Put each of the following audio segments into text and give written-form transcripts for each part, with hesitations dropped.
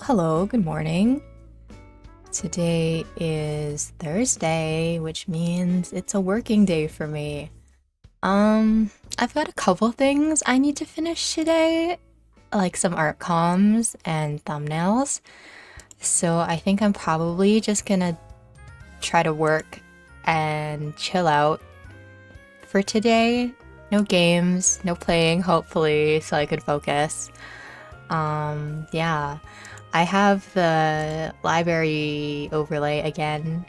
Hello, good morning. Today is Thursday, which means it's a working day for me. I've got a couple things I need to finish today, like some art comms and thumbnails. So I think I'm probably just gonna try to work and chill out for today. No games, no playing, hopefully, so I can focus. Yeah. I have the library overlay again,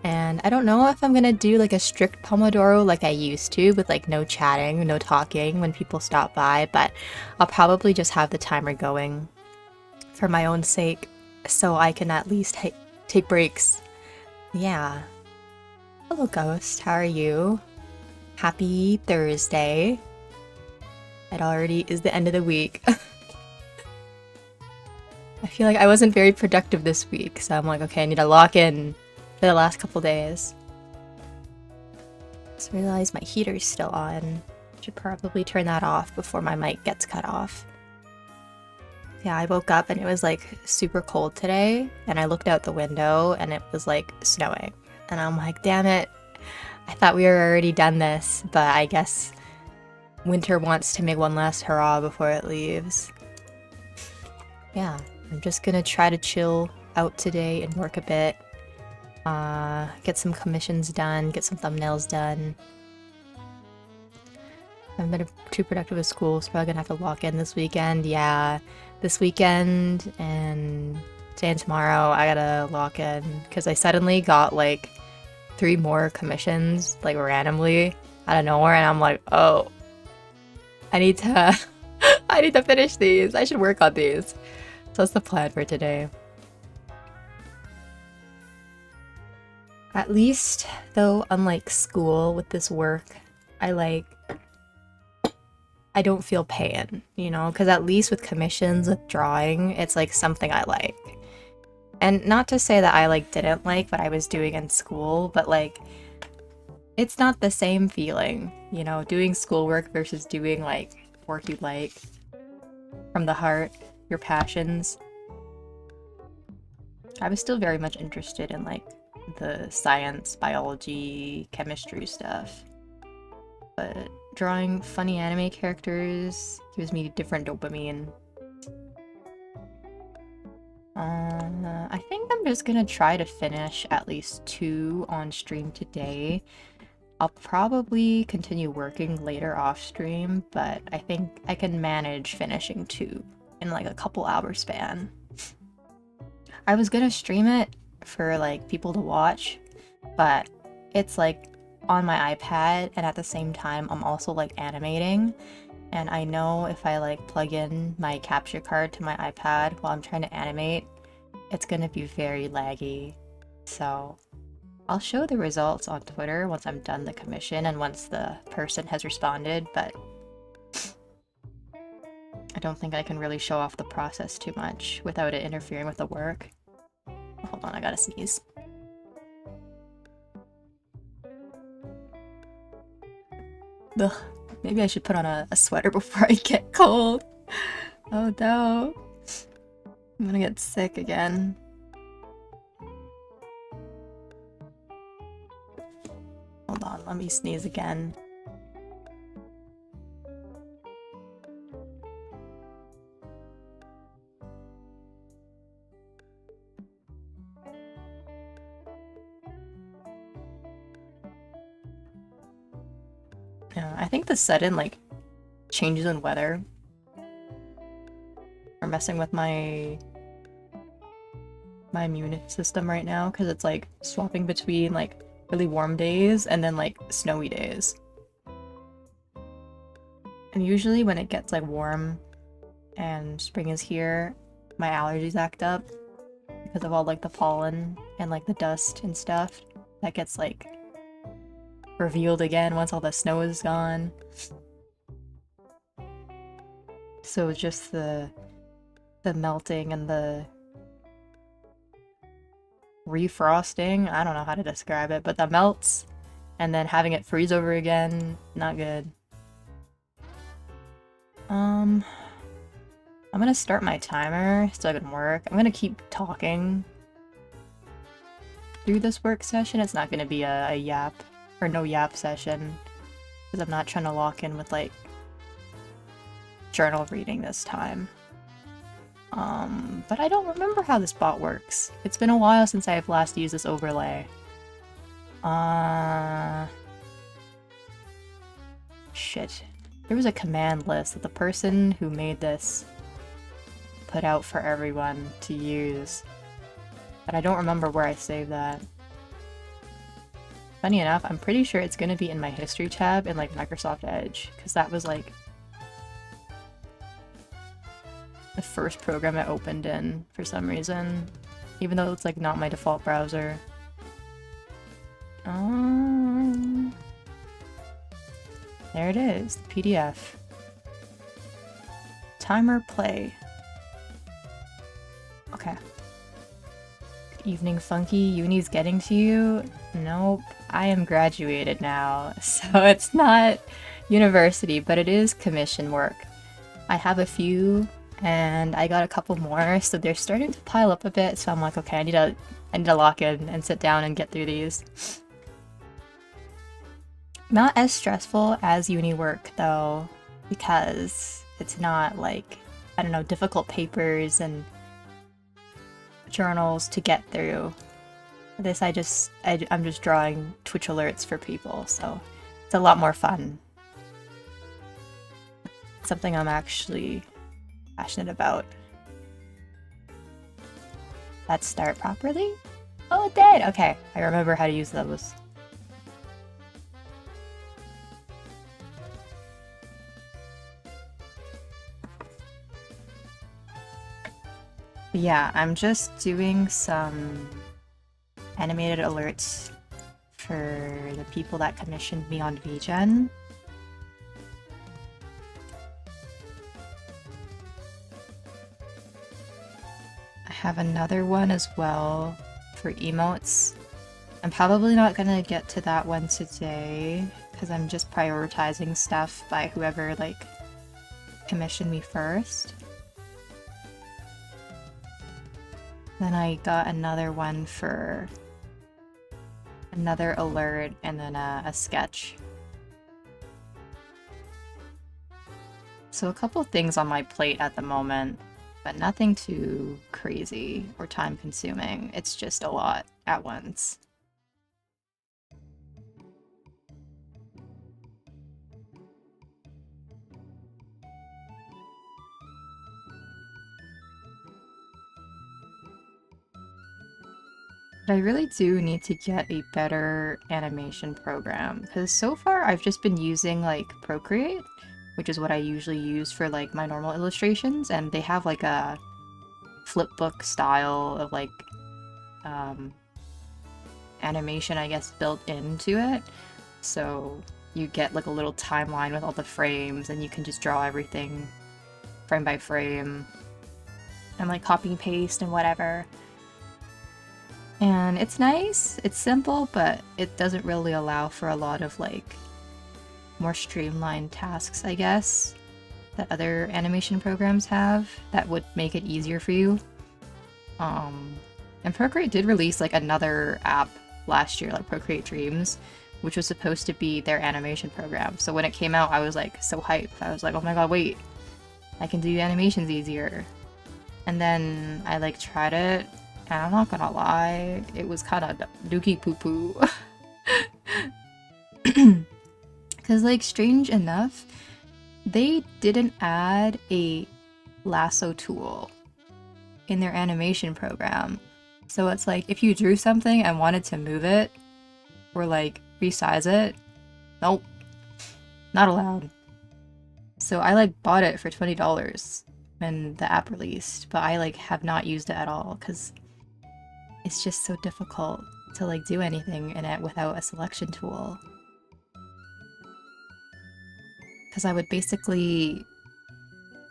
and I don't know if I'm gonna do like a strict Pomodoro like I used to with like no chatting, no talking when people stop by, but I'll probably just have the timer going for my own sake so I can at least take breaks. Yeah. Hello, Ghost. How are you? Happy Thursday. It already is the end of the week. I feel like I wasn't very productive this week, so I'm like, okay, I need to lock in for the last couple days. Just realized my heater's still on. Should probably turn that off before my mic gets cut off. Yeah, I woke up and it was like super cold today, and I looked out the window and it was like snowing. And I'm like, damn it, I thought we were already done this, but I guess winter wants to make one last hurrah before it leaves. Yeah. I'm just gonna try to chill out today and work a bit. Get some commissions done, get some thumbnails done. I haven't been too productive at school, so probably gonna have to lock in this weekend. Yeah, this weekend and today and tomorrow I gotta lock in because I suddenly got like 3 more commissions like randomly out of nowhere, and I'm like, oh, I need to I need to finish these. I should work on these. So that's the plan for today. At least, though, unlike school with this work, I don't feel pain, you know? Because at least with commissions, with drawing, it's like something I like. And not to say that I like didn't like what I was doing in school, but like, it's not the same feeling, you know? Doing schoolwork versus doing like work you like from the heart. Your passions. I was still very much interested in like the science, biology, chemistry stuff. But drawing funny anime characters gives me different dopamine. I think I'm just gonna try to finish at least 2 on stream today. I'll probably continue working later off stream, but I think I can manage finishing 2 in like a couple hour span. I was gonna stream it for like people to watch, but it's like on my iPad, and at the same time I'm also like animating, and I know if I like plug in my capture card to my iPad while I'm trying to animate, it's gonna be very laggy. So I'll show the results on Twitter once I'm done the commission and once the person has responded, but I don't think I can really show off the process too much without it interfering with the work. Hold on, I gotta sneeze. Ugh, maybe I should put on a sweater before I get cold. Oh no. I'm gonna get sick again. Hold on, let me sneeze again. Yeah, I think the sudden like changes in weather are messing with my immune system right now, because it's like swapping between like really warm days and then like snowy days. And usually when it gets like warm and spring is here, my allergies act up because of all like the pollen and like the dust and stuff that gets like revealed again once all the snow is gone. So just the melting and the refrosting, I don't know how to describe it, but the melts and then having it freeze over again, not good. I'm gonna start my timer so I can work. I'm gonna keep talking through this work session. It's not gonna be a yap or no yap session because I'm not trying to lock in with like journal reading this time. But I don't remember how this bot works. It's been a while since I've last used this overlay. Shit. There was a command list that the person who made this put out for everyone to use. But I don't remember where I saved that. Funny enough, I'm pretty sure it's gonna be in my history tab in like Microsoft Edge, because that was like the first program I opened in for some reason, even though it's like not my default browser. There it is, the PDF. Timer play. Okay. Good evening, Funky. Uni's getting to you? Nope. I am graduated now, so it's not university, but it is commission work. I have a few, and I got a couple more, so they're starting to pile up a bit, so I'm like, okay, I need to lock in and sit down and get through these. Not as stressful as uni work, though, because it's not like, I don't know, difficult papers and journals to get through. This I'm just drawing Twitch alerts for people, so it's a lot more fun. Something I'm actually passionate about. Let's start properly? Oh, it did! Okay, I remember how to use those. But yeah, I'm just doing some animated alerts for the people that commissioned me on VGen. I have another one as well for emotes. I'm probably not gonna get to that one today because I'm just prioritizing stuff by whoever like commissioned me first. Then I got another one for another alert and then a sketch. So a couple things on my plate at the moment, but nothing too crazy or time consuming. It's just a lot at once. But I really do need to get a better animation program, because so far I've just been using like Procreate, which is what I usually use for like my normal illustrations, and they have like a flipbook style of like animation, I guess, built into it. So you get like a little timeline with all the frames and you can just draw everything frame by frame and like copy and paste and whatever. And it's nice, it's simple, but it doesn't really allow for a lot of like more streamlined tasks, I guess, that other animation programs have that would make it easier for you. And Procreate did release like another app last year, like Procreate Dreams, which was supposed to be their animation program. So when it came out, I was like so hyped. I was like, oh my god, wait, I can do animations easier. And then I like tried it, and I'm not gonna lie, it was kind of dookie poo poo. Because like, strange enough, they didn't add a lasso tool in their animation program. So it's like, if you drew something and wanted to move it or like resize it, nope, not allowed. So I like bought it for $20 when the app released, but I like have not used it at all because it's just so difficult to like do anything in it without a selection tool. Because I would basically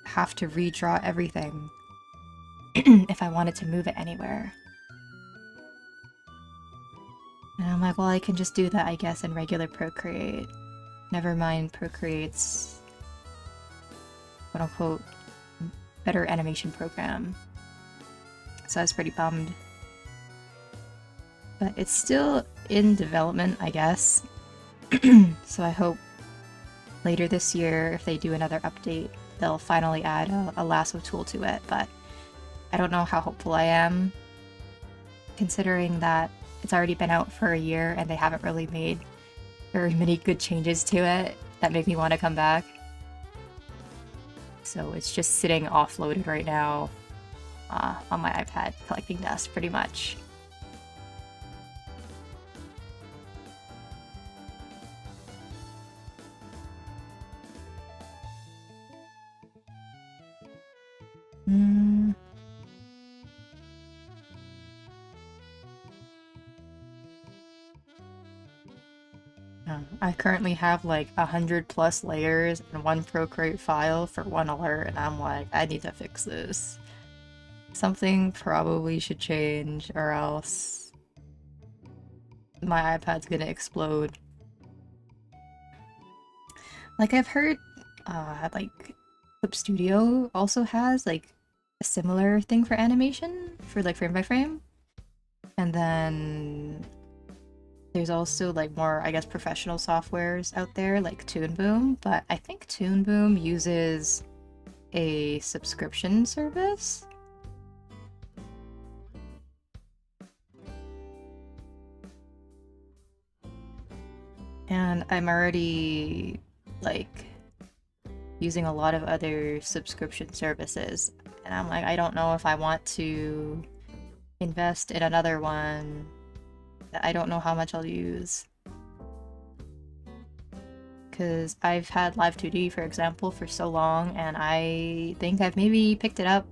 have to redraw everything if I wanted to move it anywhere. And I'm like, well, I can just do that, I guess, in regular Procreate. Never mind Procreate's quote-unquote better animation program. So I was pretty bummed. But it's still in development, I guess. So I hope later this year, if they do another update, they'll finally add a lasso tool to it, but I don't know how hopeful I am, considering that it's already been out for a year and they haven't really made very many good changes to it that make me want to come back. So it's just sitting offloaded right now on my iPad, collecting dust, pretty much. I currently have like 100+ layers and one Procreate file for one alert, and I'm like, I need to fix this. Something probably should change, or else my iPad's gonna explode. Like, I've heard, like, Clip Studio also has, like, a similar thing for animation, for, like, frame by frame. And then there's also, like, more, I guess, professional softwares out there, like Toon Boom, but I think Toon Boom uses a subscription service. And I'm already, like, using a lot of other subscription services. And I'm like, I don't know if I want to invest in another one. I don't know how much I'll use. Because I've had Live 2D, for example, for so long, and I think I've maybe picked it up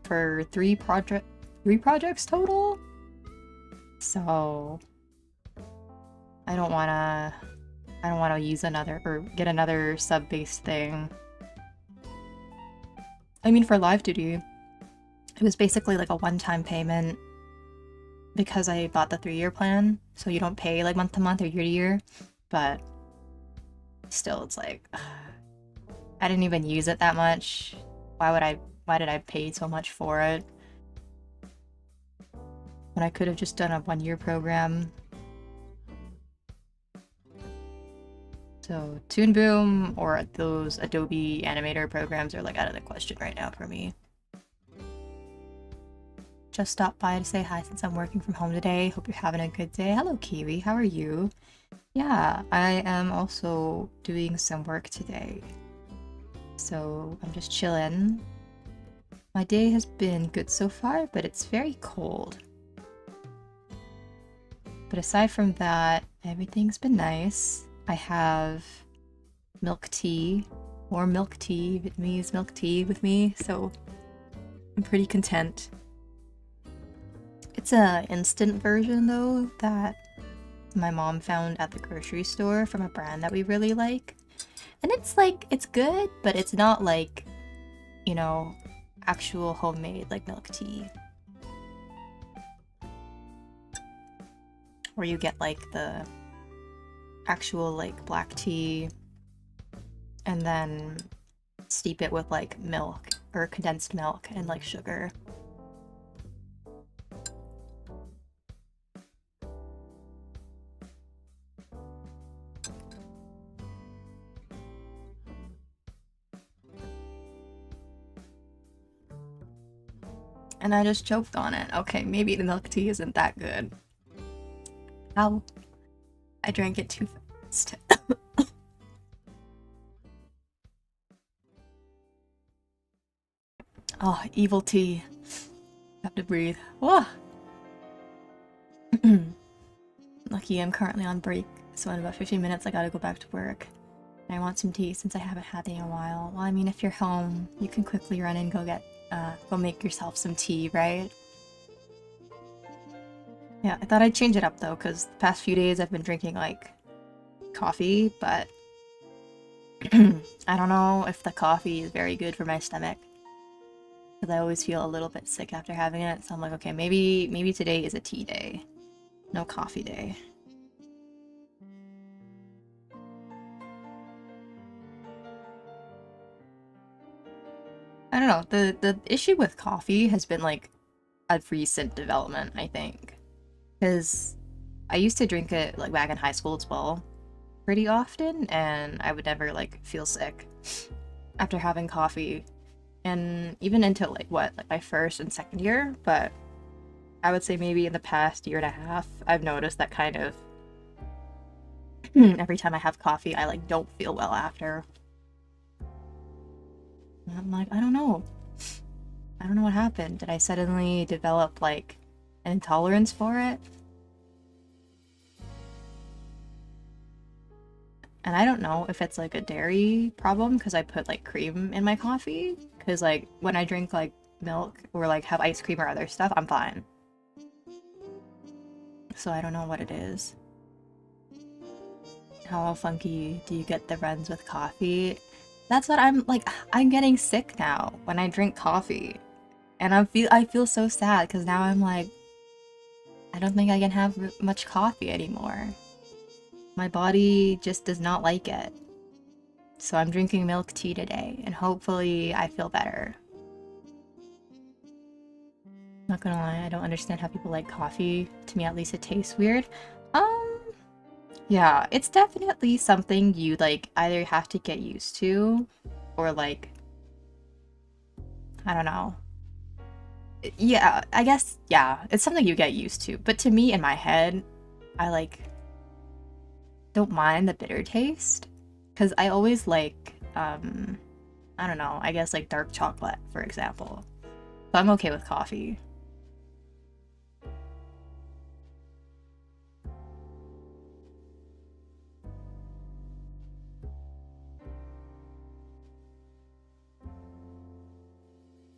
for three projects total. So I don't wanna use another or get another sub-based thing. I mean, for Live 2D, it was basically like a one-time payment because I bought the 3-year plan, so you don't pay like month to month or year to year, but still, it's like, I didn't even use it that much. Why did I pay so much for it? When I could have just done a 1-year program. So Toon Boom or those Adobe Animator programs are like out of the question right now for me. Just stopped by to say hi since I'm working from home today. Hope you're having a good day. Hello, Kiwi. How are you? Yeah, I am also doing some work today. So I'm just chilling. My day has been good so far, but it's very cold. But aside from that, everything's been nice. I have milk tea, or milk tea, Vietnamese milk tea with me, so I'm pretty content. It's a instant version though that my mom found at the grocery store from a brand that we really like. And it's like, it's good, but it's not like, you know, actual homemade like milk tea. Where you get like the actual like black tea and then steep it with like milk or condensed milk and like sugar. And I just choked on it. Okay, maybe the milk tea isn't that good. Ow. I drank it too fast. Oh, evil tea. Have to breathe. Whoa. Lucky I'm currently on break, so in about 15 minutes I gotta go back to work. And I want some tea since I haven't had it in a while. Well, I mean, if you're home, you can quickly run and go make yourself some tea, right? Yeah, I thought I'd change it up though, because the past few days I've been drinking like coffee, but I don't know if the coffee is very good for my stomach. Because I always feel a little bit sick after having it, so I'm like, okay, maybe today is a tea day. No coffee day. I don't know, the issue with coffee has been like a recent development, I think. Because I used to drink it like back in high school as well, pretty often, and I would never like feel sick after having coffee. And even into like what, like my first and second year, but I would say maybe in the past year and a half, I've noticed that kind of every time I have coffee, I like don't feel well after. And I'm like, I don't know. I don't know what happened. Did I suddenly develop like an intolerance for it? And I don't know if it's like a dairy problem because I put like cream in my coffee. Because like when I drink like milk or like have ice cream or other stuff, I'm fine. So I don't know what it is. How funky do you get the runs with coffee? That's what I'm like. I'm getting sick now when I drink coffee, and I feel so sad because now I'm like, I don't think I can have much coffee anymore. My body just does not like it. So I'm drinking milk tea today, and hopefully I feel better. Not gonna lie, I don't understand how people like coffee. To me, at least, it tastes weird. Yeah, it's definitely something you like either have to get used to, or like, I don't know. Yeah, I guess, yeah, it's something you get used to. But to me, in my head, I like don't mind the bitter taste because I always like, I don't know, I guess like dark chocolate, for example. So I'm okay with coffee.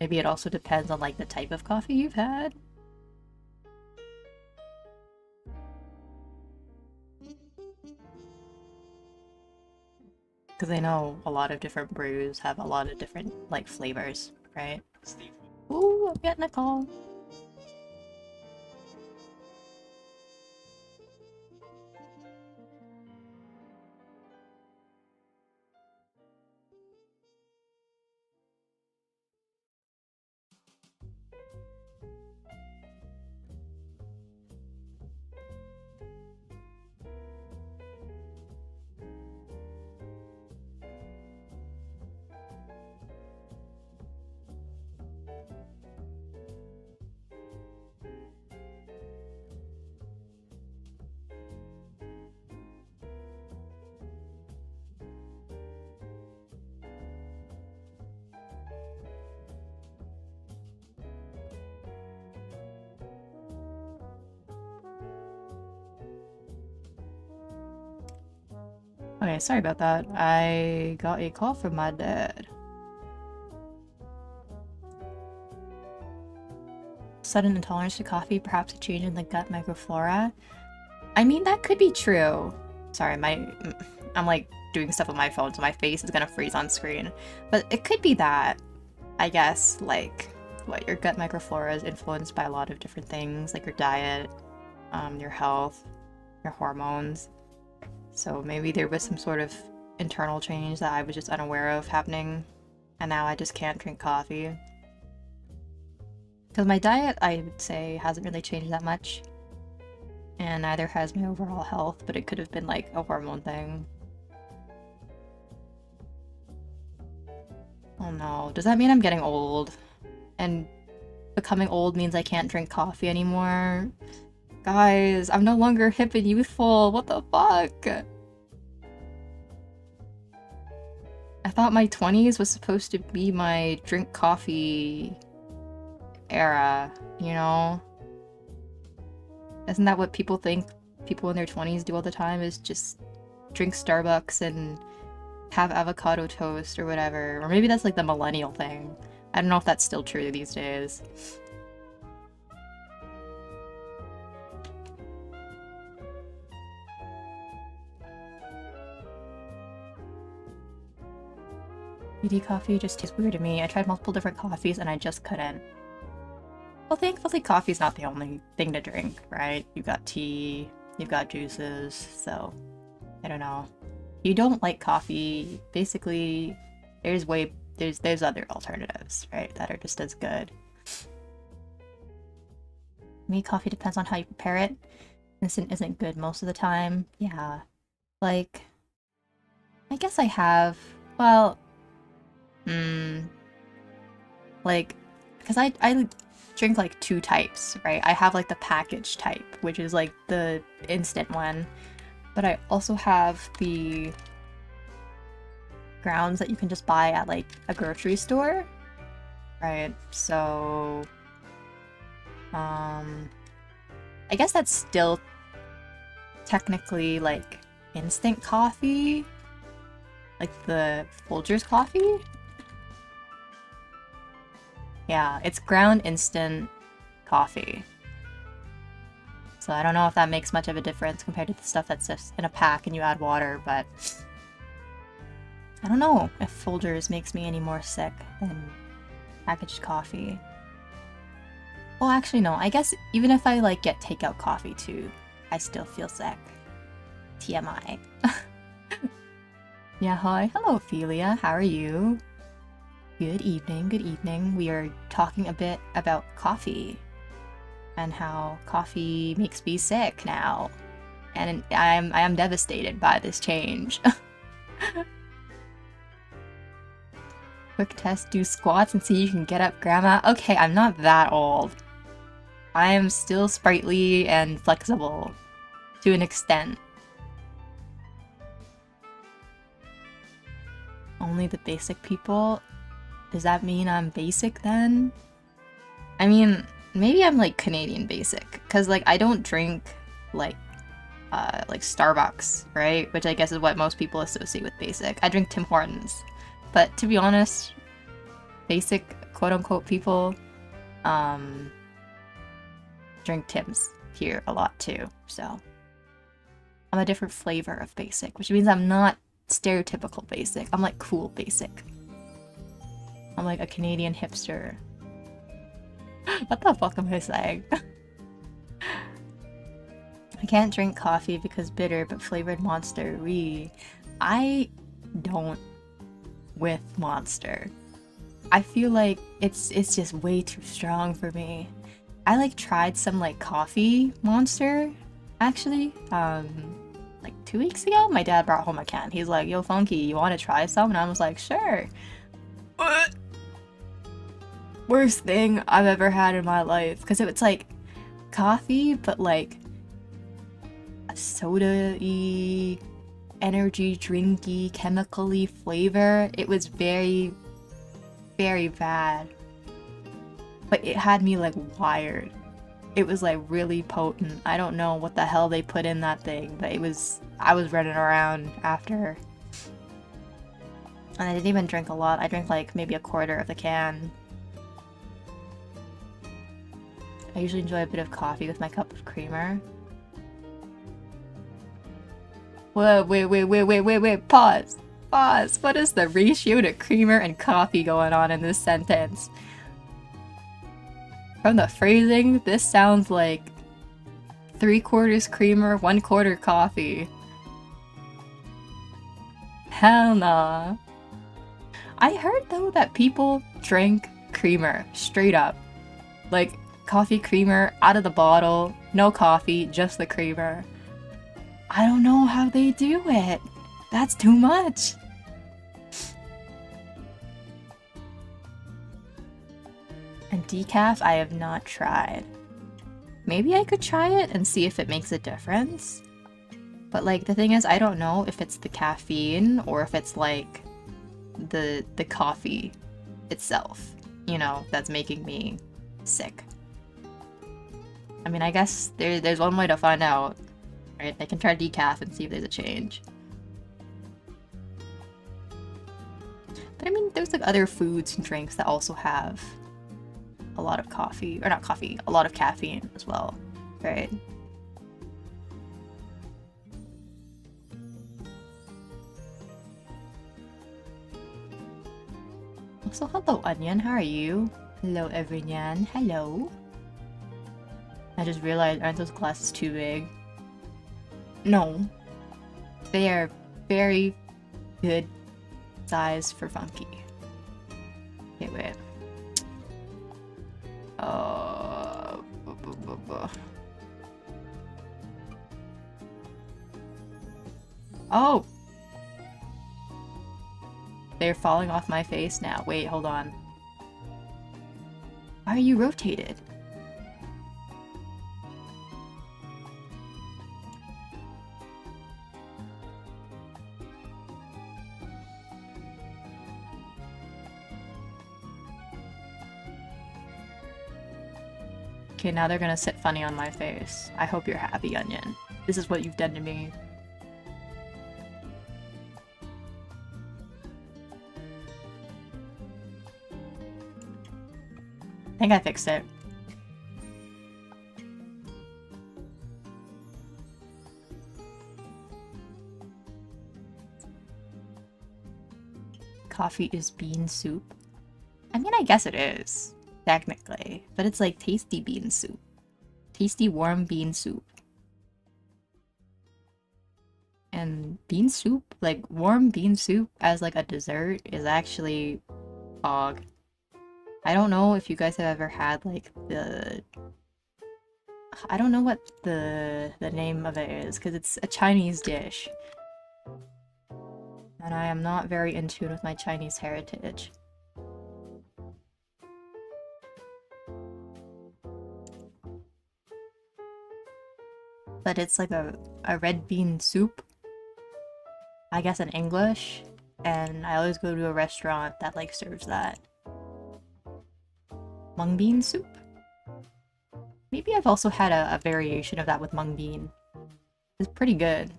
Maybe it also depends on like the type of coffee you've had. Because I know a lot of different brews have a lot of different like flavors, right? Ooh, I'm getting a call. Okay, sorry about that. I got a call from my dad. Sudden intolerance to coffee, perhaps a change in the gut microflora. I mean, that could be true. Sorry, I'm like doing stuff on my phone, so my face is gonna freeze on screen. But it could be that, I guess, like, what, your gut microflora is influenced by a lot of different things, like your diet, your health, your hormones. So maybe there was some sort of internal change that I was just unaware of happening, and now I just can't drink coffee. Because my diet, I would say, hasn't really changed that much. And neither has my overall health, but it could have been like a hormone thing. Oh no, does that mean I'm getting old? And becoming old means I can't drink coffee anymore? Guys, I'm no longer hip and youthful, what the fuck? I thought my 20s was supposed to be my drink coffee era, you know? Isn't that what people think people in their 20s do all the time, is just drink Starbucks and have avocado toast or whatever? Or maybe that's like the millennial thing. I don't know if that's still true these days. BD coffee just tastes weird to me. I tried multiple different coffees and I just couldn't. Well, thankfully coffee's not the only thing to drink, right? You've got tea, you've got juices, so I don't know. If you don't like coffee, basically there's way there's other alternatives, right, that are just as good. Me, coffee depends on how you prepare it. Instant isn't good most of the time. Yeah. Like, I guess I have, well, like, because I drink like two types, right? I have like the packaged type, which is like the instant one, but I also have the grounds that you can just buy at like a grocery store, right? So, I guess that's still technically like instant coffee, like the Folgers coffee. Yeah, it's ground instant coffee. So I don't know if that makes much of a difference compared to the stuff that's just in a pack and you add water, but I don't know if Folgers makes me any more sick than packaged coffee. Well, actually no, I guess even if I like get takeout coffee too, I still feel sick. TMI. Yeah, hi. Hello, Ophelia. How are you? Good evening, good evening. We are talking a bit about coffee and how coffee makes me sick now. And I am devastated by this change. Quick test, do squats and see you can get up, Grandma. Okay, I'm not that old. I am still sprightly and flexible to an extent. Only the basic people? Does that mean I'm basic then? I mean, maybe I'm like Canadian basic, because like I don't drink like Starbucks, right? Which I guess is what most people associate with basic. I drink Tim Hortons. But to be honest, basic quote-unquote people drink Tim's here a lot too, so I'm a different flavor of basic, which means I'm not stereotypical basic. I'm like cool basic. I'm like a Canadian hipster. What the fuck am I saying? I can't drink coffee because bitter, but flavored Monster. I don't with Monster. I feel like it's just way too strong for me. I like tried some like coffee Monster actually. Like 2 weeks ago, my dad brought home a can. He's like, "Yo, Funky, you want to try some?" And I was like, "Sure." Worst thing I've ever had in my life, because it's like coffee, but like a soda-y, energy drinky, chemical-y flavor. It was very, very bad. But it had me like wired. It was like really potent. I don't know what the hell they put in that thing, but I was running around after. And I didn't even drink a lot. I drank like maybe a quarter of the can. I usually enjoy a bit of coffee with my cup of creamer. Whoa, wait, pause. Pause. What is the ratio to creamer and coffee going on in this sentence? From the phrasing, this sounds like 3/4 creamer, 1/4 coffee. Hell nah. I heard though that people drink creamer, straight up. Like, coffee creamer out of the bottle, no coffee, just the creamer. I don't know how they do it. That's too much. And decaf, I have not tried. Maybe I could try it and see if it makes a difference. But like, the thing is, I don't know if it's the caffeine or if it's like the coffee itself, you know, that's making me sick. I mean, I guess there's one way to find out, right? I can try decaf and see if there's a change. But I mean, there's like other foods and drinks that also have a lot of coffee, or not coffee, a lot of caffeine as well, right? Also, hello, Onion, how are you? Hello, everyone, hello. I just realized, aren't those glasses too big? No. They are very good size for Funky. Okay, wait. Oh! They're falling off my face now. Wait, hold on. Why are you rotated? Okay, now they're gonna sit funny on my face. I hope you're happy, Onion. This is what you've done to me. I think I fixed it. Coffee is bean soup? I mean, I guess it is, technically. But it's like tasty bean soup. Tasty warm bean soup. And bean soup, like warm bean soup as like a dessert is actually fog. I don't know if you guys have ever had like I don't know what the name of it is because it's a Chinese dish. And I am not very in tune with my Chinese heritage. But it's like a red bean soup, I guess in English, and I always go to a restaurant that like serves that. Mung bean soup? Maybe I've also had a variation of that with mung bean. It's pretty good.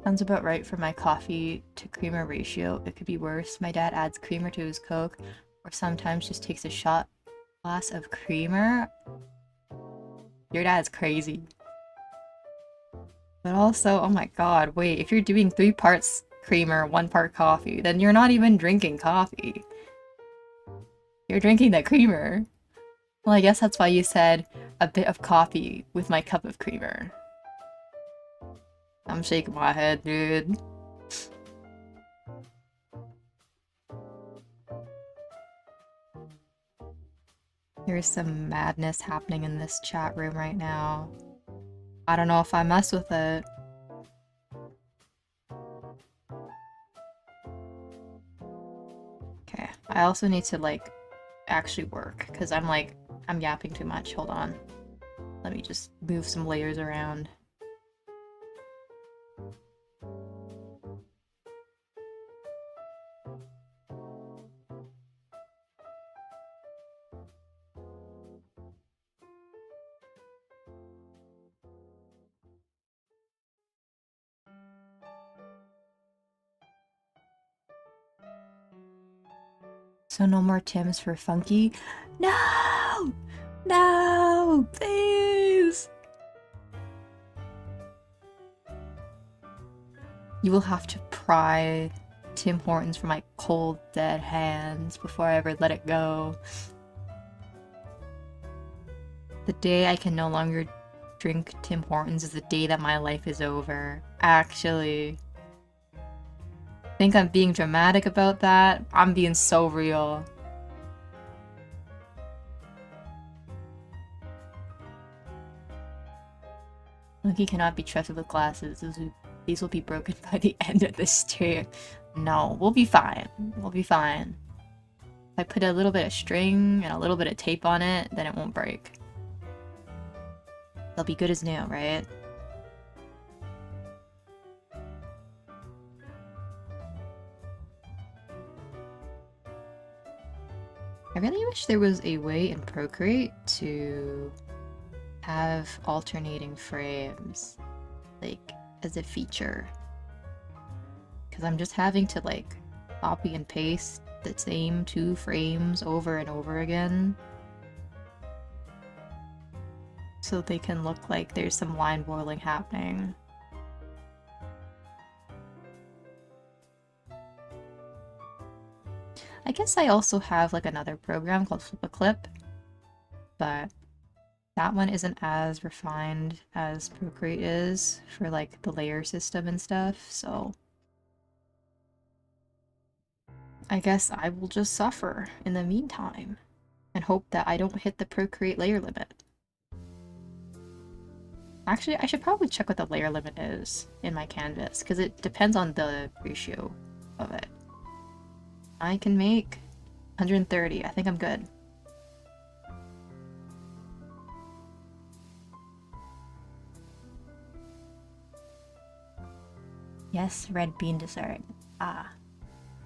Sounds about right for my coffee to creamer ratio. It could be worse. My dad adds creamer to his Coke, or sometimes just takes a shot glass of creamer. Your dad's crazy. But also, oh my god, wait, if you're doing 3 parts creamer, 1 part coffee, then you're not even drinking coffee. You're drinking the creamer. Well, I guess that's why you said a bit of coffee with my cup of creamer. I'm shaking my head, dude. There's some madness happening in this chat room right now. I don't know if I mess with it. Okay, I also need to like actually work because I'm yapping too much. Hold on. Let me just move some layers around. So no more Tims for Funky? No! No! Please! You will have to pry Tim Hortons from my cold, dead hands before I ever let it go. The day I can no longer drink Tim Hortons is the day that my life is over. Actually. Think I'm being dramatic about that? I'm being so real. Monkey cannot be trusted with glasses. These will be broken by the end of this stream. No, we'll be fine. We'll be fine. If I put a little bit of string and a little bit of tape on it, then it won't break. They'll be good as new, right? I really wish there was a way in Procreate to have alternating frames, like, as a feature. Because I'm just having to, like, copy and paste the same 2 frames over and over again. So they can look like there's some line boiling happening. I guess I also have like another program called Flip-a-Clip, but that one isn't as refined as Procreate is for like the layer system and stuff, so I guess I will just suffer in the meantime and hope that I don't hit the Procreate layer limit. Actually, I should probably check what the layer limit is in my canvas, because it depends on the ratio of it. I can make 130. I think I'm good. Yes, red bean dessert. Ah.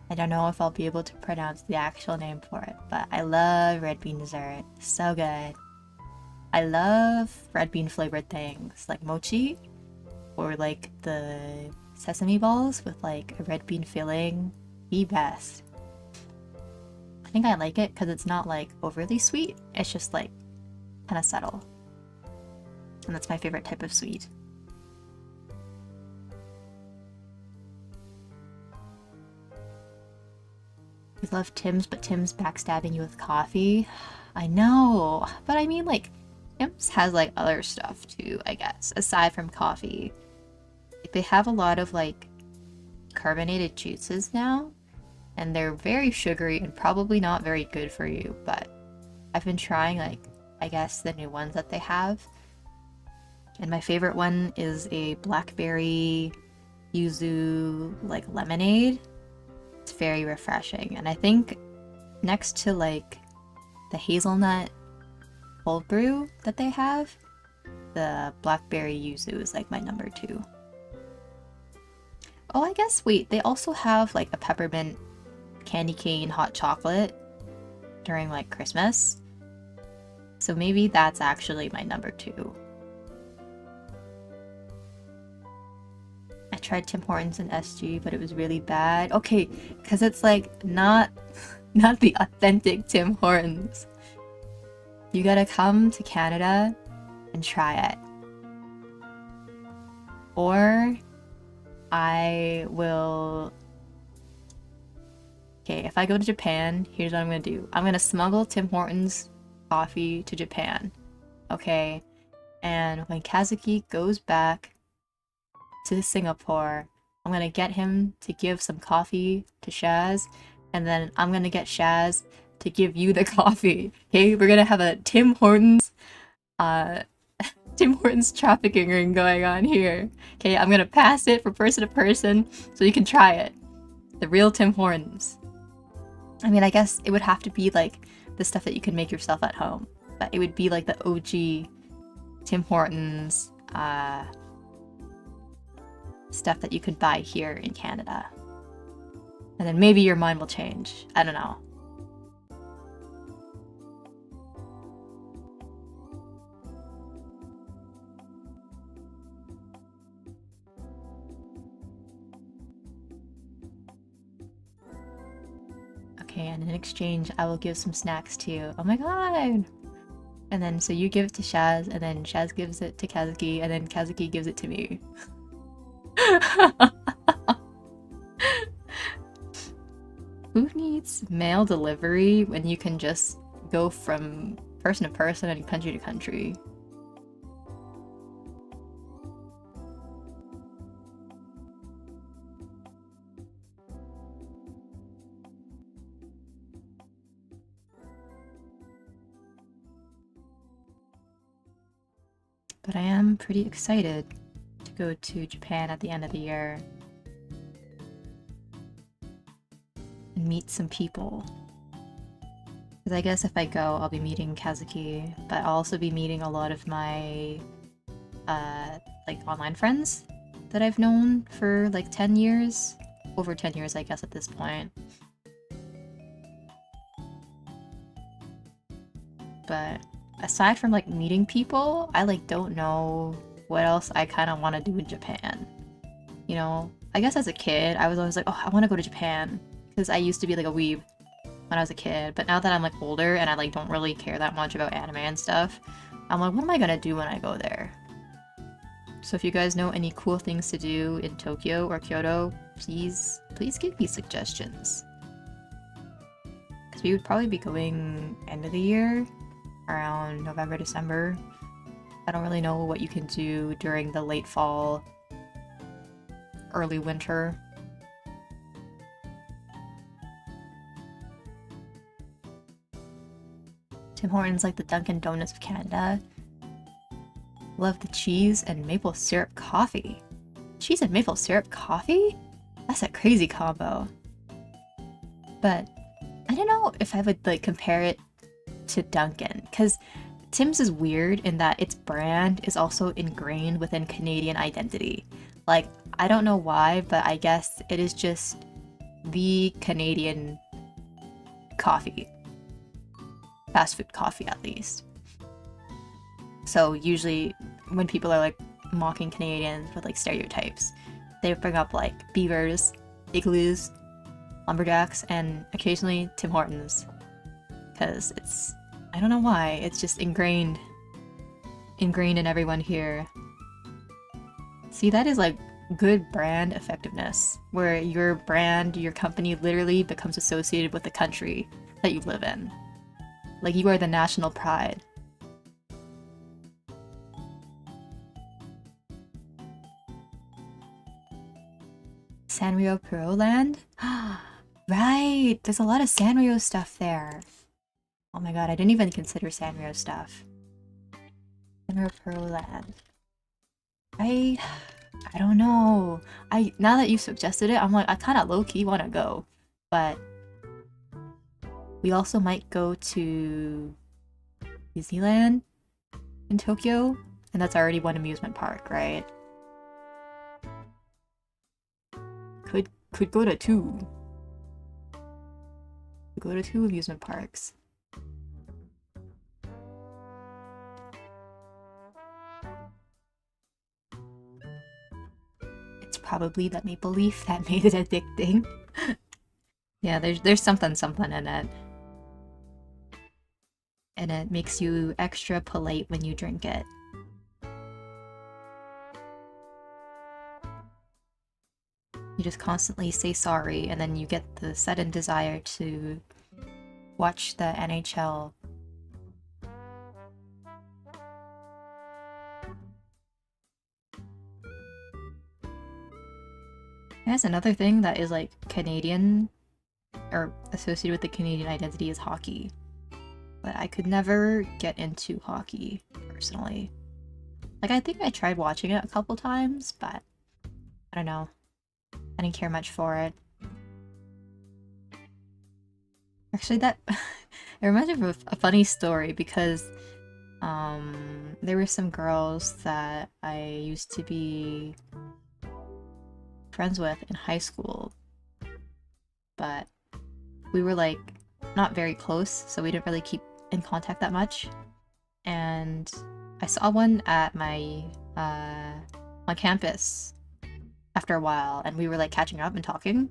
I don't know if I'll be able to pronounce the actual name for it, but I love red bean dessert. So good. I love red bean flavored things like mochi or like the sesame balls with like a red bean filling. The best. I think I like it because it's not like overly sweet. It's just like kind of subtle. And that's my favorite type of sweet. You love Tim's, but Tim's backstabbing you with coffee. I know, but I mean like Tim's has like other stuff too, I guess, aside from coffee. Like, they have a lot of like carbonated juices now, and they're very sugary and probably not very good for you, but I've been trying like, I guess, the new ones that they have. And my favorite one is a blackberry yuzu like lemonade. It's very refreshing, and I think next to like the hazelnut cold brew that they have, the blackberry yuzu is like my number 2. Oh, I guess, wait, they also have like a peppermint candy cane hot chocolate during like Christmas, so maybe that's actually my number 2. I tried Tim Hortons and SG, but it was really bad. Okay, because it's like not the authentic Tim Hortons. You gotta come to Canada and try it. Or I will... Okay, if I go to Japan, here's what I'm gonna do. I'm gonna smuggle Tim Hortons coffee to Japan. Okay? And when Kazuki goes back to Singapore, I'm gonna get him to give some coffee to Shaz, and then I'm gonna get Shaz to give you the coffee. Okay, we're gonna have a Tim Hortons Tim Hortons trafficking ring going on here. Okay, I'm gonna pass it from person to person so you can try it. The real Tim Hortons. I mean, I guess it would have to be like the stuff that you can make yourself at home, but it would be like the OG Tim Hortons stuff that you could buy here in Canada. And then maybe your mind will change. I don't know. Okay, and in exchange, I will give some snacks to you. Oh my god! And then, so you give it to Shaz, and then Shaz gives it to Kazuki, and then Kazuki gives it to me. Who needs mail delivery when you can just go from person to person and country to country? But I am pretty excited to go to Japan at the end of the year and meet some people. Because I guess if I go, I'll be meeting Kazuki, but I'll also be meeting a lot of my like online friends that I've known for like 10 years. Over 10 years, I guess, at this point. But aside from like meeting people, I like don't know what else I kind of want to do in Japan. You know, I guess as a kid, I was always like, oh, I want to go to Japan, because I used to be like a weeb when I was a kid. But now that I'm like older and I like don't really care that much about anime and stuff, I'm like, what am I gonna do when I go there? So if you guys know any cool things to do in Tokyo or Kyoto, please give me suggestions. So we would probably be going end of the year, around November, December. I don't really know what you can do during the late fall, early winter. Tim Hortons like the Dunkin' Donuts of Canada. Love the cheese and maple syrup coffee. Cheese and maple syrup coffee? That's a crazy combo. But I don't know if I would like compare it to Dunkin', because Tim's is weird in that its brand is also ingrained within Canadian identity. Like, I don't know why, but I guess it is just the Canadian coffee. Fast food coffee, at least. So usually when people are like mocking Canadians with like stereotypes, they bring up like beavers, igloos, lumberjacks, and occasionally Tim Hortons. Because it's, I don't know why, it's just ingrained in everyone here. See, that is like good brand effectiveness, where your brand, your company literally becomes associated with the country that you live in. Like, you are the national pride. Sanrio Pro Land? Right! There's a lot of Sanrio stuff there. Oh my god, I didn't even consider Sanrio stuff. Sanrio Pro Land. I don't know. Now that you suggested it, I'm like, I kind of low-key want to go. But we also might go to Disneyland in Tokyo, and that's already one amusement park, right? Could go to two. Could go to two amusement parks. It's probably the maple leaf that made it addicting. Yeah, there's something in it. And it makes you extra polite when you drink it. You just constantly say sorry, and then you get the sudden desire to watch the NHL. There's another thing that is like Canadian, or associated with the Canadian identity, is hockey. But I could never get into hockey, personally. Like, I think I tried watching it a couple times, but I don't know. I didn't care much for it. Actually, that it reminds me of a funny story, because there were some girls that I used to be friends with in high school, but we were like not very close, so we didn't really keep in contact that much. And I saw one at my on campus after a while, and we were like catching up and talking.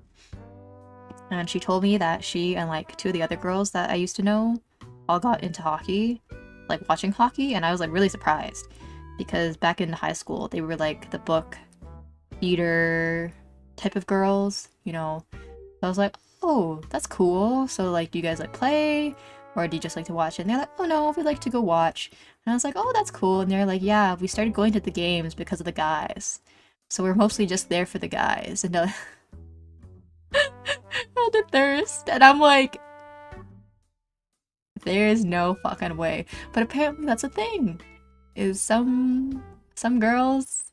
And she told me that she and like two of the other girls that I used to know all got into hockey, like watching hockey, and I was like really surprised, because back in high school they were like the book theater type of girls, you know. So I was like, oh, that's cool. So like, do you guys like play, or do you just like to watch it? And they're like, oh no, we like to go watch. And I was like, oh, that's cool. And they're like, yeah, we started going to the games because of the guys, so we're mostly just there for the guys. And had the thirst, and I'm like, there is no fucking way. But apparently that's a thing, is some girls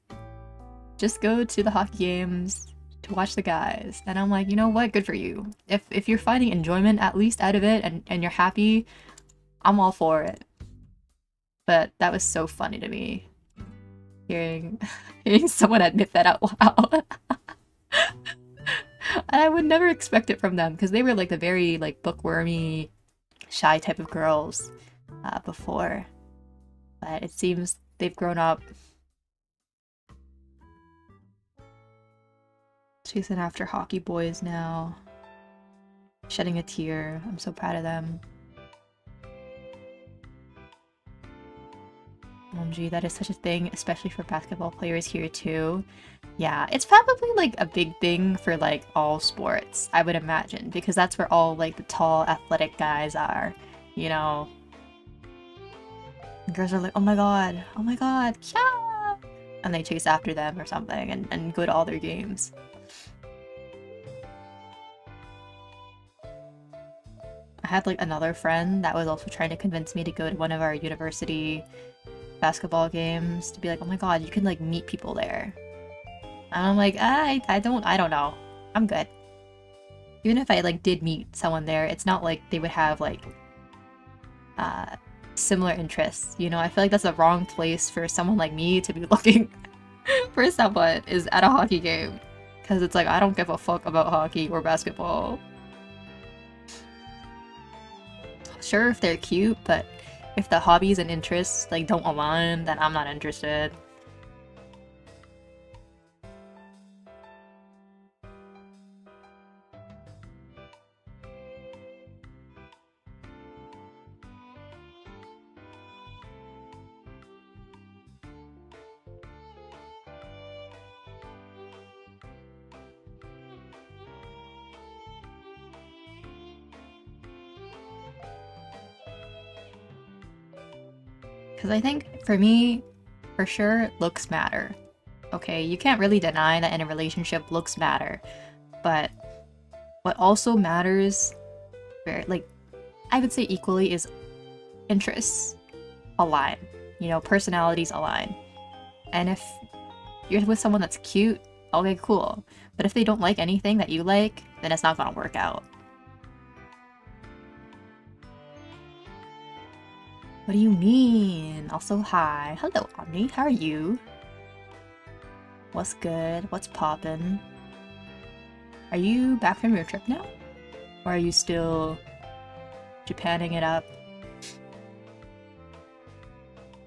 just go to the hockey games to watch the guys. And I'm like, you know what, good for you. If you're finding enjoyment at least out of it, and you're happy, I'm all for it. But that was so funny to me, hearing someone admit that out loud. And I would never expect it from them, because they were like the very like bookwormy, shy type of girls before. But it seems they've grown up. Chasing after hockey boys now. Shedding a tear. I'm so proud of them. OMG, that is such a thing, especially for basketball players here too. Yeah, it's probably like a big thing for like all sports, I would imagine, because that's where all like the tall athletic guys are, you know. And girls are like, oh my god, yeah! And they chase after them or something and go to all their games. I had like another friend that was also trying to convince me to go to one of our university basketball games to be like, oh my god, you can like meet people there. And I'm like, I don't know. I'm good. Even if I like did meet someone there, it's not like they would have like similar interests, you know? I feel like that's the wrong place for someone like me to be looking for someone is at a hockey game. Because it's like, I don't give a fuck about hockey or basketball. Sure, if they're cute, but if the hobbies and interests like don't align, then I'm not interested. Because I think, for me, for sure, looks matter. Okay, you can't really deny that in a relationship, looks matter. But what also matters, like, I would say equally, is interests align. You know, personalities align. And if you're with someone that's cute, okay, cool. But if they don't like anything that you like, then it's not gonna work out. What do you mean? Also, hi. Hello, Omni. How are you? What's good? What's poppin'? Are you back from your trip now? Or are you still Japanning it up?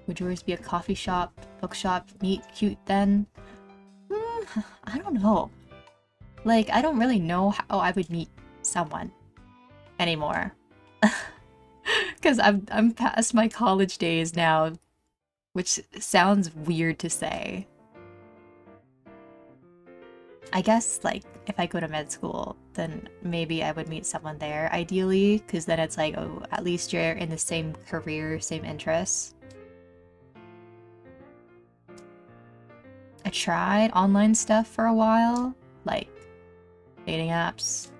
Would yours be a coffee shop, bookshop, meet cute then? I don't know. Like, I don't really know how I would meet someone anymore. Because I'm past my college days now, which sounds weird to say. I guess, like, if I go to med school, then maybe I would meet someone there, ideally, because then it's like, oh, at least you're in the same career, same interests. I tried online stuff for a while, like, dating apps.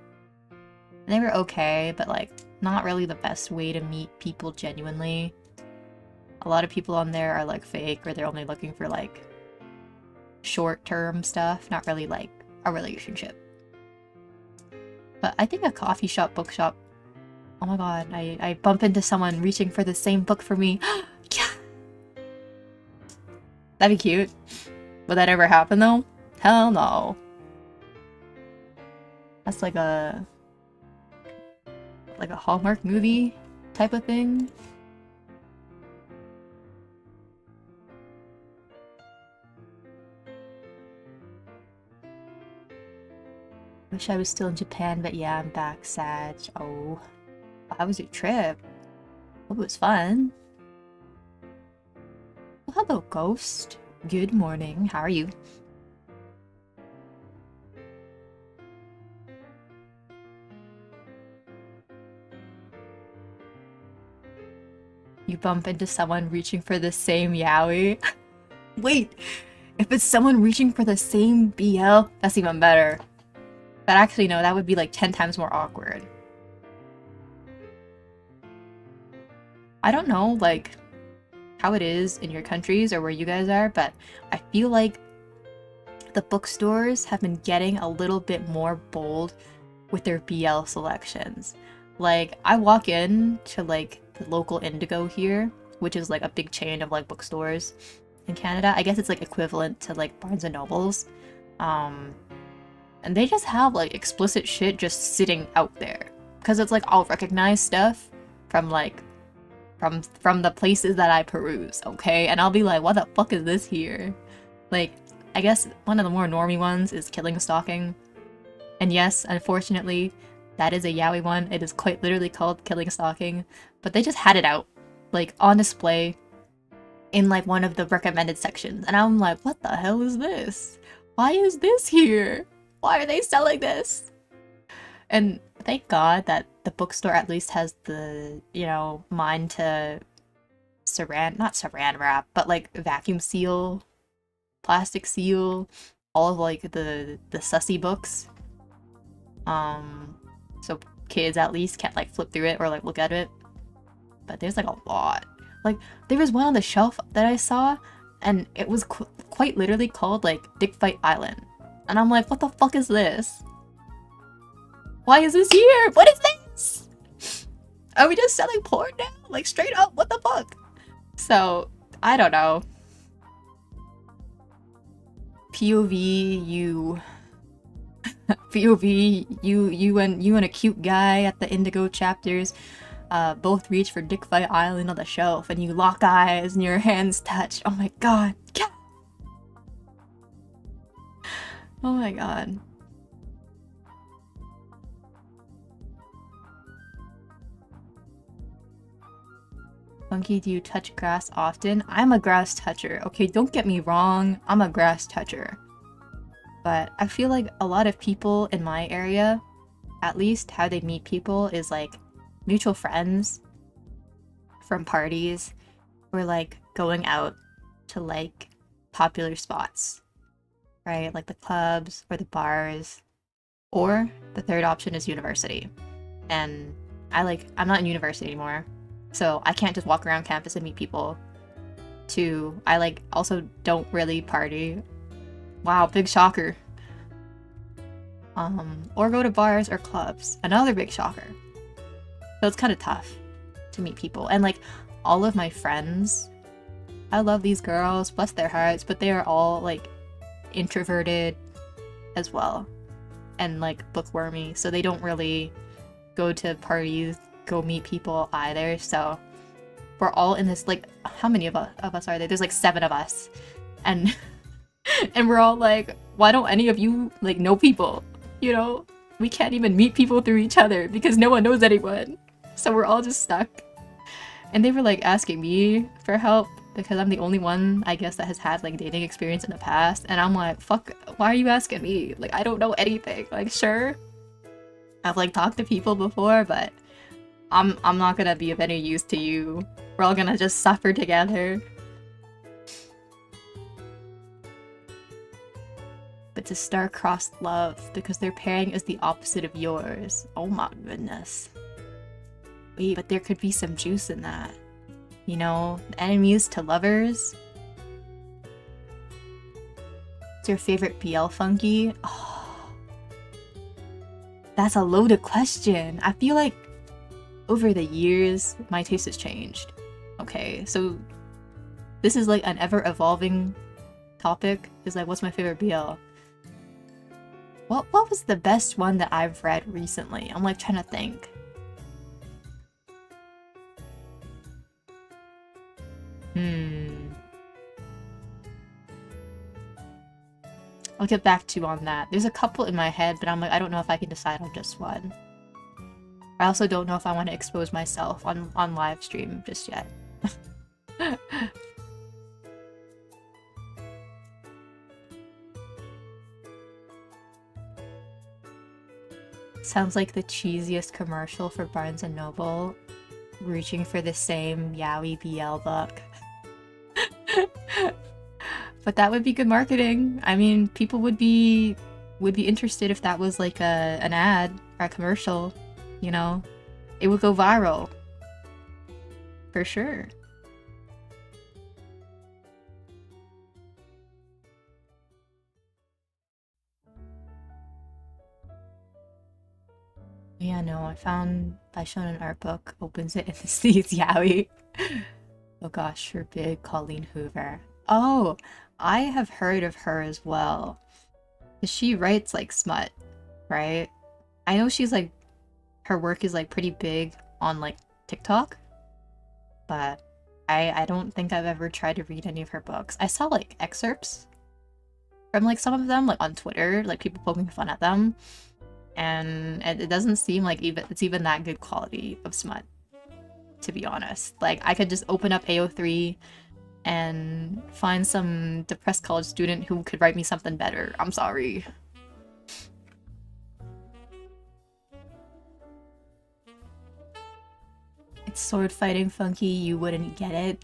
And they were okay, but, like, not really the best way to meet people genuinely. A lot of people on there are, like, fake, or they're only looking for, like, short-term stuff, not really, like, a relationship. But I think a coffee shop, bookshop... Oh my god, I bump into someone reaching for the same book for me. Yeah! That'd be cute. Would that ever happen, though? Hell no. That's like a Hallmark movie type of thing. Wish I was still in Japan, but yeah, I'm back, Sag. Oh. How was your trip? Hope it was fun. Well, hello, Ghost. Good morning. How are you? You bump into someone reaching for the same yaoi. Wait, if it's someone reaching for the same BL, that's even better. But actually, no, that would be like 10 times more awkward. I don't know, like, how it is in your countries or where you guys are, but I feel like the bookstores have been getting a little bit more bold with their BL selections. Like, I walk in to, like, the local Indigo here, which is, like, a big chain of, like, bookstores in Canada. I guess it's, like, equivalent to, like, Barnes & Nobles. And they just have, like, explicit shit just sitting out there. Because it's, like, all recognized stuff from, like, from the places that I peruse, okay? And I'll be like, what the fuck is this here? Like, I guess one of the more normie ones is Killing Stalking. And yes, unfortunately, that is a yaoi one. It is quite literally called Killing Stalking. But they just had it out, like, on display. in like one of the recommended sections, and I'm like, what the hell is this? Why is this here? Why are they selling this? And thank God that the bookstore at least has the, you know, mind to not saran wrap, but like vacuum seal, plastic seal, all of like the sussy books. So kids at least can't like flip through it or like look at it. But there's like a lot. Like there was one on the shelf that I saw, and it was quite literally called like Dick Fight Island. And I'm like, what the fuck is this? Why is this here? What is this? Are we just selling porn now? Like straight up, what the fuck? So, I don't know. POV, you and a cute guy at the Indigo chapters both reach for Dick Fight Island on the shelf, and you lock eyes and your hands touch. Oh my god. Oh my god. Funky, do you touch grass often? I'm a grass toucher. Okay, don't get me wrong, I'm a grass toucher. But I feel like a lot of people in my area, at least how they meet people, is like mutual friends from parties or like going out to like popular spots, right? Like the clubs or the bars, or the third option is university. And I'm not in university anymore, so I can't just walk around campus and meet people. Two, I like also don't really party. Wow, big shocker. Or go to bars or clubs. Another big shocker. So it's kind of tough to meet people. And like all of my friends, I love these girls, bless their hearts, but they are all like introverted as well. And like bookwormy, so they don't really go to parties, go meet people either. So we're all in this, like, how many of us are there? There's like 7 of us. And and we're all like, why don't any of you like know people? You know, we can't even meet people through each other because no one knows anyone. So we're all just stuck. And they were like asking me for help because I'm the only one, I guess, that has had like dating experience in the past. And I'm like, fuck, why are you asking me? Like, I don't know anything. Like, sure, I've like talked to people before, but I'm not gonna be of any use to you. We're all gonna just suffer together. But to star-crossed love because their pairing is the opposite of yours. Oh my goodness. Wait, but there could be some juice in that. You know, enemies to lovers. What's your favorite BL Funky? Oh, that's a loaded question. I feel like over the years, my taste has changed. Okay, so this is like an ever-evolving topic. Is like, what's my favorite BL? What was the best one that I've read recently? I'm like trying to think. I'll get back to you on that. There's a couple in my head, but I'm like, I don't know if I can decide on just one. I also don't know if I want to expose myself on live stream just yet. Sounds like the cheesiest commercial for Barnes & Noble, reaching for the same yaoi BL book. But that would be good marketing. I mean, people would be interested if that was like an ad or a commercial, you know? It would go viral. For sure. Yeah, no, I found by Shonen Art Book opens it and sees yaoi. Oh gosh, her big Colleen Hoover. Oh, I have heard of her as well. She writes like smut, right? I know she's like, her work is like pretty big on like TikTok, but I don't think I've ever tried to read any of her books. I saw like excerpts from like some of them like on Twitter, like people poking fun at them. And it doesn't seem like it's even that good quality of smut, to be honest. Like, I could just open up AO3 and find some depressed college student who could write me something better. I'm sorry. It's sword fighting, Funky, you wouldn't get it.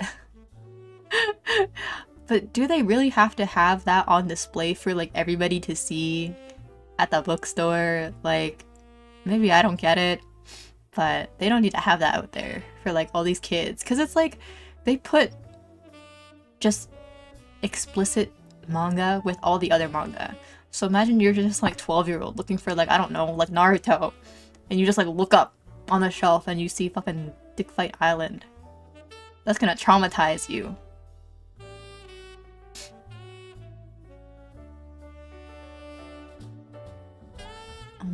But do they really have to have that on display for like everybody to see at the bookstore? Like, maybe I don't get it, but they don't need to have that out there for like all these kids. Because it's like, they put just explicit manga with all the other manga. So imagine you're just like 12-year-old looking for like, I don't know, like Naruto. And you just like look up on the shelf and you see fucking Dick Fight Island. That's gonna traumatize you.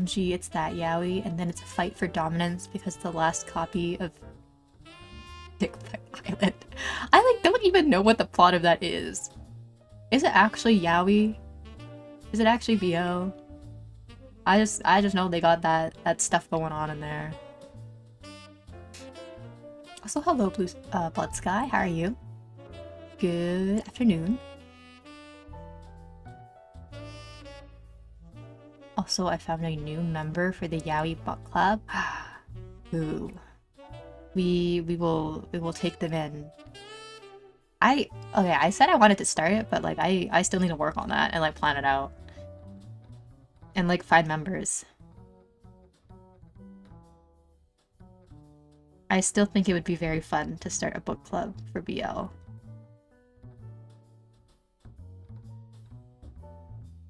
Gee, it's that yaoi, and then it's a fight for dominance because the last copy of Dick Fight Island. I like don't even know what the plot of that is. Is it actually yaoi? Is it actually BO? I just know they got that stuff going on in there. Also, hello, Blood Sky. How are you? Good afternoon. Also, I found a new member for the Yaoi Book Club. Ooh. We will take them in. Okay, I said I wanted to start it, but like I still need to work on that and like plan it out. And like find members. I still think it would be very fun to start a book club for BL.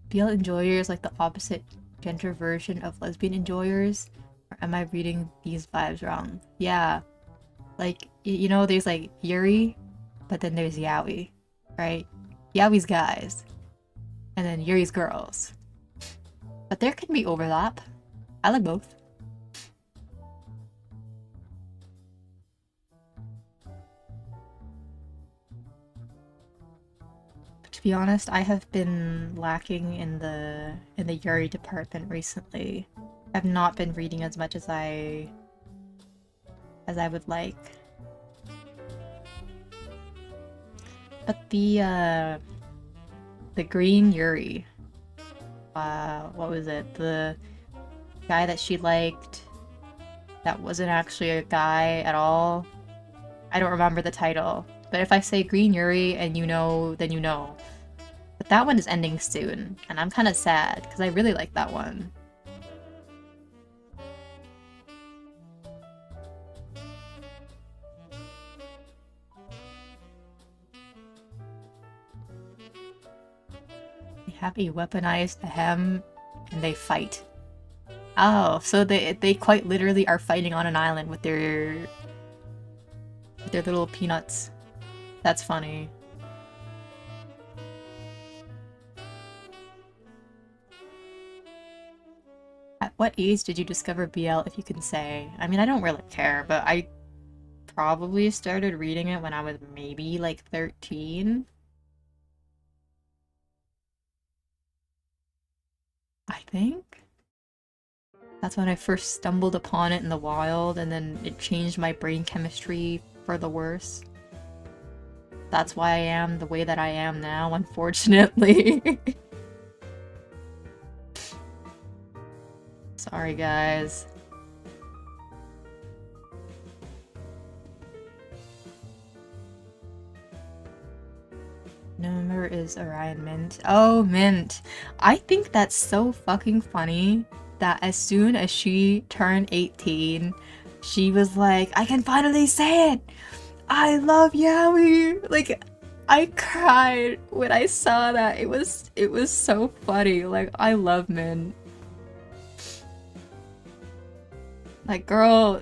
BL enjoyers like the opposite gender version of lesbian enjoyers? Or am I reading these vibes wrong? Yeah. Like, you know, there's like Yuri, but then there's Yaoi, right? Yaoi's guys. And then Yuri's girls. But there can be overlap. I like both. To be honest, I have been lacking in the Yuri department recently. I've not been reading as much as I would like. But the green Yuri, what was it? The guy that she liked that wasn't actually a guy at all. I don't remember the title. But if I say Green Yuri and you know, then you know. But that one is ending soon, and I'm kind of sad, because I really like that one. They have a weaponized ahem, and they fight. Oh, so they quite literally are fighting on an island with their little peanuts. That's funny. At what age did you discover BL, if you can say? I mean, I don't really care, but I probably started reading it when I was maybe like 13. I think. That's when I first stumbled upon it in the wild, and then it changed my brain chemistry for the worse. That's why I am the way that I am now, unfortunately. Sorry, guys. Number is Orion Mint. Oh, Mint. I think that's so fucking funny that as soon as she turned 18, she was like, I can finally say it! I love Yaoi! Like, I cried when I saw that. It was so funny. Like, I love Mint. Like, girl,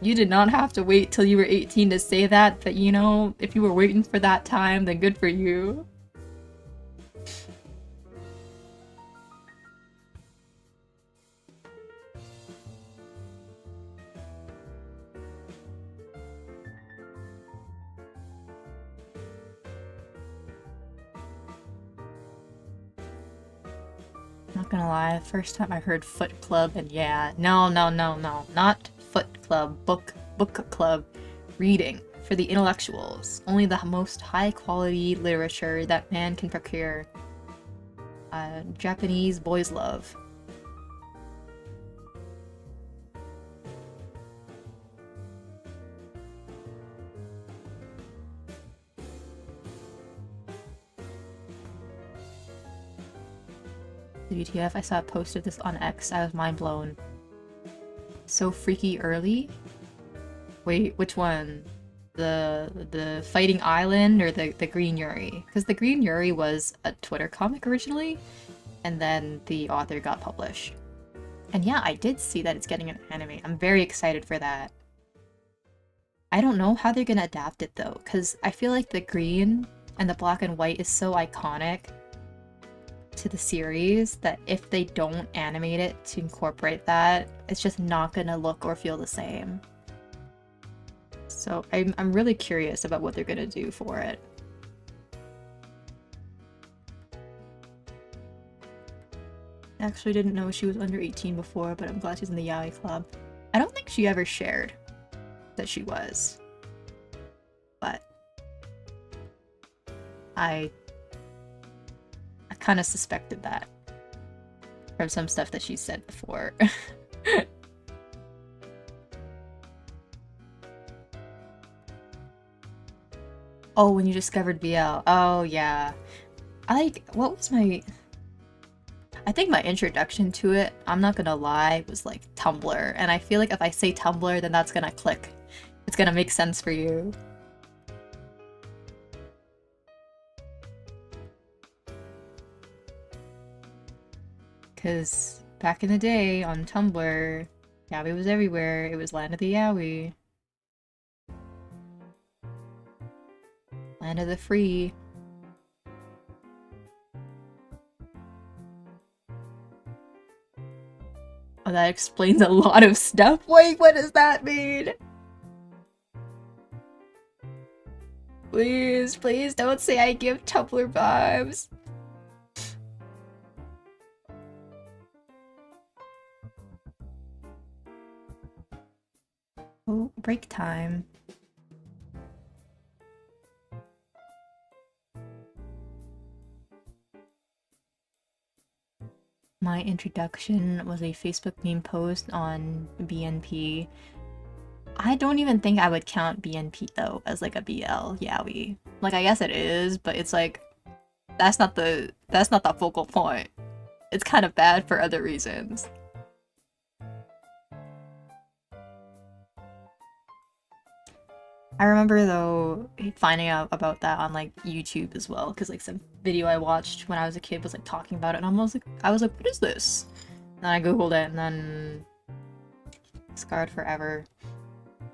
you did not have to wait till you were 18 to say that, but you know, if you were waiting for that time, then good for you. Not gonna lie, the first time I heard Foot Club, and yeah, no, not Foot Club, book club, reading. for the intellectuals. Only the most high-quality literature that man can procure. Japanese boys love. WTF, I saw a post of this on X. I was mind blown. So freaky early? Wait, which one? The Fighting Island or the Green Yuri? Because the Green Yuri was a Twitter comic originally, and then the author got published. And yeah, I did see that it's getting an anime. I'm very excited for that. I don't know how they're gonna adapt it though, because I feel like the green and the black and white is so iconic to the series that if they don't animate it to incorporate that, it's just not gonna look or feel the same. So I'm really curious about what they're gonna do for it. I actually didn't know she was under 18 before, but I'm glad she's in the yaoi club. I don't think she ever shared that she was, but I kind of suspected that from some stuff that she said before. Oh, when you discovered BL. Oh, yeah. What was my... I think my introduction to it, I'm not gonna lie, was like Tumblr. And I feel like if I say Tumblr, then that's gonna click. It's gonna make sense for you. Because back in the day on Tumblr, yaoi was everywhere. It was land of the yaoi. Land of the free. Oh, that explains a lot of stuff. Wait, what does that mean? Please, please don't say I give Tumblr vibes. Oh, break time. My introduction was a Facebook meme post on BNP. I don't even think I would count BNP though as like a BL yaoi. Like I guess it is, but it's like that's not the focal point. It's kind of bad for other reasons. I remember though finding out about that on like YouTube as well, because like some video I watched when I was a kid was like talking about it, and I was like, what is this? And then I googled it, and then scarred forever.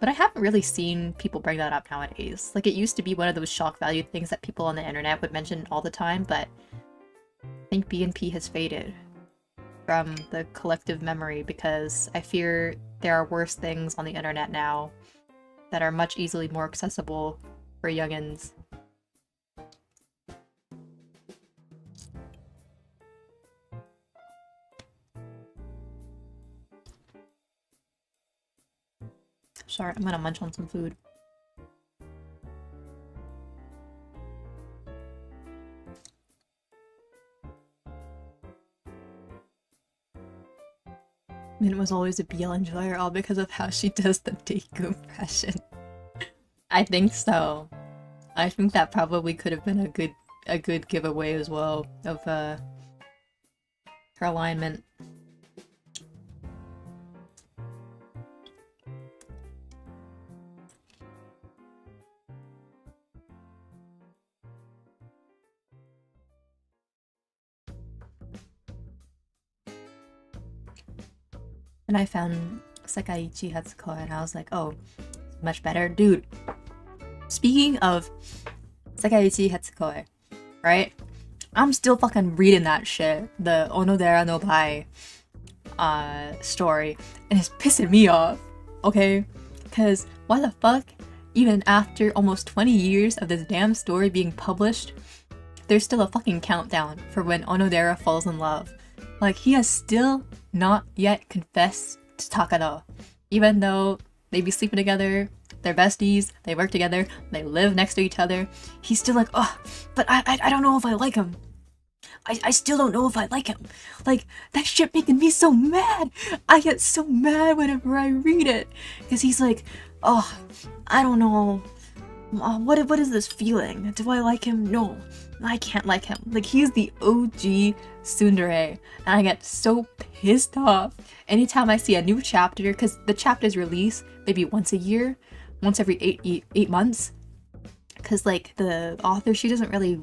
But I haven't really seen people bring that up nowadays. Like it used to be one of those shock value things that people on the internet would mention all the time, but I think BNP has faded from the collective memory because I fear there are worse things on the internet now that are much easily more accessible for youngins. Sorry, I'm gonna munch on some food. Min was always a BL enjoyer, all because of how she does the Deku impression. I think so. I think that probably could have been a good giveaway as well of her alignment. And I found Sekaiichi Hatsuko and I was like, oh, much better. Dude, speaking of Sekaiichi Hatsuko, right? I'm still fucking reading that shit. The Onodera no Bai story. And it's pissing me off, okay? Because why the fuck, even after almost 20 years of this damn story being published, there's still a fucking countdown for when Onodera falls in love. Like, he has still not yet confessed to Takano, even though they be sleeping together they're besties, they work together, they live next to each other. He's still like, oh, but I don't know if I like him. I still don't know if I like him. Like, that shit making me so mad. I get so mad whenever I read it. Because he's like, oh, I don't know. What is this feeling? Do I like him? No, I can't like him. Like, he's the OG tsundere. And I get so pissed off anytime I see a new chapter. Because the chapters release maybe once a year. Once every eight months. Because, like, the author, she doesn't really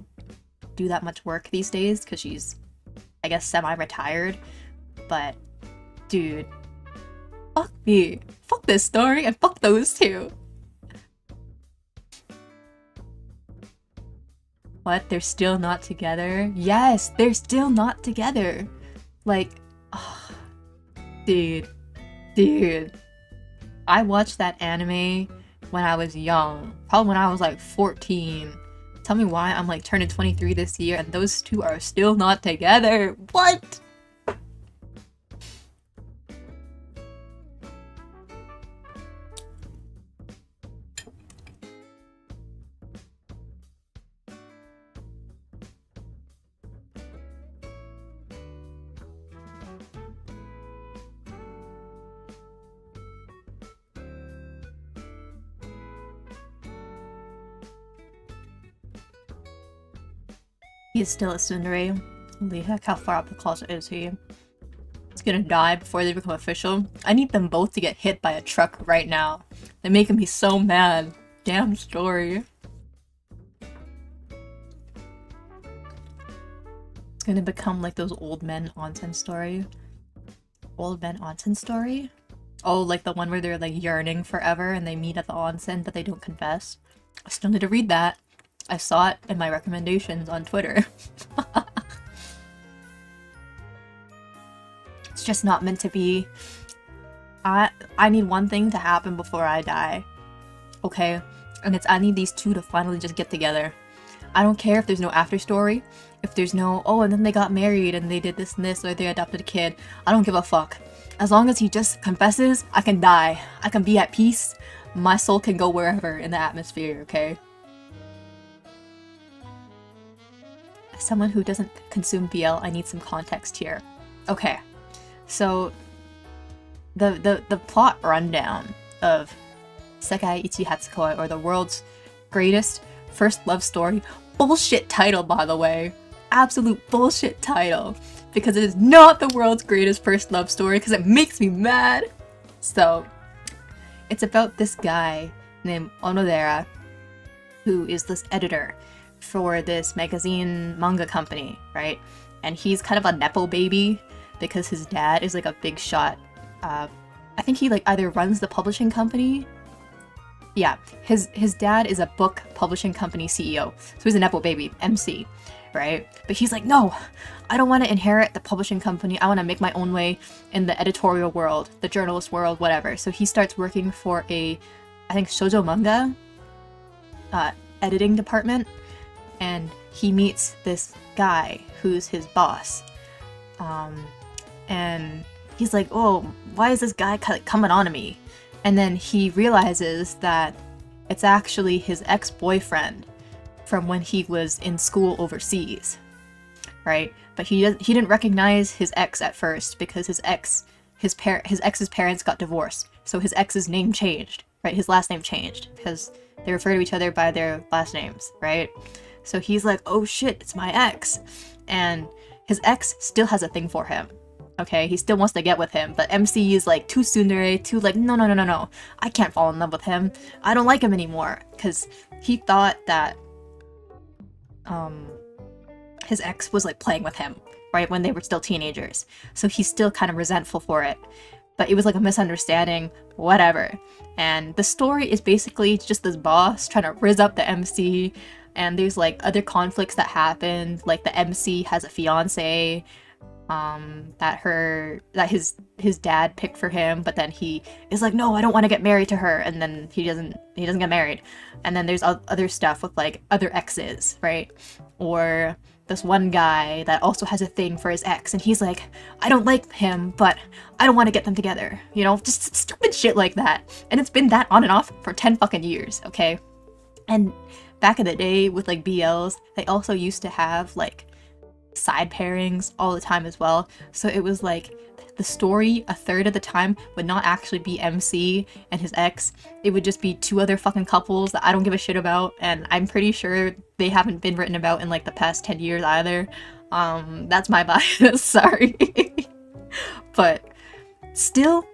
do that much work these days because she's, I guess, semi-retired. But dude, fuck me, fuck this story, and fuck those two. What, they're still not together? Yes, they're still not together. Like, oh, dude, I watched that anime when I was young, probably when I was like 14. Tell me why I'm like turning 23 this year and those two are still not together. What? He's still a tsundere. Holy heck, how far up the closet is he? He's gonna die before they become official. I need them both to get hit by a truck right now. They're making me so mad. Damn story. It's gonna become like those old men onsen story. Old men onsen story? Oh, like the one where they're like yearning forever and they meet at the onsen but they don't confess. I still need to read that. I saw it in my recommendations on Twitter. It's just not meant to be. I need one thing to happen before I die. Okay? And it's I need these two to finally just get together. I don't care if there's no after story. If there's no, oh, and then they got married and they did this and this, or they adopted a kid. I don't give a fuck. As long as he just confesses, I can die. I can be at peace. My soul can go wherever in the atmosphere, okay? As someone who doesn't consume BL, I need some context here. Okay, so the plot rundown of Sekai Ichi Hatsukoi, or the world's greatest first love story. Bullshit title, by the way. Absolute bullshit title. Because it is not the world's greatest first love story, because it makes me mad. So, it's about this guy named Onodera, who is this editor for this magazine manga company, right? And he's kind of a nepo baby because his dad is like a big shot. I think he like either runs the publishing company. Yeah, his dad is a book publishing company CEO, so he's a nepo baby, MC, right? But he's like, no, I don't want to inherit the publishing company. I want to make my own way in the editorial world, the journalist world, whatever. So he starts working for I think shoujo manga editing department. And he meets this guy who's his boss. And he's like, oh, why is this guy coming on to me? And then he realizes that it's actually his ex-boyfriend from when he was in school overseas, right? But he didn't recognize his ex at first because his ex's parents got divorced. So his ex's name changed, right? His last name changed because they refer to each other by their last names, right? So he's like, oh shit, it's my ex. And his ex still has a thing for him. Okay, he still wants to get with him, but MC is like too tsundere, too like, no. I can't fall in love with him. I don't like him anymore. Because he thought that his ex was like playing with him, right? When they were still teenagers. So he's still kind of resentful for it. But it was like a misunderstanding, whatever. And the story is basically just this boss trying to rizz up the MC. And there's like other conflicts that happen, like the MC has a fiance that his dad picked for him, but then he is like, no, I don't want to get married to her, and then he doesn't get married. And then there's other stuff with like other exes, right? Or this one guy that also has a thing for his ex, and he's like, I don't like him, but I don't want to get them together. You know, just stupid shit like that. And it's been that on and off for 10 fucking years, okay? And back in the day with like BLs, they also used to have like side pairings all the time as well. So it was like the story a third of the time would not actually be MC and his ex. It would just be two other fucking couples that I don't give a shit about, and I'm pretty sure they haven't been written about in like the past 10 years either. That's my bias, sorry. But still,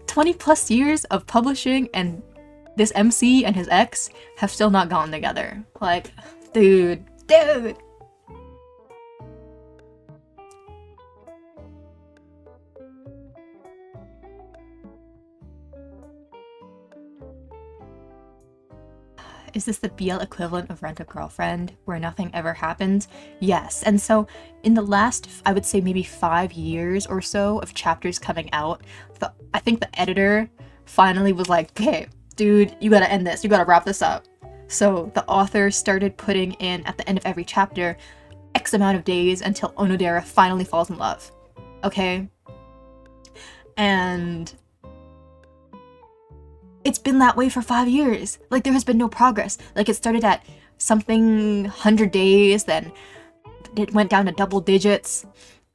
20 plus years of publishing and this MC and his ex have still not gotten together. Like, dude. Is this the BL equivalent of Rent a Girlfriend, where nothing ever happens? Yes, and so in the last, I would say maybe 5 years or so of chapters coming out, I think the editor finally was like, okay, dude, you gotta end this, you gotta wrap this up. So the author started putting in, at the end of every chapter, X amount of days until Onodera finally falls in love. Okay? And it's been that way for 5 years. Like, there has been no progress. Like, it started at something 100 days, then it went down to double digits,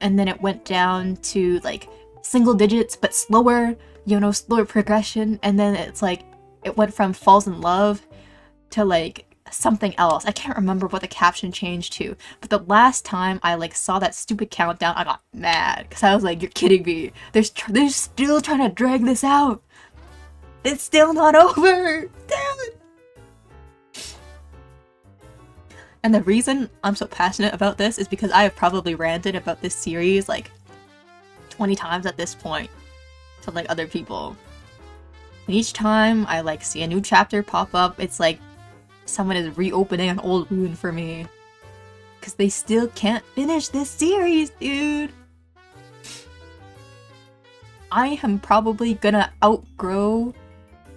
and then it went down to like single digits but slower, you know, slower progression, and then it's like it went from falls in love to like something else. I can't remember what the caption changed to, but the last time I like saw that stupid countdown, I got mad because I was like, you're kidding me. They're still trying to drag this out. It's still not over! Damn it! And the reason I'm so passionate about this is because I have probably ranted about this series like 20 times at this point to like other people. And each time I like see a new chapter pop up, it's like someone is reopening an old wound for me. Because they still can't finish this series, dude! I am probably gonna outgrow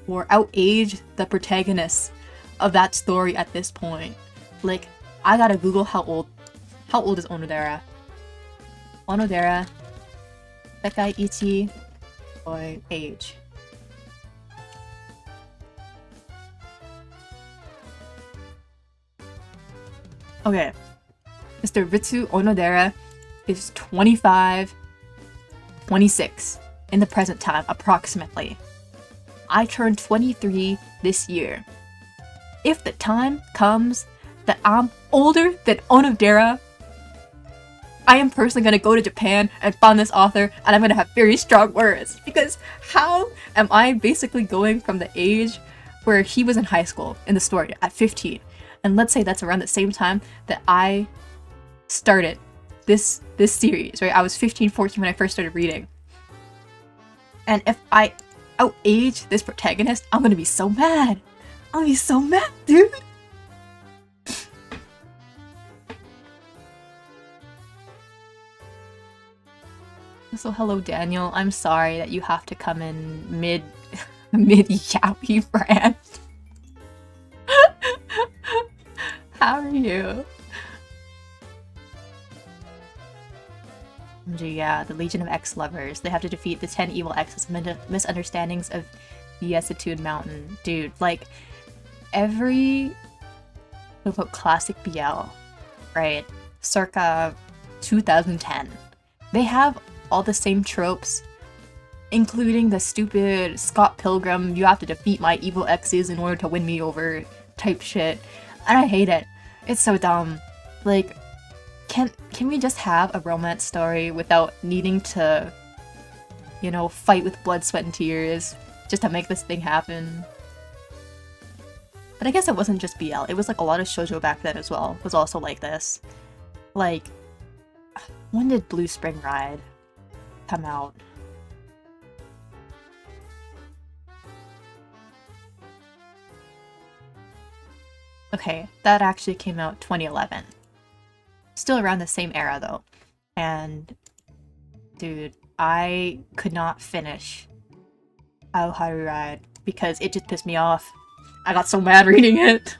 or outage the protagonists of that story at this point. Like, I gotta Google how old is Onodera? Onodera Sekai Ichi Boy age. Okay, Mr. Ritsu Onodera is 25, 26 in the present time, approximately. I turned 23 this year. If the time comes that I'm older than Onodera, I am personally gonna go to Japan and find this author, and I'm gonna have very strong words. Because how am I basically going from the age where he was in high school in the story at 15, and let's say that's around the same time that I started this series, right? I was 15, 14 when I first started reading. And if I outage this protagonist, I'm gonna be so mad. I'm gonna be so mad, dude. So hello, Daniel. I'm sorry that you have to come in mid yappy brand. How are you? Yeah, the Legion of Ex-Lovers. They have to defeat the 10 evil exes misunderstandings of Beatitude Mountain. Dude, like, every quote-unquote classic BL, right, circa 2010, they have all the same tropes, including the stupid Scott Pilgrim, you have to defeat my evil exes in order to win me over type shit. And I hate it. It's so dumb. Like, can we just have a romance story without needing to, you know, fight with blood, sweat, and tears just to make this thing happen? But I guess it wasn't just BL. It was like a lot of shoujo back then as well was also like this. Like, when did Blue Spring Ride come out? Okay, that actually came out 2011. Still around the same era though. And dude, I could not finish Aoharu Ride because it just pissed me off. I got so mad reading it.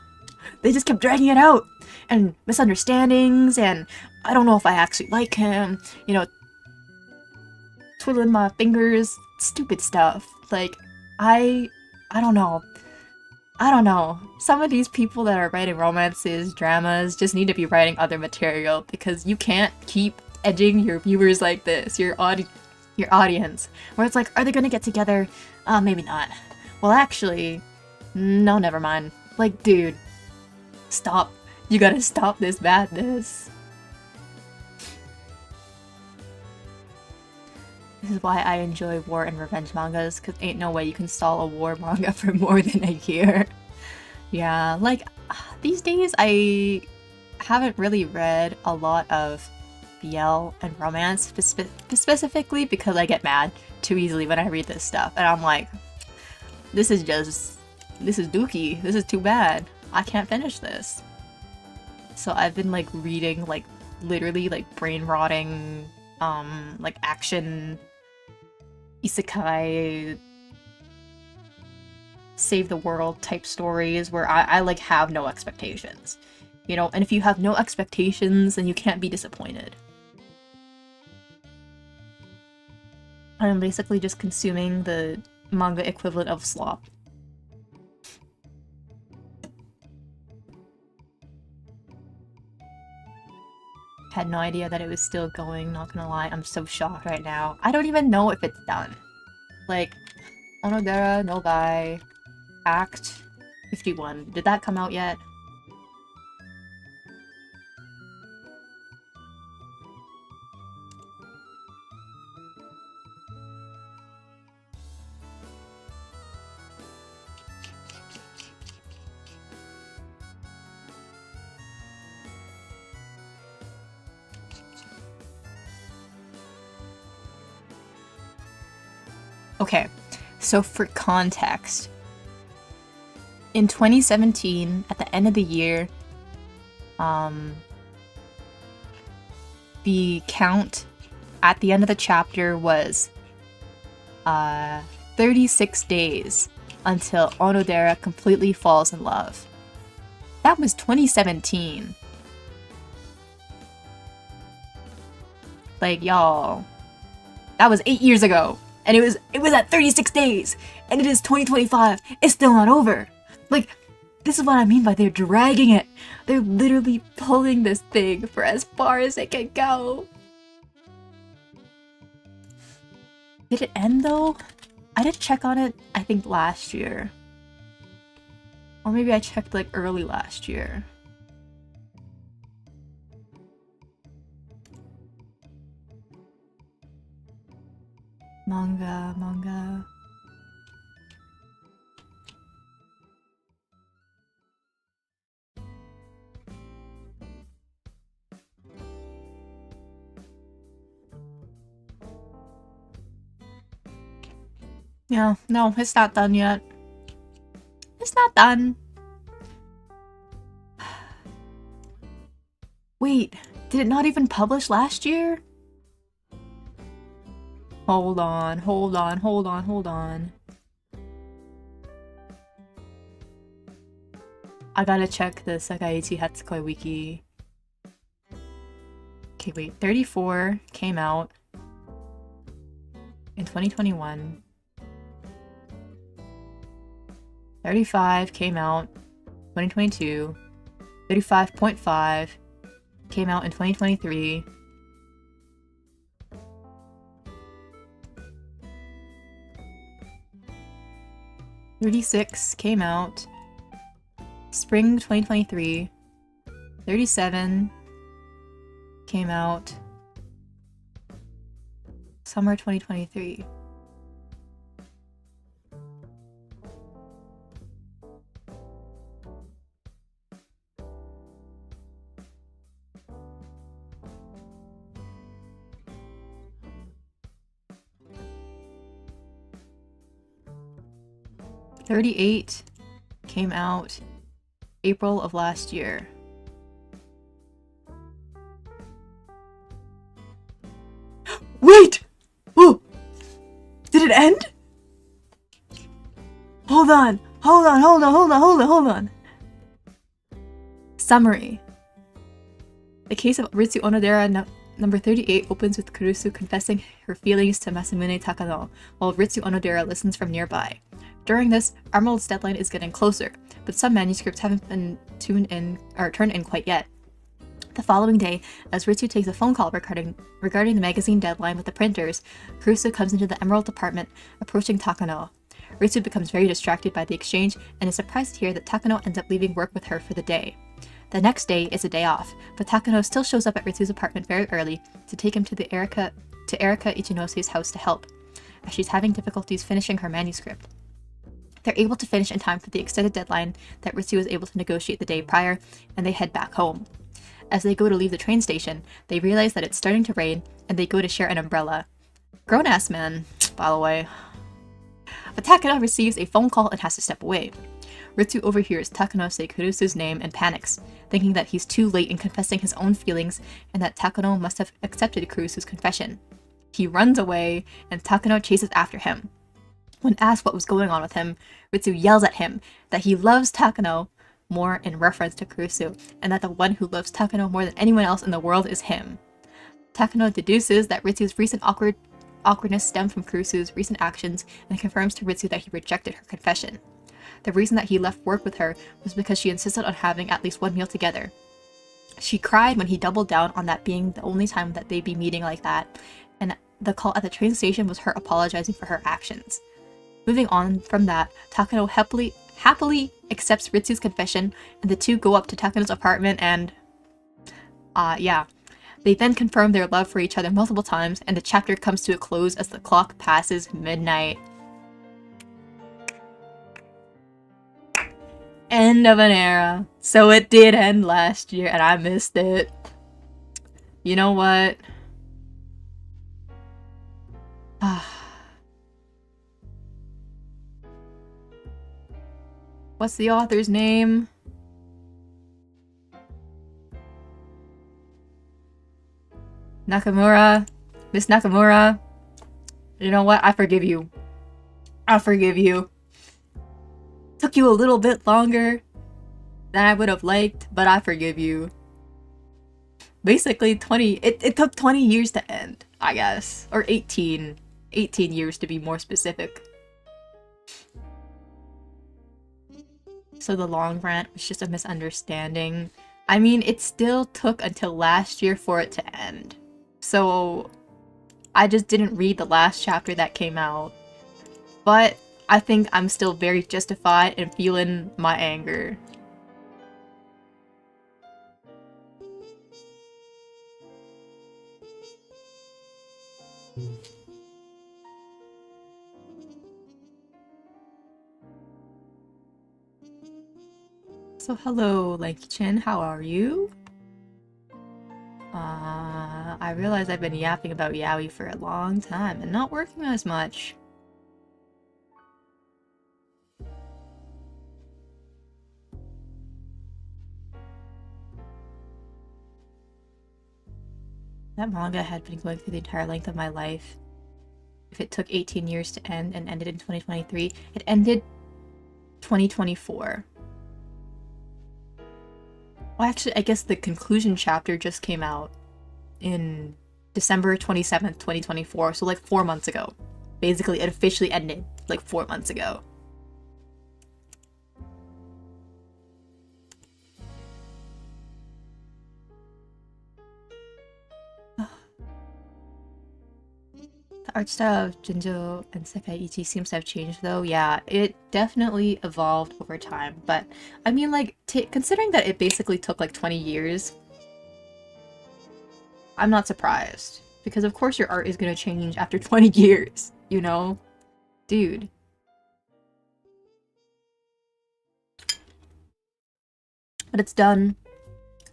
they just kept dragging it out, and misunderstandings, and I don't know if I actually like him, you know, twiddling my fingers, stupid stuff. Like, I don't know. I don't know. Some of these people that are writing romances, dramas, just need to be writing other material, because you can't keep edging your viewers like this, your audience, where it's like, are they gonna get together? Maybe not. Well, actually, no, never mind. Like, dude, stop. You gotta stop this madness. This is why I enjoy war and revenge mangas, because ain't no way you can stall a war manga for more than a year. Yeah, like, these days I haven't really read a lot of BL and romance, specifically because I get mad too easily when I read this stuff, and I'm like, this is dookie, this is too bad, I can't finish this. So I've been like reading like literally like brain rotting like action isekai save the world type stories where I like have no expectations, you know, and if you have no expectations then you can't be disappointed. I'm basically just consuming the manga equivalent of slop. Had no idea that it was still going, not gonna lie. I'm so shocked right now. I don't even know if it's done. Like, Onodera no Gai Act 51. Did that come out yet? Okay, so for context, in 2017, at the end of the year, the count at the end of the chapter was 36 days until Onodera completely falls in love. That was 2017. Like, y'all, that was 8 years ago. And it was at 36 days, and it is 2025. It's still not over. Like, this is what I mean by they're dragging it. They're literally pulling this thing for as far as it can go. Did it end though? I did check on it, I think last year. Or maybe I checked like early last year. Manga. Yeah, no, it's not done yet. It's not done. Wait, did it not even publish last year? Hold on. I gotta check the Sekaiichi Hatsukoi wiki. Okay, wait. 34 came out in 2021. 35 came out 2022. 35.5 came out in 2023. 36 came out spring 2023. 37 came out summer 2023. "38" came out April of last year. Wait! Oh! Did it end? Hold on. Summary. The case of Ritsu Onodera number 38 opens with Kurusu confessing her feelings to Masamune Takano, while Ritsu Onodera listens from nearby. During this, Emerald's deadline is getting closer, but some manuscripts haven't been turned in quite yet. The following day, as Ritsu takes a phone call regarding the magazine deadline with the printers, Kurusu comes into the Emerald department, approaching Takano. Ritsu becomes very distracted by the exchange and is surprised to hear that Takano ends up leaving work with her for the day. The next day is a day off, but Takano still shows up at Ritsu's apartment very early to take him to Erika Ichinose's house to help, as she's having difficulties finishing her manuscript. They're able to finish in time for the extended deadline that Ritsu was able to negotiate the day prior, and they head back home. As they go to leave the train station, they realize that it's starting to rain, and they go to share an umbrella. Grown-ass man, by the way. But Takano receives a phone call and has to step away. Ritsu overhears Takano say Kurusu's name and panics, thinking that he's too late in confessing his own feelings and that Takano must have accepted Kurusu's confession. He runs away, and Takano chases after him. When asked what was going on with him, Ritsu yells at him that he loves Takano more in reference to Kurusu, and that the one who loves Takano more than anyone else in the world is him. Takano deduces that Ritsu's recent awkwardness stemmed from Kurusu's recent actions and confirms to Ritsu that he rejected her confession. The reason that he left work with her was because she insisted on having at least one meal together. She cried when he doubled down on that being the only time that they'd be meeting like that, and the call at the train station was her apologizing for her actions. Moving on from that, Takano happily accepts Ritsu's confession, and the two go up to Takano's apartment and... They then confirm their love for each other multiple times, and the chapter comes to a close as the clock passes midnight. End of an era. So it did end last year, and I missed it. You know what? What's the author's name? Nakamura. Miss Nakamura. You know what? I forgive you. I forgive you. Took you a little bit longer than I would have liked, but I forgive you. Basically, it took 20 years to end, I guess. Or 18. 18 years to be more specific. So the long rant was just a misunderstanding. I mean, it still took until last year for it to end. So I just didn't read the last chapter that came out. But I think I'm still very justified in feeling my anger. So hello, Lanky-chan, how are you? I realize I've been yapping about yaoi for a long time and not working as much. That manga had been going through the entire length of my life. If it took 18 years to end and ended in 2023, it ended 2024. Well, actually, I guess the conclusion chapter just came out in December 27th, 2024, so like 4 months ago. Basically, it officially ended like 4 months ago. The art style of Jinjo and Sekaiichi seems to have changed though. Yeah, it definitely evolved over time, but I mean like, considering that it basically took like 20 years, I'm not surprised. Because of course your art is gonna change after 20 years, you know? Dude. But it's done.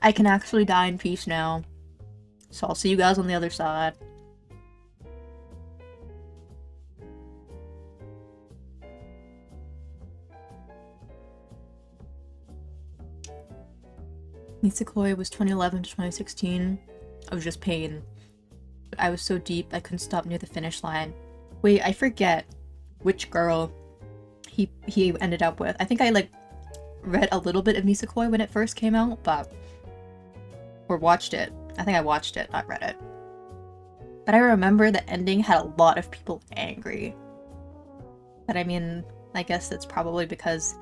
I can actually die in peace now. So I'll see you guys on the other side. Nisekoi was 2011 to 2016. It was just pain. But I was so deep I couldn't stop near the finish line. Wait, I forget which girl he ended up with. I think I like read a little bit of Nisekoi when it first came out, but... Or watched it. I think I watched it, not read it. But I remember the ending had a lot of people angry. But I mean, I guess that's probably because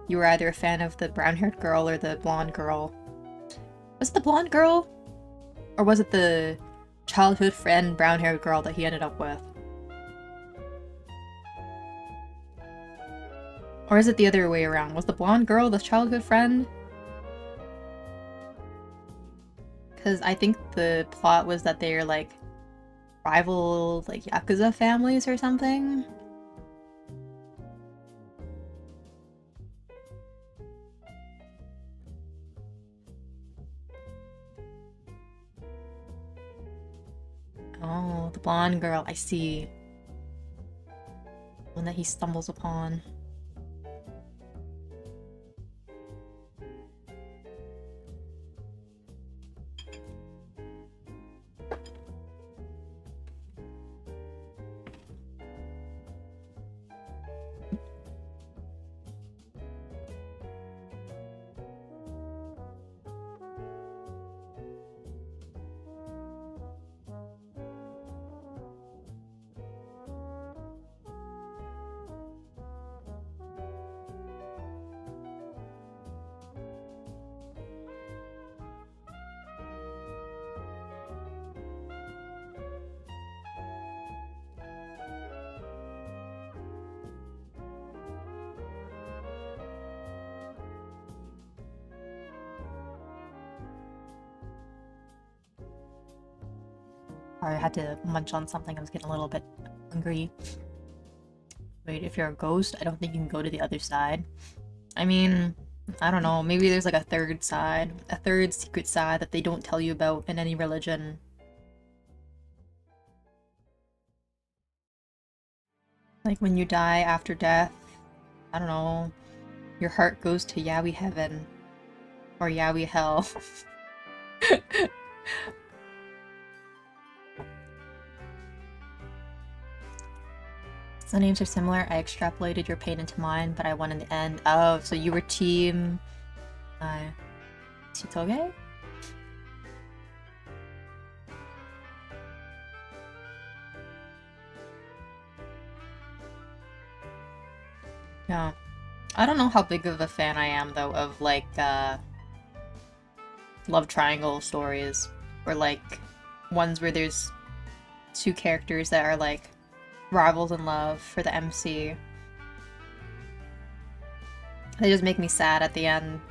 you were either a fan of the brown-haired girl or the blonde girl. Was it the blonde girl? Or was it the childhood friend brown-haired girl that he ended up with? Or is it the other way around? Was the blonde girl the childhood friend? Because I think the plot was that they're like rival like Yakuza families or something. Oh, the blonde girl, I see. One that he stumbles upon. Sorry, I had to munch on something. I was getting a little bit hungry. Wait, if you're a ghost, I don't think you can go to the other side. I mean, I don't know. Maybe there's like a third side. A third secret side that they don't tell you about in any religion. Like when you die after death, I don't know, your heart goes to Yaoi Heaven. Or Yaoi Hell. The names are similar. I extrapolated your pain into mine, but I won in the end. Oh, so you were team... Chitoge? Yeah. I don't know how big of a fan I am, though, of, like, love triangle stories. Or, like, ones where there's two characters that are, like, rivals in love for the MC. They just make me sad at the end.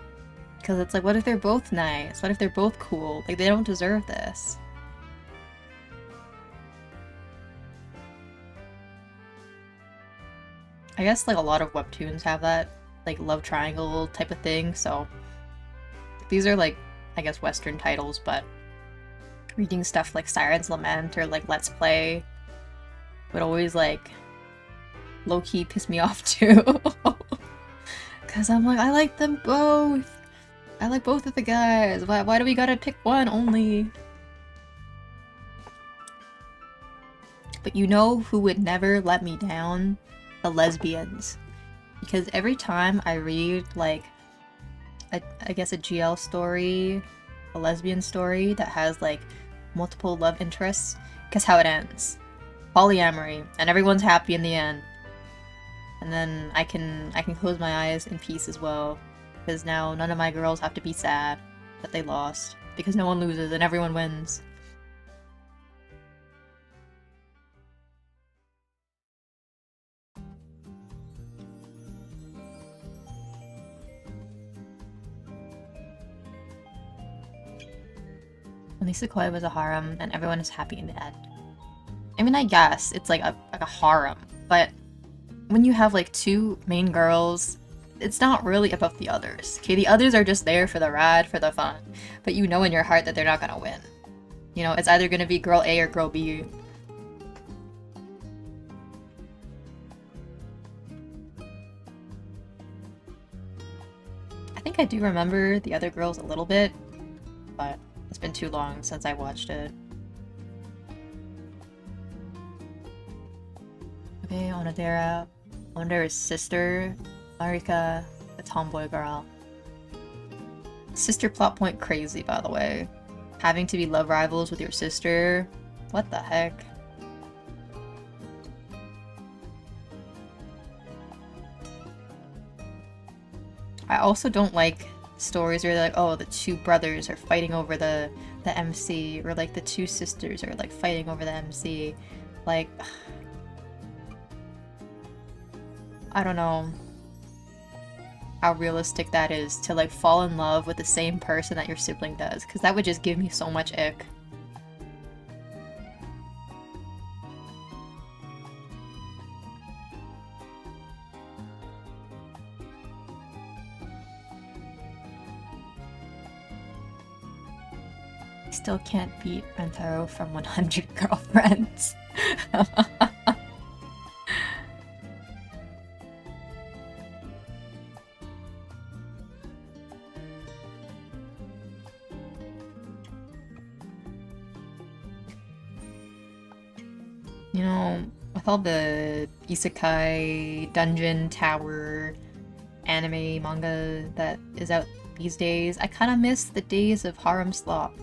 Because it's like, what if they're both nice? What if they're both cool? Like, they don't deserve this. I guess, like, a lot of webtoons have that, like, love triangle type of thing, so... These are, like, I guess Western titles, but... Reading stuff like Siren's Lament or, like, Let's Play would always, like, low-key piss me off, too. Because I'm like, I like them both! I like both of the guys! Why do we gotta pick one only? But you know who would never let me down? The lesbians. Because every time I read, like, I guess a GL story, a lesbian story that has, like, multiple love interests, guess how it ends? Polyamory, and everyone's happy in the end. And then I can close my eyes in peace as well, because now none of my girls have to be sad that they lost, because no one loses and everyone wins. At least Sequoia was a harem, and everyone is happy in the end. I mean, I guess it's like a harem, but when you have like two main girls, it's not really about the others. Okay, the others are just there for the ride, for the fun, but you know in your heart that they're not gonna win. You know, it's either gonna be girl A or girl B. I think I do remember the other girls a little bit, but it's been too long since I watched it. Okay, Onodera. Onodera's sister, Marika. The tomboy girl. Sister plot point crazy, by the way. Having to be love rivals with your sister. What the heck? I also don't like stories where they're like, oh, the two brothers are fighting over the MC, or like the two sisters are like fighting over the MC. Like, I don't know how realistic that is to like fall in love with the same person that your sibling does, because that would just give me so much ick. Still can't beat Rentaro from 100 Girlfriends. You know, with all the isekai, dungeon, tower, anime, manga that is out these days, I kind of miss the days of harem slop.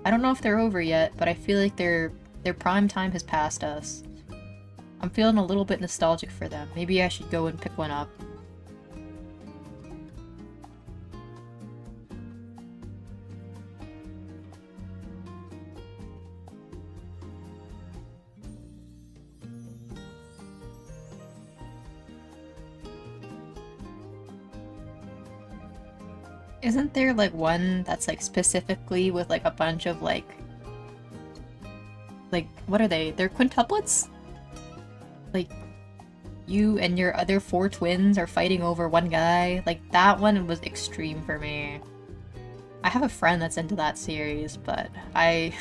I don't know if they're over yet, but I feel like their prime time has passed us. I'm feeling a little bit nostalgic for them. Maybe I should go and pick one up. Isn't there like one that's like specifically with like a bunch of like what are they? They're quintuplets? Like you and your other 4 twins are fighting over one guy? Like that one was extreme for me. I have a friend that's into that series, but I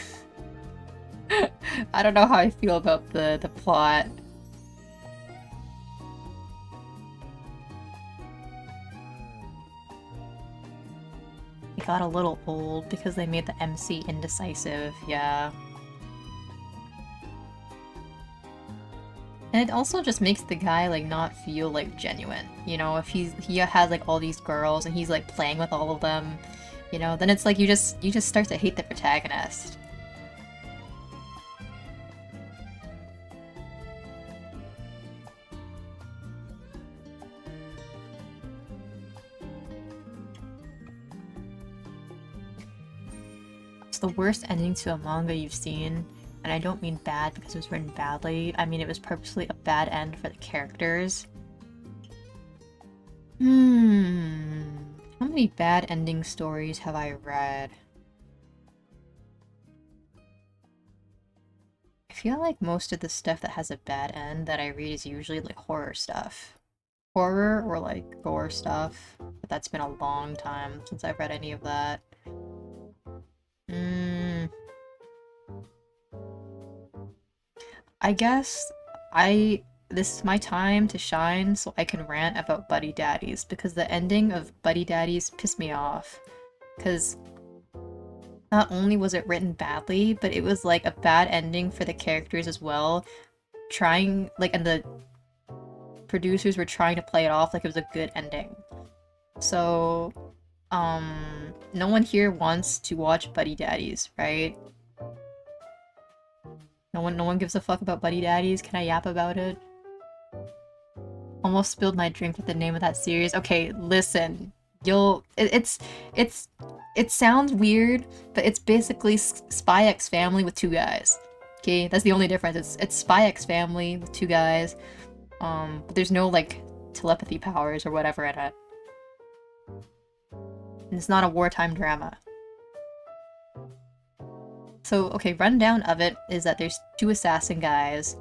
I don't know how I feel about the plot. It got a little old because they made the MC indecisive, yeah. And it also just makes the guy like not feel like genuine, you know, if he has like all these girls and he's like playing with all of them, you know, then it's like you just start to hate the protagonist. It's the worst ending to a manga you've seen. And I don't mean bad because it was written badly, I mean it was purposely a bad end for the characters. How many bad ending stories have I read? I feel like most of the stuff that has a bad end that I read is usually like horror stuff. Horror or like gore stuff, but that's been a long time since I've read any of that. I guess this is my time to shine so I can rant about Buddy Daddies, because the ending of Buddy Daddies pissed me off. Because not only was it written badly, but it was like a bad ending for the characters as well. And the producers were trying to play it off like it was a good ending. So, no one here wants to watch Buddy Daddies, right? No one gives a fuck about Buddy Daddies. Can I yap about it? Almost spilled my drink with the name of that series. Okay, listen. It sounds weird, but it's basically Spy X Family with 2 guys. Okay, that's the only difference. It's Spy X Family with 2 guys. But there's no like telepathy powers or whatever in it. And it's not a wartime drama. So, okay, rundown of it is that there's 2 assassin guys,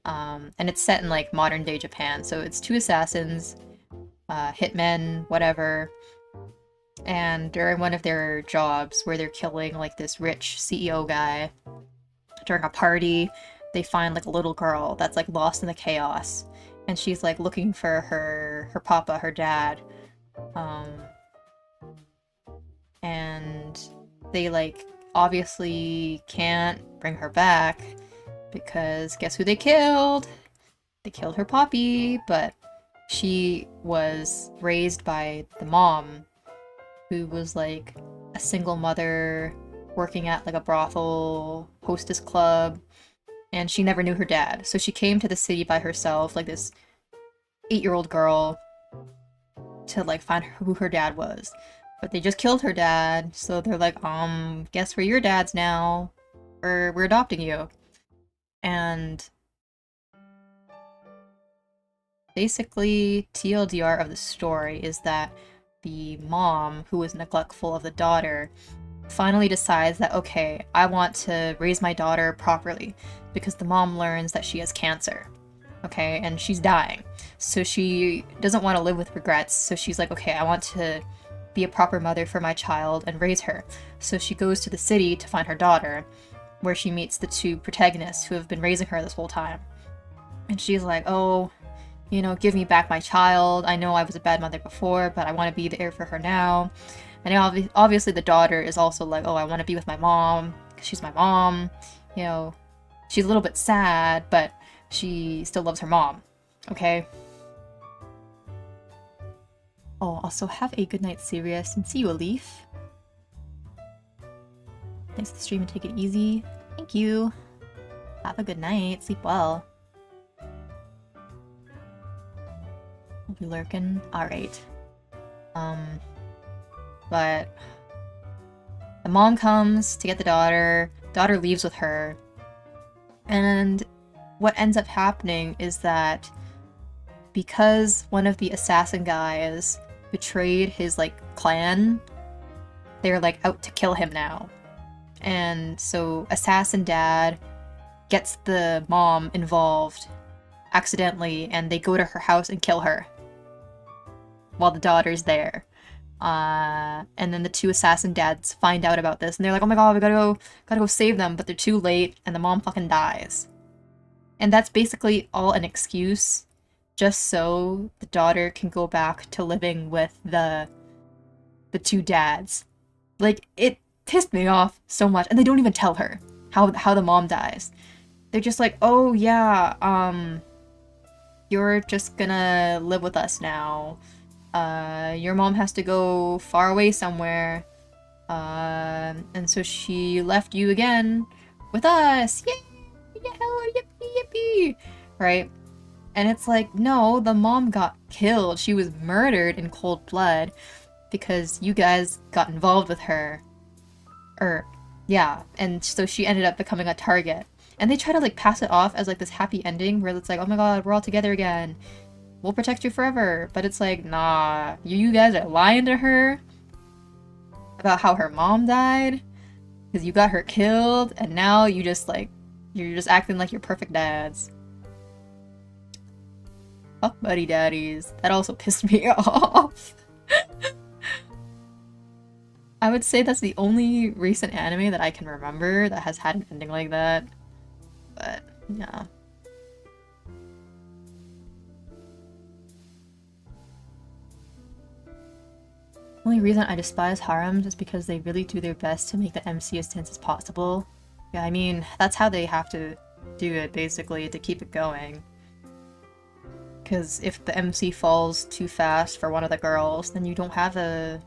and it's set in, like, modern-day Japan, so it's 2 assassins, hitmen, whatever, and during one of their jobs where they're killing, like, this rich CEO guy, during a party, they find, like, a little girl that's, like, lost in the chaos, and she's, like, looking for her papa, her dad, and they, like, obviously can't bring her back because guess who they killed? They killed her poppy, but she was raised by the mom, who was like a single mother working at like a brothel hostess club, and she never knew her dad. So she came to the city by herself, like this 8-year-old girl, to like find who her dad was. But they just killed her dad, so they're like, guess we're your dads now. We're adopting you. And basically, TLDR of the story is that the mom, who was neglectful of the daughter, finally decides that, okay, I want to raise my daughter properly, because the mom learns that she has cancer. Okay, and she's dying. So she doesn't want to live with regrets, so she's like, okay, I want to be a proper mother for my child and raise her. So she goes to the city to find her daughter, where she meets the two protagonists who have been raising her this whole time. And she's like, oh, you know, give me back my child. I know I was a bad mother before, but I want to be the heir for her now. And obviously the daughter is also like, oh, I want to be with my mom, because she's my mom. You know, she's a little bit sad, but she still loves her mom. Okay? Oh, also have a good night, Sirius, and see you, Leaf. Thanks for the stream and take it easy. Thank you. Have a good night. Sleep well. I'll be lurking. Alright. But the mom comes to get the daughter. Daughter leaves with her. And what ends up happening is that because one of the assassin guys betrayed his, like, clan, they're, like, out to kill him now. And so assassin dad gets the mom involved accidentally, and they go to her house and kill her while the daughter's there. And then the two assassin dads find out about this, and they're like, oh my god, we gotta go save them, but they're too late, and the mom fucking dies. And that's basically all an excuse, just so the daughter can go back to living with the two dads. Like, it pissed me off so much, and they don't even tell her how the mom dies. They're just like, oh yeah, you're just gonna live with us now. Your mom has to go far away somewhere. And so she left you again with us. Yay! Yeah, yippee, yippee! Right? And it's like, no, the mom got killed. She was murdered in cold blood because you guys got involved with her. Yeah, and so she ended up becoming a target. And they try to, like, pass it off as, like, this happy ending where it's like, oh my god, we're all together again. We'll protect you forever. But it's like, nah, you guys are lying to her about how her mom died because you got her killed, and now you just, like, you're just acting like you're perfect dads. Fuck buddy daddies. That also pissed me off. I would say that's the only recent anime that I can remember that has had an ending like that. But, yeah. The only reason I despise harems is because they really do their best to make the MC as tense as possible. Yeah, I mean, that's how they have to do it, basically, to keep it going. Because if the MC falls too fast for one of the girls, then you don't have a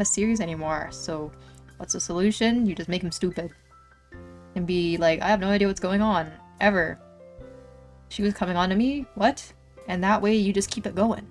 series anymore. So what's the solution? You just make him stupid. And be like, I have no idea what's going on. Ever. She was coming on to me? What? And that way you just keep it going.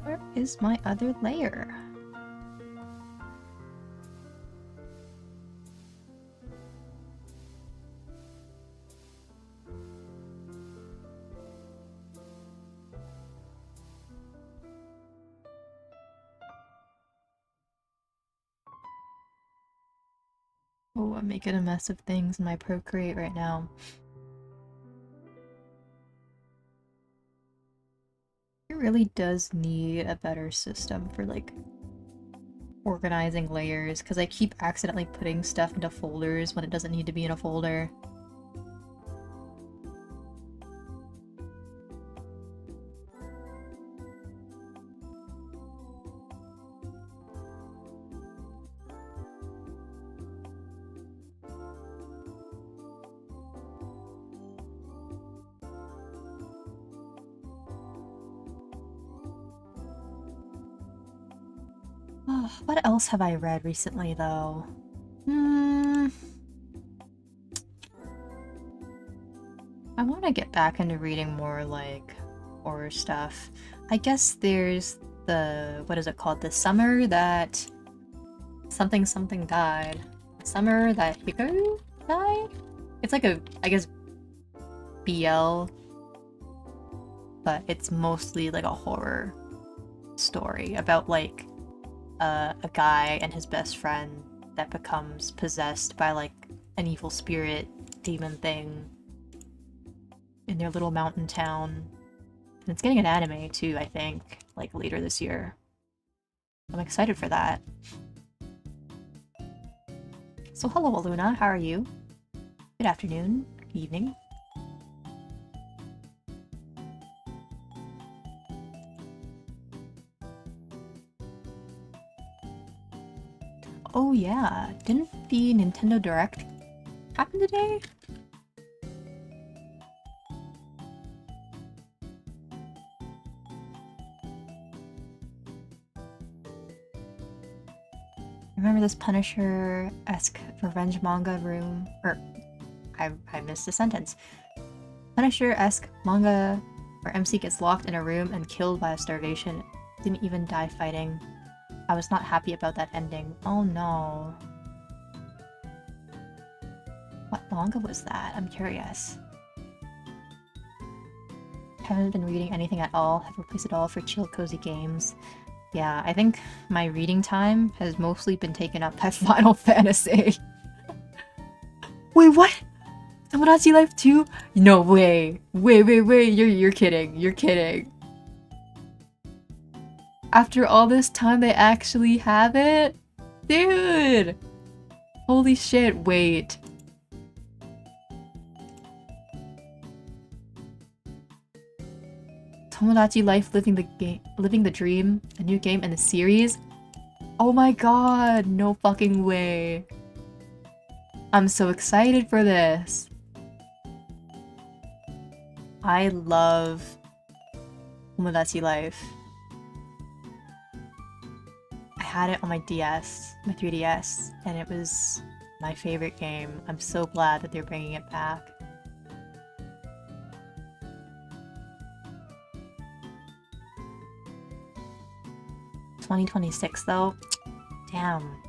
Where is my other layer? Oh, I'm making a mess of things in my Procreate right now. It really does need a better system for, like, organizing layers because I keep accidentally putting stuff into folders when it doesn't need to be in a folder. What else have I read recently, though? I want to get back into reading more, like, horror stuff. I guess there's the... what is it called? The summer that... something something died. Summer that Hikaru died? It's like a, I guess, BL, but it's mostly like a horror story about, like, a guy and his best friend that becomes possessed by like an evil spirit demon thing in their little mountain town. And it's getting an anime too, I think, like later this year. I'm excited for that. So hello Aluna, how are you? Good afternoon, good evening. Oh yeah, didn't the Nintendo Direct happen today? Remember this Punisher-esque revenge manga room? Or, I missed a sentence. Punisher-esque manga where MC gets locked in a room and killed by starvation. Didn't even die fighting. I was not happy about that ending. Oh no. What manga was that? I'm curious. Haven't been reading anything at all. Have replaced it all for chill, cozy games. Yeah, I think my reading time has mostly been taken up by Final Fantasy. Wait, what? Tomodachi Life 2? No way. Wait. You're kidding. You're kidding. After all this time, they actually have it? Dude! Holy shit, wait. Tomodachi Life Living the Dream, a new game in the series? Oh my god, no fucking way. I'm so excited for this. I love Tomodachi Life. I had it on my DS, my 3DS, and it was my favorite game. I'm so glad that they're bringing it back. $2026 though? Damn.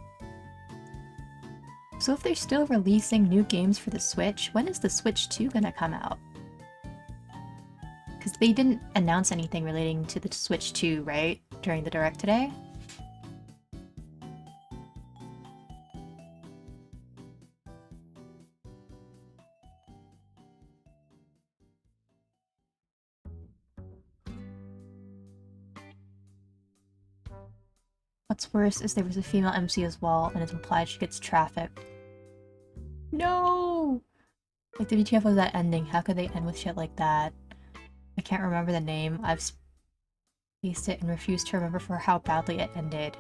So if they're still releasing new games for the Switch, when is the Switch 2 gonna come out? Because they didn't announce anything relating to the Switch 2, right? During the Direct today? What's worse is there was a female MC as well, and it's implied she gets trafficked. No! Like, the VTF was that ending. How could they end with shit like that? I can't remember the name. I've spaced it and refused to remember for how badly it ended.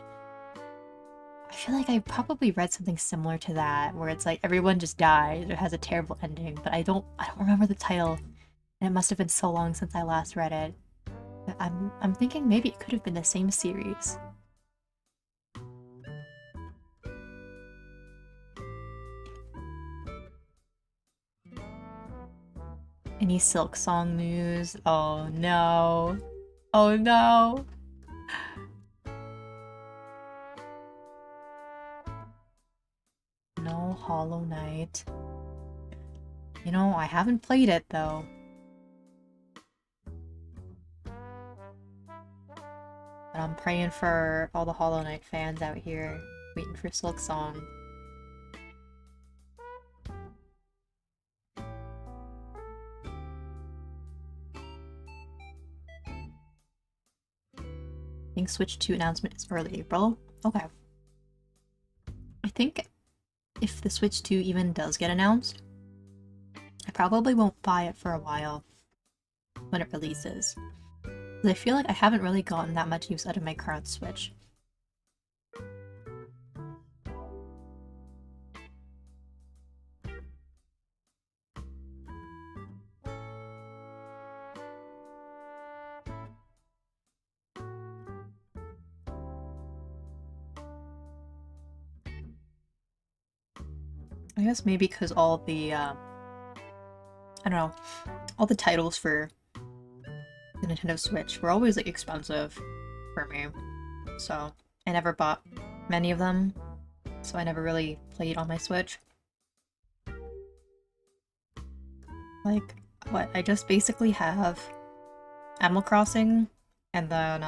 I feel like I probably read something similar to that, where it's like everyone just dies or has a terrible ending, but I don't remember the title, and it must have been so long since I last read it. But I'm thinking maybe it could have been the same series. Any Silk Song news? Oh no. Oh no. No Hollow Knight. You know, I haven't played it though. But I'm praying for all the Hollow Knight fans out here waiting for Silk Song. I think Switch 2 announcement is early April. Okay. think if the Switch 2 even does get announced, I probably won't buy it for a while when it releases. I feel like I haven't really gotten that much use out of my current Switch. I guess maybe because all the, I don't know, all the titles for the Nintendo Switch were always, like, expensive for me. So, I never bought many of them, so I never really played on my Switch. Like, what? I just basically have Animal Crossing, and then,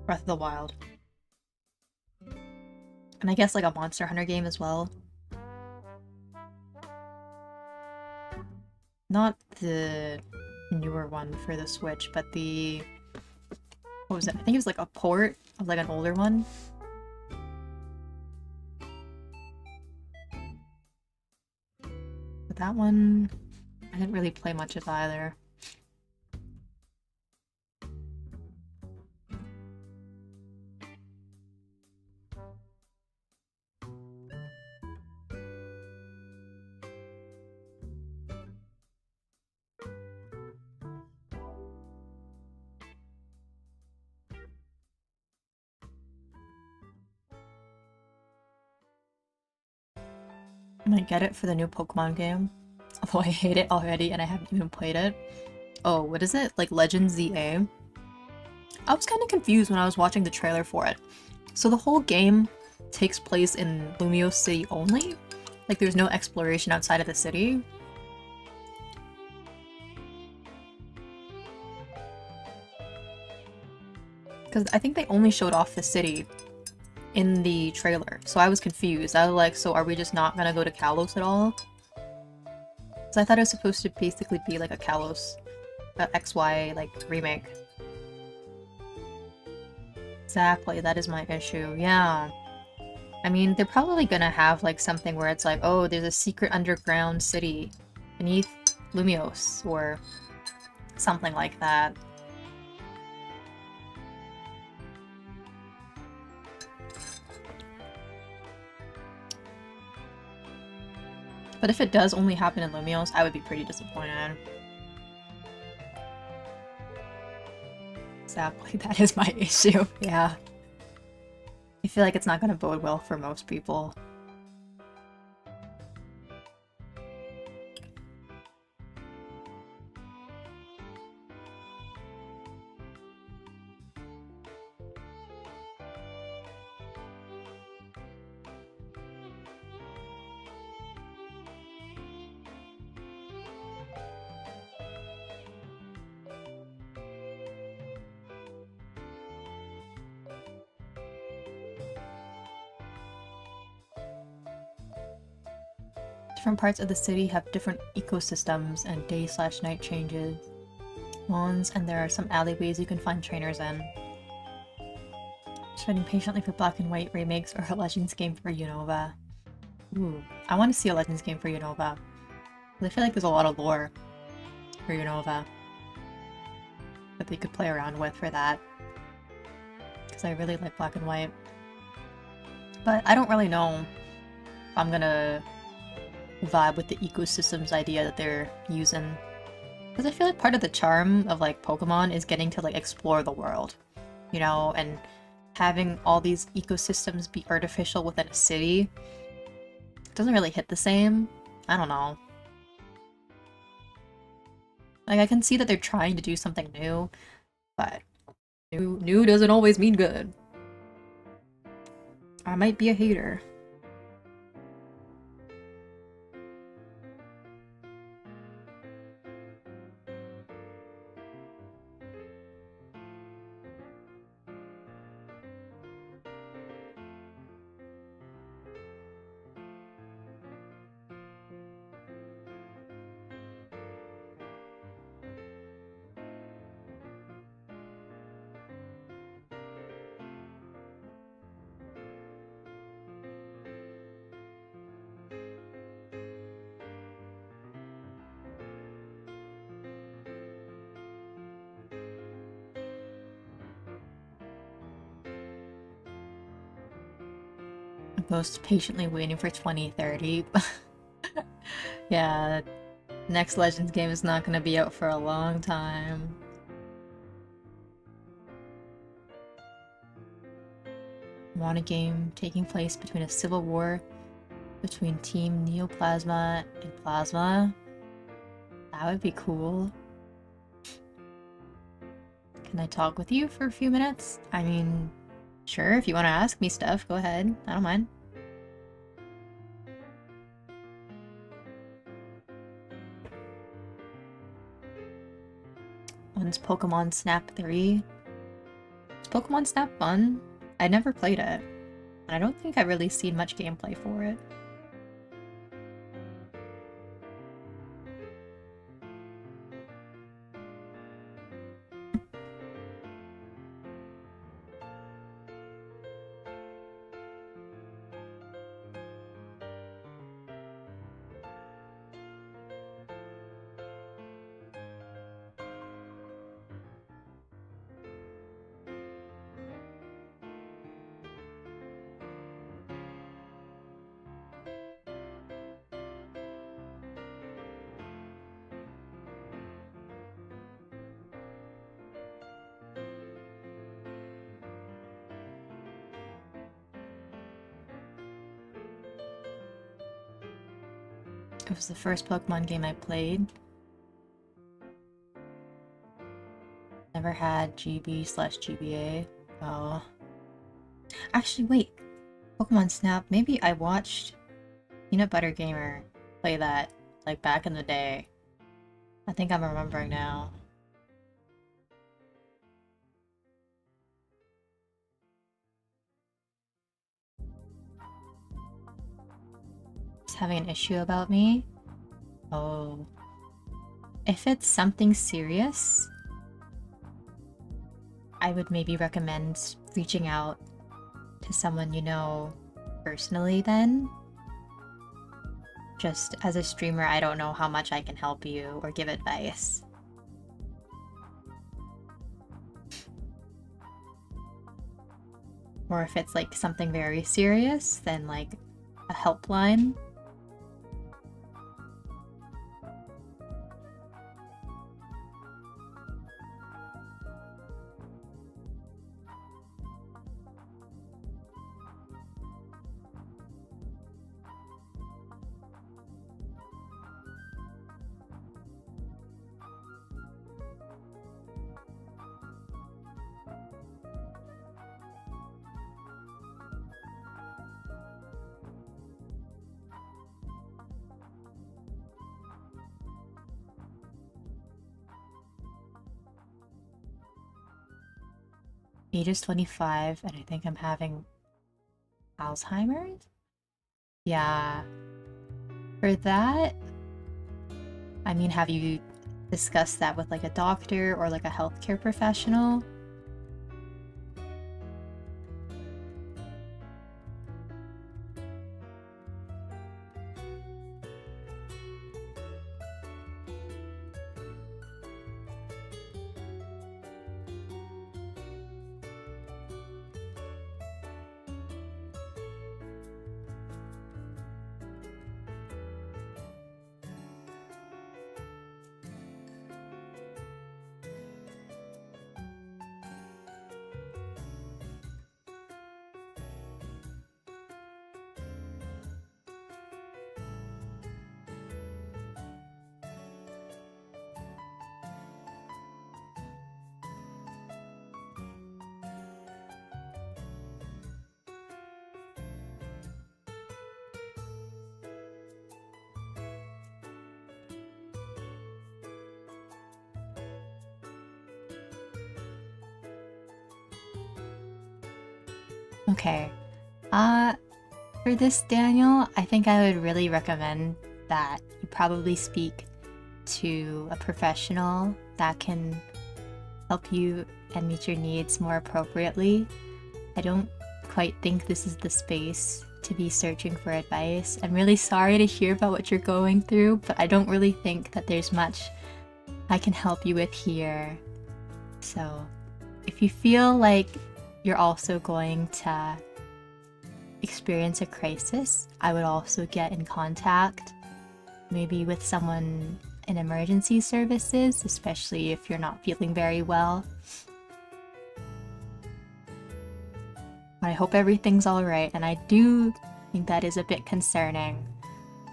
Breath of the Wild. And I guess, like, a Monster Hunter game as well. Not the newer one for the Switch, but the... what was it? I think it was, like, a port of, like, an older one. But that one... I didn't really play much of either. I might get it for the new Pokemon game. Although I hate it already and I haven't even played it. Oh, what is it? Like Legends ZA? I was kind of confused when I was watching the trailer for it. So the whole game takes place in Lumiose City only? Like there's no exploration outside of the city? Because I think they only showed off the city in the trailer, so I was confused. I was like, so are we just not gonna go to Kalos at all? So I thought it was supposed to basically be like a Kalos XY like remake. Exactly, that is my issue, yeah. I mean, they're probably gonna have like something where it's like, oh, there's a secret underground city beneath Lumiose, or something like that. But if it does only happen in Lumiose, I would be pretty disappointed. Exactly, that is my issue, yeah. I feel like it's not gonna bode well for most people. Different parts of the city have different ecosystems and day/night changes. And there are some alleyways you can find trainers in. Just waiting patiently for Black and White remakes or a Legends game for Unova. Ooh, I want to see a Legends game for Unova. I feel like there's a lot of lore for Unova that they could play around with for that. Because I really like Black and White. But I don't really know if I'm gonna vibe with the ecosystems idea that they're using. Because I feel like part of the charm of like Pokemon is getting to like explore the world, you know, and having all these ecosystems be artificial within a city doesn't really hit the same. I don't know. Like I can see that they're trying to do something new, but new doesn't always mean good. I might be a hater. Ghost patiently waiting for 2030. Yeah, next Legends game is not gonna be out for a long time. Want a game taking place between a civil war between Team Neoplasma and Plasma? That would be cool. Can I talk with you for a few minutes? I mean, sure, if you want to ask me stuff, go ahead. I don't mind. When's Pokemon Snap 3? Is Pokemon Snap fun? I never played it, and I don't think I've really seen much gameplay for it. It was the first Pokemon game I played. Never had GB/GBA. Oh. Actually, wait. Pokemon Snap. Maybe I watched Peanut Butter Gamer play that, like, back in the day. I think I'm remembering now. It's having an issue about me? Oh. If it's something serious, I would maybe recommend reaching out to someone you know personally then. Just as a streamer, I don't know how much I can help you or give advice. Or if it's like something very serious, then like a helpline. Age is 25 and I think I'm having Alzheimer's? Yeah. For that, I mean, have you discussed that with like a doctor or like a healthcare professional? Okay. For this, Daniel, I think I would really recommend that you probably speak to a professional that can help you and meet your needs more appropriately. I don't quite think this is the space to be searching for advice. I'm really sorry to hear about what you're going through, but I don't really think that there's much I can help you with here. So, if you feel like you're also going to experience a crisis, I would also get in contact maybe with someone in emergency services, especially if you're not feeling very well. I hope everything's alright, and I do think that is a bit concerning.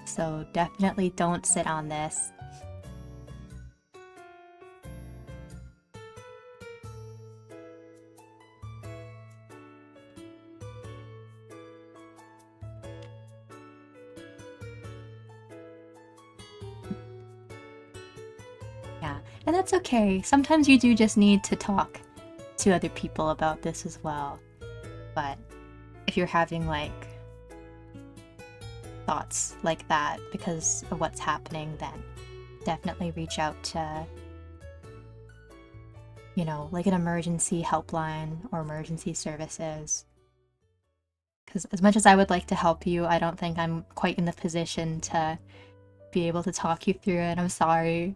So definitely don't sit on this. Yeah, and that's okay. Sometimes you do just need to talk to other people about this as well. But if you're having like thoughts like that because of what's happening, then definitely reach out to, you know, like an emergency helpline or emergency services. Because as much as I would like to help you, I don't think I'm quite in the position to be able to talk you through it. I'm sorry.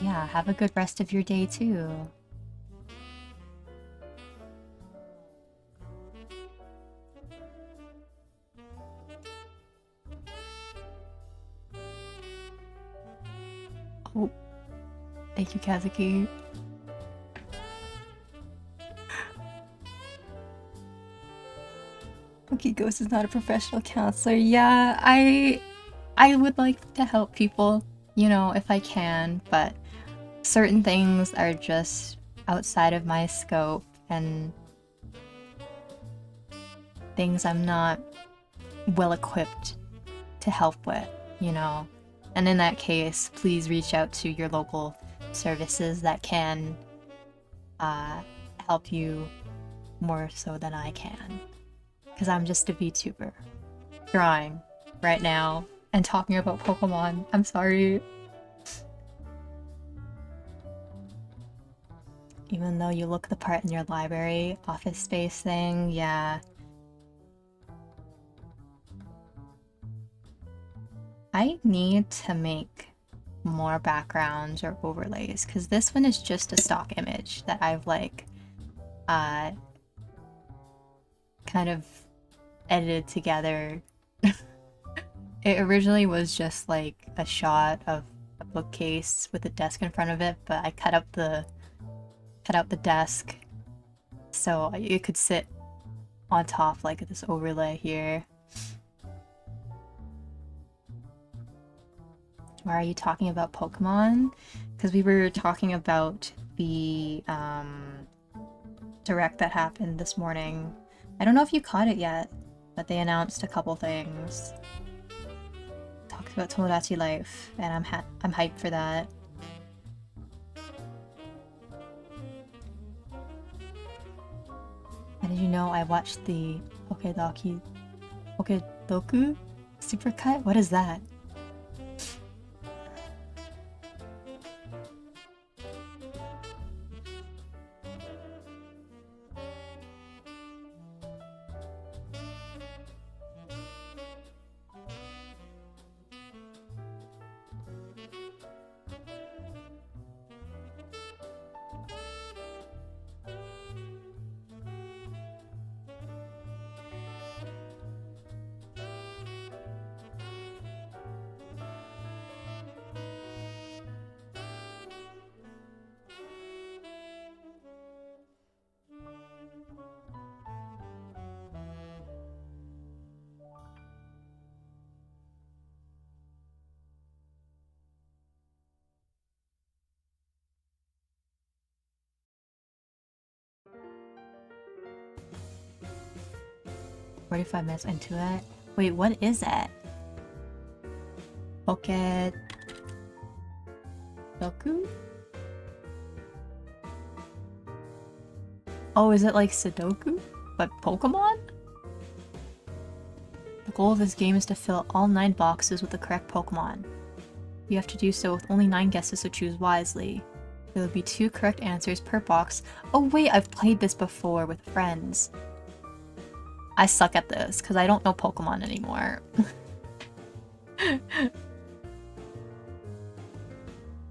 Yeah, have a good rest of your day too. Oh, thank you, Kazuki. Funkyghosts is not a professional counselor. Yeah, I would like to help people, you know, if I can, but certain things are just outside of my scope and things I'm not well equipped to help with, you know. And in that case, please reach out to your local services that can help you more so than I can. Because I'm just a VTuber drawing right now and talking about Pokemon. I'm sorry. Even though you look the part in your library office space thing, yeah. I need to make more backgrounds or overlays because this one is just a stock image that I've like kind of edited together. It originally was just like a shot of a bookcase with a desk in front of it, but I cut out the desk so it could sit on top like this overlay here. Why are you talking about Pokemon? Because we were talking about the direct that happened this morning. I don't know if you caught it yet, but they announced a couple things. Talked about Tomodachi Life, and I'm hyped for that. And did you know I watched the Pokedoku Supercut? What is that? 45 minutes into it. Wait, what is it? Pocket... Doku? Oh, is it like Sudoku? But Pokemon? The goal of this game is to fill all 9 boxes with the correct Pokemon. You have to do so with only 9 guesses, so choose wisely. There will be 2 correct answers per box. Oh wait, I've played this before with friends. I suck at this, because I don't know Pokemon anymore.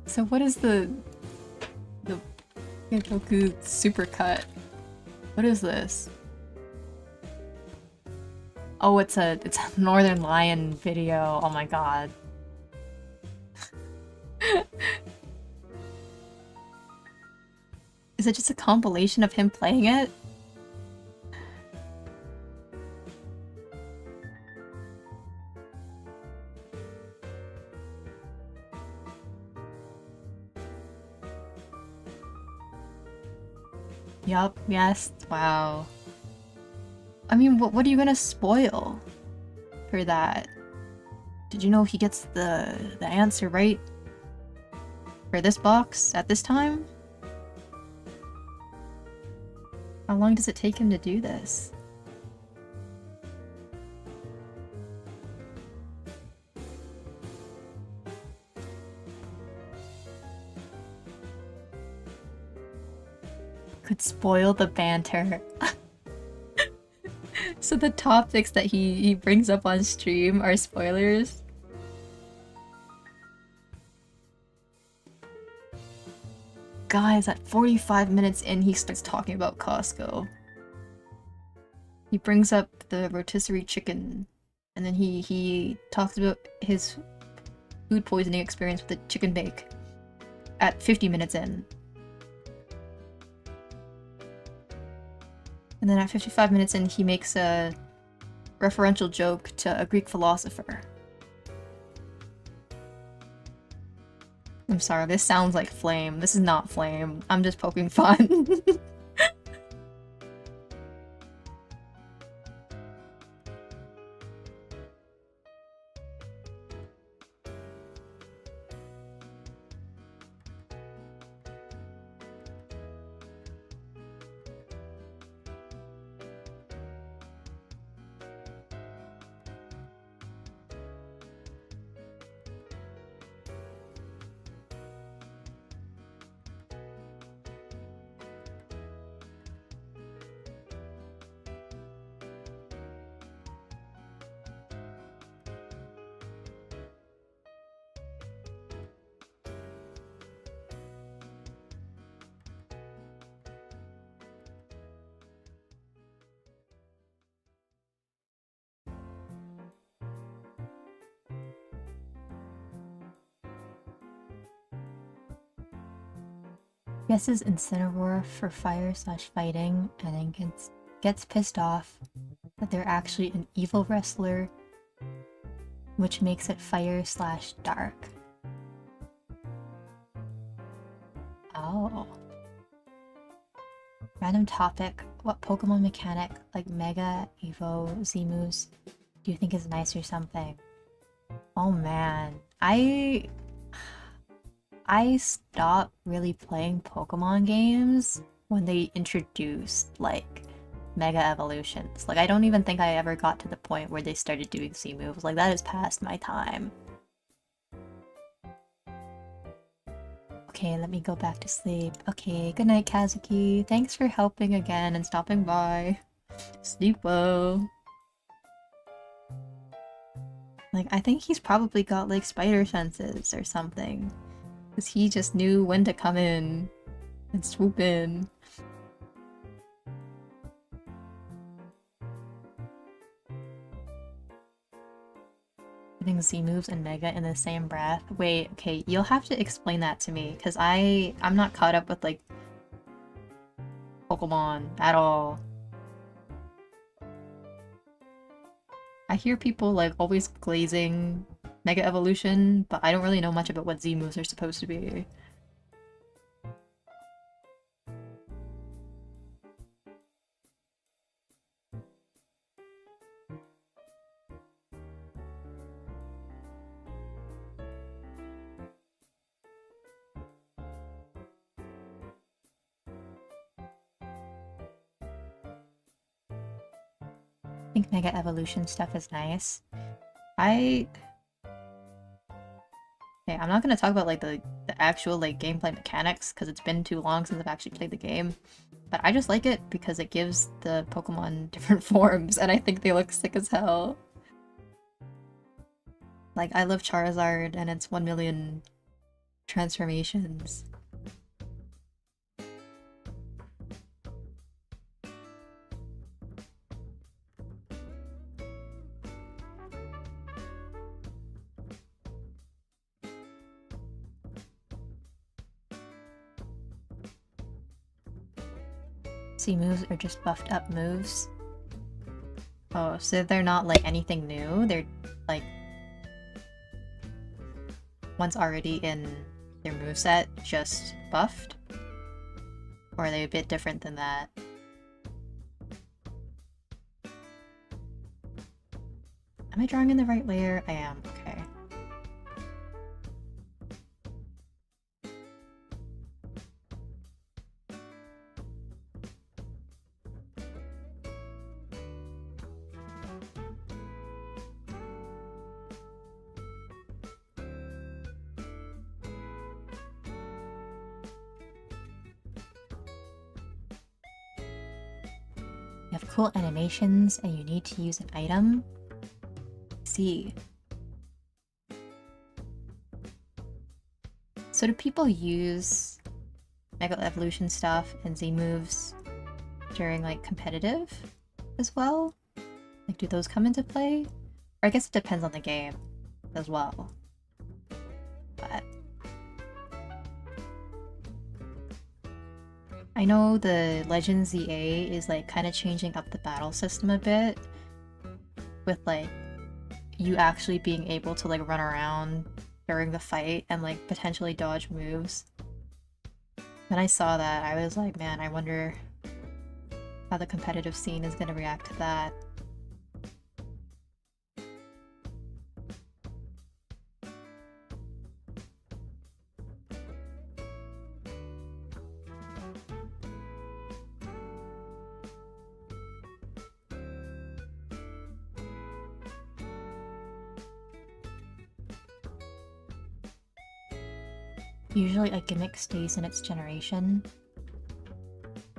So what is the Goku supercut? What is this? Oh, it's a Northern Lion video. Oh my god. Is it just a compilation of him playing it? Yup, yes, wow. I mean, what are you gonna spoil for that? Did you know he gets the answer right for this box at this time? How long does it take him to do this? Could spoil the banter. So the topics that he brings up on stream are spoilers? Guys, at 45 minutes in, he starts talking about Costco. He brings up the rotisserie chicken, and then he talks about his food poisoning experience with the chicken bake at 50 minutes in. And then at 55 minutes in, he makes a referential joke to a Greek philosopher. I'm sorry, this sounds like Flame. This is not Flame. I'm just poking fun. Guesses Incineroar for fire/fighting, and then gets pissed off that they're actually an evil wrestler, which makes it fire/dark. Oh. Random topic. What Pokemon mechanic, like Mega, Evo, Z-moves, do you think is nice or something? Oh man. I stopped really playing Pokemon games when they introduced, like, Mega Evolutions. Like, I don't even think I ever got to the point where they started doing Z-moves. Like, that is past my time. Okay, let me go back to sleep. Okay, good night, Kazuki. Thanks for helping again and stopping by. Sleep well. Like, I think he's probably got, like, spider senses or something. Because he just knew when to come in and swoop in. Putting Z-moves and Mega in the same breath. Wait, okay, you'll have to explain that to me, because I'm not caught up with, like, Pokemon at all. I hear people, like, always glazing Mega Evolution, but I don't really know much about what Z-moves are supposed to be. think Mega Evolution stuff is nice. Okay, I'm not gonna talk about like the actual like gameplay mechanics because it's been too long since I've actually played the game. But I just like it because it gives the Pokemon different forms and I think they look sick as hell. Like, I love Charizard and its 1 million transformations. See, moves are just buffed up moves. Oh, so they're not like anything new, they're like one's already in their moveset, just buffed? Or are they a bit different than that? Am I drawing in the right layer? I am, okay. You have cool animations and you need to use an item. See. So do people use Mega Evolution stuff and Z moves during like competitive as well? Like, do those come into play? Or I guess it depends on the game as well. But I know the Legends ZA is like kind of changing up the battle system a bit with like you actually being able to like run around during the fight and like potentially dodge moves. When I saw that, I was like, man, I wonder how the competitive scene is going to react to that. Usually a gimmick stays in its generation,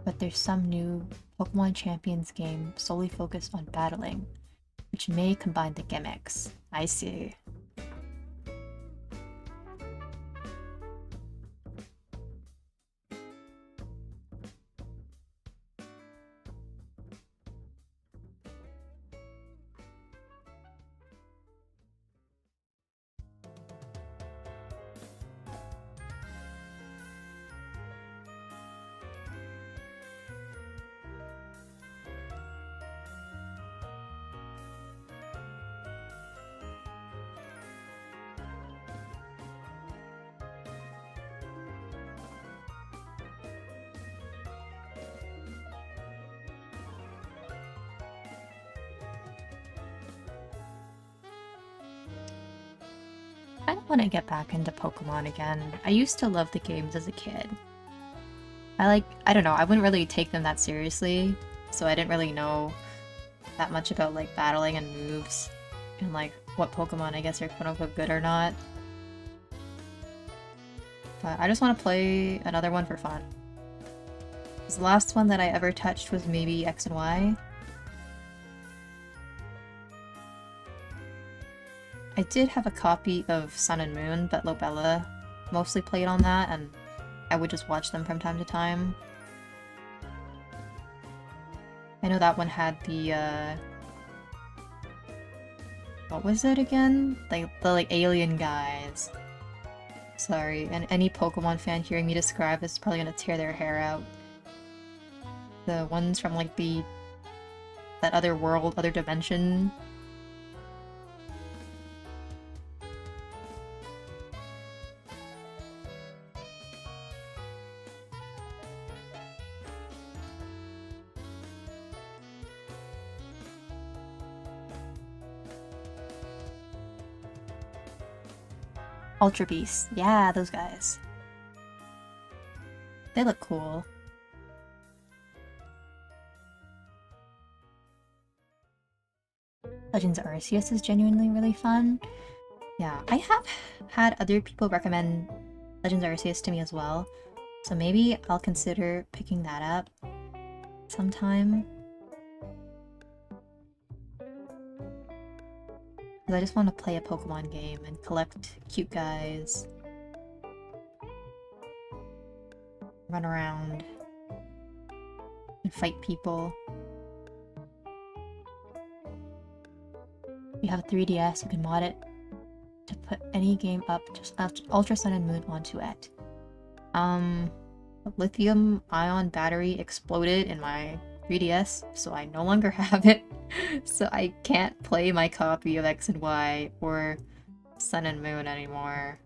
but there's some new Pokemon Champions game solely focused on battling, which may combine the gimmicks. I see. I don't want to get back into Pokemon again. I used to love the games as a kid. I don't know, I wouldn't really take them that seriously, so I didn't really know that much about like battling and moves and like what Pokemon I guess are quote-unquote good or not. But I just want to play another one for fun. 'Cause the last one that I ever touched was maybe X and Y. I did have a copy of Sun and Moon, but Lobella mostly played on that, and I would just watch them from time to time. I know that one had the, what was it again? Like, the, like, alien guys. Sorry, and any Pokemon fan hearing me describe this is probably gonna tear their hair out. The ones from, like, that other world, other dimension. Ultra Beasts. Yeah, those guys. They look cool. Legends Arceus is genuinely really fun. Yeah, I have had other people recommend Legends Arceus to me as well, so maybe I'll consider picking that up sometime. Because I just want to play a Pokemon game and collect cute guys. Run around and fight people. If you have a 3DS, you can mod it to put any game up, just Ultra Sun and Moon onto it. Lithium ion battery exploded in my 3DS, so I no longer have it. So I can't play my copy of X and Y or Sun and Moon anymore.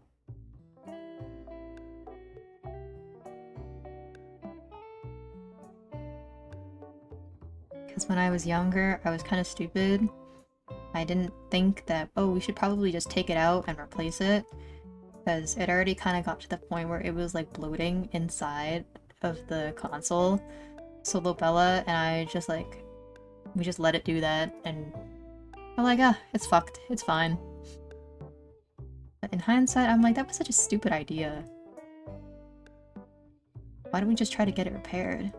Because when I was younger, I was kind of stupid. I didn't think that, oh, we should probably just take it out and replace it. Because it already kind of got to the point where it was like bloating inside of the console. So Lobella and I just like, we just let it do that, and I'm like, ah, it's fucked, it's fine. But in hindsight, I'm like, that was such a stupid idea. Why don't we just try to get it repaired?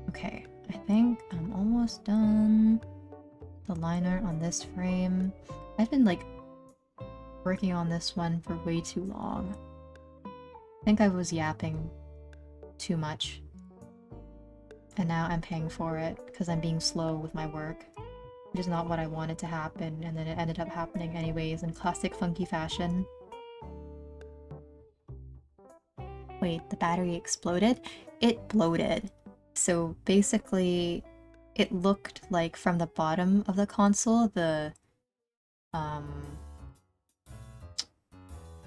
Okay, I think I'm almost done the liner on this frame. I've been like working on this one for way too long. I think I was yapping too much. And now I'm paying for it because I'm being slow with my work. Which is not what I wanted to happen, and then it ended up happening anyways in classic Funky fashion. Wait, the battery exploded? It bloated. So basically, it looked like from the bottom of the console, the, how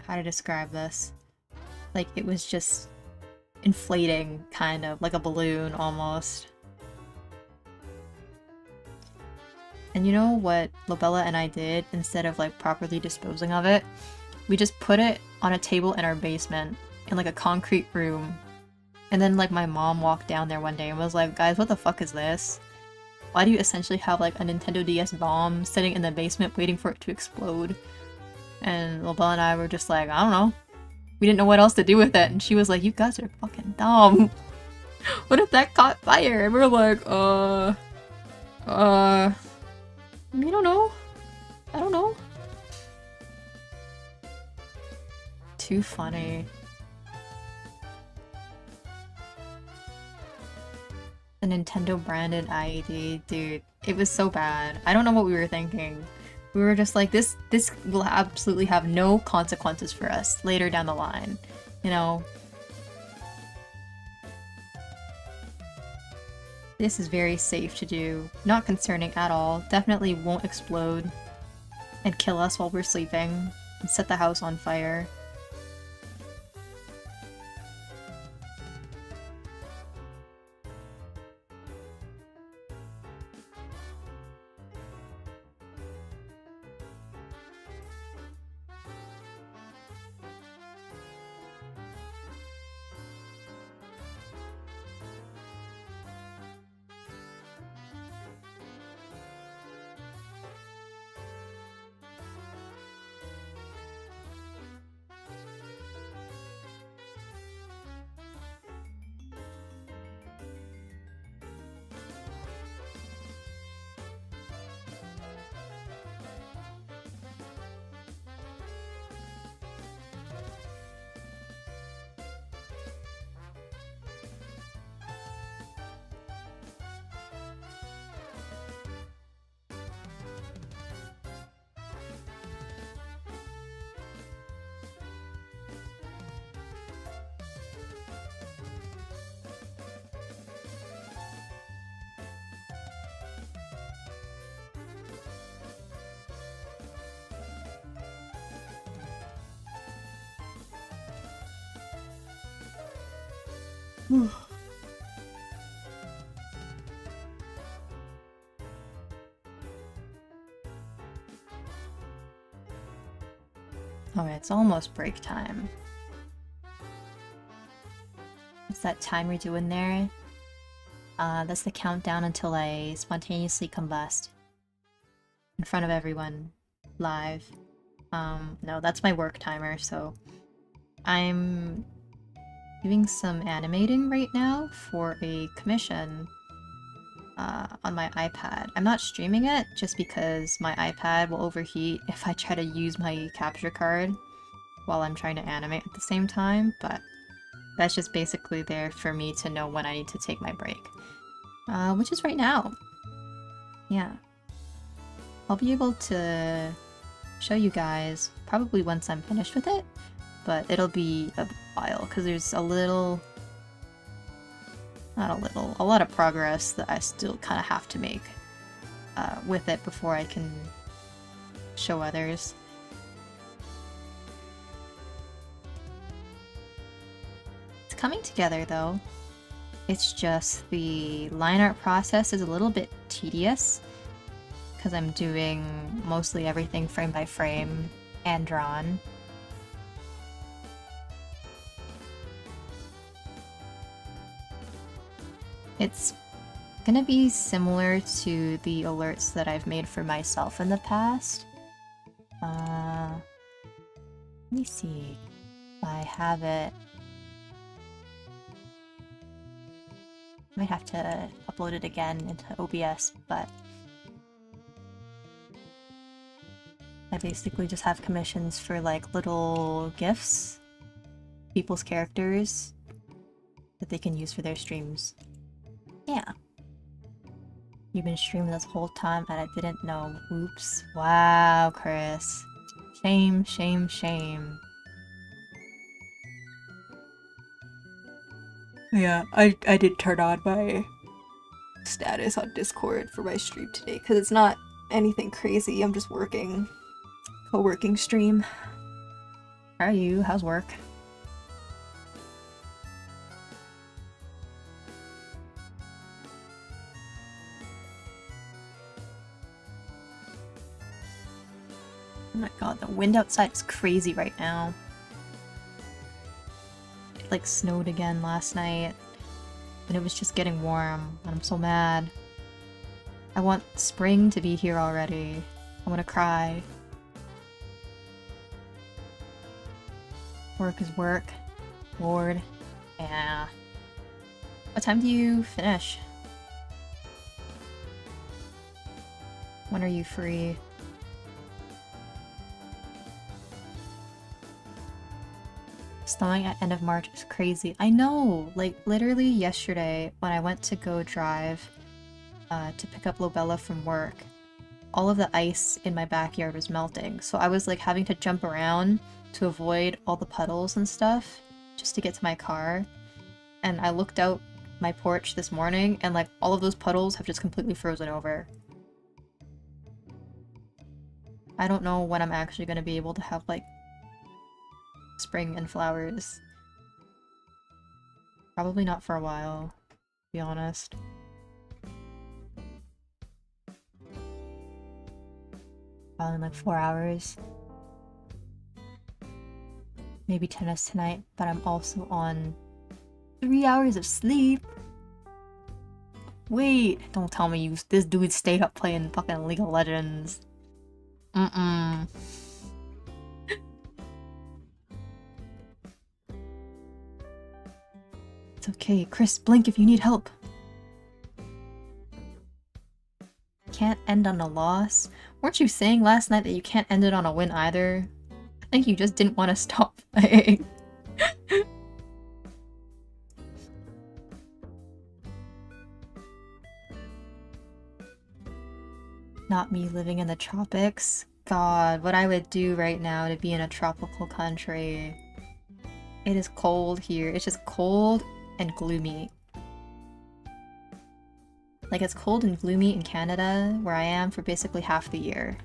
to describe this? Like, it was just inflating, kind of, like a balloon, almost. And you know what Lobella and I did, instead of, like, properly disposing of it? We just put it on a table in our basement, in, like, a concrete room. And then, like, my mom walked down there one day and was like, guys, what the fuck is this? Why do you essentially have, like, a Nintendo DS bomb sitting in the basement waiting for it to explode? And Lobella and I were just like, I don't know. We didn't know what else to do with it. And she was like, you guys are fucking dumb. What if that caught fire? And we were like, I don't know. I don't know. Too funny. The Nintendo branded IED, dude, it was so bad. I don't know what we were thinking. We were just like, this will absolutely have no consequences for us later down the line, you know? This is very safe to do, not concerning at all, definitely won't explode and kill us while we're sleeping and set the house on fire. Okay, it's almost break time. What's that timer doing there? That's the countdown until I spontaneously combust. In front of everyone. Live. No, that's my work timer, so... I'm doing some animating right now for a commission on my iPad. I'm not streaming it just because my iPad will overheat if I try to use my capture card while I'm trying to animate at the same time, but that's just basically there for me to know when I need to take my break. Which is right now. Yeah. I'll be able to show you guys probably once I'm finished with it, but it'll be a while because there's a lot of progress that I still kind of have to make with it before I can show others. It's coming together though. It's just the line art process is a little bit tedious because I'm doing mostly everything frame by frame and drawn. It's gonna be similar to the alerts that I've made for myself in the past. Let me see if I have it. Might have to upload it again into OBS, but I basically just have commissions for like little GIFs, people's characters that they can use for their streams. Yeah. You've been streaming this whole time and I didn't know. Oops. Wow, Chris. Shame, shame, shame. Yeah, I did turn on my status on Discord for my stream today because it's not anything crazy. I'm just working. Co-working stream. How are you? How's work? Oh my god, the wind outside is crazy right now. It like snowed again last night, and it was just getting warm, and I'm so mad. I want spring to be here already. I want to cry. Work is work. Lord. Yeah. What time do you finish? When are you free? Snowing at end of March is crazy. I know! Like, literally yesterday, when I went to go drive to pick up Lobella from work, all of the ice in my backyard was melting, so I was like having to jump around to avoid all the puddles and stuff just to get to my car. And I looked out my porch this morning and like all of those puddles have just completely frozen over. I don't know when I'm actually going to be able to have like spring and flowers. Probably not for a while, to be honest. Probably in like 4 hours. Maybe tennis tonight, but I'm also on 3 hours of sleep. Wait, don't tell me this dude stayed up playing fucking League of Legends. Mm-mm. It's okay, Chris, blink if you need help. Can't end on a loss? Weren't you saying last night that you can't end it on a win either? I think you just didn't want to stop playing. Not me living in the tropics. God, what I would do right now to be in a tropical country. It is cold here. It's just cold and gloomy. Like, it's cold and gloomy in Canada, where I am, for basically half the year.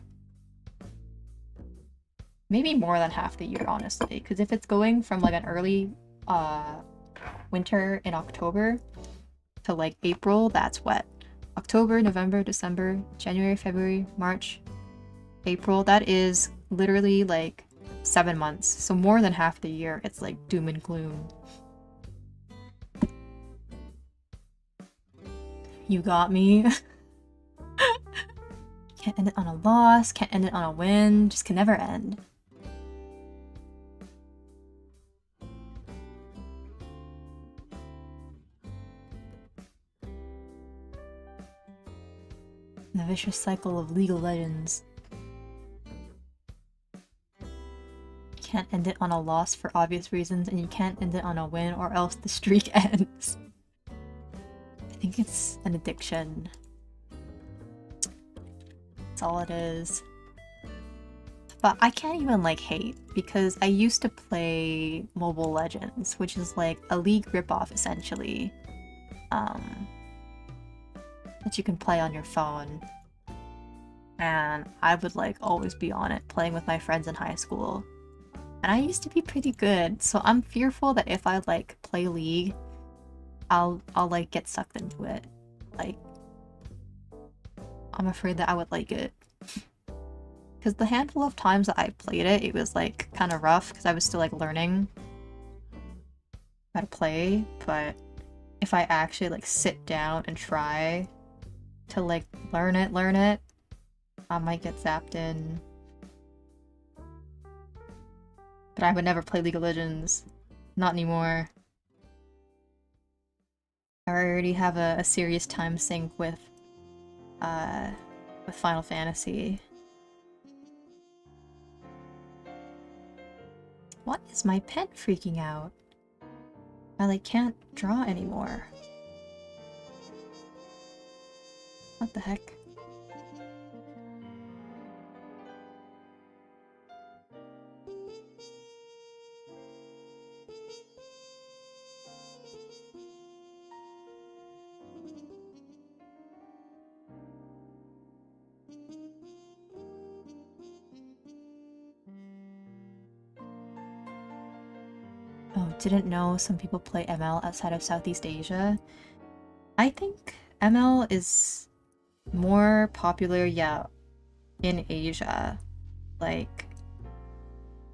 Maybe more than half the year, honestly, because if it's going from like an early winter in October to like April, that's wet. October, November, December, January, February, March, April, that is literally like 7 months. So more than half the year, it's like doom and gloom. You got me. Can't end it on a loss, can't end it on a win, just can never end. The vicious cycle of League of Legends. You can't end it on a loss for obvious reasons, and you can't end it on a win or else the streak ends. I think it's an addiction. That's all it is. But I can't even like hate, because I used to play Mobile Legends, which is like a League ripoff essentially. That you can play on your phone. And I would like always be on it, playing with my friends in high school. And I used to be pretty good, so I'm fearful that if I like play League, I'll like get sucked into it. Like, I'm afraid that I would like it. Because the handful of times that I played it, it was like kind of rough because I was still like learning how to play. But if I actually like sit down and try to like learn it, I might get zapped in. But I would never play League of Legends. Not anymore. I already have a serious time sink with Final Fantasy. What is my pen freaking out? I like can't draw anymore. What the heck? Oh, didn't know some people play ML outside of Southeast Asia. I think ML is more popular, yeah, in Asia. Like,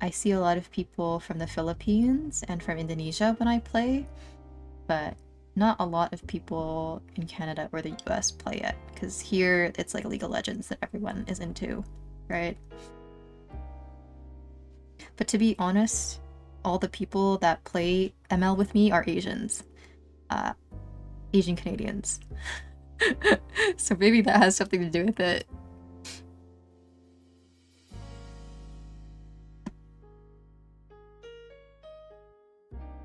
I see a lot of people from the Philippines and from Indonesia when I play, but not a lot of people in Canada or the US play it, because here it's like League of Legends that everyone is into, right? But to be honest, all the people that play ML with me are Asians. Asian Canadians. So maybe that has something to do with it.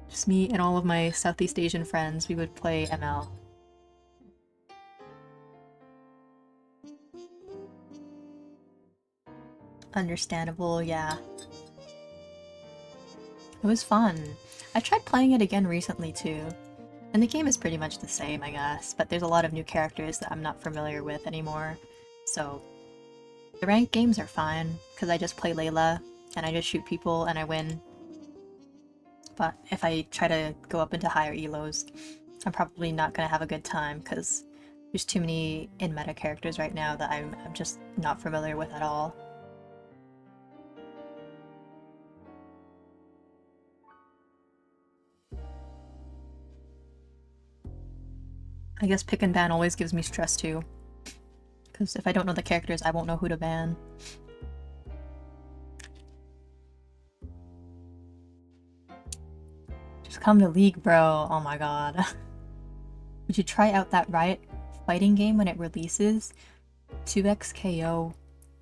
Just me and all of my Southeast Asian friends, we would play ML. Understandable, yeah. It was fun. I tried playing it again recently too. And the game is pretty much the same, I guess, but there's a lot of new characters that I'm not familiar with anymore. So, the ranked games are fine, because I just play Layla, and I just shoot people and I win. But if I try to go up into higher elos, I'm probably not gonna have a good time, because there's too many in-meta characters right now that I'm just not familiar with at all. I guess pick and ban always gives me stress too. Because if I don't know the characters, I won't know who to ban. Just come to League, bro. Oh my god. Would you try out that Riot fighting game when it releases? 2xKO.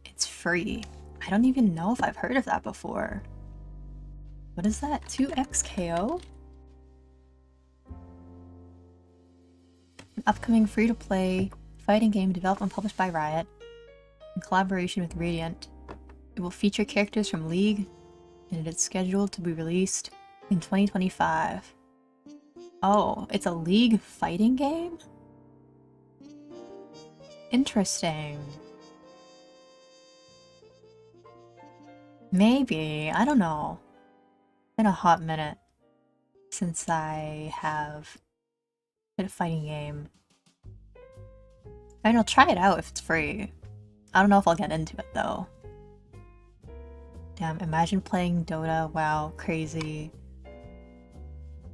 It's free. I don't even know if I've heard of that before. What is that? 2xKO? An upcoming free-to-play fighting game developed and published by Riot in collaboration with Radiant. It will feature characters from League, and it is scheduled to be released in 2025. Oh, it's a League fighting game? Interesting. Maybe, I don't know. Been a hot minute since I have played a fighting game. I mean, I'll try it out if it's free. I don't know if I'll get into it though. Damn, imagine playing Dota. Wow, crazy.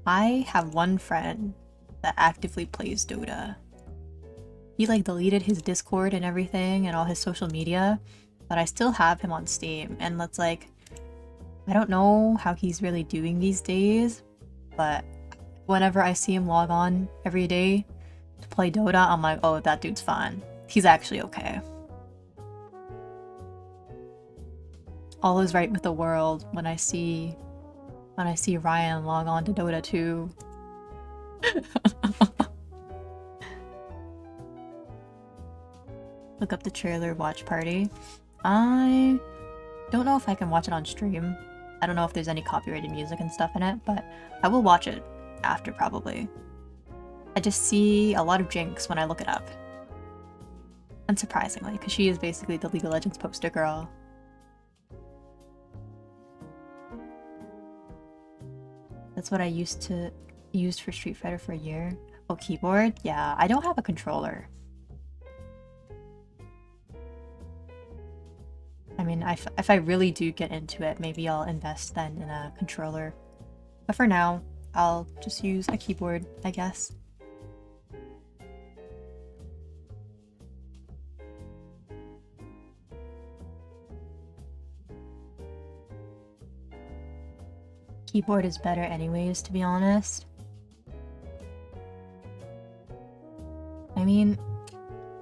I have one friend that actively plays Dota. He like deleted his Discord and everything and all his social media, but I still have him on Steam, and that's like, I don't know how he's really doing these days, but whenever I see him log on every day to play Dota, I'm like, oh, that dude's fine. He's actually okay. All is right with the world when I see Ryan log on to Dota 2. Look up the trailer watch party. I don't know if I can watch it on stream. I don't know if there's any copyrighted music and stuff in it, but I will watch it after probably. I just see a lot of Jinx when I look it up. Unsurprisingly, because she is basically the League of Legends poster girl. That's what I used for Street Fighter for a year. Oh, keyboard? Yeah, I don't have a controller. I mean, if I really do get into it, maybe I'll invest then in a controller. But for now, I'll just use a keyboard, I guess. Keyboard is better anyways, to be honest. I mean,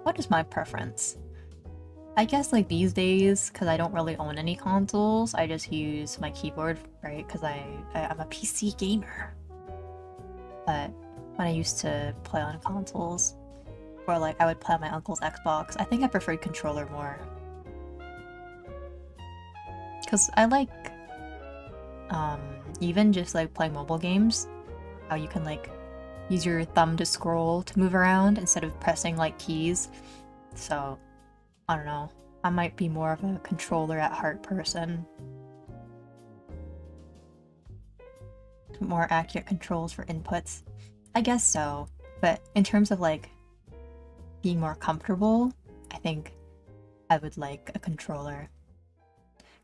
what is my preference? I guess like these days, because I don't really own any consoles, I just use my keyboard, right? Because I'm a PC gamer. But when I used to play on consoles, or like I would play on my uncle's Xbox, I think I preferred controller more. Because I like, even just like playing mobile games, how you can like use your thumb to scroll to move around instead of pressing like keys. So, I don't know. I might be more of a controller at heart person. More accurate controls for inputs. I guess so. But in terms of like being more comfortable, I think I would like a controller.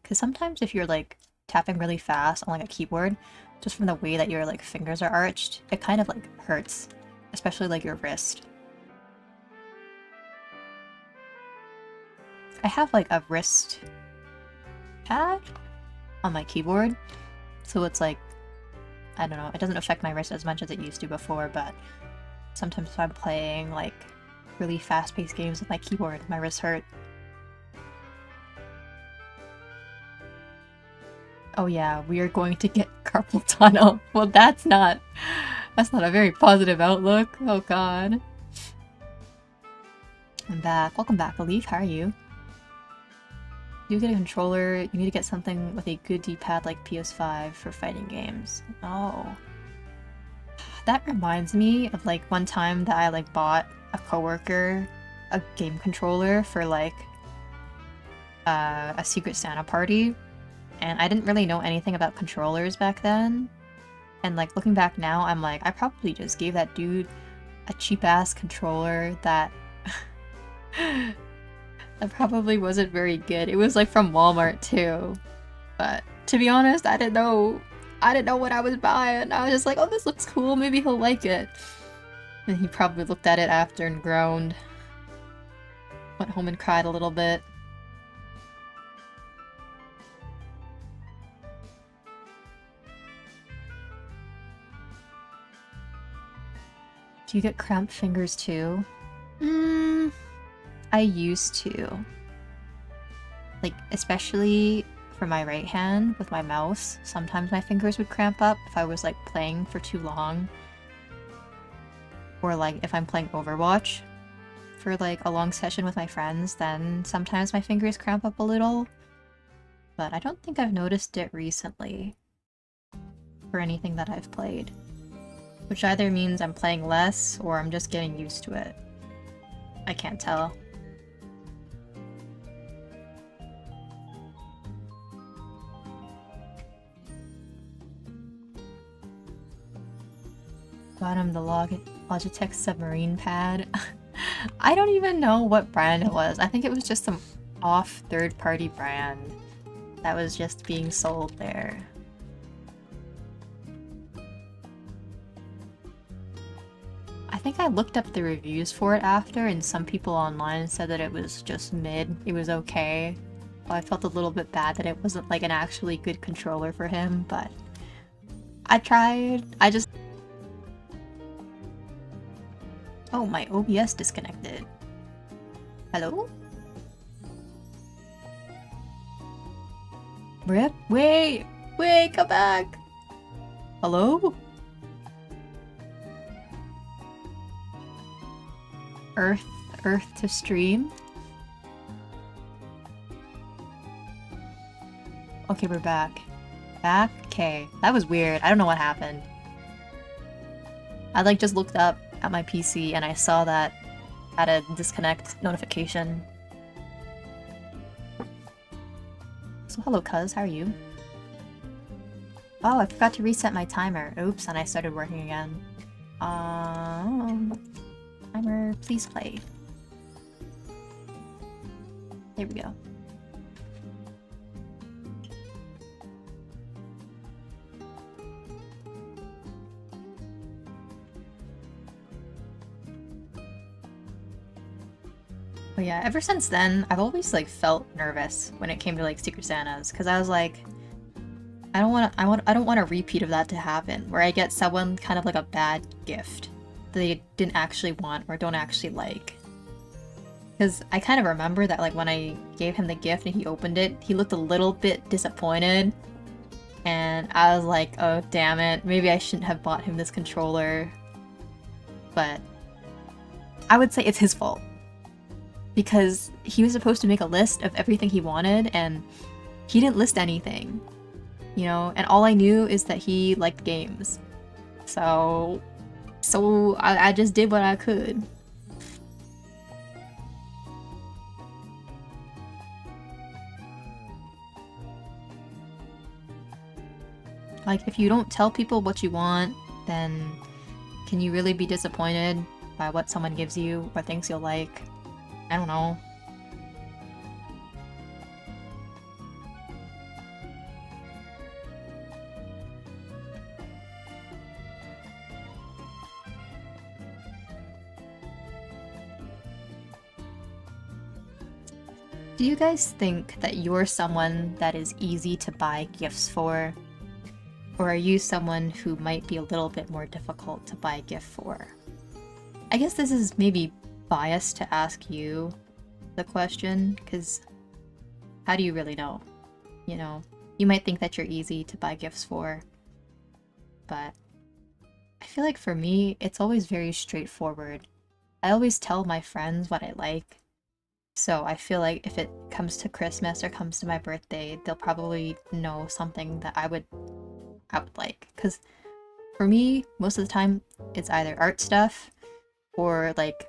Because sometimes if you're like tapping really fast on like a keyboard, just from the way that your like fingers are arched, it kind of like hurts. Especially like your wrist. I have like a wrist pad on my keyboard, so it's like, I don't know, it doesn't affect my wrist as much as it used to before, but sometimes if I'm playing like really fast-paced games with my keyboard, my wrists hurt. Oh yeah, we are going to get carpal tunnel. Well, that's not a very positive outlook. Oh god. I'm back. Welcome back, Alif. How are you? You get a controller, you need to get something with a good D-pad like PS5 for fighting games. Oh. That reminds me of like one time that I like bought a coworker a game controller for like a Secret Santa party, and I didn't really know anything about controllers back then. And like looking back now, I'm like, I probably just gave that dude a cheap-ass controller that that probably wasn't very good. It was like from Walmart too. But to be honest, I didn't know what I was buying. I was just like, oh, this looks cool, maybe he'll like it. And he probably looked at it after and groaned. Went home and cried a little bit. Do you get cramped fingers too? I used to. Like, especially for my right hand with my mouse, sometimes my fingers would cramp up if I was like playing for too long. Or like if I'm playing Overwatch for like a long session with my friends, then sometimes my fingers cramp up a little. But I don't think I've noticed it recently for anything that I've played. Which either means I'm playing less or I'm just getting used to it. I can't tell. Bottom the Logitech submarine pad. I don't even know what brand it was. I think it was just some off third-party brand that was just being sold there. I think I looked up the reviews for it after, and some people online said that it was just mid. It was okay. Well, I felt a little bit bad that it wasn't like an actually good controller for him, but I tried. Oh, my OBS disconnected. Hello? Rip? Wait! Wait, come back! Hello? Earth to stream? Okay, we're back. Back? Okay. That was weird. I don't know what happened. I like just looked up at my PC and I saw that I had a disconnect notification. So hello cuz, how are you? Oh, I forgot to reset my timer. Oops, and I started working again. Timer, please play. There we go. But yeah, ever since then, I've always like felt nervous when it came to like Secret Santas, because I was like, I don't want a repeat of that to happen, where I get someone kind of like a bad gift that they didn't actually want or don't actually like. Because I kind of remember that like when I gave him the gift and he opened it, he looked a little bit disappointed. And I was like, oh damn it, maybe I shouldn't have bought him this controller. But I would say it's his fault. Because he was supposed to make a list of everything he wanted and he didn't list anything. You know, and all I knew is that he liked games. So I just did what I could. Like, if you don't tell people what you want, then can you really be disappointed by what someone gives you or thinks you'll like? I don't know. Do you guys think that you're someone that is easy to buy gifts for? Or are you someone who might be a little bit more difficult to buy a gift for? I guess this is maybe biased to ask you the question, because how do you really know? You know, you might think that you're easy to buy gifts for, but I feel like for me, it's always very straightforward. I always tell my friends what I like, so I feel like if it comes to Christmas or comes to my birthday, they'll probably know something that I would like, because for me, most of the time, it's either art stuff or like,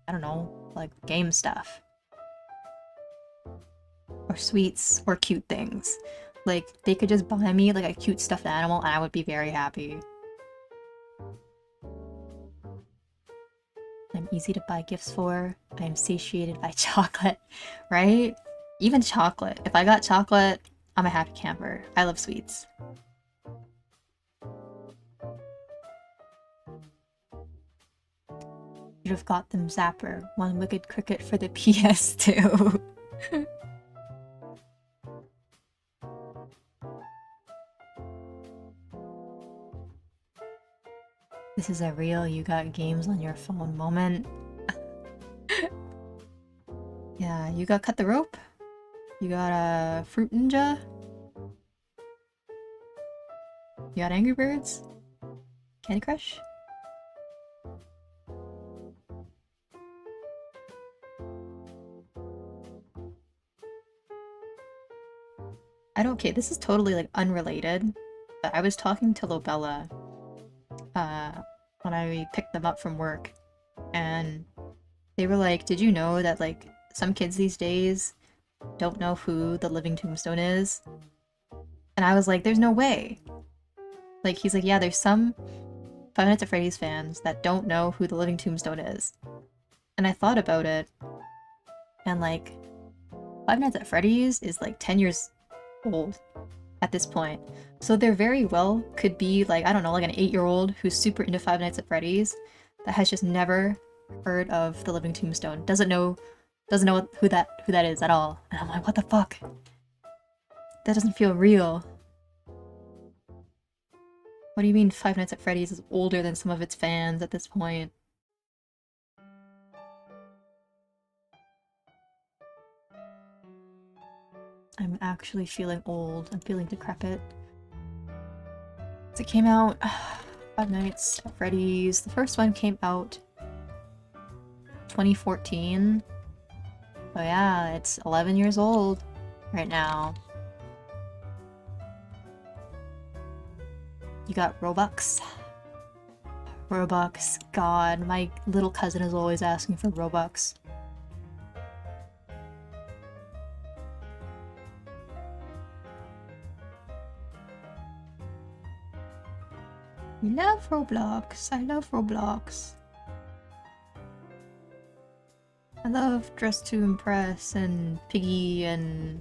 I don't know, like game stuff. Or sweets or cute things. Like, they could just buy me like a cute stuffed animal and I would be very happy. I'm easy to buy gifts for. I am satiated by chocolate, right? Even chocolate. If I got chocolate, I'm a happy camper. I love sweets. Should have got them Zapper, one wicked cricket for the PS2. This is a real you got games on your phone moment. Yeah, you got Cut the Rope? You got a Fruit Ninja? You got Angry Birds? Candy Crush? Okay, this is totally like unrelated, but I was talking to Lobella when I picked them up from work, and they were like, did you know that like some kids these days don't know who the Living Tombstone is? And I was like, there's no way. Like, he's like, yeah, there's some Five Nights at Freddy's fans that don't know who the Living Tombstone is. And I thought about it, and like, Five Nights at Freddy's is like 10 years old at this point. So there very well could be like, I don't know, like an 8-year-old who's super into Five Nights at Freddy's that has just never heard of the Living Tombstone. Doesn't know who that is at all. And I'm like, what the fuck? That doesn't feel real. What do you mean Five Nights at Freddy's is older than some of its fans at this point? I'm actually feeling old. I'm feeling decrepit. So it came out Five Nights at Freddy's. The first one came out 2014. So yeah, it's 11 years old right now. You got Robux. Robux. God, my little cousin is always asking for Robux. I love Roblox. I love Roblox. I love Dress to Impress and Piggy and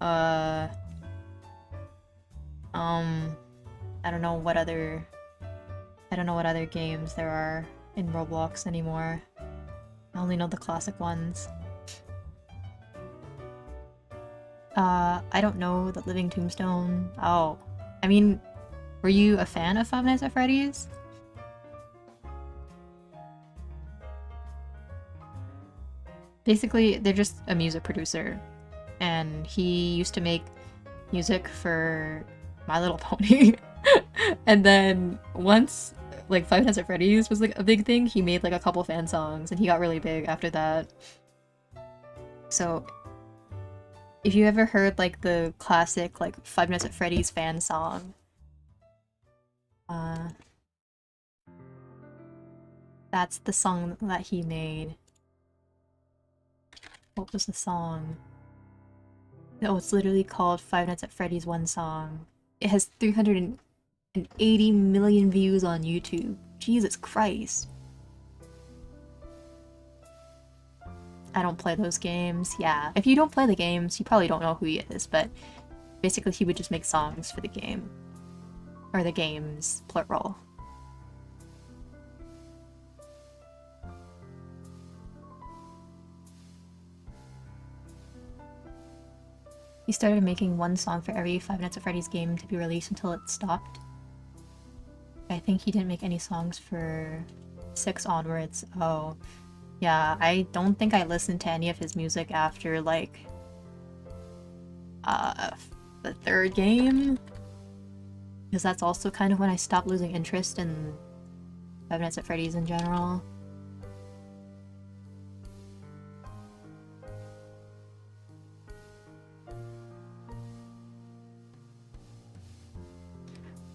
I don't know what other games there are in Roblox anymore. I only know the classic ones. I don't know the Living Tombstone. Oh, I mean, were you a fan of Five Nights at Freddy's? Basically, they're just a music producer, and he used to make music for My Little Pony. And then once like Five Nights at Freddy's was like a big thing, he made like a couple fan songs and he got really big after that. So if you ever heard like the classic like Five Nights at Freddy's fan song, that's the song that he made. What was the song? Oh, it's literally called Five Nights at Freddy's One Song. It has 380 million views on YouTube. Jesus Christ. I don't play those games. Yeah, if you don't play the games, you probably don't know who he is, but basically he would just make songs for the game. Or the games, plural. He started making one song for every Five Nights at Freddy's game to be released until it stopped. I think he didn't make any songs for 6 onwards. Oh. Yeah, I don't think I listened to any of his music after, like, the 3rd game? Because that's also kind of when I stopped losing interest in Five Nights at Freddy's in general.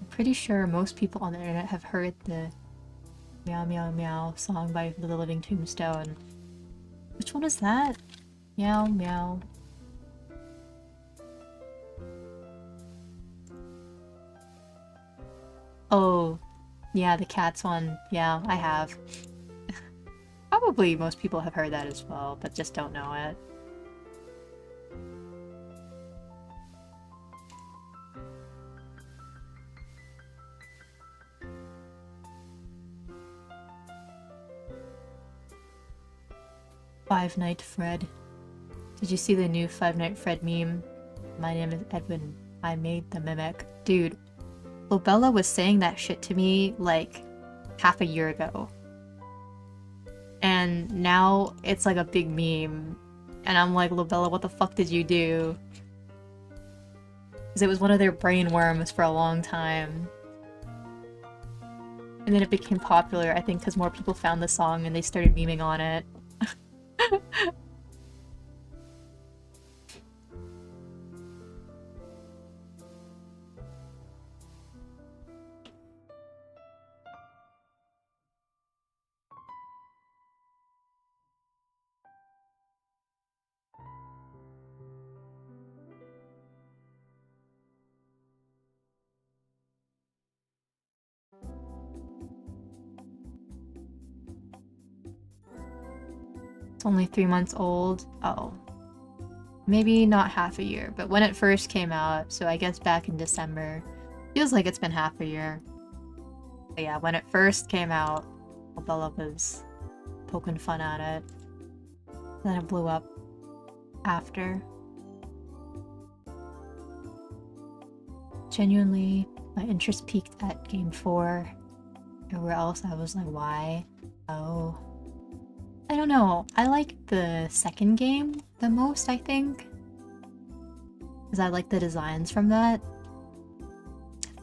I'm pretty sure most people on the internet have heard the Meow Meow Meow song by The Living Tombstone. Which one is that? Meow Meow. Oh, yeah, the cats one. Yeah, I have. Probably most people have heard that as well, but just don't know it. Five Night Fred. Did you see the new Five Night Fred meme? My name is Edwin. I made the mimic. Dude, Lobella was saying that shit to me like half a year ago. And now it's like a big meme. And I'm like, Lobella, what the fuck did you do? Because it was one of their brain worms for a long time. And then it became popular, I think, because more people found the song and they started memeing on it. It's only 3 months old. Oh. Maybe not half a year, but when it first came out, so I guess back in December. Feels like it's been half a year. But yeah, when it first came out, Bella was poking fun at it. Then it blew up after. Genuinely, my interest peaked at game 4. Everywhere else I was like, why? Oh. I don't know. I like the second game the most, I think. Because I like the designs from that.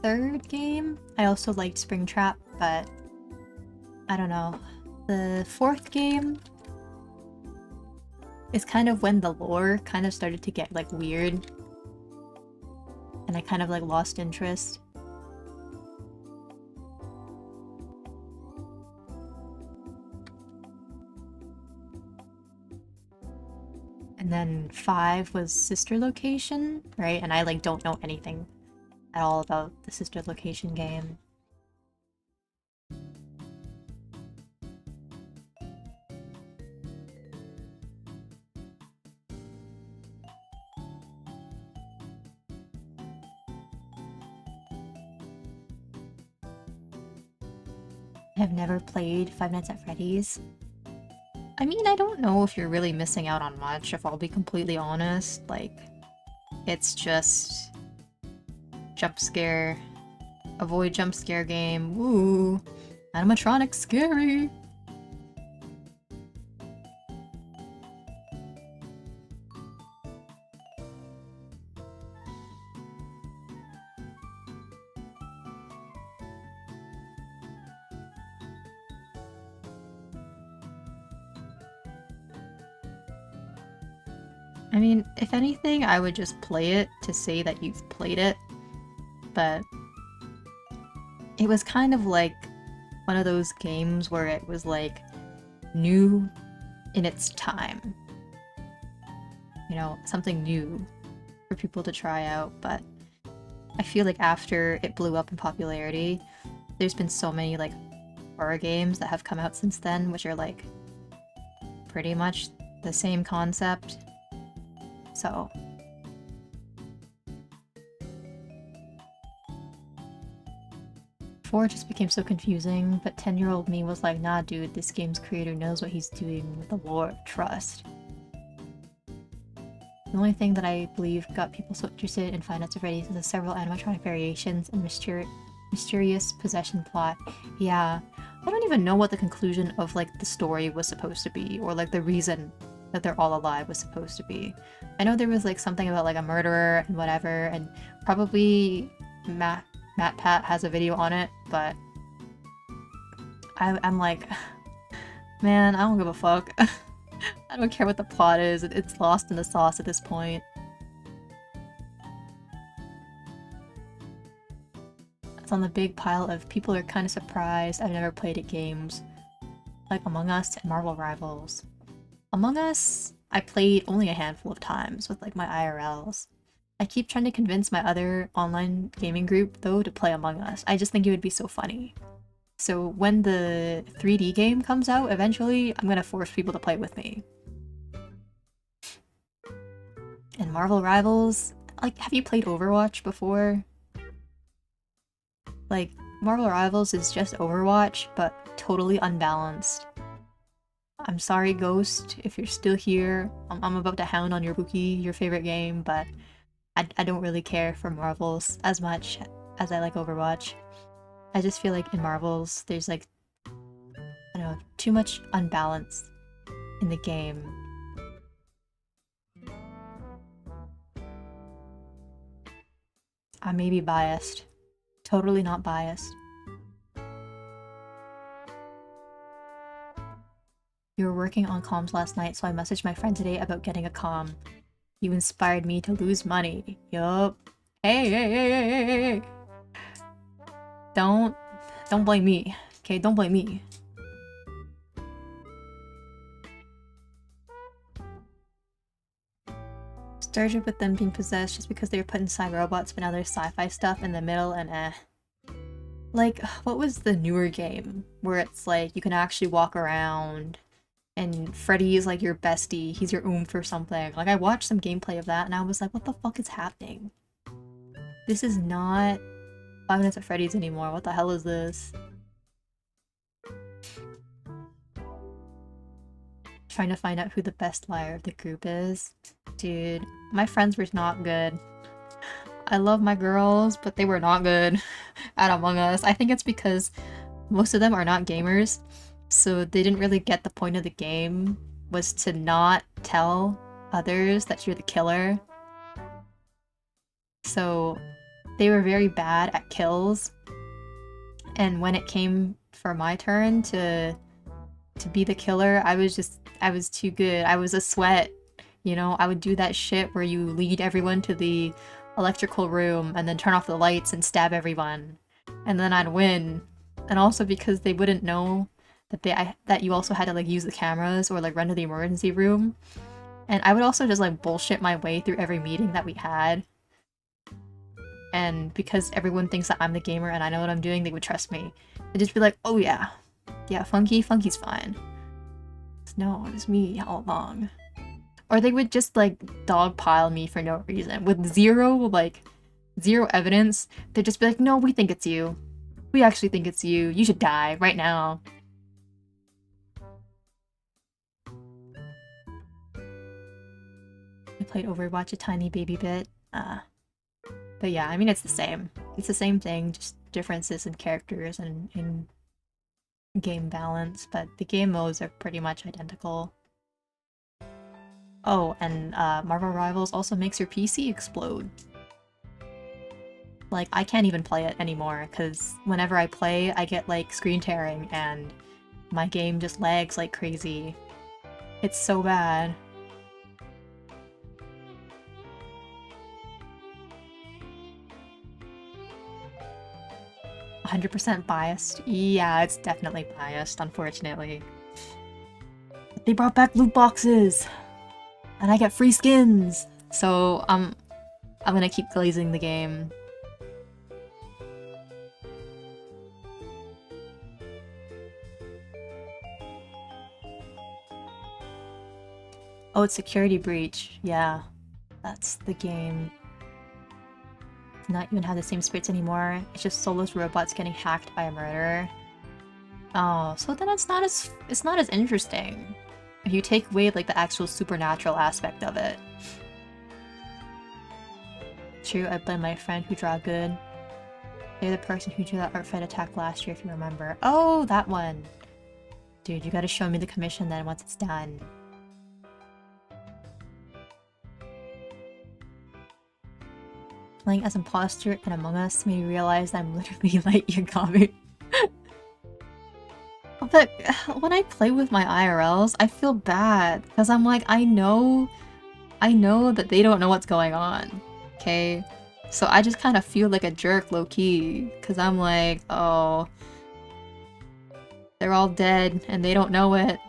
Third game, I also liked Springtrap, but I don't know. The fourth game is kind of when the lore kind of started to get like weird. And I kind of like lost interest. And then 5 was Sister Location, right? And I like don't know anything at all about the Sister Location game. I have never played Five Nights at Freddy's. I mean, I don't know if you're really missing out on much, if I'll be completely honest. Like, it's just jump scare, avoid jump scare game. Woo! Animatronic scary! I mean, if anything, I would just play it to say that you've played it, but it was kind of like one of those games where it was like new in its time. You know, something new for people to try out, but I feel like after it blew up in popularity, there's been so many like horror games that have come out since then, which are like pretty much the same concept. So 4 just became so confusing, but 10-year-old me was like, nah dude, this game's creator knows what he's doing with the lore, trust. The only thing that I believe got people so interested in Five Nights at Freddy's is the several animatronic variations and mysterious possession plot. Yeah, I don't even know what the conclusion of like the story was supposed to be, or like the reason that they're all alive was supposed to be. I know there was like something about like a murderer and whatever, and probably Matt Pat has a video on it, but I'm like, man, I don't give a fuck. I don't care what the plot is, it's lost in the sauce at this point. It's on the big pile of people are kind of surprised I've never played at games like Among Us and Marvel Rivals. Among Us, I played only a handful of times with like my IRLs. I keep trying to convince my other online gaming group though to play Among Us. I just think it would be so funny. So when the 3D game comes out, eventually I'm gonna force people to play with me. And Marvel Rivals, like, have you played Overwatch before? Like, Marvel Rivals is just Overwatch, but totally unbalanced. I'm sorry, Ghost, if you're still here. I'm about to hound on your Wookiee, your favorite game, but I don't really care for Marvels as much as I like Overwatch. I just feel like in Marvels, there's like, I don't know, too much unbalance in the game. I may be biased. Totally not biased. You were working on comms last night, so I messaged my friend today about getting a comm. You inspired me to lose money. Yup. Hey. Don't blame me. Okay, don't blame me. Started with them being possessed just because they were put inside robots, but now there's sci-fi stuff in the middle and eh. Like, what was the newer game where it's like you can actually walk around and Freddy is like your bestie, he's your oomph or something. Like I watched some gameplay of that and I was like, what the fuck is happening? This is not Five Nights at Freddy's anymore. What the hell is this? Trying to find out who the best liar of the group is. Dude, my friends were not good. I love my girls, but they were not good at Among Us. I think it's because most of them are not gamers, so they didn't really get the point of the game was to not tell others that you're the killer. So they were very bad at kills, and when it came for my turn to be the killer, I was too good. I was a sweat, you know? I would do that shit where you lead everyone to the electrical room and then turn off the lights and stab everyone, and then I'd win. And also because they wouldn't know that that you also had to like use the cameras or like run to the emergency room. And I would also just like bullshit my way through every meeting that we had. And because everyone thinks that I'm the gamer and I know what I'm doing, they would trust me. They'd just be like, oh yeah, Funky's fine. No, it was me all along. Or they would just like dogpile me for no reason. With zero evidence, they'd just be like, no, we think it's you. We actually think it's you. You should die right now. I played Overwatch a tiny baby bit. But yeah, I mean, it's the same. It's the same thing, just differences in characters and in game balance, but the game modes are pretty much identical. Oh, and Marvel Rivals also makes your PC explode. Like, I can't even play it anymore, because whenever I play, I get, like, screen tearing, and my game just lags like crazy. It's so bad. 100% biased? Yeah, it's definitely biased, unfortunately. But they brought back loot boxes! And I get free skins! So, I'm gonna keep glazing the game. Oh, it's Security Breach. Yeah, that's the game. Not even have the same spirits anymore. It's just soulless robots getting hacked by a murderer. Oh, so then it's not as interesting. If you take away like the actual supernatural aspect of it. True, I blame my friend who draw good. They're the person who drew that art fight attack last year, if you remember. Oh, that one! Dude, you gotta show me the commission then once it's done. Playing as imposter in Among Us made me realize that I'm literally like Yagami. But when I play with my IRLs, I feel bad because I'm like, I know that they don't know what's going on, okay? So I just kind of feel like a jerk low-key because I'm like, oh, they're all dead and they don't know it.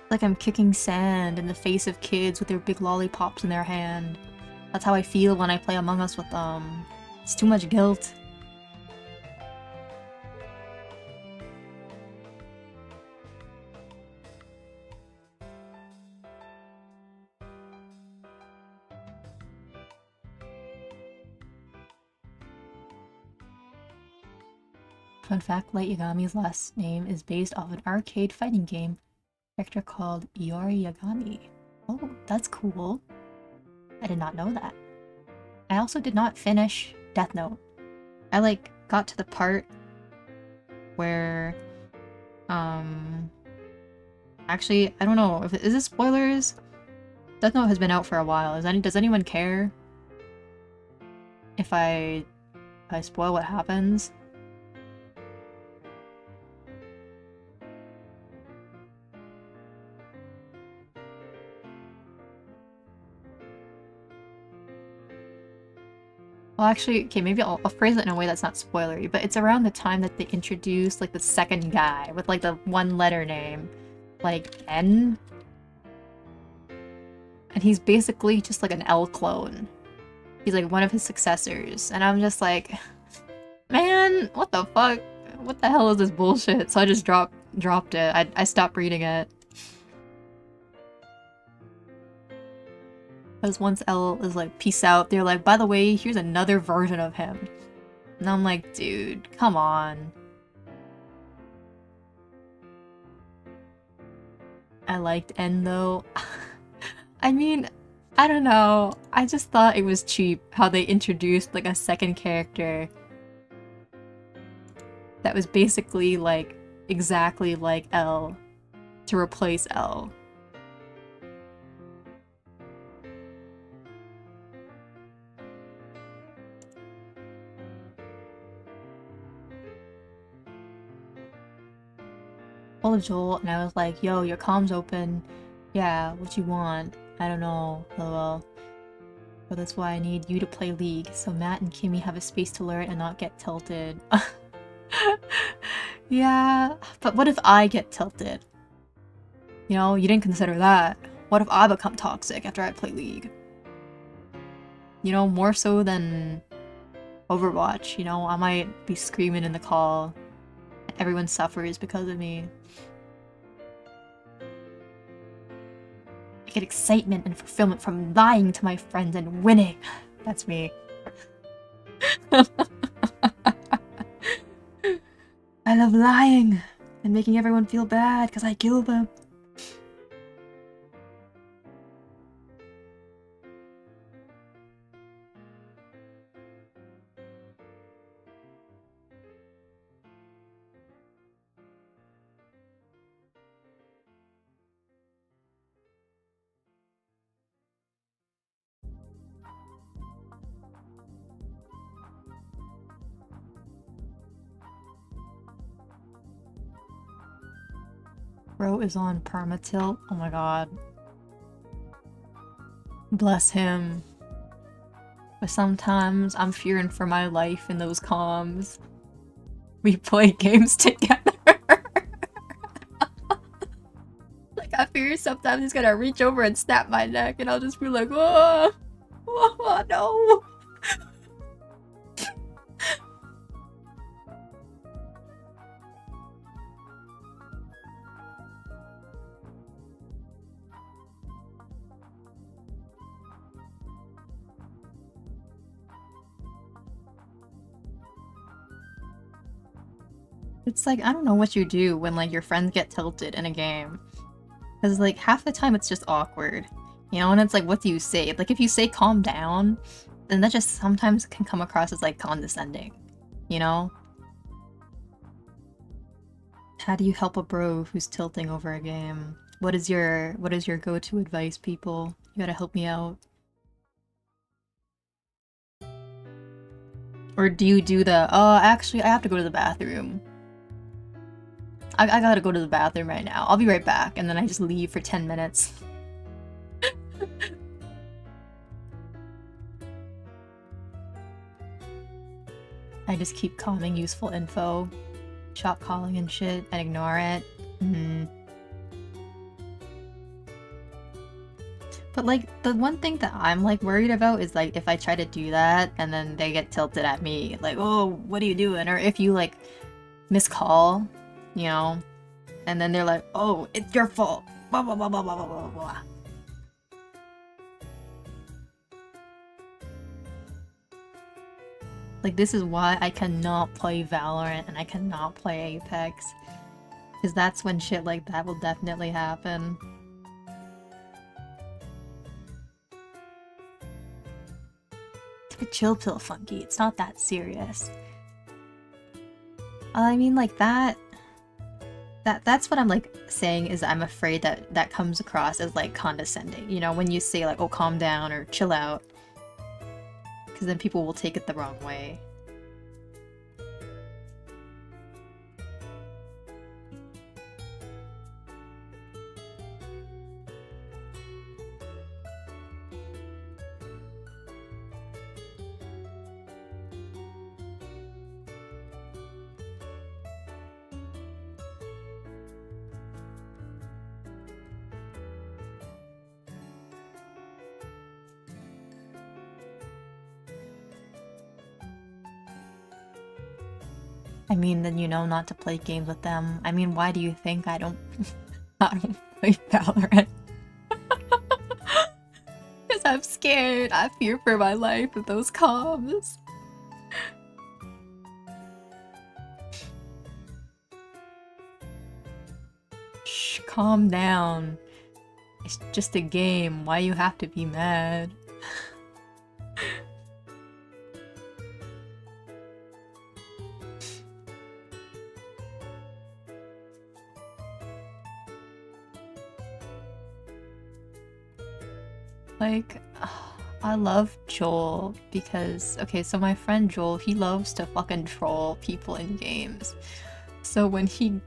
Like I'm kicking sand in the face of kids with their big lollipops in their hand. That's how I feel when I play Among Us with them. It's too much guilt. Fun fact, Light Yagami's last name is based off an arcade fighting game character called Iori Yagami. Oh, that's cool. I did not know that. I also did not finish Death Note. I like got to the part where actually, I don't know, is this spoilers? Death Note has been out for a while. Does anyone care if I spoil what happens? Well, actually, okay, maybe I'll phrase it in a way that's not spoilery, but it's around the time that they introduced, like, the second guy with, like, the one-letter name. Like, N? And he's basically just, like, an L clone. He's, like, one of his successors. And I'm just like, man, what the fuck? What the hell is this bullshit? So I just dropped it. I stopped reading it. Because once L is like, peace out, they're like, by the way, here's another version of him. And I'm like, dude, come on. I liked N though. I mean, I don't know. I just thought it was cheap how they introduced like a second character that was basically like exactly like L to replace L. Called Joel and I was like, yo, your comm's open. Yeah, what you want? I don't know, lol. But that's why I need you to play League, so Matt and Kimmy have a space to learn and not get tilted. Yeah, but what if I get tilted? You know, you didn't consider that. What if I become toxic after I play League? You know, more so than Overwatch, you know, I might be screaming in the call. Everyone suffers because of me. I get excitement and fulfillment from lying to my friends and winning. That's me. I love lying and making everyone feel bad because I kill them. Bro is on permatilt. Oh my god. Bless him. But sometimes I'm fearing for my life in those comms. We play games together. Like, I fear sometimes he's gonna reach over and snap my neck and I'll just be like, oh, oh no. It's like, I don't know what you do when like your friends get tilted in a game. Because like half the time it's just awkward. You know, and it's like, what do you say? Like if you say calm down, then that just sometimes can come across as like condescending. You know? How do you help a bro who's tilting over a game? What is your go-to advice, people? You gotta help me out. Or do you do the, oh, actually, I have to go to the bathroom. I gotta go to the bathroom right now. I'll be right back. And then I just leave for 10 minutes. I just keep calling useful info. Shop calling and shit and ignore it. But like, the one thing that I'm like worried about is like if I try to do that and then they get tilted at me, like, oh, what are you doing? Or if you like miscall, you know, and then they're like, oh, it's your fault. Blah blah blah blah blah blah blah blah. Like, this is why I cannot play Valorant and I cannot play Apex. Because that's when shit like that will definitely happen. Take a chill pill, Funky. It's not that serious. I mean, like, that's what I'm, like, saying is I'm afraid that that comes across as, like, condescending. You know, when you say, like, oh, calm down or chill out. Because then people will take it the wrong way. I mean, then you know not to play games with them. I mean, why do you think I don't I don't play Valorant? Because I'm scared. I fear for my life with those comms. Shh, calm down. It's just a game. Why you have to be mad? Like, I love Joel because, okay, so my friend Joel, he loves to fucking troll people in games. So when he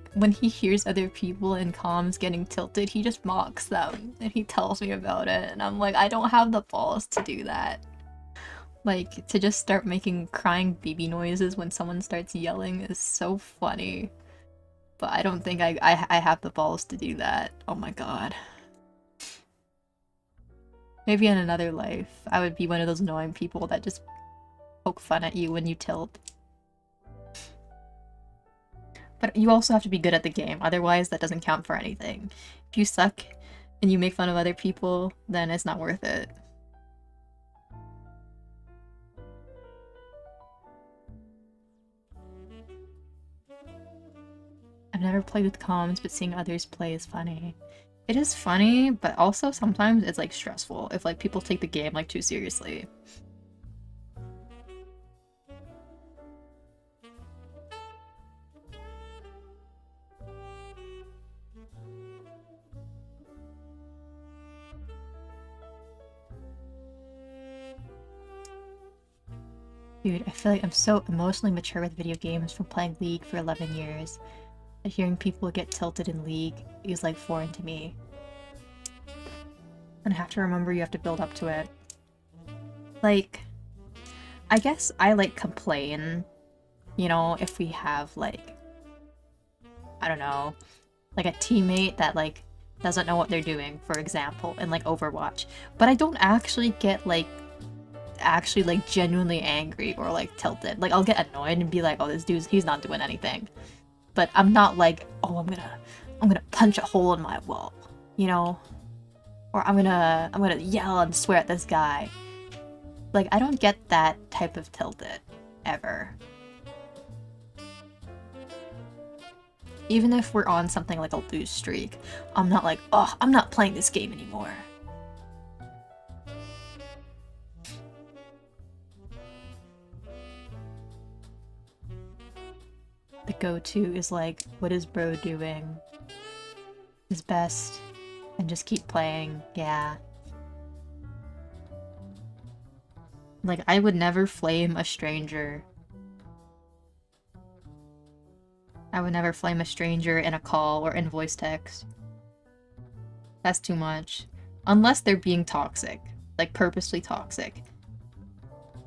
hears other people in comms getting tilted, he just mocks them and he tells me about it, and I'm like, I don't have the balls to do that. Like, to just start making crying baby noises when someone starts yelling is so funny. But I don't think I have the balls to do that. Oh my god. Maybe in another life, I would be one of those annoying people that just poke fun at you when you tilt. But you also have to be good at the game, otherwise that doesn't count for anything. If you suck and you make fun of other people, then it's not worth it. I've never played with comms, but seeing others play is funny. It is funny, but also sometimes it's like stressful if like people take the game like too seriously. Dude, I feel like I'm so emotionally mature with video games from playing League for 11 years. But hearing people get tilted in League is like foreign to me. And I have to remember you have to build up to it. Like, I guess I like complain, you know, if we have like, I don't know, like a teammate that like doesn't know what they're doing, for example, in like Overwatch. But I don't actually get like genuinely angry or like tilted. Like I'll get annoyed and be like, oh, this dude's he's not doing anything. But I'm not like, oh, I'm gonna punch a hole in my wall, you know? Or I'm gonna yell and swear at this guy. Like, I don't get that type of tilted ever. Even if we're on something like a lose streak, I'm not like, oh, I'm not playing this game anymore. The go-to is like, what is bro doing? His best, and just keep playing, yeah. Like, I would never flame a stranger. I would never flame a stranger in a call or in voice text. That's too much. Unless they're being toxic. Like, purposely toxic.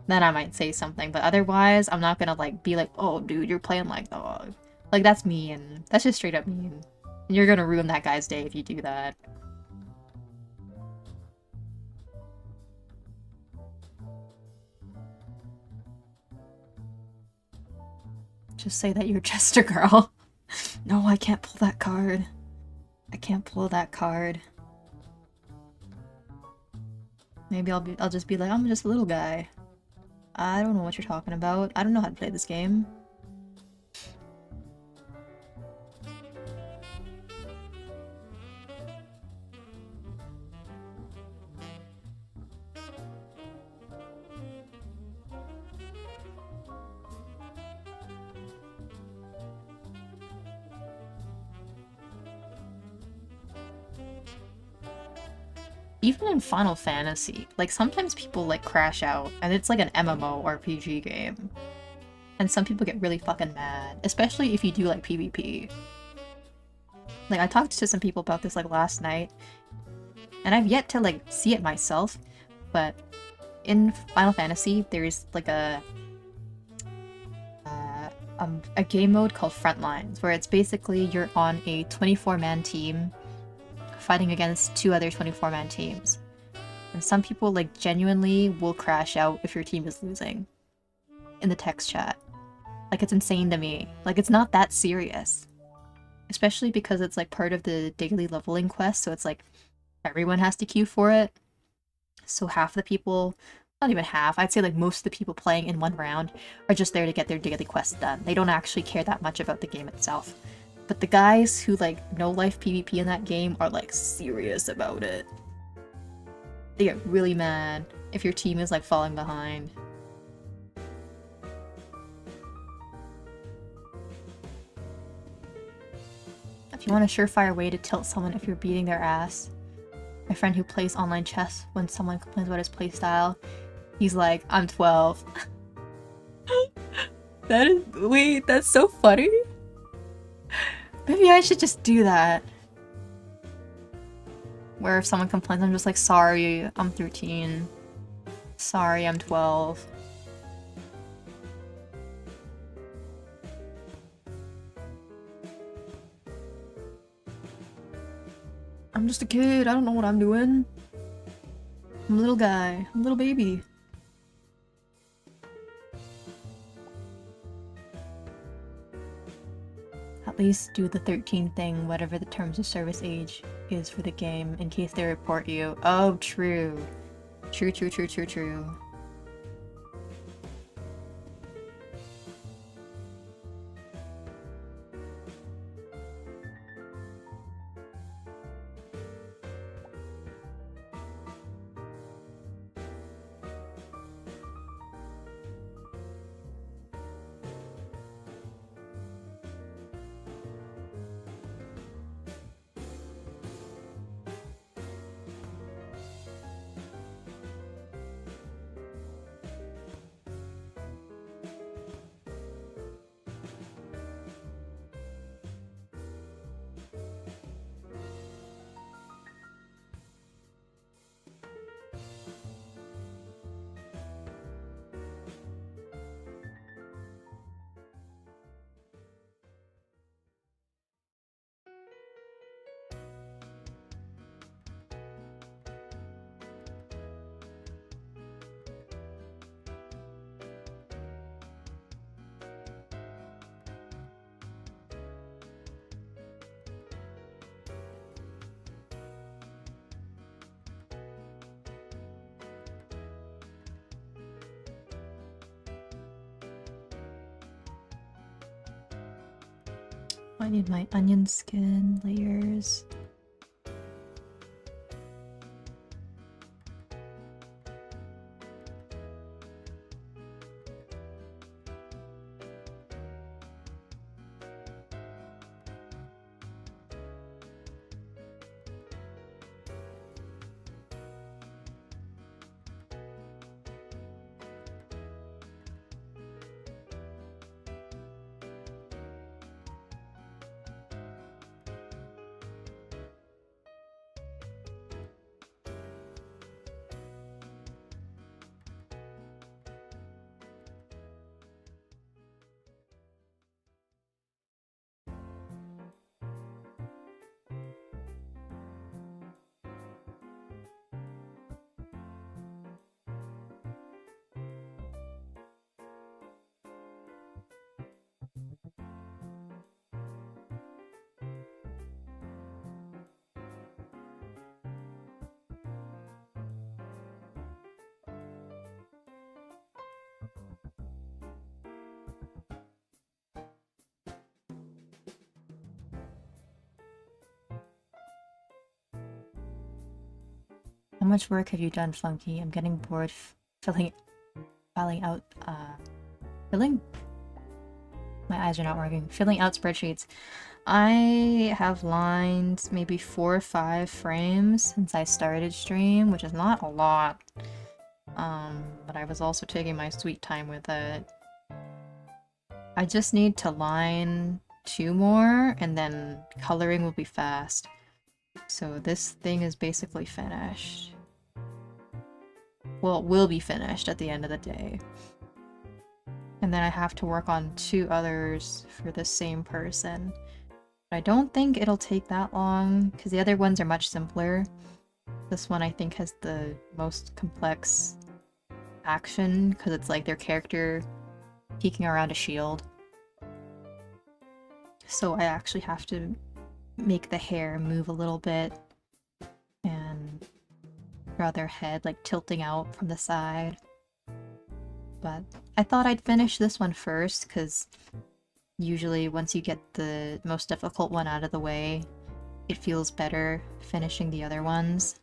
Then I might say something, but otherwise, I'm not gonna like be like, oh dude, you're playing like dog. Like, that's mean. That's just straight up mean. And you're gonna ruin that guy's day if you do that. Just say that you're just a girl. No, I can't pull that card. I can't pull that card. Maybe I'll just be like, I'm just a little guy. I don't know what you're talking about. I don't know how to play this game. Even in Final Fantasy, like sometimes people like crash out and it's like an MMORPG game. And some people get really fucking mad, especially if you do like PvP. Like I talked to some people about this like last night and I've yet to like see it myself, but in Final Fantasy there's like a game mode called Frontlines where it's basically you're on a 24-man team fighting against 2 other 24-man teams. And some people like genuinely will crash out if your team is losing in the text chat. Like, it's insane to me. Like, it's not that serious. Especially because it's like part of the daily leveling quest, so it's like everyone has to queue for it. So half the people, not even half, I'd say like most of the people playing in one round are just there to get their daily quest done. They don't actually care that much about the game itself. But the guys who like no life PvP in that game are like serious about it. They get really mad if your team is like falling behind. If you want a surefire way to tilt someone if you're beating their ass. My friend who plays online chess, when someone complains about his playstyle, he's like, I'm 12. Wait, that's so funny. Maybe I should just do that. Where if someone complains, I'm just like, sorry, I'm 13. Sorry, I'm 12. I'm just a kid, I don't know what I'm doing. I'm a little guy, I'm a little baby. At least do the 13 thing, whatever the terms of service age is for the game, in case they report you. Oh, true. True, true, true, true, true. I need my onion skin layers. How much work have you done, Funky? I'm getting bored filling out filling? My eyes are not working. Filling out spreadsheets. I have lined maybe 4 or 5 frames since I started stream, which is not a lot. But I was also taking my sweet time with it. I just need to line 2 more, and then coloring will be fast. So this thing is basically finished. Well, it will be finished at the end of the day. And then I have to work on 2 others for the same person. But I don't think it'll take that long, because the other ones are much simpler. This one I think has the most complex action, because it's like their character peeking around a shield. So I actually have to make the hair move a little bit and draw their head like tilting out from the side. But I thought I'd finish this one first because usually once you get the most difficult one out of the way, it feels better finishing the other ones.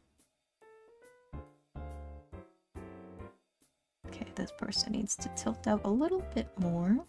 Okay, this person needs to tilt out a little bit more.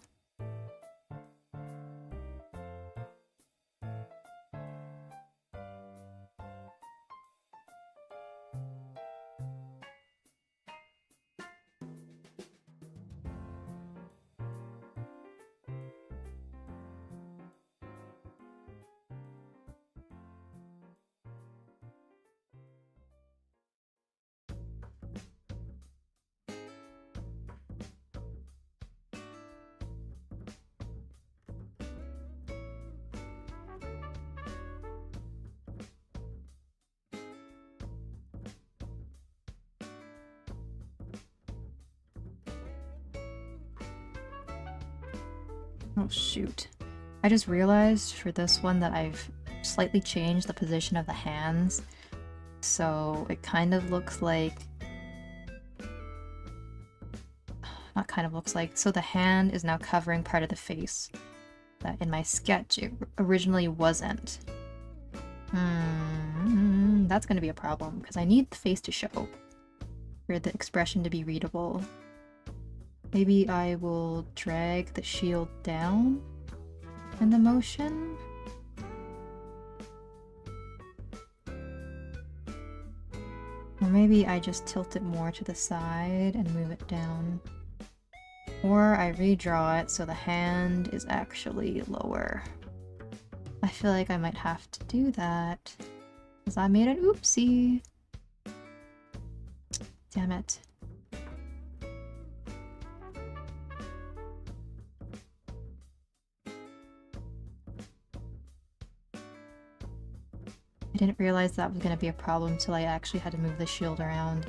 Oh shoot. I just realized for this one that I've slightly changed the position of the hands, so it kind of looks like... Not kind of looks like, so the hand is now covering part of the face that in my sketch it originally wasn't. That's gonna be a problem, because I need the face to show for the expression to be readable. Maybe I will drag the shield down in the motion. Or maybe I just tilt it more to the side and move it down. Or I redraw it so the hand is actually lower. I feel like I might have to do that, because I made an oopsie. Damn it. I didn't realize that was going to be a problem until I actually had to move the shield around.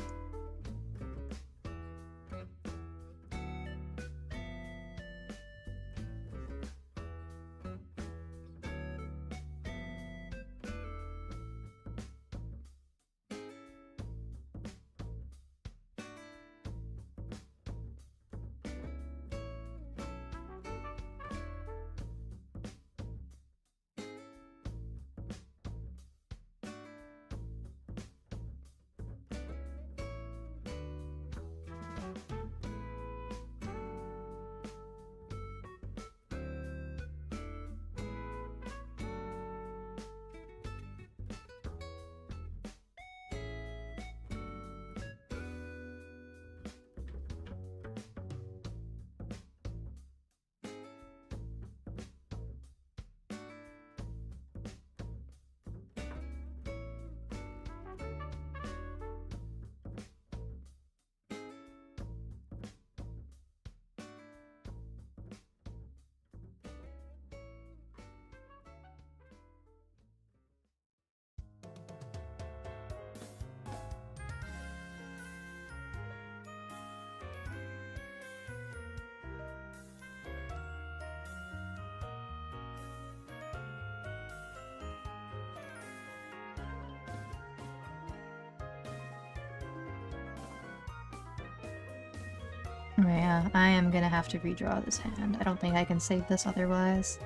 Yeah, I am gonna have to redraw this hand. I don't think I can save this otherwise.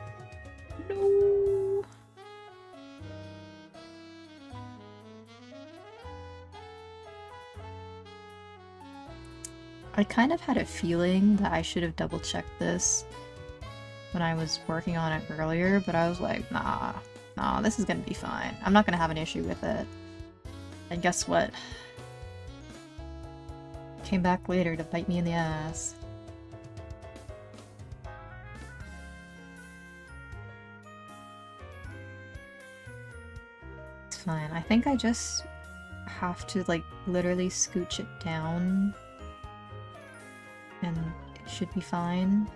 No. I kind of had a feeling that I should have double-checked this when I was working on it earlier, but I was like, nah, this is gonna be fine. I'm not gonna have an issue with it. And guess what? Came back later to bite me in the ass. It's fine. I think I just have to, like, literally scooch it down and it should be fine.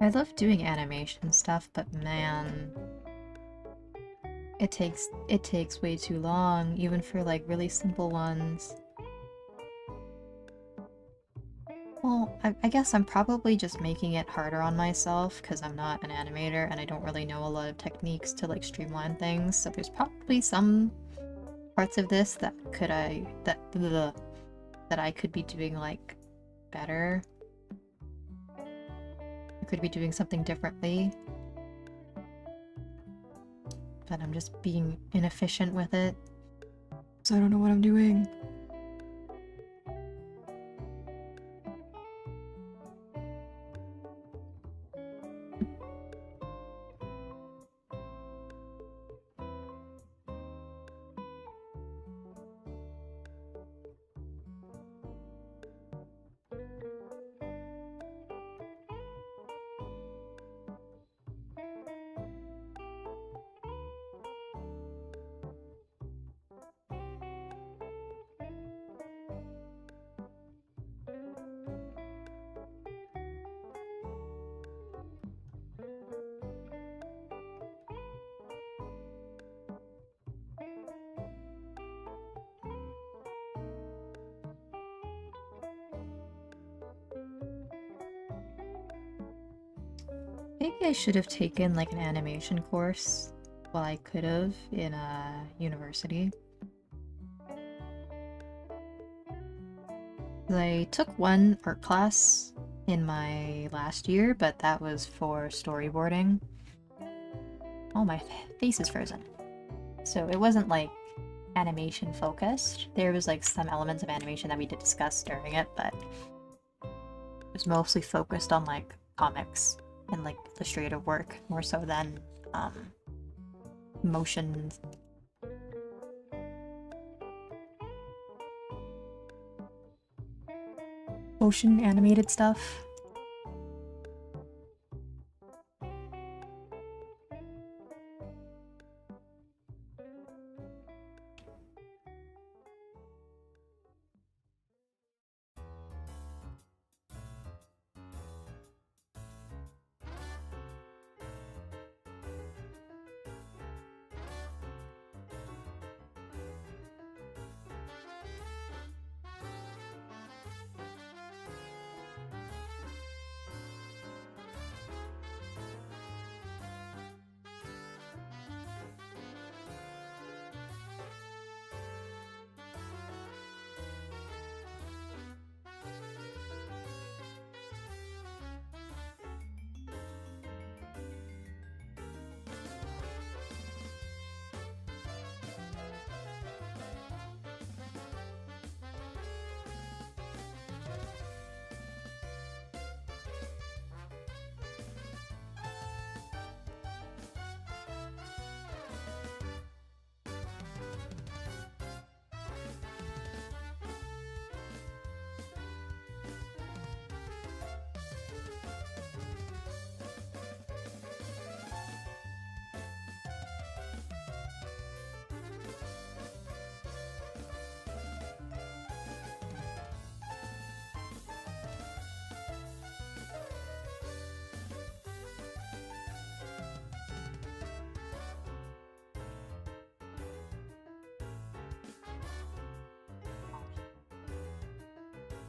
I love doing animation stuff, but man, it takes way too long, even for like really simple ones. Well, I guess I'm probably just making it harder on myself because I'm not an animator and I don't really know a lot of techniques to like streamline things. So there's probably some parts of this that I could be doing like better. I could be doing something differently. But I'm just being inefficient with it. So I don't know what I'm doing. Maybe I should have taken like an animation course. Well, I could have in a university. I took one art class in my last year, but that was for storyboarding. Oh, my face is frozen. So it wasn't like animation focused. There was like some elements of animation that we did discuss during it, but it was mostly focused on like comics and like illustrative work more so than motion. Motion animated stuff.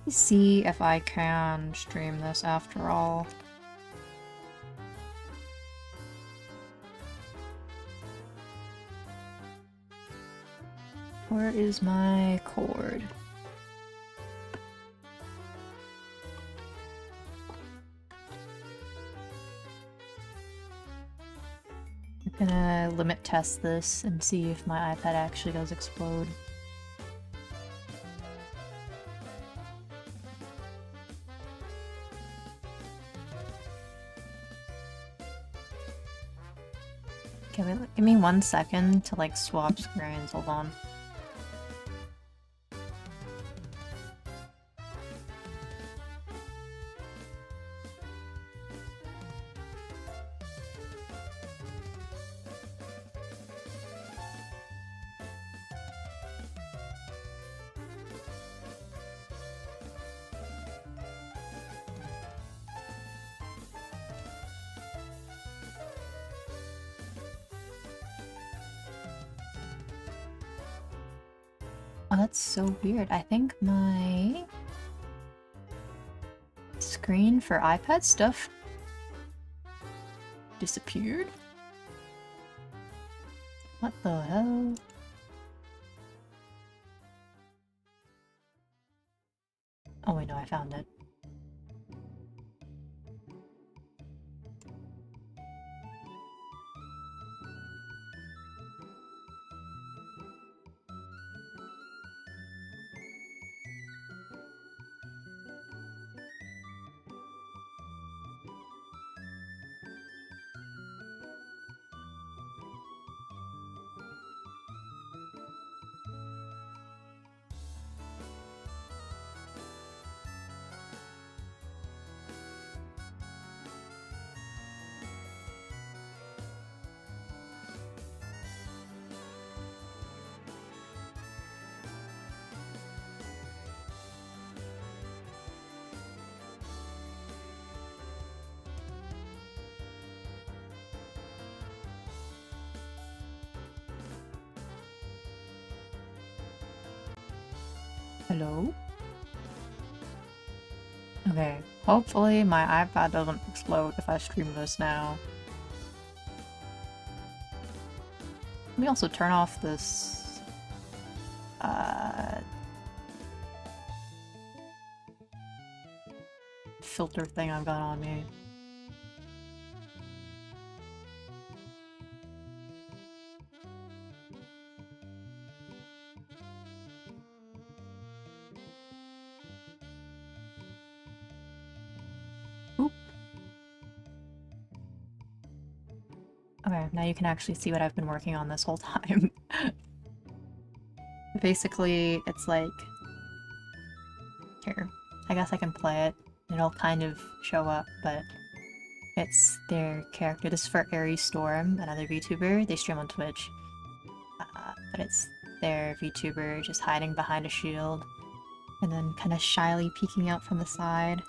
See if I can stream this after all. Where is my cord? I'm gonna limit test this and see if my iPad actually does explode. Okay, wait, give me 1 second to like swap screens, hold on. Oh, that's so weird. I think my screen for iPad stuff disappeared. What the hell? Oh wait, no, I found it. Hello? Okay, hopefully my iPad doesn't explode if I stream this now. Let me also turn off this filter thing I've got on me. Oop. Okay, now you can actually see what I've been working on this whole time. Basically, it's like... Here, I guess I can play it. It'll kind of show up, but it's their character. This is for Aries Storm, another VTuber. They stream on Twitch. But it's their VTuber just hiding behind a shield and then kind of shyly peeking out from the side.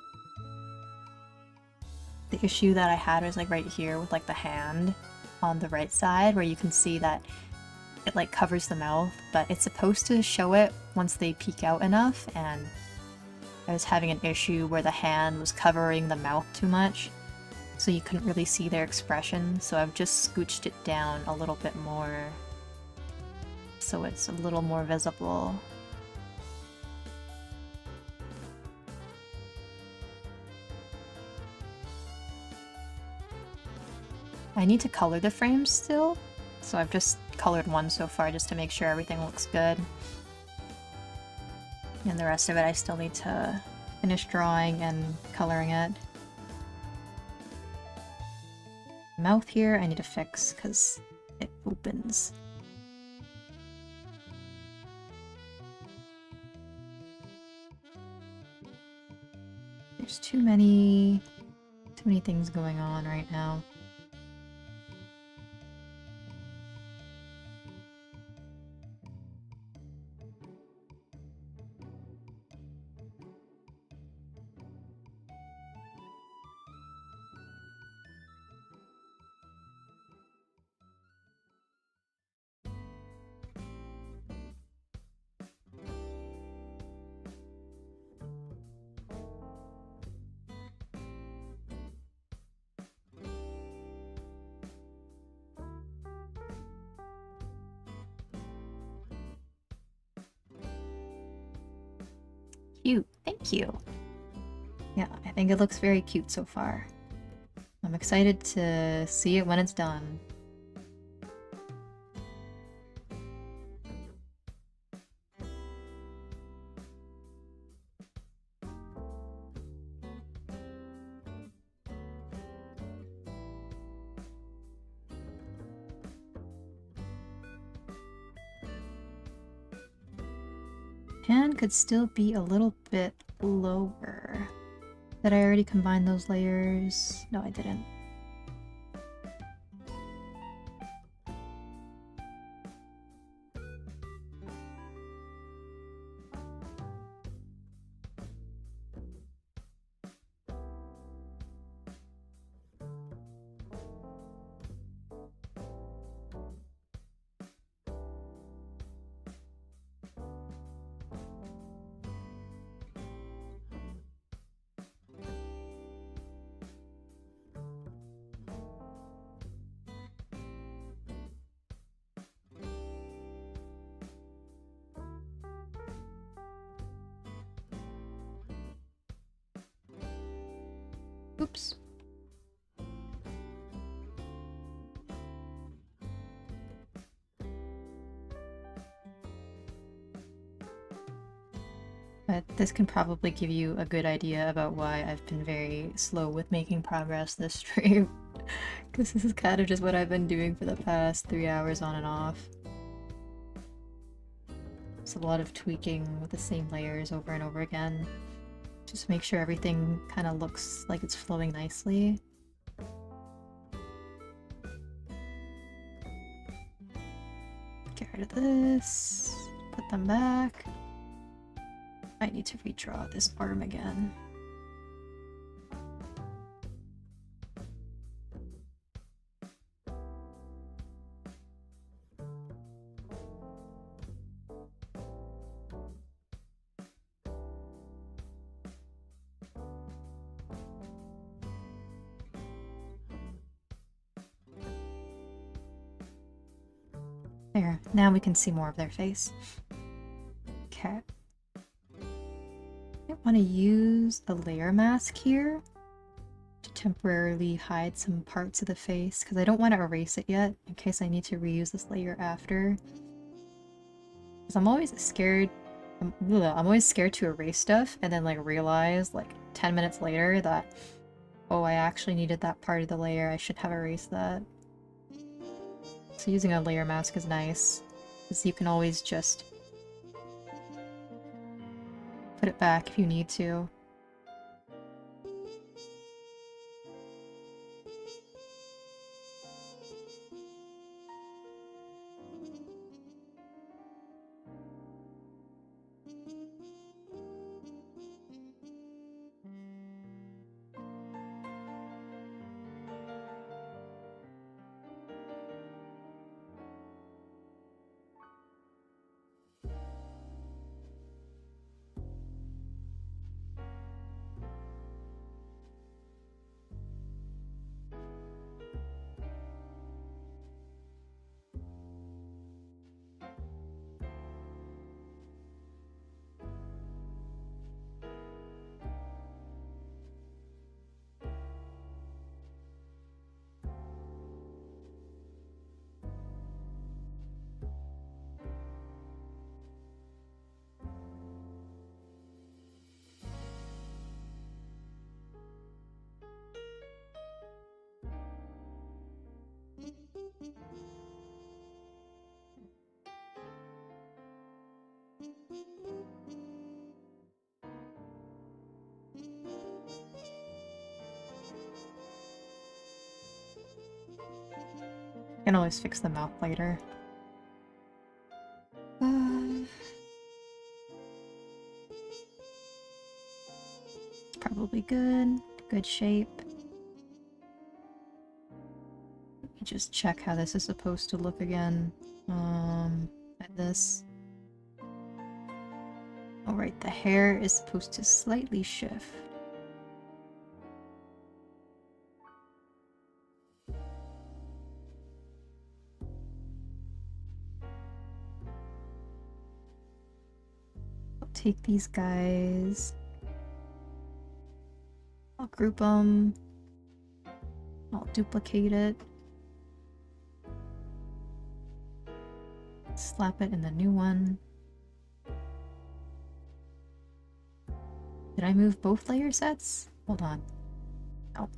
The issue that I had was like right here with like the hand on the right side where you can see that it like covers the mouth, but it's supposed to show it once they peek out enough, and I was having an issue where the hand was covering the mouth too much, so you couldn't really see their expression, so I've just scooched it down a little bit more so it's a little more visible. I need to color the frames still, so I've just colored one so far just to make sure everything looks good. And the rest of it I still need to finish drawing and coloring it. Mouth here I need to fix because it opens. There's too many things going on right now. Cute, thank you. Yeah, I think it looks very cute so far. I'm excited to see it when it's done. Hand could still be a little bit lower. Did I already combine those layers? No, I didn't. Oops. But this can probably give you a good idea about why I've been very slow with making progress this stream. Because this is kind of just what I've been doing for the past 3 hours on and off. It's a lot of tweaking with the same layers over and over again. Just make sure everything kind of looks like it's flowing nicely. Get rid of this. Put them back. I need to redraw this arm again. There, now we can see more of their face. Okay. I want to use a layer mask here to temporarily hide some parts of the face, because I don't want to erase it yet, in case I need to reuse this layer after. Because I'm always scared to erase stuff and then like realize like 10 minutes later that, oh, I actually needed that part of the layer, I should have erased that. So using a layer mask is nice, because you can always just put it back if you need to. I can always fix the mouth later. It's probably good. Good shape. Let me just check how this is supposed to look again. At this. Alright, the hair is supposed to slightly shift. I'll take these guys. I'll group them. I'll duplicate it. Slap it in the new one. Did I move both layer sets? Hold on. Oh.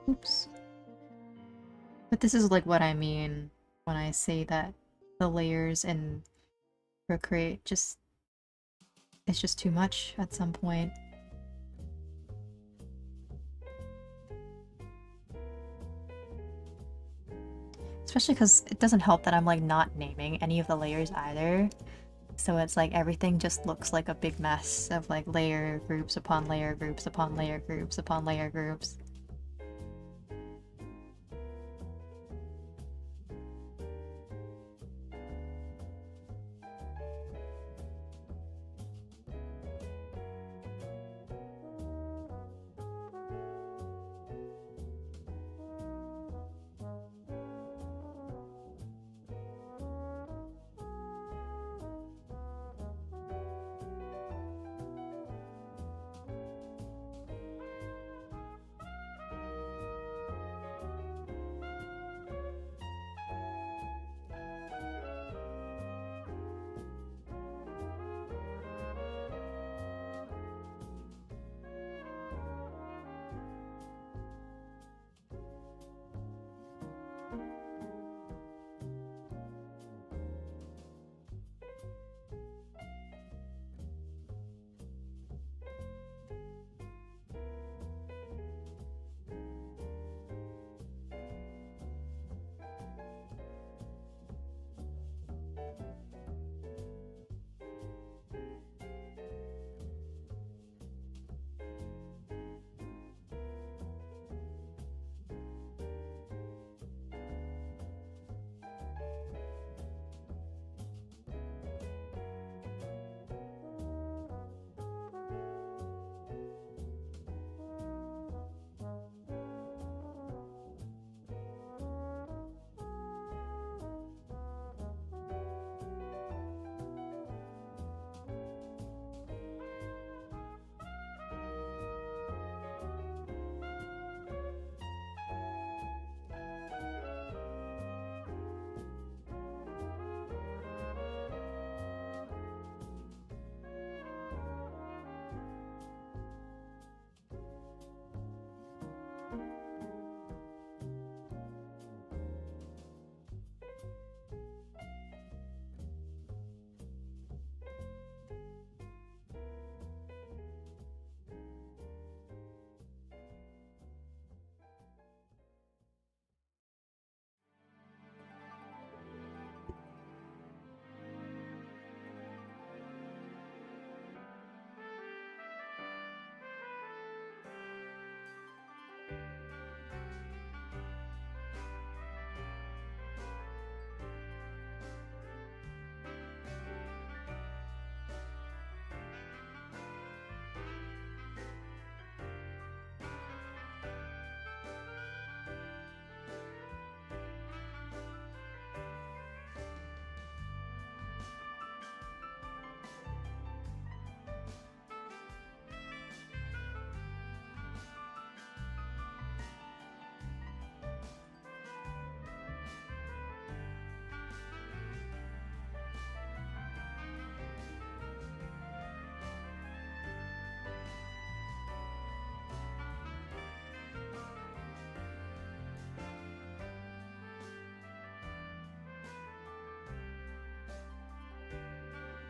Oops. But this is like what I mean when I say that the layers in Procreate it's just too much at some point. Especially because it doesn't help that I'm like not naming any of the layers either. So it's like everything just looks like a big mess of like layer groups upon layer groups upon layer groups upon layer groups.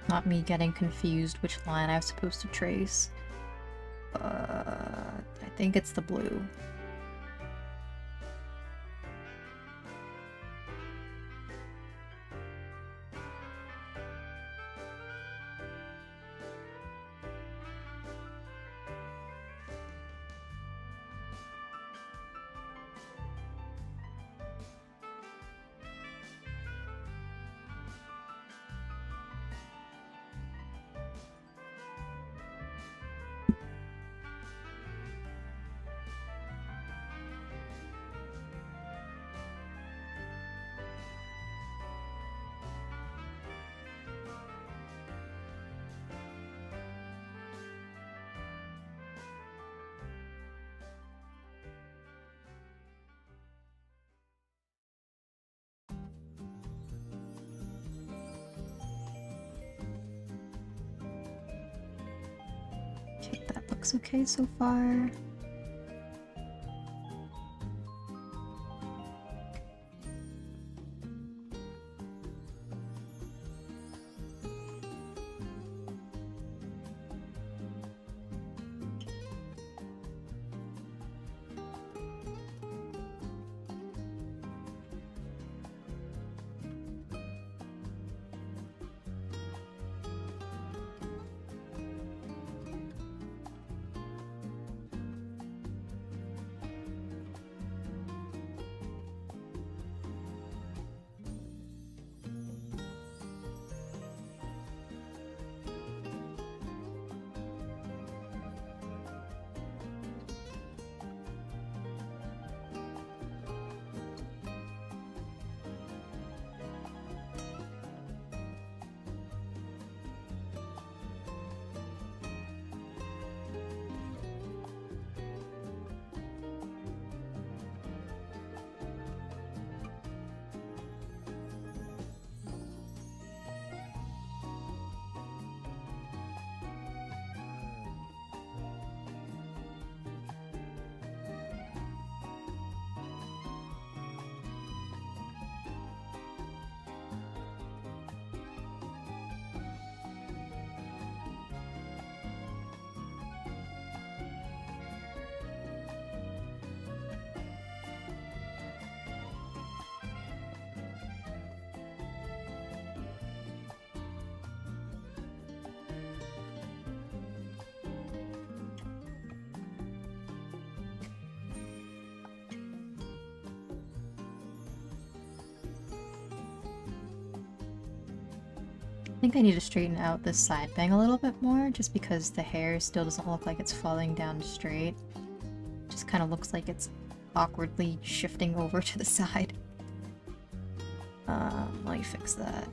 Not me getting confused which line I'm supposed to trace. I think it's the blue. Okay, that looks okay so far. I think I need to straighten out this side bang a little bit more, just because the hair still doesn't look like it's falling down straight. Just kind of looks like it's awkwardly shifting over to the side. Let me fix that.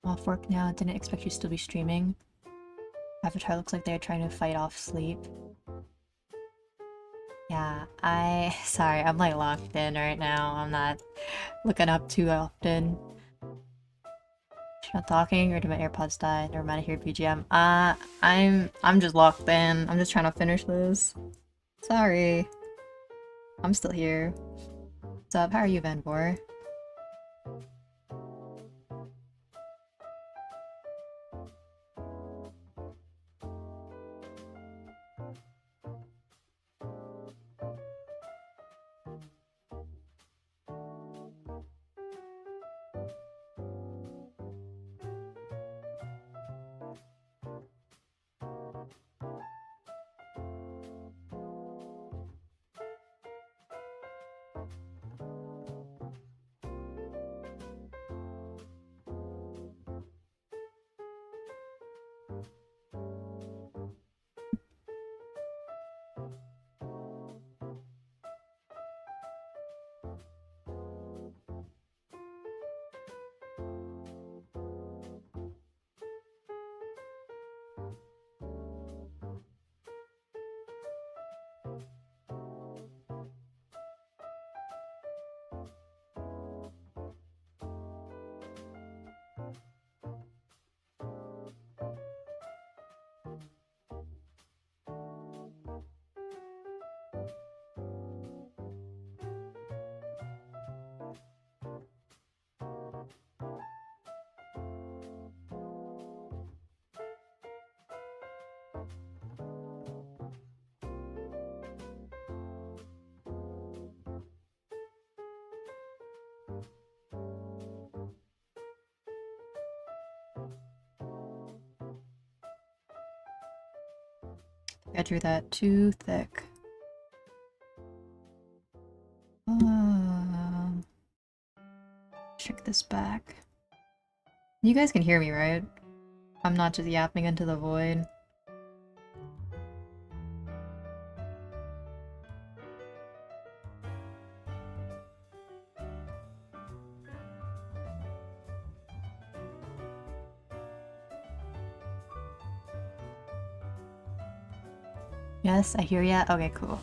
Off work now, didn't expect you to still be streaming. Avatar looks like they're trying to fight off sleep. Yeah, sorry, I'm like locked in right now. I'm not looking up too often. Not talking, or did my AirPods die? Never mind, I hear BGM. I'm just locked in. I'm just trying to finish this. Sorry. I'm still here. What's up? How are you, Vanvor? I drew that too thick. Shrink this back. You guys can hear me, right? I'm not just yapping into the void. Yes, I hear ya. Okay, cool.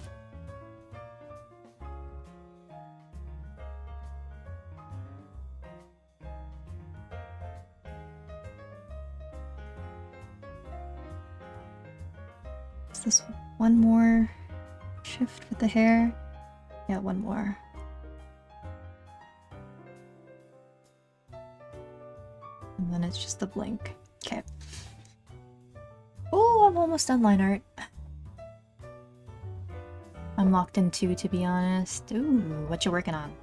Is this one more shift with the hair? Yeah, one more. And then it's just the blink. Okay. Oh, I'm almost done line art. I'm locked in too, to be honest. Ooh, what you working on?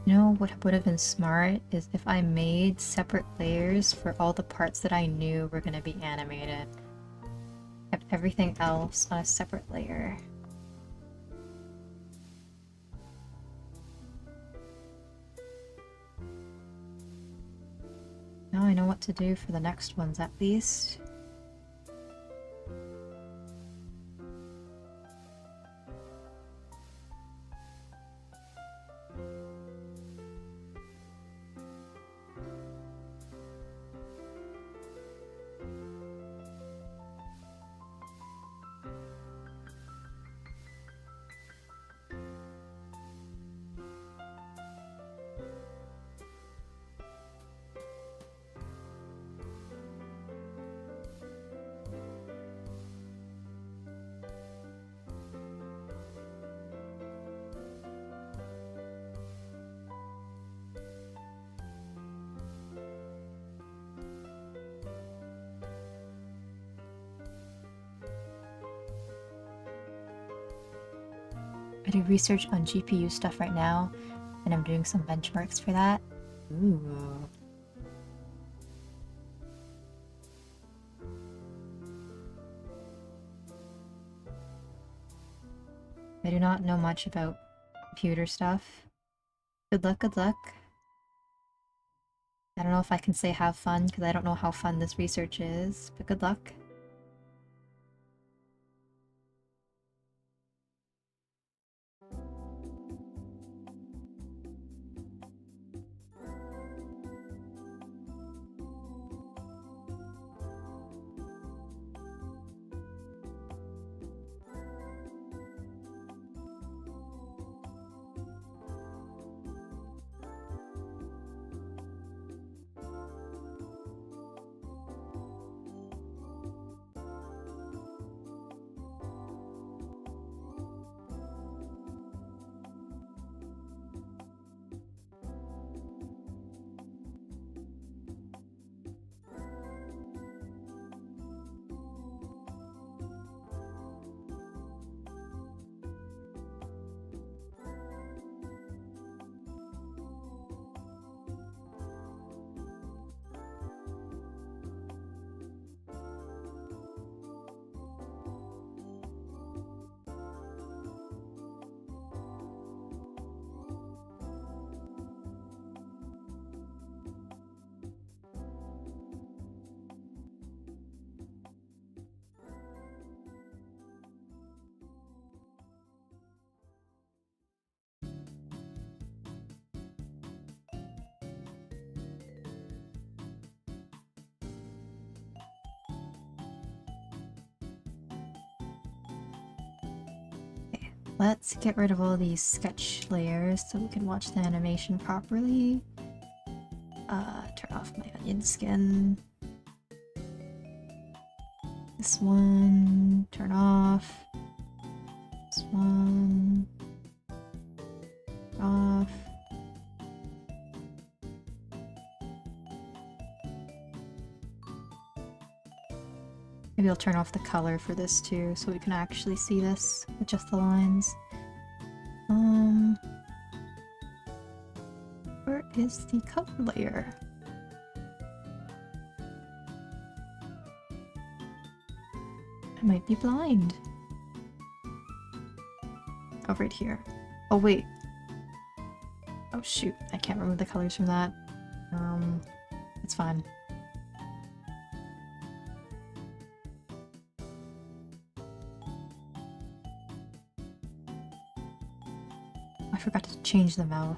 You know what would have been smart is if I made separate layers for all the parts that I knew were going to be animated. everything else on a separate layer. Now I know what to do for the next ones at least. I do research on GPU stuff right now, and I'm doing some benchmarks for that. Ooh. I do not know much about computer stuff. Good luck, good luck. I don't know if I can say have fun, because I don't know how fun this research is, but good luck. Let's get rid of all these sketch layers so we can watch the animation properly. Turn off my onion skin. This one, turn off. This one, off. Maybe I'll turn off the color for this too, so we can actually see this with just the lines. Where is the color layer? I might be blind. Oh, right here. Oh, wait. Oh, shoot. I can't remove the colors from that. It's fine. I forgot to change the mouth.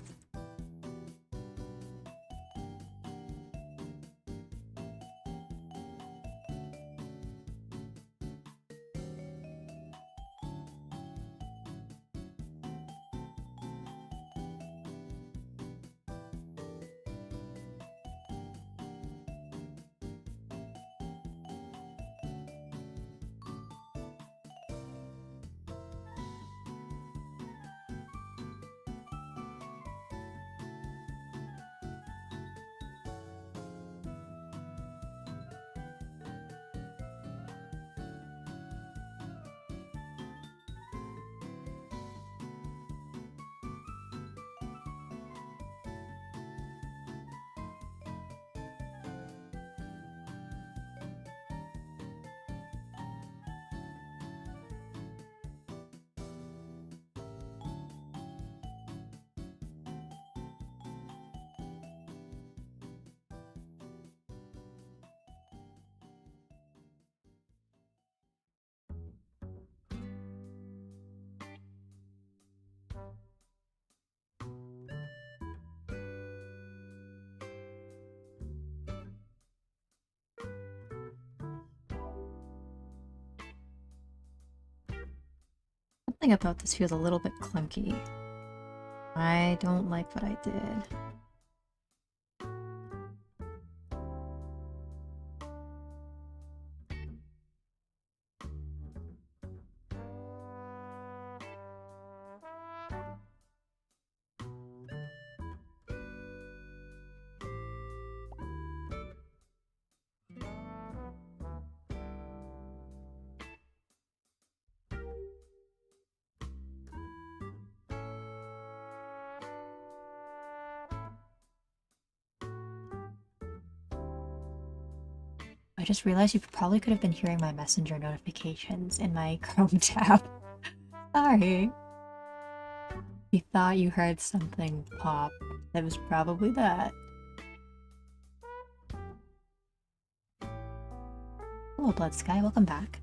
Something about this feels a little bit clunky. I don't like what I did. I just realized you probably could have been hearing my messenger notifications in my Chrome tab. Sorry. You thought you heard something pop. It was probably that. Hello, Blood Sky. Welcome back.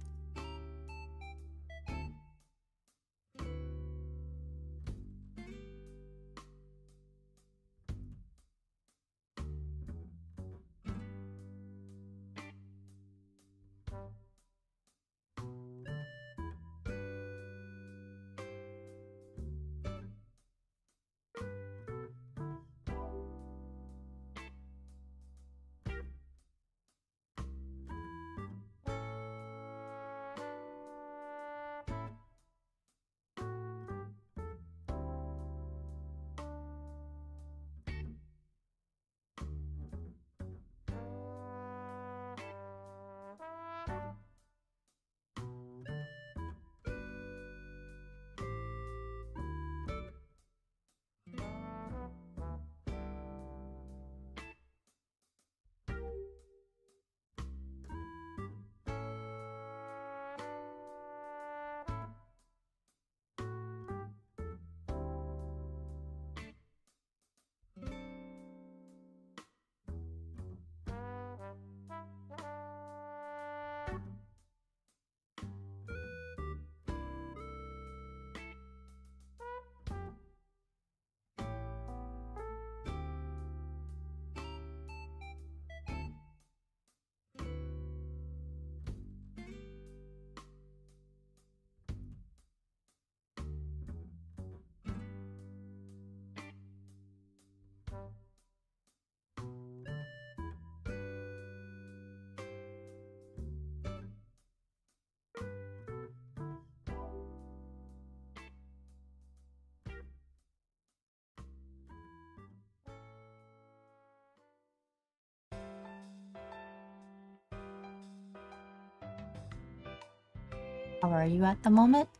How are you at the moment?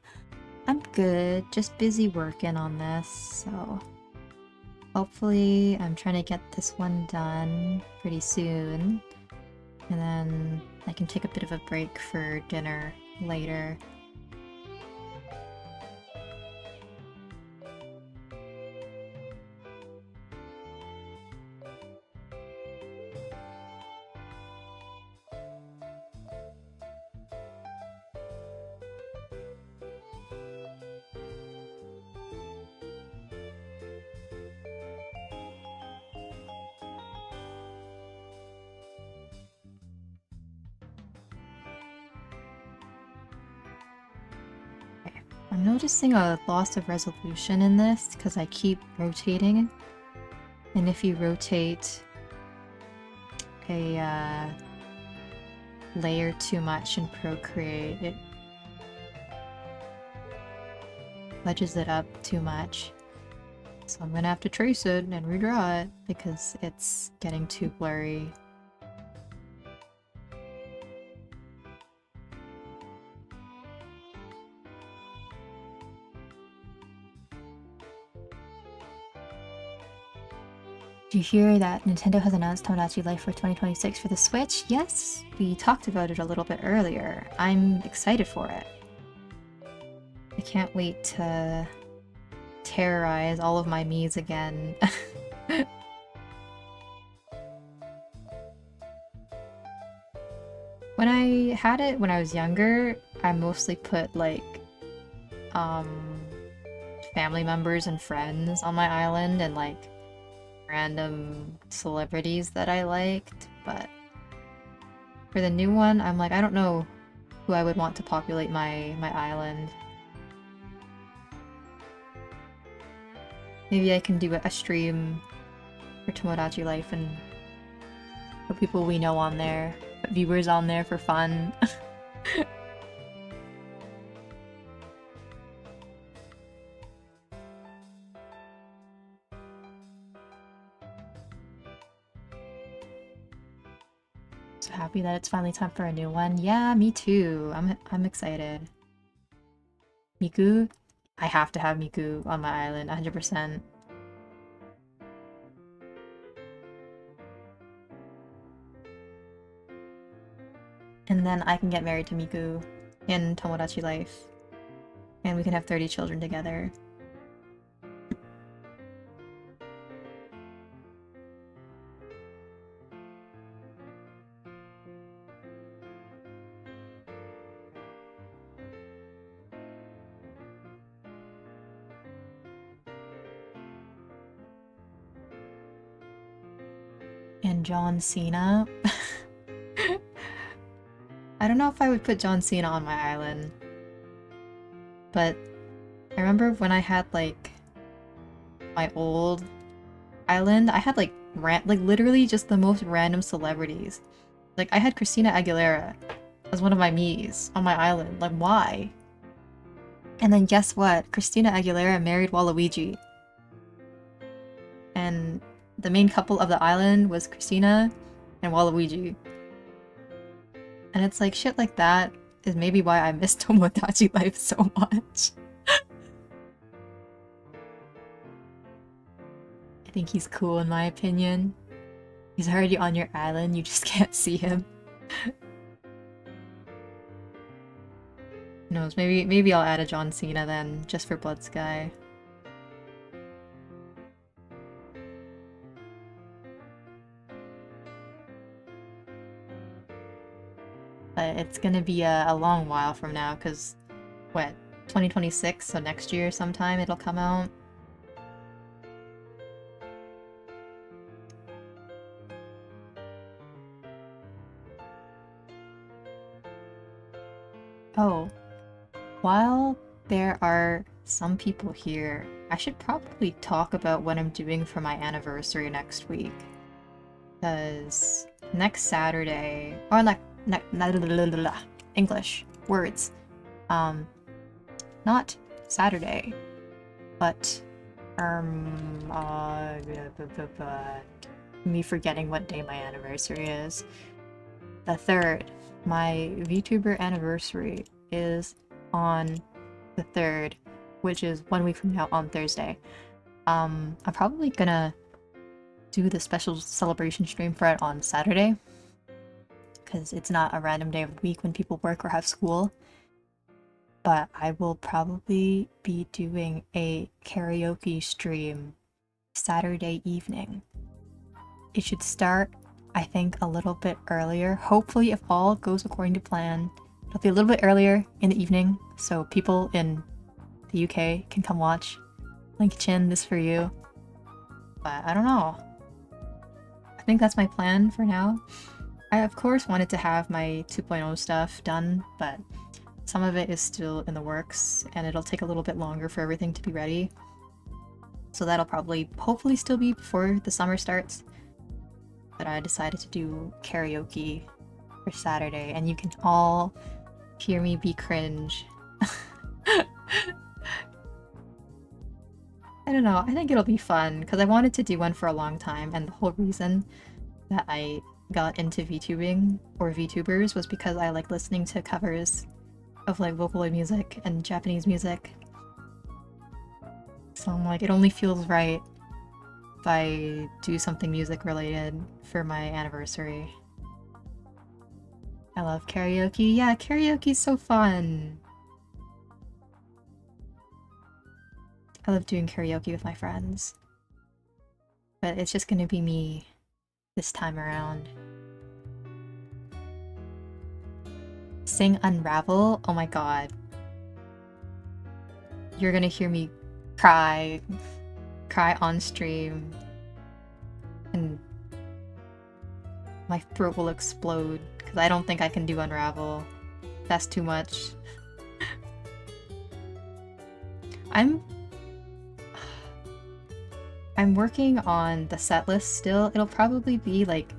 I'm good, just busy working on this, so hopefully I'm trying to get this one done pretty soon, and then I can take a bit of a break for dinner later. I'm noticing a loss of resolution in this because I keep rotating, and if you rotate a layer too much in Procreate, it ledges it up too much. So I'm gonna have to trace it and redraw it because it's getting too blurry. Did you hear that Nintendo has announced Tomodachi Life for 2026 for the Switch? Yes, we talked about it a little bit earlier. I'm excited for it. I can't wait to terrorize all of my Miis again. When I had it when I was younger, I mostly put like family members and friends on my island and like random celebrities that I liked, but for the new one, I'm like, I don't know who I would want to populate my island. Maybe I can do a stream for Tomodachi Life and put people we know on there, put viewers on there for fun. So happy that it's finally time for a new one. Yeah, me too. I'm excited. Miku? I have to have Miku on my island, 100%. And then I can get married to Miku in Tomodachi Life. And we can have 30 children together. And John Cena. I don't know if I would put John Cena on my island. But I remember when I had like my old island, I had like literally just the most random celebrities. Like I had Christina Aguilera as one of my Miis on my island. Like why? And then guess what? Christina Aguilera married Waluigi. And the main couple of the island was Christina and Waluigi. And it's like shit like that is maybe why I miss Tomodachi Life so much. I think he's cool in my opinion. He's already on your island, you just can't see him. Who knows, maybe I'll add a John Cena then, just for Blood Sky. But it's gonna be a long while from now, because, what, 2026, so next year sometime it'll come out. Oh, while there are some people here, I should probably talk about what I'm doing for my anniversary next week. Because next Saturday, or English words. Not Saturday, but me forgetting what day my anniversary is. The 3rd. My VTuber anniversary is on the 3rd, which is 1 week from now on Thursday. I'm probably gonna do the special celebration stream for it on Saturday, because it's not a random day of the week when people work or have school. But I will probably be doing a karaoke stream Saturday evening. It should start, I think, a little bit earlier. Hopefully, if all goes according to plan, it'll be a little bit earlier in the evening, so people in the UK can come watch. Link Chin, this for you. But I don't know. I think that's my plan for now. I of course wanted to have my 2.0 stuff done, but some of it is still in the works, and it'll take a little bit longer for everything to be ready. So that'll hopefully still be before the summer starts. But I decided to do karaoke for Saturday, and you can all hear me be cringe. I don't know, I think it'll be fun, because I wanted to do one for a long time, and the whole reason that I got into VTubing, or VTubers, was because I like listening to covers of like Vocaloid music and Japanese music. So I'm like, it only feels right if I do something music related for my anniversary. I love karaoke. Yeah, karaoke's so fun. I love doing karaoke with my friends. But it's just gonna be me this time around. Sing Unravel? Oh my god. You're gonna hear me cry on stream, and my throat will explode because I don't think I can do Unravel. That's too much. I'm working on the set list still. It'll probably be like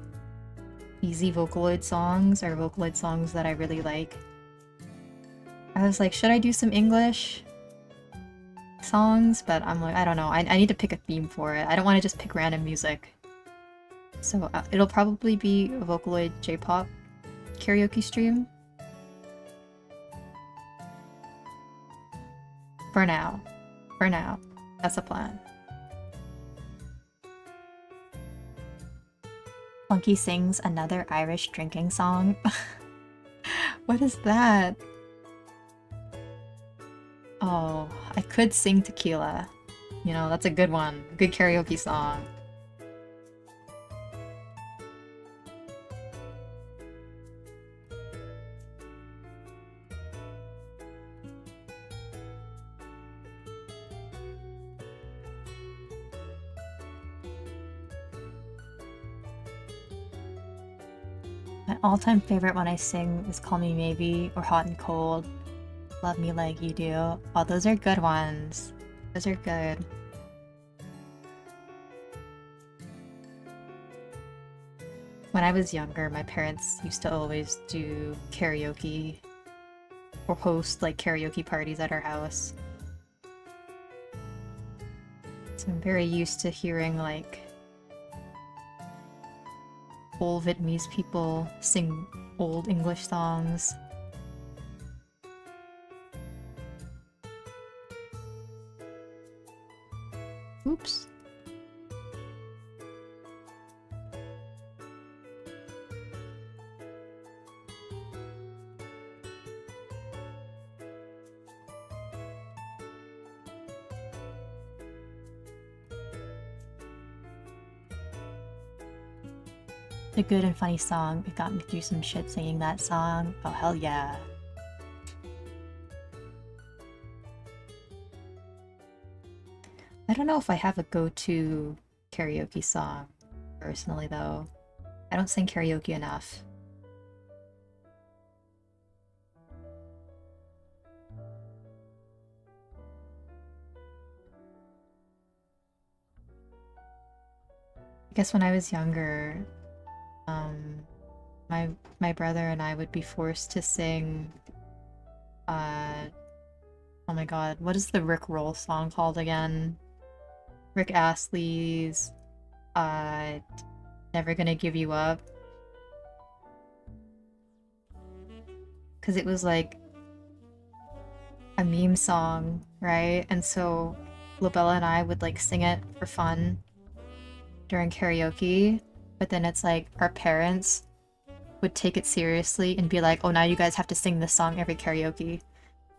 easy Vocaloid songs or Vocaloid songs that I really like. I was like, should I do some English songs? But I'm like, I don't know. I need to pick a theme for it. I don't want to just pick random music. So it'll probably be a Vocaloid J-pop karaoke stream. For now. For now. That's the plan. Funky sings another Irish drinking song. What is that? Oh, I could sing Tequila. You know, that's a good one. Good karaoke song. My all-time favorite when I sing is Call Me Maybe or Hot and Cold. Love Me Like You Do. Oh, those are good ones. Those are good. When I was younger, my parents used to always do karaoke or host like karaoke parties at our house. So I'm very used to hearing like old Vietnamese people sing old English songs. Oops. A good and funny song. It got me through some shit singing that song. Oh, hell yeah. I don't know if I have a go-to karaoke song, personally, though. I don't sing karaoke enough. I guess when I was younger, my brother and I would be forced to sing, oh my god, what is the Rick Roll song called again? Rick Astley's, Never Gonna Give You Up. Because it was like a meme song, right? And so Lobella and I would like sing it for fun during karaoke, but then it's like our parents would take it seriously and be like, oh, now you guys have to sing this song every karaoke.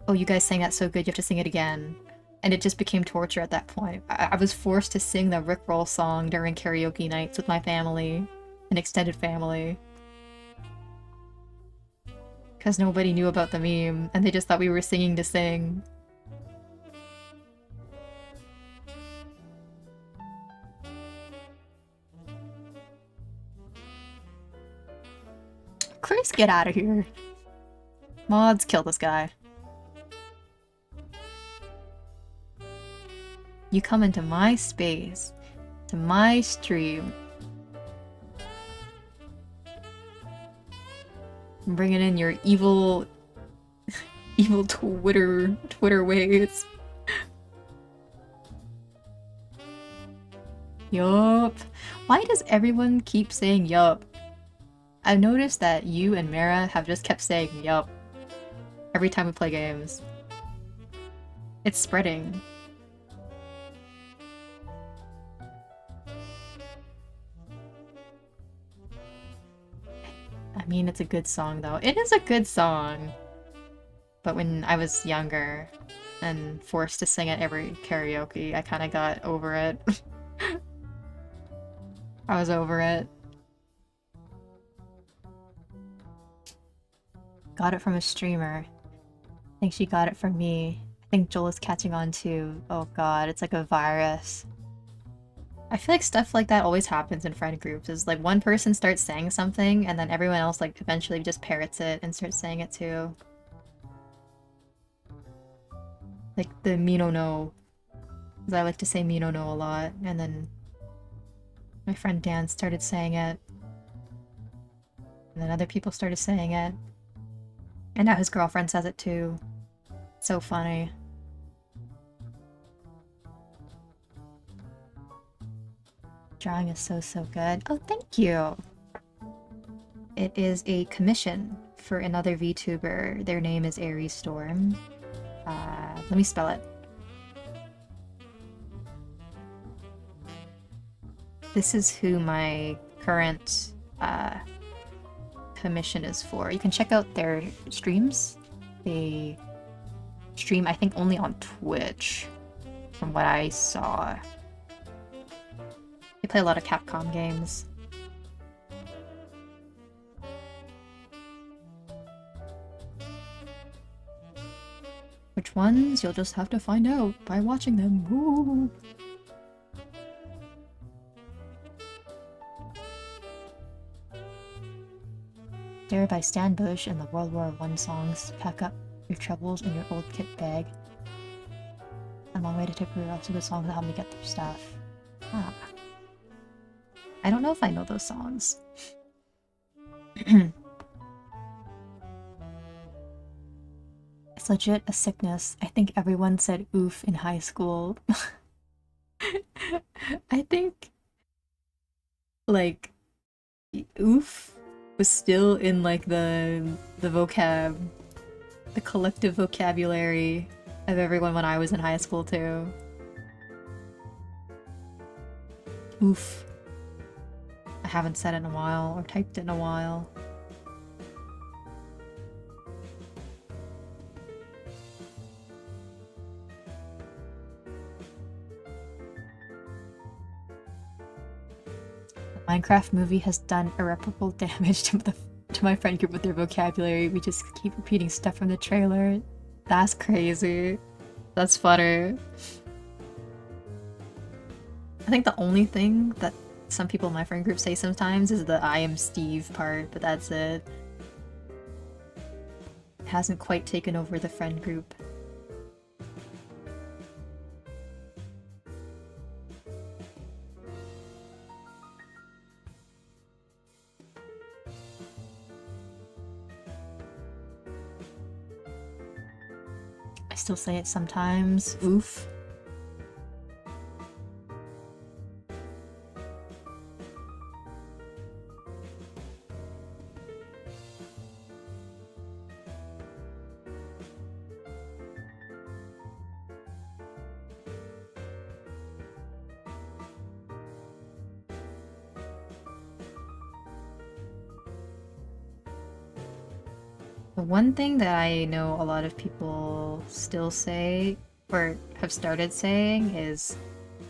Oh, you guys sang that so good, you have to sing it again. And it just became torture at that point. I was forced to sing the Rick Roll song during karaoke nights with my family, an extended family. Because nobody knew about the meme, and they just thought we were singing to sing. Chris, get out of here. Mods, kill this guy. You come into my space, to my stream. I'm bringing in your evil, evil Twitter ways. Yup. Why does everyone keep saying yup? I've noticed that you and Mara have just kept saying yup every time we play games. It's spreading. I mean, it's a good song though. It is a good song. But when I was younger and forced to sing it every karaoke, I kind of got over it. I was over it. Got it from a streamer. I think she got it from me. I think Joel is catching on too. Oh god, it's like a virus. I feel like stuff like that always happens in friend groups. Is like one person starts saying something and then everyone else like eventually just parrots it and starts saying it too. Like the Mino no. Because I like to say Mino no a lot, and then my friend Dan started saying it, and then other people started saying it, and now his girlfriend says it too. So funny. Drawing is so good. Oh, thank you! It is a commission for another VTuber. Their name is Aries Storm. Let me spell it. This is who my current commission is for. You can check out their streams. They stream, I think, only on Twitch, from what I saw. They play a lot of Capcom games. Which ones? You'll just have to find out by watching them. Woo! There by Stan Bush and the World War I songs. Pack up your troubles in your old kit bag. A long way to Tipperary, also good songs that help me get through stuff. Ah. I don't know if I know those songs. It's legit a sickness. I think everyone said oof in high school. I think, like, oof was still in, like, the vocab, the collective vocabulary of everyone when I was in high school, too. Oof. I haven't said it in a while, or typed it in a while. The Minecraft movie has done irreparable damage to my friend group with their vocabulary. We just keep repeating stuff from the trailer. That's crazy. That's funny. I think the only thing that some people in my friend group say sometimes is the I am Steve part, but that's it. It hasn't quite taken over the friend group. I still say it sometimes. Oof. The one thing that I know a lot of people still say, or have started saying, is,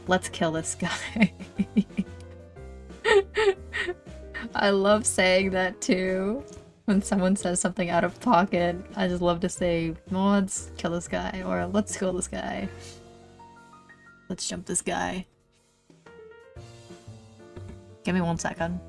let's kill this guy. I love saying that too. When someone says something out of pocket, I just love to say, let's kill this guy, or let's kill this guy. Let's jump this guy. Give me 1 second.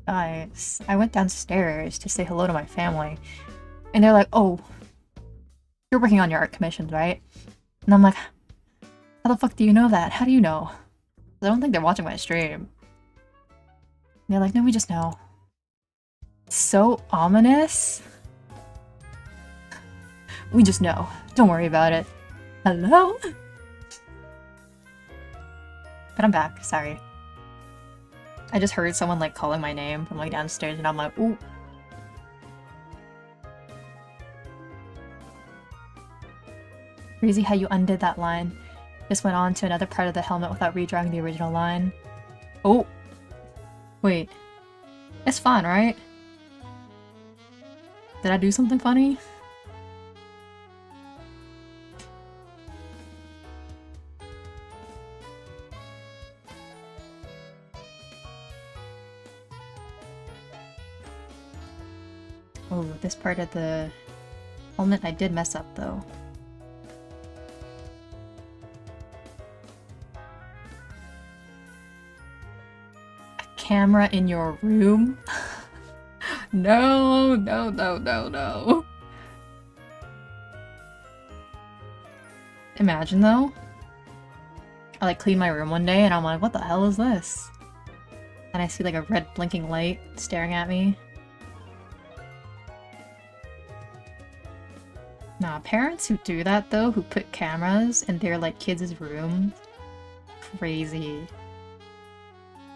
Guys, I went downstairs to say hello to my family, and they're like, "Oh, you're working on your art commissions, right?" And I'm like, "How the fuck do you know that? How do you know?" I don't think they're watching my stream. And they're like, "No, we just know." So ominous. We just know. Don't worry about it. Hello? But I'm back, sorry. I just heard someone like calling my name from like downstairs and I'm like, ooh. Crazy how you undid that line. Just went on to another part of the helmet without redrawing the original line. Oh. Wait. It's fun, right? Did I do something funny? Oh, this part of the helmet I did mess up though. A camera in your room? No, no, no, no, no. Imagine though, I like clean my room one day and I'm like, what the hell is this? And I see like a red blinking light staring at me. Nah, parents who do that though, who put cameras in their like kids' rooms, crazy.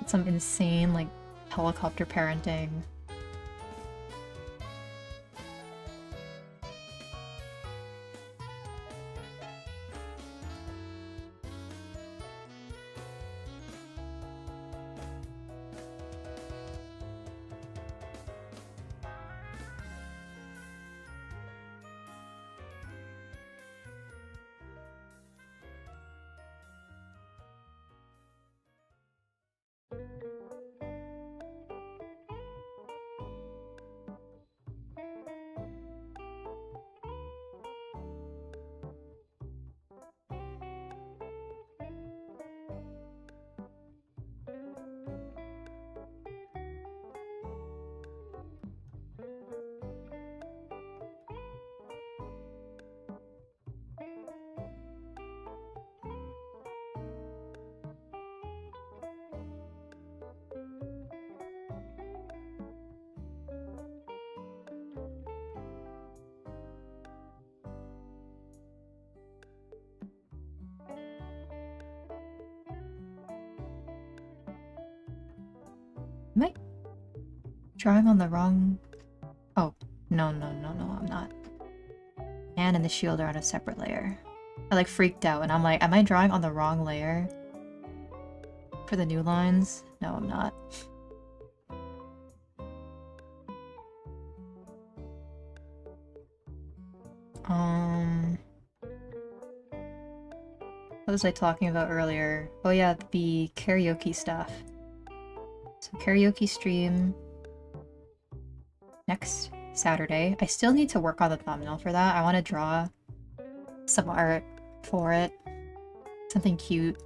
It's some insane like helicopter parenting. Am I drawing on the wrong... Oh, no, no, no, no, I'm not. And the shield are on a separate layer. I like freaked out and I'm like, am I drawing on the wrong layer for the new lines? No, I'm not. What was I talking about earlier? Oh yeah, the karaoke stuff. So karaoke stream next Saturday. I still need to work on the thumbnail for that. I want to draw some art for it. Something cute.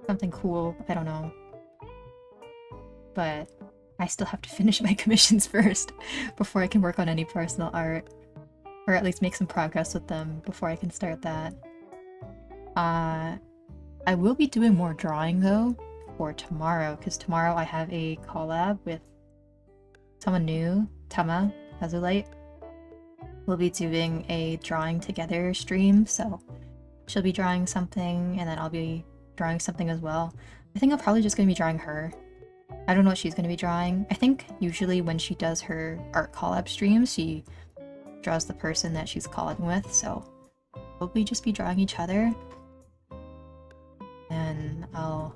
Something cool. I don't know. But I still have to finish my commissions first before I can work on any personal art. Or at least make some progress with them before I can start that. I will be doing more drawing though for tomorrow, because tomorrow I have a collab with someone new, Tama Azulite. We'll be doing a drawing together stream, so she'll be drawing something and then I'll be drawing something as well. I think I'm probably just going to be drawing her. I don't know what she's going to be drawing. I think usually when she does her art collab streams, she draws the person that she's collabing with, so we'll probably just be drawing each other. And I'll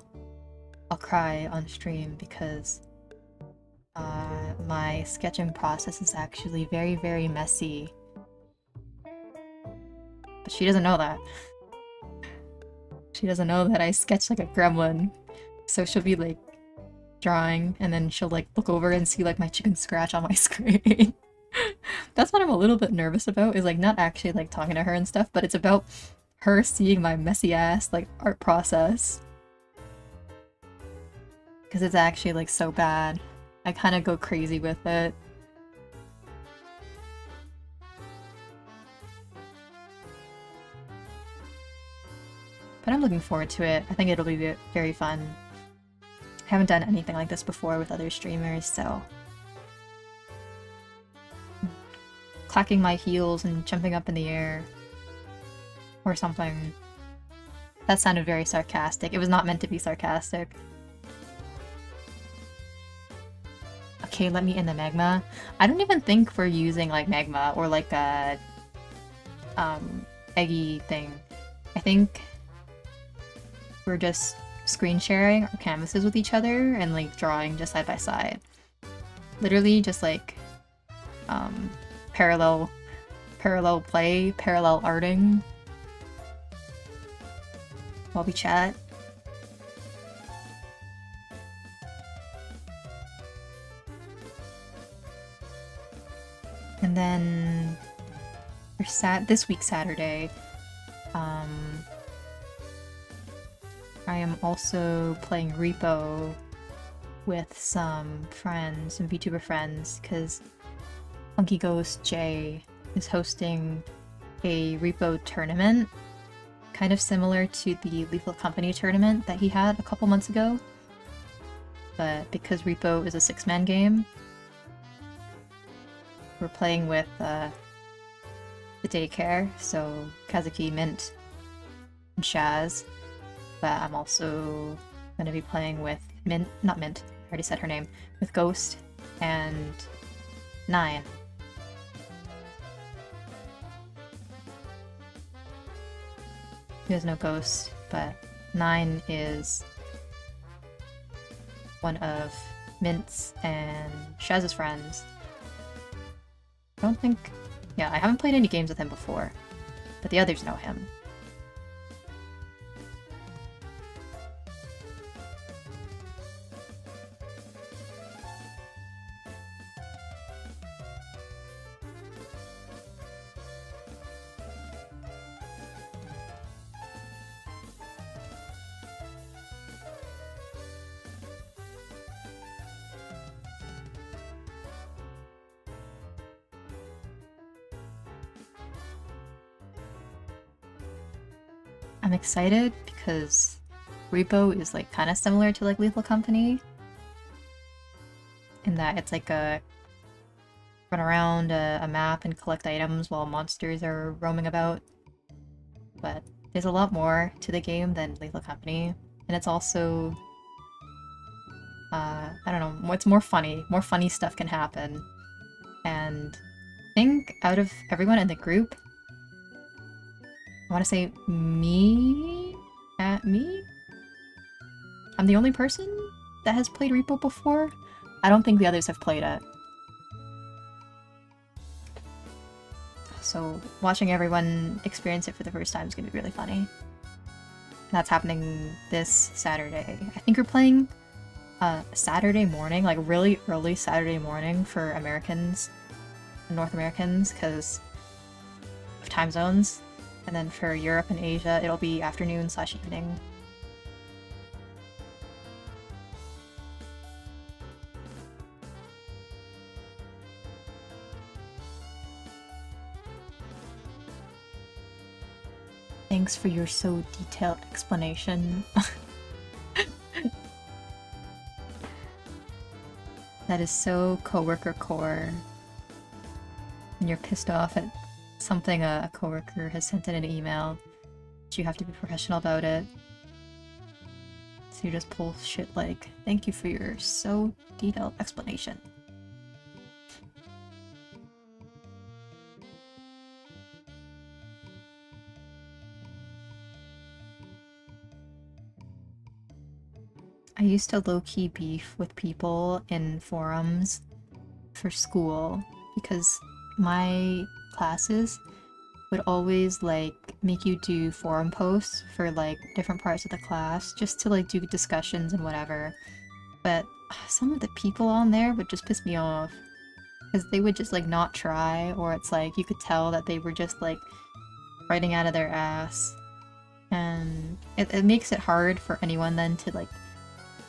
cry on stream because my sketching process is actually very, very messy. But she doesn't know that. She doesn't know that I sketch like a gremlin. So she'll be like drawing and then she'll like look over and see like my chicken scratch on my screen. That's what I'm a little bit nervous about, is like not actually like talking to her and stuff, but it's about her seeing my messy ass like art process. Because it's actually like so bad. I kind of go crazy with it. But I'm looking forward to it. I think it'll be very fun. I haven't done anything like this before with other streamers, so... clacking my heels and jumping up in the air. Or something. That sounded very sarcastic. It was not meant to be sarcastic. Okay, let me in the magma. I don't even think we're using like magma or like a eggy thing. I think we're just screen sharing our canvases with each other and like drawing just side by side. Literally just like parallel play, parallel arting while we chat. And then for this week Saturday, I am also playing Repo with some friends, some VTuber friends, because Funkyghosts J is hosting a Repo tournament, kind of similar to the Lethal Company tournament that he had a couple months ago. But because Repo is a 6-man game, we're playing with the daycare, so Kazuki, Mint, and Shaz. But I'm also going to be playing with not Mint, I already said her name, with Ghost and 9. You guys know Ghost, but 9 is one of Mint's and Shaz's friends. I don't think... yeah, I haven't played any games with him before, but the others know him. I'm excited because Repo is like kind of similar to like Lethal Company in that it's like a run around a map and collect items while monsters are roaming about. But there's a lot more to the game than Lethal Company, and it's also I don't know, it's more funny. More funny stuff can happen. And I think out of everyone in the group, want to say me? Me? I'm the only person that has played Repo before? I don't think the others have played it. So watching everyone experience it for the first time is going to be really funny. And that's happening this Saturday. I think we're playing Saturday morning, like really early Saturday morning for Americans, North Americans, because of time zones. And then for Europe and Asia, it'll be afternoon/evening. Thanks for your so detailed explanation. That is so coworker core. When you're pissed off at something a coworker has sent in an email, but you have to be professional about it. So you just pull shit like, thank you for your so detailed explanation. I used to low-key beef with people in forums for school because my classes would always like make you do forum posts for like different parts of the class just to like do discussions and whatever. But some of the people on there would just piss me off because they would just like not try, or it's like you could tell that they were just like writing out of their ass, and it makes it hard for anyone then to like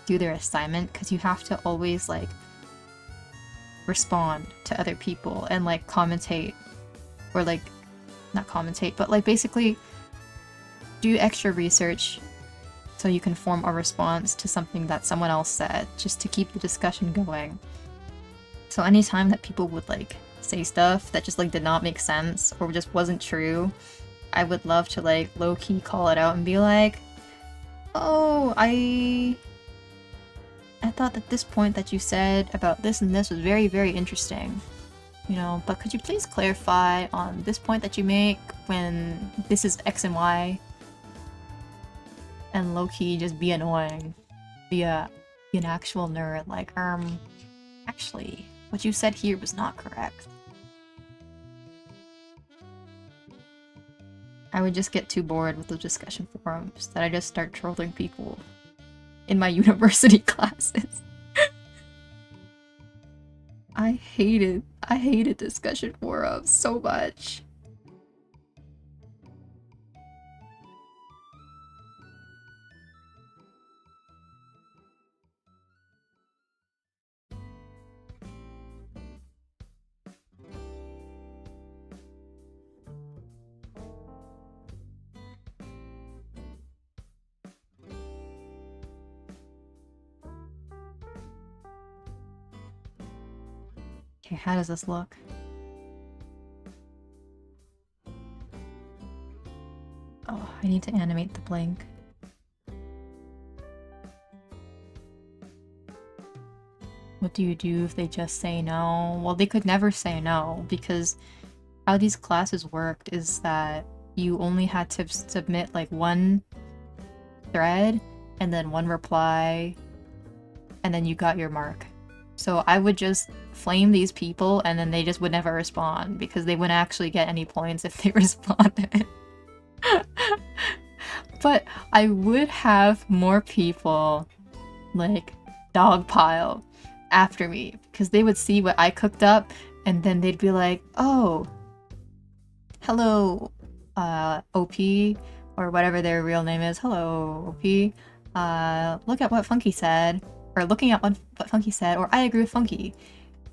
do their assignment because you have to always like respond to other people and like commentate, or like not commentate, but like basically do extra research so you can form a response to something that someone else said just to keep the discussion going. So anytime that people would like say stuff that just like did not make sense or just wasn't true, I would love to like low-key call it out and be like, oh, I thought that this point that you said about this and this was very, very interesting. You know, but could you please clarify on this point that you make when this is X and Y? And low-key just be annoying. Be an actual nerd, like, actually, what you said here was not correct. I would just get too bored with the discussion forums that I just start trolling people in my university classes. I hated discussion forums so much. Okay, how does this look? Oh, I need to animate the blink. What do you do if they just say no? Well, they could never say no, because how these classes worked is that you only had to submit like one thread and then one reply, and then you got your mark. So I would just flame these people and then they just would never respond because they wouldn't actually get any points if they responded. But I would have more people like dogpile after me because they would see what I cooked up and then they'd be like, oh, hello, OP, or whatever their real name is. Hello, OP. Look at what Funky said. Or looking at what Funky said, or I agree with Funky.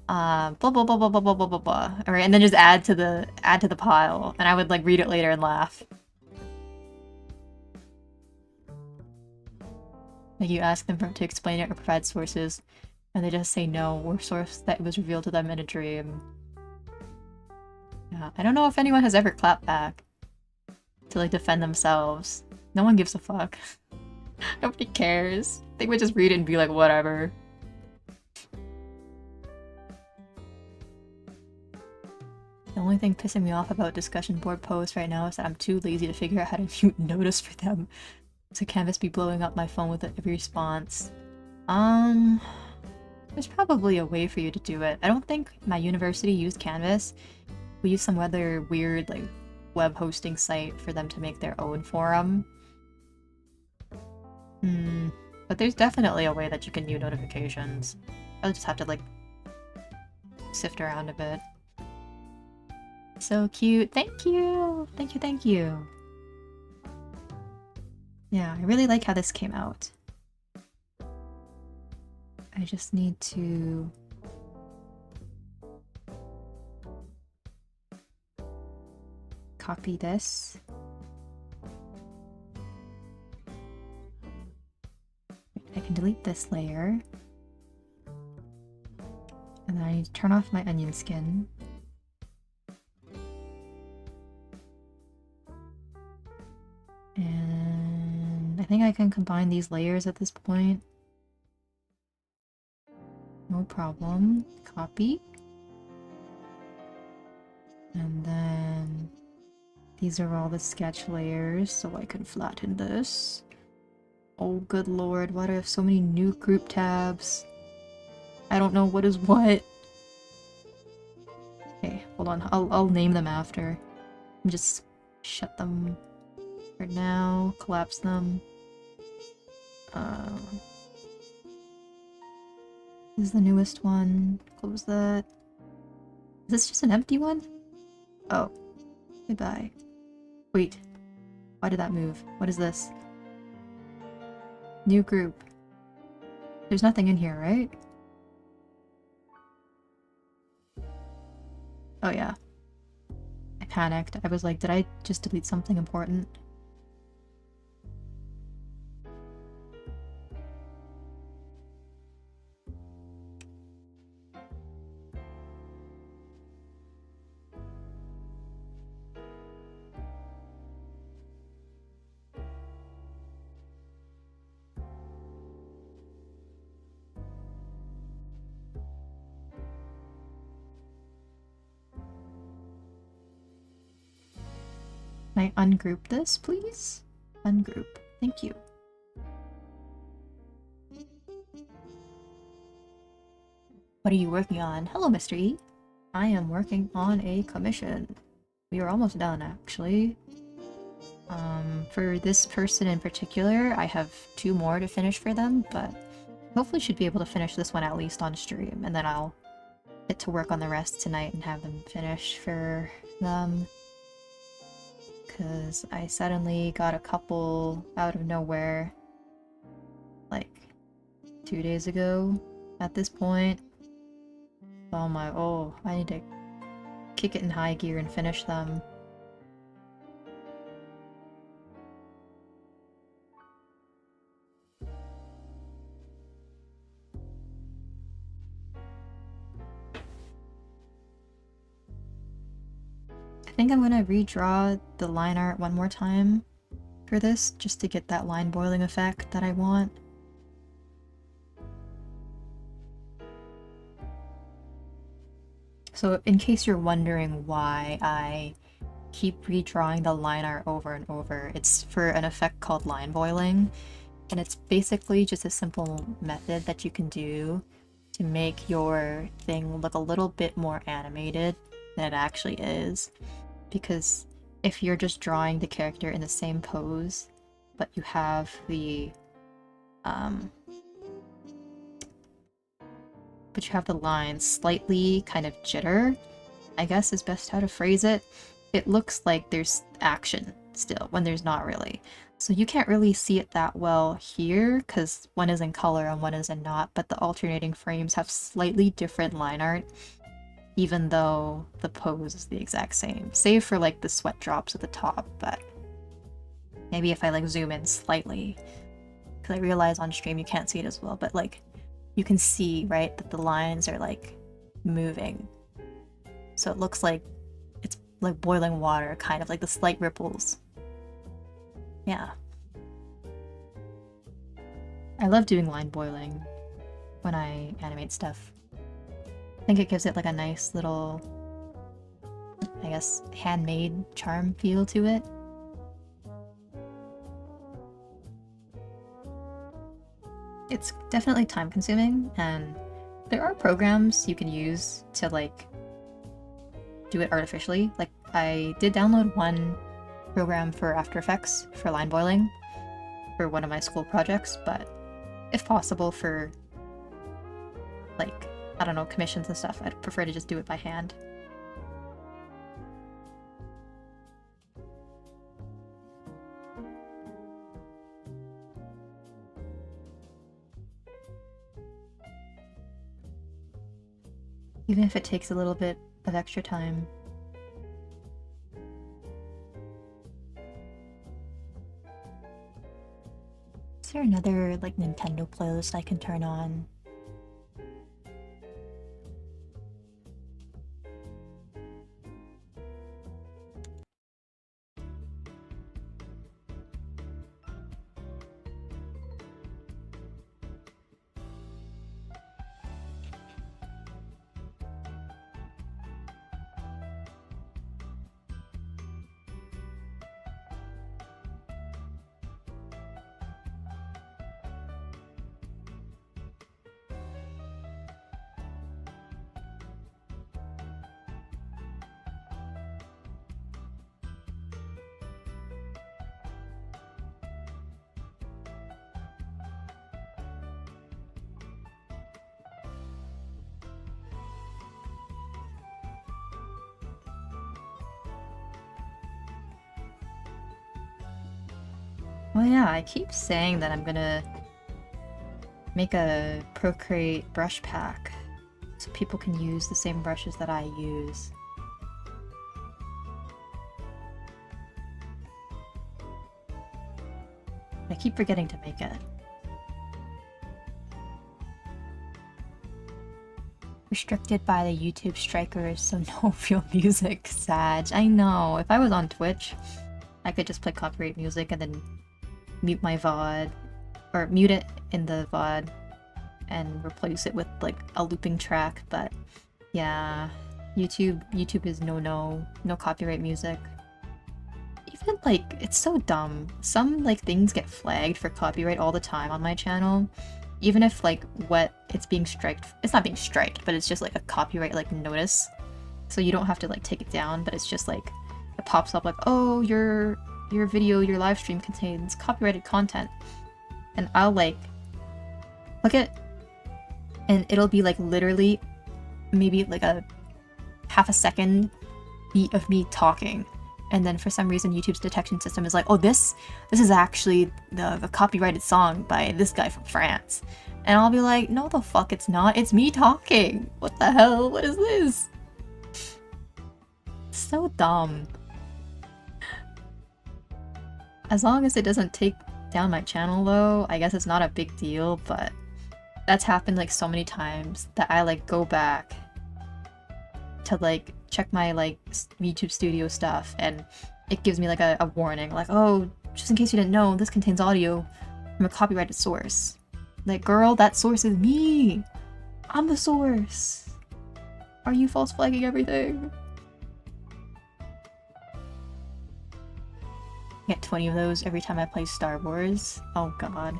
Blah blah blah blah blah blah blah blah blah. Alright, and then just add to the pile, and I would like read it later and laugh. Like you ask them to explain it or provide sources, and they just say no, or source that was revealed to them in a dream. Yeah, I don't know if anyone has ever clapped back to like defend themselves. No one gives a fuck. Nobody cares. They would just read it and be like, whatever. only thing pissing me off about discussion board posts right now is that I'm too lazy to figure out how to mute notice for them. So Canvas be blowing up my phone with every response. There's probably a way for you to do it. I don't think my university used Canvas. We used some other weird, like, web hosting site for them to make their own forum. But there's definitely a way that you can mute notifications. I'll just have to, like, sift around a bit. So cute. Thank you! Thank you, thank you. Yeah, I really like how this came out. I just need to... copy this. I can delete this layer. And then I need to turn off my onion skin. And I think I can combine these layers at this point. No problem. Copy. And then these are all the sketch layers, so I can flatten this. Oh, good lord, why do I have so many new group tabs? I don't know what is what. Okay, hold on. I'll name them after. Just shut them for now. Collapse them. This is the newest one. Close that. Is this just an empty one? Oh. Goodbye. Wait. Why did that move? What is this? New group. There's nothing in here, right? Oh yeah. I panicked. I was like, did I just delete something important? Can I ungroup this, please? Ungroup. Thank you. What are you working on? Hello, Mr. E. I am working on a commission. We are almost done, actually. For this person in particular, I have 2 more to finish for them, but hopefully should be able to finish this one at least on stream, and then I'll get to work on the rest tonight and have them finish for them. Because I suddenly got a couple out of nowhere, like 2 days ago at this point. Oh, I need to kick it in high gear and finish them. I think I'm gonna redraw the line art one more time for this, just to get that line boiling effect that I want. So in case you're wondering why I keep redrawing the line art over and over, it's for an effect called line boiling, and it's basically just a simple method that you can do to make your thing look a little bit more animated than it actually is. Because if you're just drawing the character in the same pose, but you have the lines slightly kind of jitter, I guess is best how to phrase it, it looks like there's action still when there's not really. So you can't really see it that well here because one is in color and one is in not, but the alternating frames have slightly different line art, even though the pose is the exact same, save for like the sweat drops at the top. But maybe if I like zoom in slightly, because I realize on stream you can't see it as well, but like you can see, right, that the lines are like moving, so it looks like it's like boiling water, kind of like the slight ripples. Yeah, I love doing line boiling when I animate stuff. I think it gives it like a nice little I guess, handmade charm feel to it. It's definitely time consuming, and there are programs you can use to like do it artificially. Like I did download one program for After Effects for line boiling for one of my school projects, but if possible for like, I don't know, commissions and stuff, I'd prefer to just do it by hand. Even if it takes a little bit of extra time. Is there another, like, Nintendo playlist I can turn on? Well, yeah, I keep saying that I'm gonna make a Procreate brush pack so people can use the same brushes that I use. I keep forgetting to make it. Restricted by the YouTube strikers, so no real music. Sad. I know. If I was on Twitch, I could just play copyright music and then mute my VOD, or mute it in the VOD and replace it with like a looping track, but yeah, YouTube is no copyright music. Even like, it's so dumb. Some like things get flagged for copyright all the time on my channel, even if like what it's being striked, it's not being striked, but it's just like a copyright like notice, so you don't have to like take it down, but it's just like it pops up like, oh, your video, your live stream contains copyrighted content, and I'll like click it and it'll be like literally maybe like a half a second beat of me talking, and then for some reason YouTube's detection system is like, oh, this is actually the copyrighted song by this guy from France, and I'll be like, no the fuck it's not, it's me talking, what the hell, what is this? So dumb. As long as it doesn't take down my channel though, I guess it's not a big deal, but that's happened like so many times that I like go back to like check my like YouTube studio stuff and it gives me like a warning like, oh, just in case you didn't know, this contains audio from a copyrighted source. Like, girl, that source is me! I'm the source! Are you false flagging everything? I get 20 of those every time I play Star Wars. Oh god.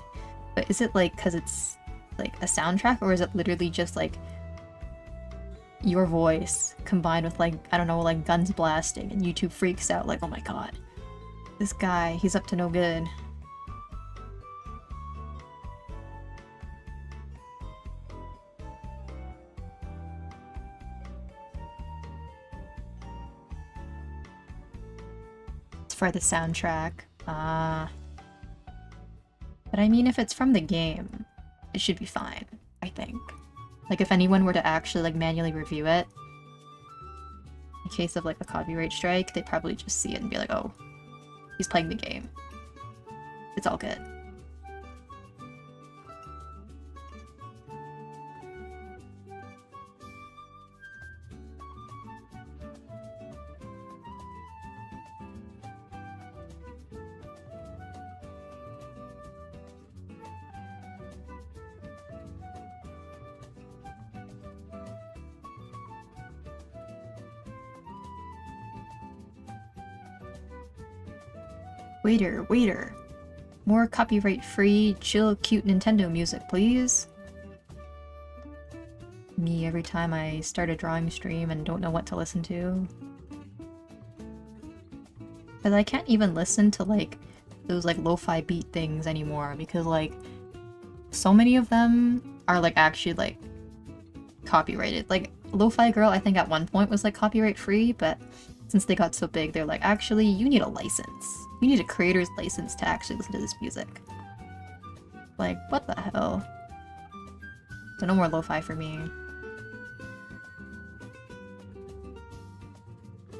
But is it like because it's like a soundtrack, or is it literally just like your voice combined with like, I don't know, like guns blasting and YouTube freaks out like, oh my god, this guy, he's up to no good. It's for the soundtrack. But I mean, if it's from the game, it should be fine, I think. Like, if anyone were to actually, like, manually review it, in case of, like, a copyright strike, they'd probably just see it and be like, oh, he's playing the game. It's all good. Waiter, waiter. More copyright-free, chill, cute Nintendo music, please. Me every time I start a drawing stream and don't know what to listen to. Because I can't even listen to, like, those, like, lo-fi beat things anymore, because, like, so many of them are, like, actually, like, copyrighted. Like, Lo-Fi Girl, I think at one point was, like, copyright-free, but since they got so big, they're like, actually, you need a license. You need a creator's license to actually listen to this music. Like, what the hell? So no more lo-fi for me.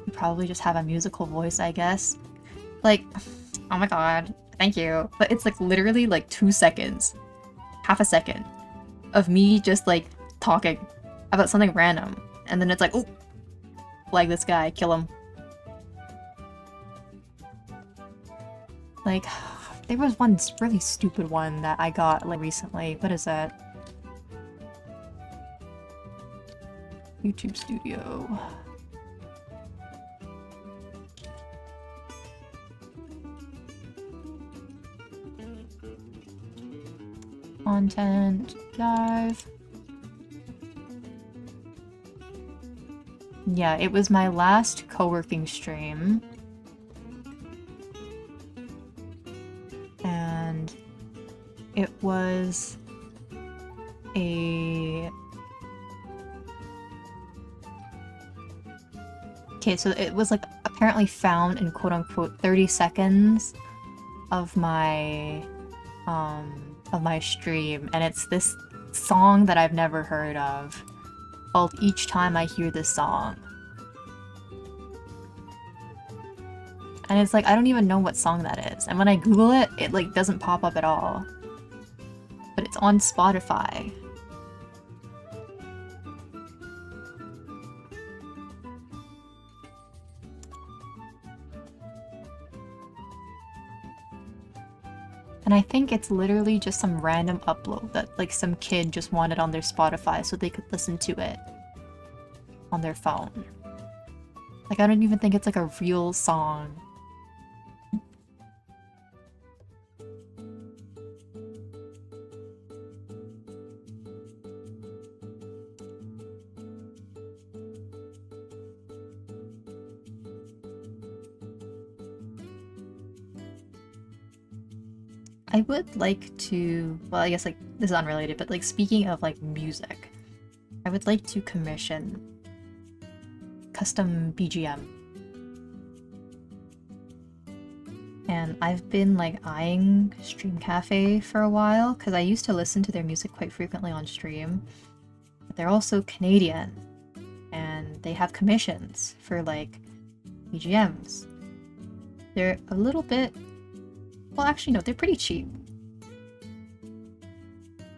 You probably just have a musical voice, I guess. Like, oh my god, thank you. But it's like literally like 2 seconds, half a second, of me just like talking about something random. And then it's like, oh, like this guy, kill him. Like, there was one really stupid one that I got like recently. What is that? YouTube Studio. Content, live. Yeah, it was my last co-working stream. And it was a... Okay, so it was like apparently found in quote-unquote 30 seconds of my stream, and it's this song that I've never heard of called Each Time I Hear This Song. And it's like, I don't even know what song that is. And when I Google it, it like doesn't pop up at all. But it's on Spotify. And I think it's literally just some random upload that like some kid just wanted on their Spotify so they could listen to it on their phone. Like, I don't even think it's like a real song. I would like to, well, I guess like this is unrelated, but like speaking of like music, I would like to commission custom BGM. And I've been like eyeing Stream Cafe for a while because I used to listen to their music quite frequently on stream. But they're also Canadian and they have commissions for like BGMs. They're a little bit, well actually no, they're pretty cheap.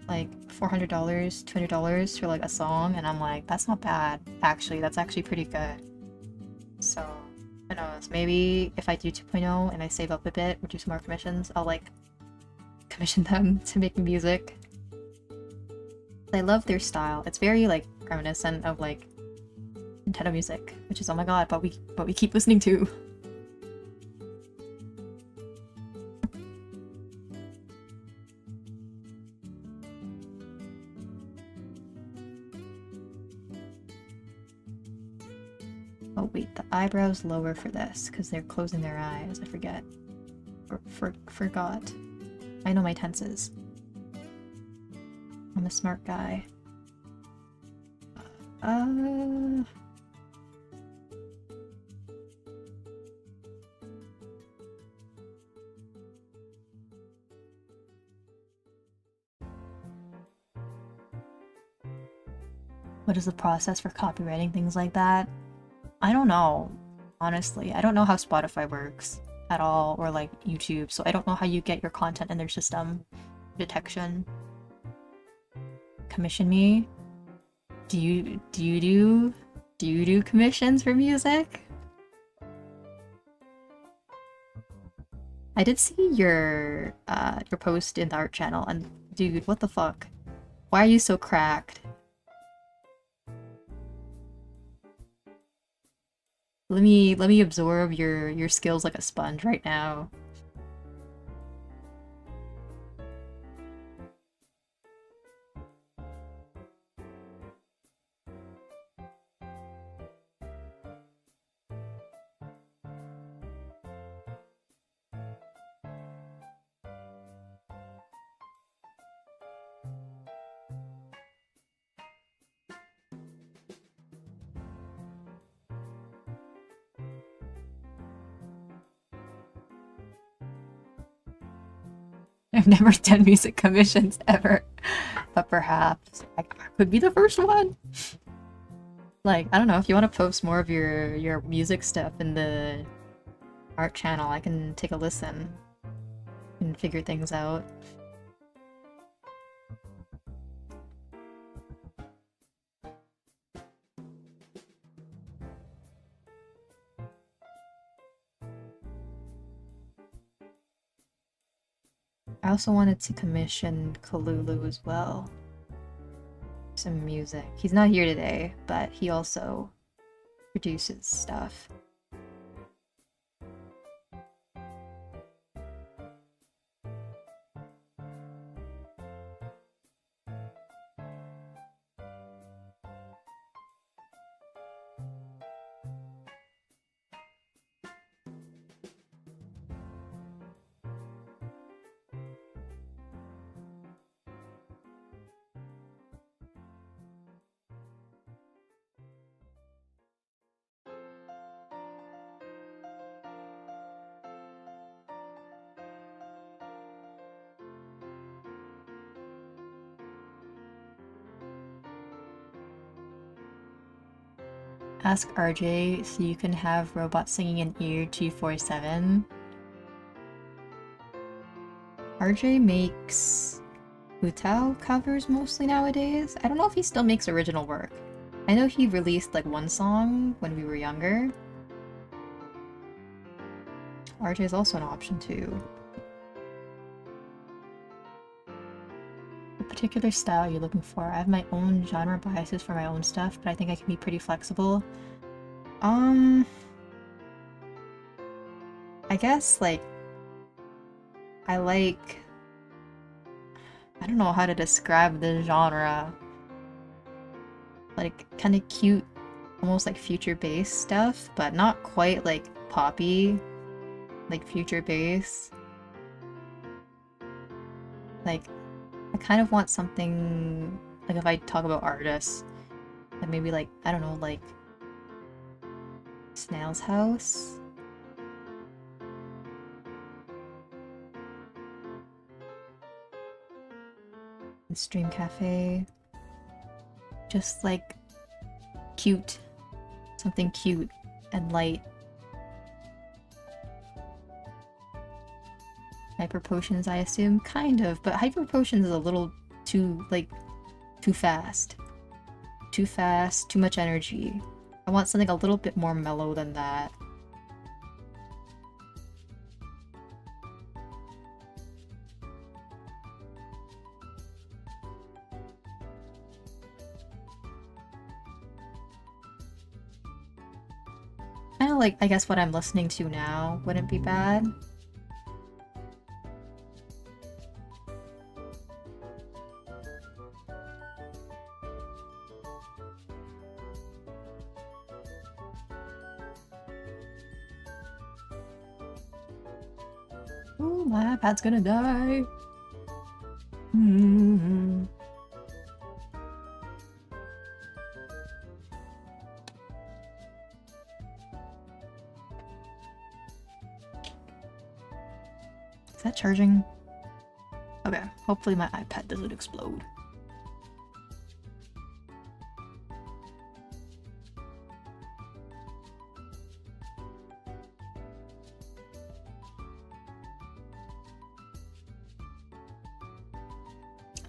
Like $400, $200 for like a song, and I'm like, that's not bad. Actually, that's actually pretty good. So, who knows, maybe if I do 2.0 and I save up a bit or do some more commissions, I'll like commission them to make music. I love their style. It's very like reminiscent of like Nintendo music, which is, oh my god, but we keep listening to. Oh wait, the eyebrows lower for this, because they're closing their eyes, I forget. Forgot. I know my tenses. I'm a smart guy. What is the process for copywriting things like that? I don't know, honestly. I don't know how Spotify works at all, or like YouTube, so I don't know how you get your content in their system detection. Commission me? Do you do commissions for music? I did see your post in the art channel, and dude, what the fuck? Why are you so cracked? Let me absorb your skills like a sponge right now. I've never done music commissions ever, but perhaps I could be the first one. Like, I don't know, if you want to post more of your music stuff in the art channel, I can take a listen and figure things out. I also wanted to commission Kalulu as well. Some music. He's not here today, but he also produces stuff. Ask RJ so you can have robots singing in ear 247. RJ makes Hutao covers mostly nowadays. I don't know if he still makes original work. I know he released like one song when we were younger. RJ is also an option too. What particular style you're looking for? I have my own genre biases for my own stuff, but I think I can be pretty flexible. I guess like I don't know how to describe the genre. Like kind of cute, almost like future bass stuff, but not quite like poppy, like future bass. Like I kind of want something like if I talk about artists, like maybe like I don't know, like Snail's House. The Stream Cafe. Just like cute. Something cute and light. Hyper Potions, I assume? Kind of, but Hyper Potions is a little too, like, too fast. Too fast, too much energy. I want something a little bit more mellow than that. Kind of like, I guess what I'm listening to now wouldn't be bad. Ooh, my iPad's gonna die. Is that charging? Okay, hopefully my iPad doesn't explode.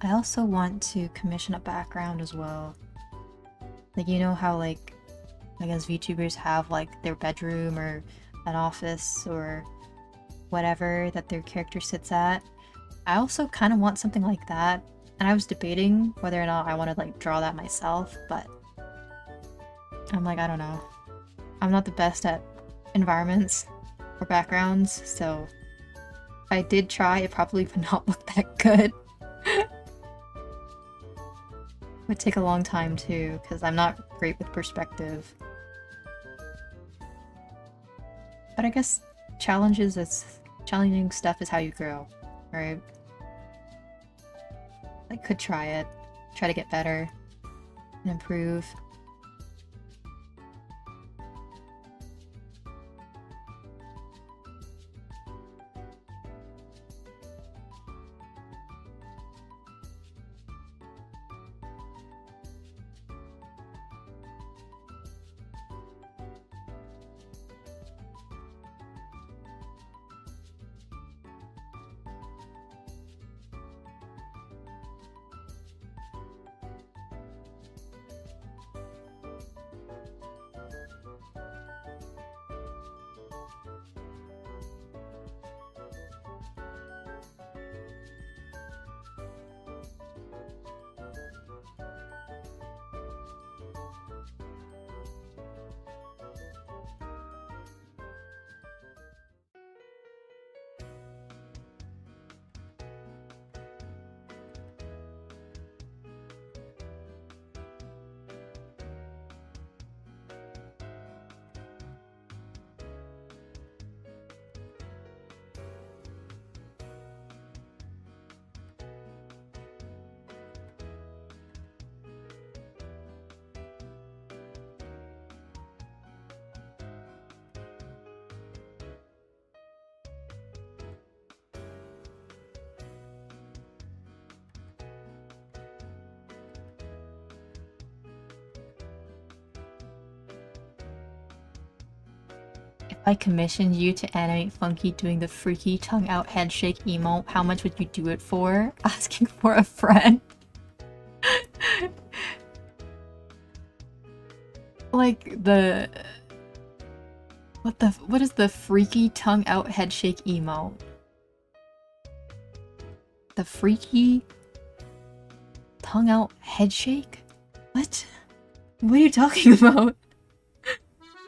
I also want to commission a background as well. Like, you know how, like, I guess VTubers have, like, their bedroom or an office or whatever that their character sits at? I also kind of want something like that. And I was debating whether or not I want to, like, draw that myself, but I'm like, I don't know. I'm not the best at environments or backgrounds, so if I did try, it probably would not look that good. Would take a long time too, because I'm not great with perspective. But I guess challenging stuff is how you grow, right? I could try it, try to get better and improve. I commissioned you to animate Funky doing the freaky tongue out head shake emote. How much would you do it for? Asking for a friend. Like the... What is the freaky tongue out head shake emote? The freaky tongue out head shake? What? What are you talking about?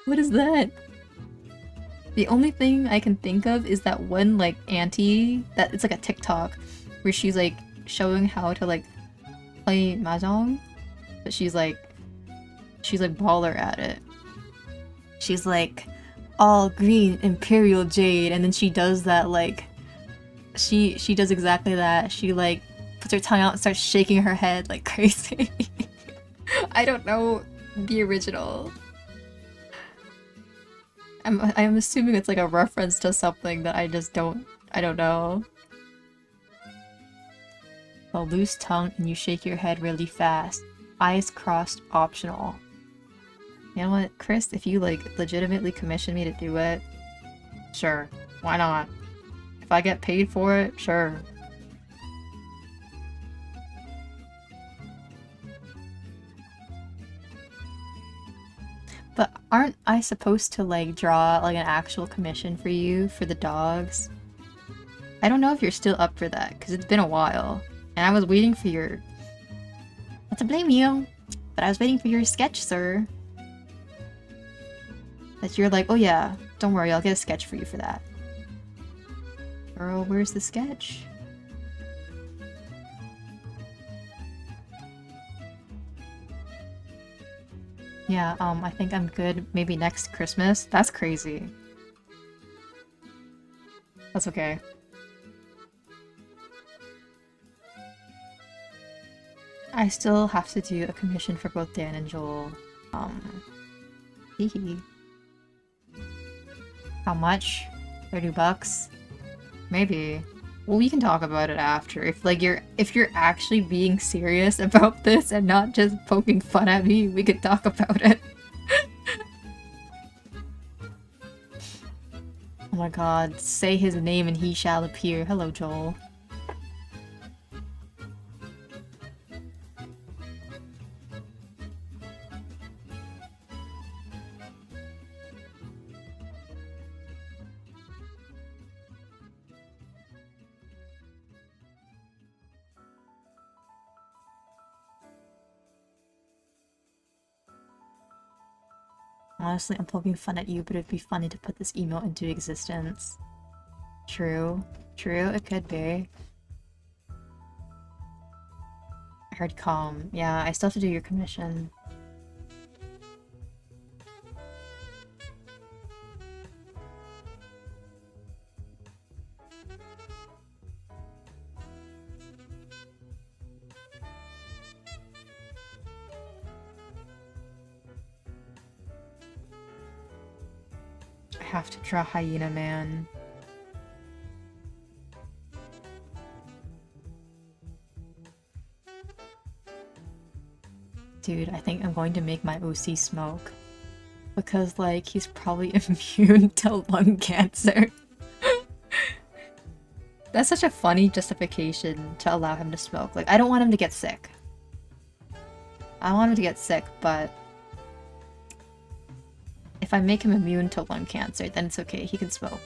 What is that? The only thing I can think of is that one like auntie that it's like a TikTok where she's like showing how to like play mahjong, but she's like baller at it. She's like all green imperial jade, and then she does that like she does exactly that. She like puts her tongue out and starts shaking her head like crazy. I don't know the original. I'm assuming it's like a reference to something that I don't know. A loose tongue and you shake your head really fast. Eyes crossed optional. You know what, Chris, if you like legitimately commission me to do it, sure, why not? If I get paid for it, sure. But aren't I supposed to like draw like an actual commission for you for the dogs? I don't know if you're still up for that because it's been a while and I was waiting for your... Not to blame you, but I was waiting for your sketch, sir. That you're like, oh yeah, don't worry, I'll get a sketch for you for that. Girl, where's the sketch? Yeah, I think I'm good maybe next Christmas. That's crazy. That's okay. I still have to do a commission for both Dan and Joel. Hee. How much? 30 bucks? Maybe. Well, we can talk about it after. If you're actually being serious about this and not just poking fun at me, we could talk about it. Oh my god, say his name and he shall appear. Hello, Joel. Honestly, I'm poking fun at you, but it'd be funny to put this emote into existence. True. True, it could be. I heard calm. Yeah, I still have to do your commission. I have to draw Hyena Man. Dude, I think I'm going to make my OC smoke. Because, like, he's probably immune to lung cancer. That's such a funny justification to allow him to smoke. Like, I don't want him to get sick. I don't want him to get sick, but... if I make him immune to lung cancer, then it's okay, he can smoke.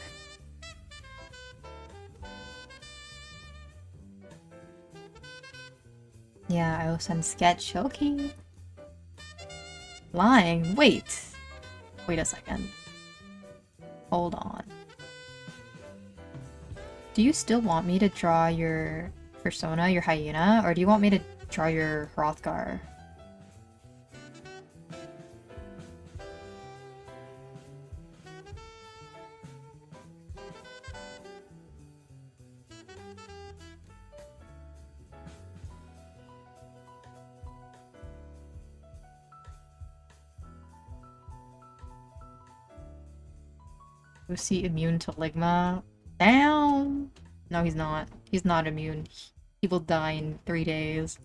Yeah, I will send sketch, okay. Lying? Wait! Wait a second. Hold on. Do you still want me to draw your persona, your hyena, or do you want me to draw your Hrothgar? Was he immune to Ligma? Damn! No, he's not. He's not immune. He will die in 3 days.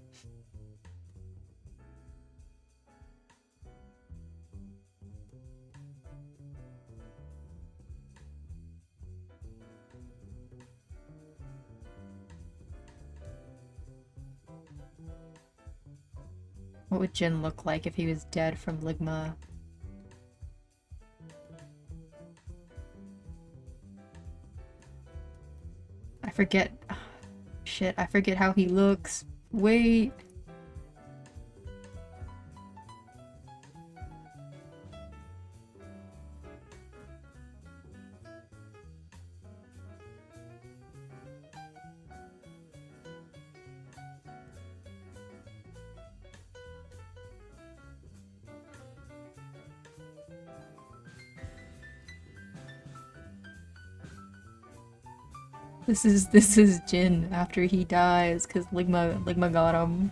What would Jin look like if he was dead from Ligma? I forget. Shit, I forget how he looks. Wait. This is Jin after he dies because Ligma got him.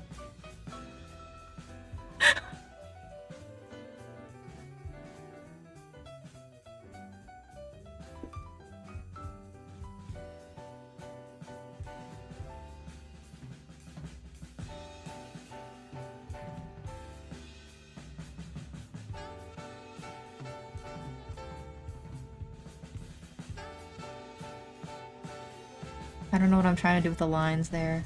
I don't know what I'm trying to do with the lines there.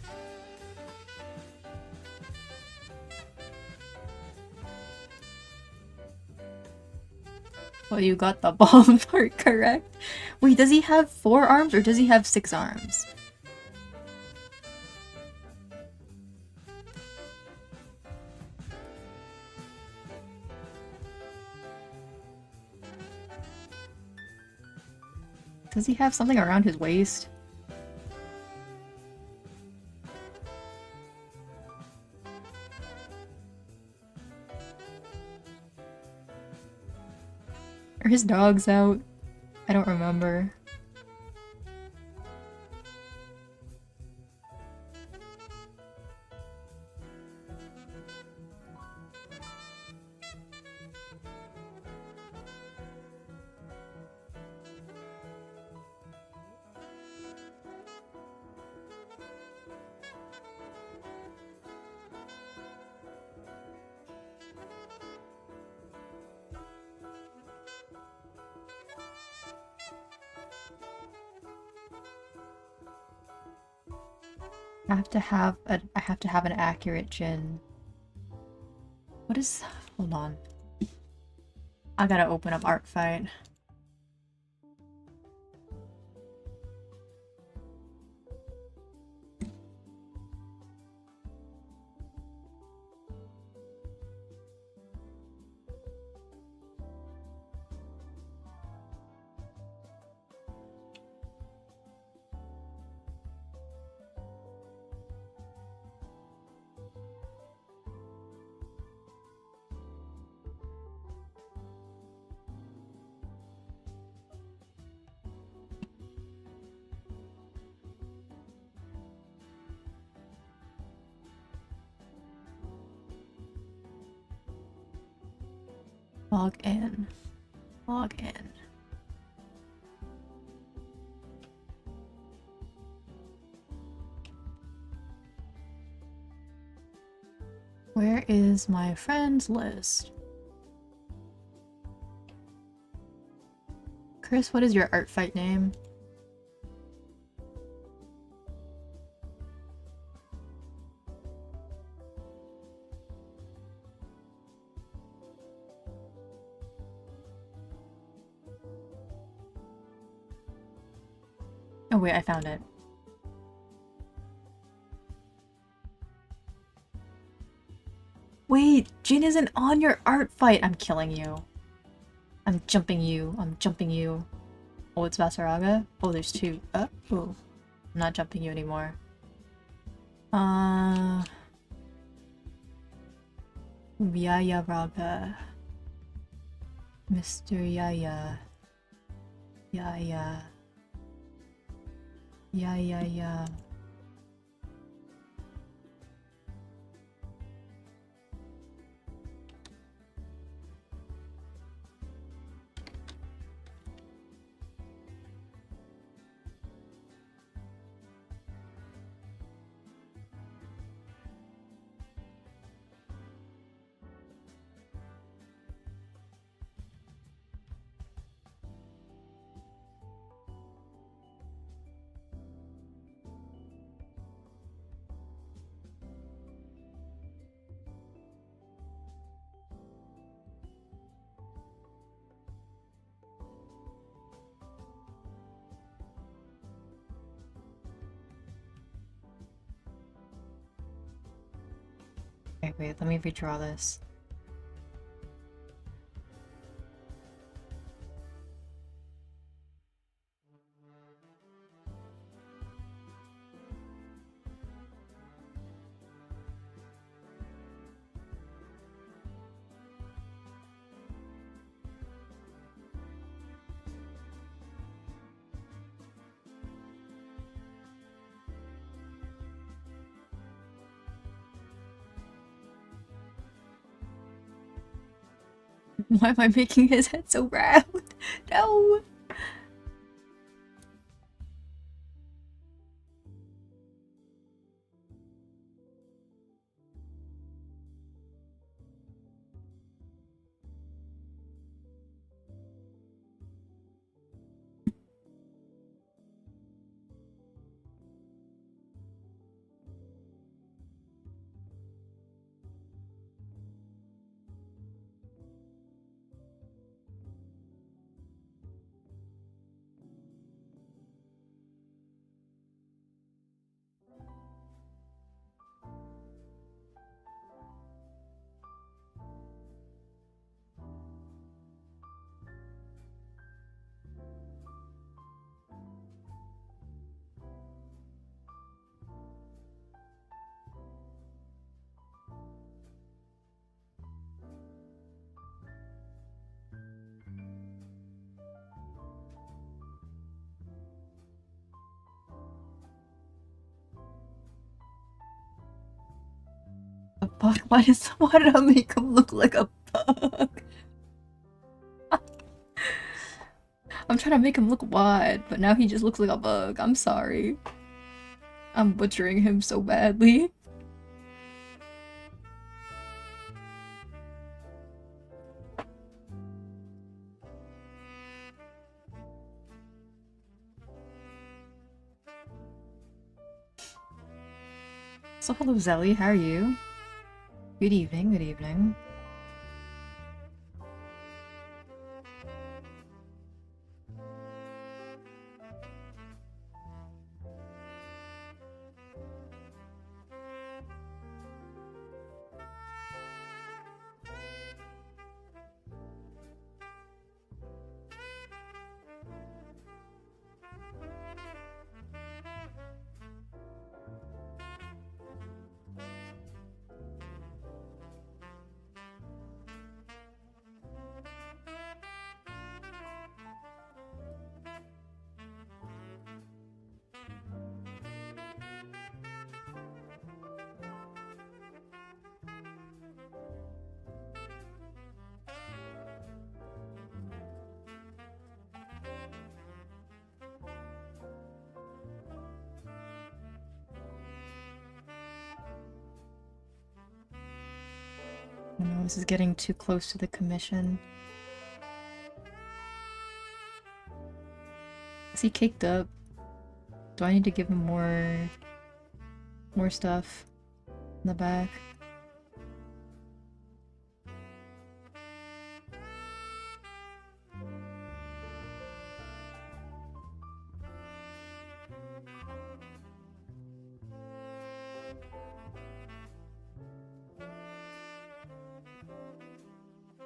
Well, you got the bomb part correct. Wait, does he have 4 arms or does he have 6 arms? Does he have something around his waist? Are his dogs out? I don't remember. I have to have an accurate Jin. What is... Hold on. I gotta open up Art Fight. Log in. Log in. Where is my friends list? Chris, what is your Art Fight name? Oh wait, I found it. Wait, Jin isn't on your Art Fight! I'm killing you. I'm jumping you. I'm jumping you. Oh, it's Vasaraga? Oh, there's 2. Oh. I'm not jumping you anymore. Yaya Raga. Mr. Yaya. Yaya. Yaya. Okay, wait, let me redraw this. Why am I making his head so round? No! A bug? Why did I make him look like a bug? I'm trying to make him look wide, but now he just looks like a bug. I'm sorry. I'm butchering him so badly. So hello Zelly, how are you? Good evening, good evening. Oh no, this is getting too close to the commission. Is he caked up? Do I need to give him more stuff in the back?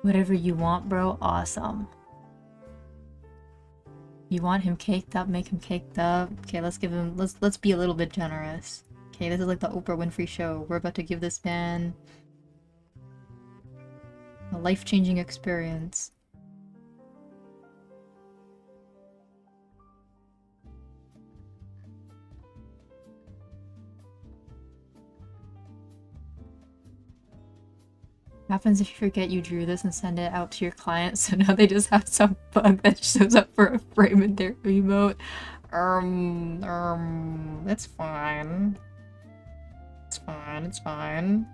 Whatever you want, bro. Awesome. You want him caked up? Make him caked up. Okay, let's give him. Let's be a little bit generous. Okay, this is like the Oprah Winfrey show. We're about to give this man a life-changing experience. Happens if you forget you drew this and send it out to your client, so now they just have some bug that shows up for a frame in their emote. It's fine. It's fine, it's fine.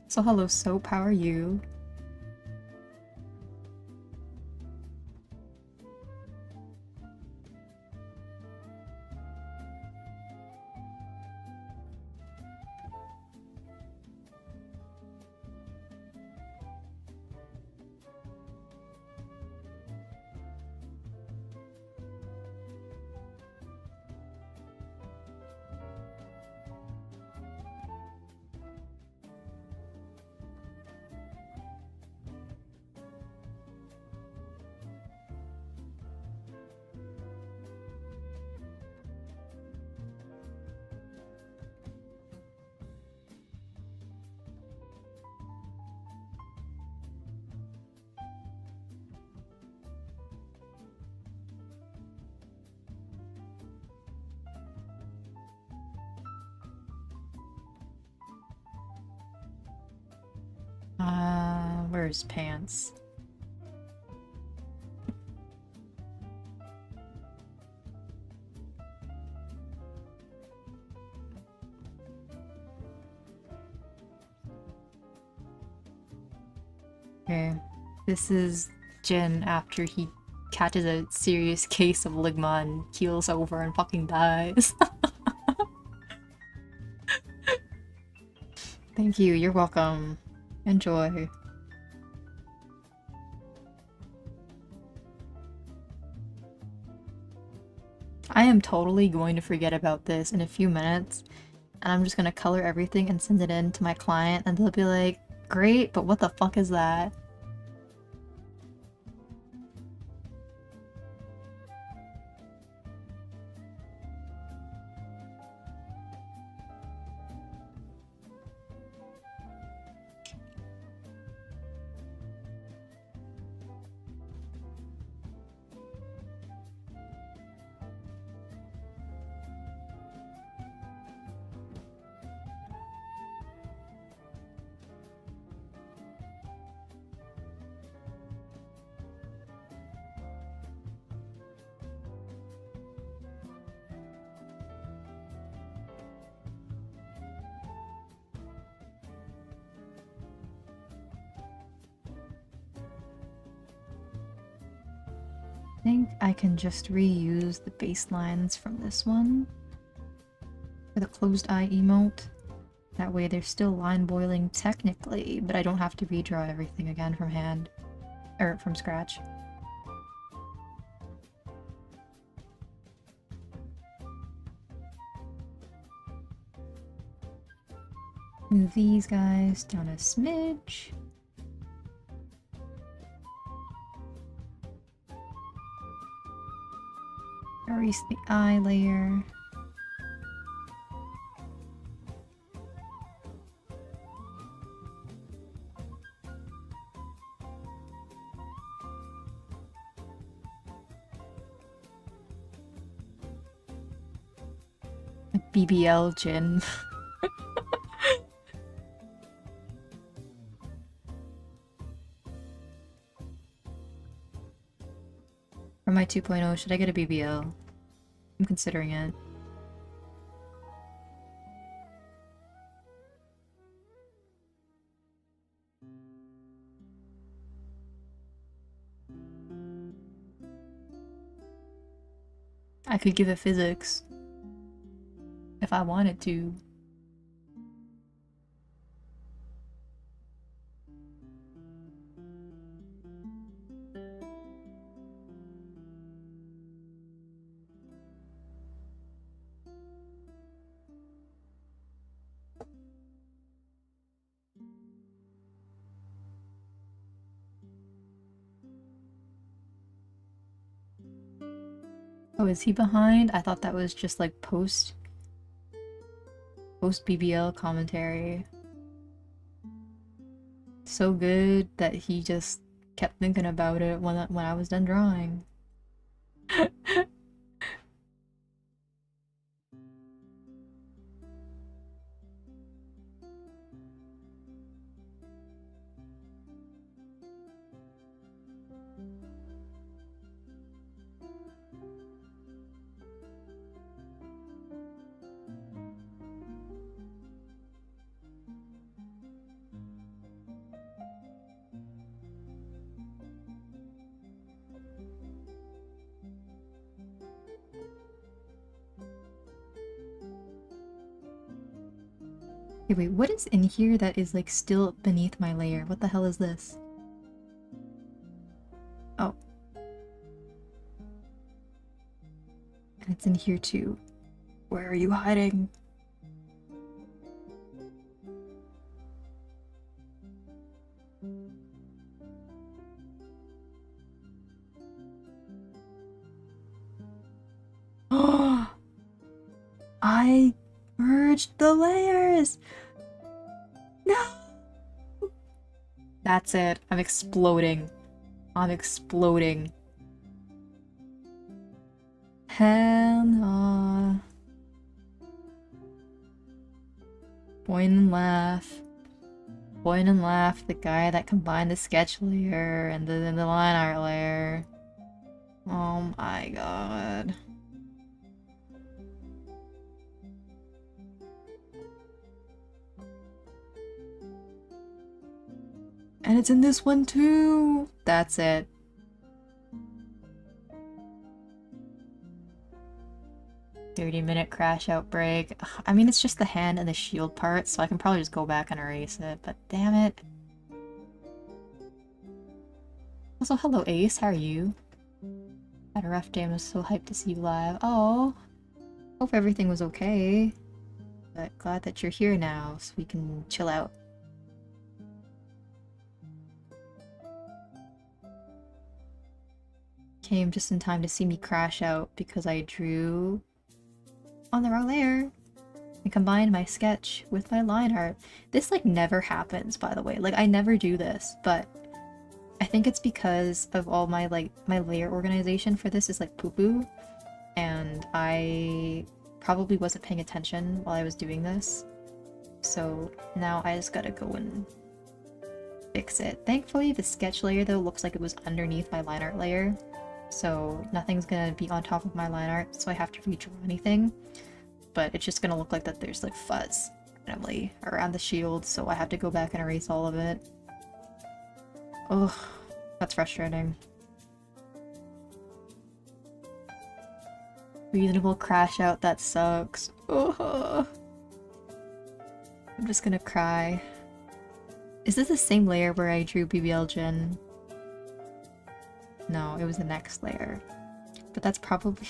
So hello Soap, how are you? Where's pants? Okay, this is Jin after he catches a serious case of ligma and keels over and fucking dies. Thank you, you're welcome. Enjoy. I am totally going to forget about this in a few minutes, and I'm just gonna color everything and send it in to my client, and they'll be like, great, but what the fuck is that? I think I can just reuse the baselines from this one for the closed eye emote. That way they're still line boiling technically, but I don't have to redraw everything again from hand. Or from scratch. Move these guys down a smidge. Erase the eye layer. BBL Jin. For my 2.0, should I get a BBL? I'm considering it. I could give it physics if I wanted to. Oh, is he behind? I thought that was just like post BBL commentary. So good that he just kept thinking about it when I was done drawing. Okay, wait, what is in here that is like still beneath my layer? What the hell is this? Oh. And it's in here too. Where are you hiding? Oh! I merged the layers! No! That's it. I'm exploding. I'm exploding. Hannah. Point and laugh. point and laugh, the guy that combined the sketch layer and the line art layer. Oh my god. And it's in this one too! That's it. "30-minute crash outbreak." I mean, it's just the hand and the shield part, so I can probably just go back and erase it, but damn it. Also, hello Ace, how are you? Had a rough day and was so hyped to see you live. Oh, hope everything was okay. But glad that you're here now, so we can chill out. Came just in time to see me crash out because I drew on the wrong layer and combined my sketch with my line art. This like never happens, by the way. Like I never do this, but I think it's because of all my my layer organization for this is like poo-poo, and I probably wasn't paying attention while I was doing this. So now I just gotta go and fix it. Thankfully the sketch layer though looks like it was underneath my line art layer, so nothing's gonna be on top of my line art, so I have to redraw anything. But it's just gonna look like that there's like fuzz randomly around the shield, so I have to go back and erase all of it. Ugh, that's frustrating. Reasonable crash out, that sucks. Ugh. I'm just gonna cry. Is this the same layer where I drew BBL Jin? No, it was the next layer. But that's probably...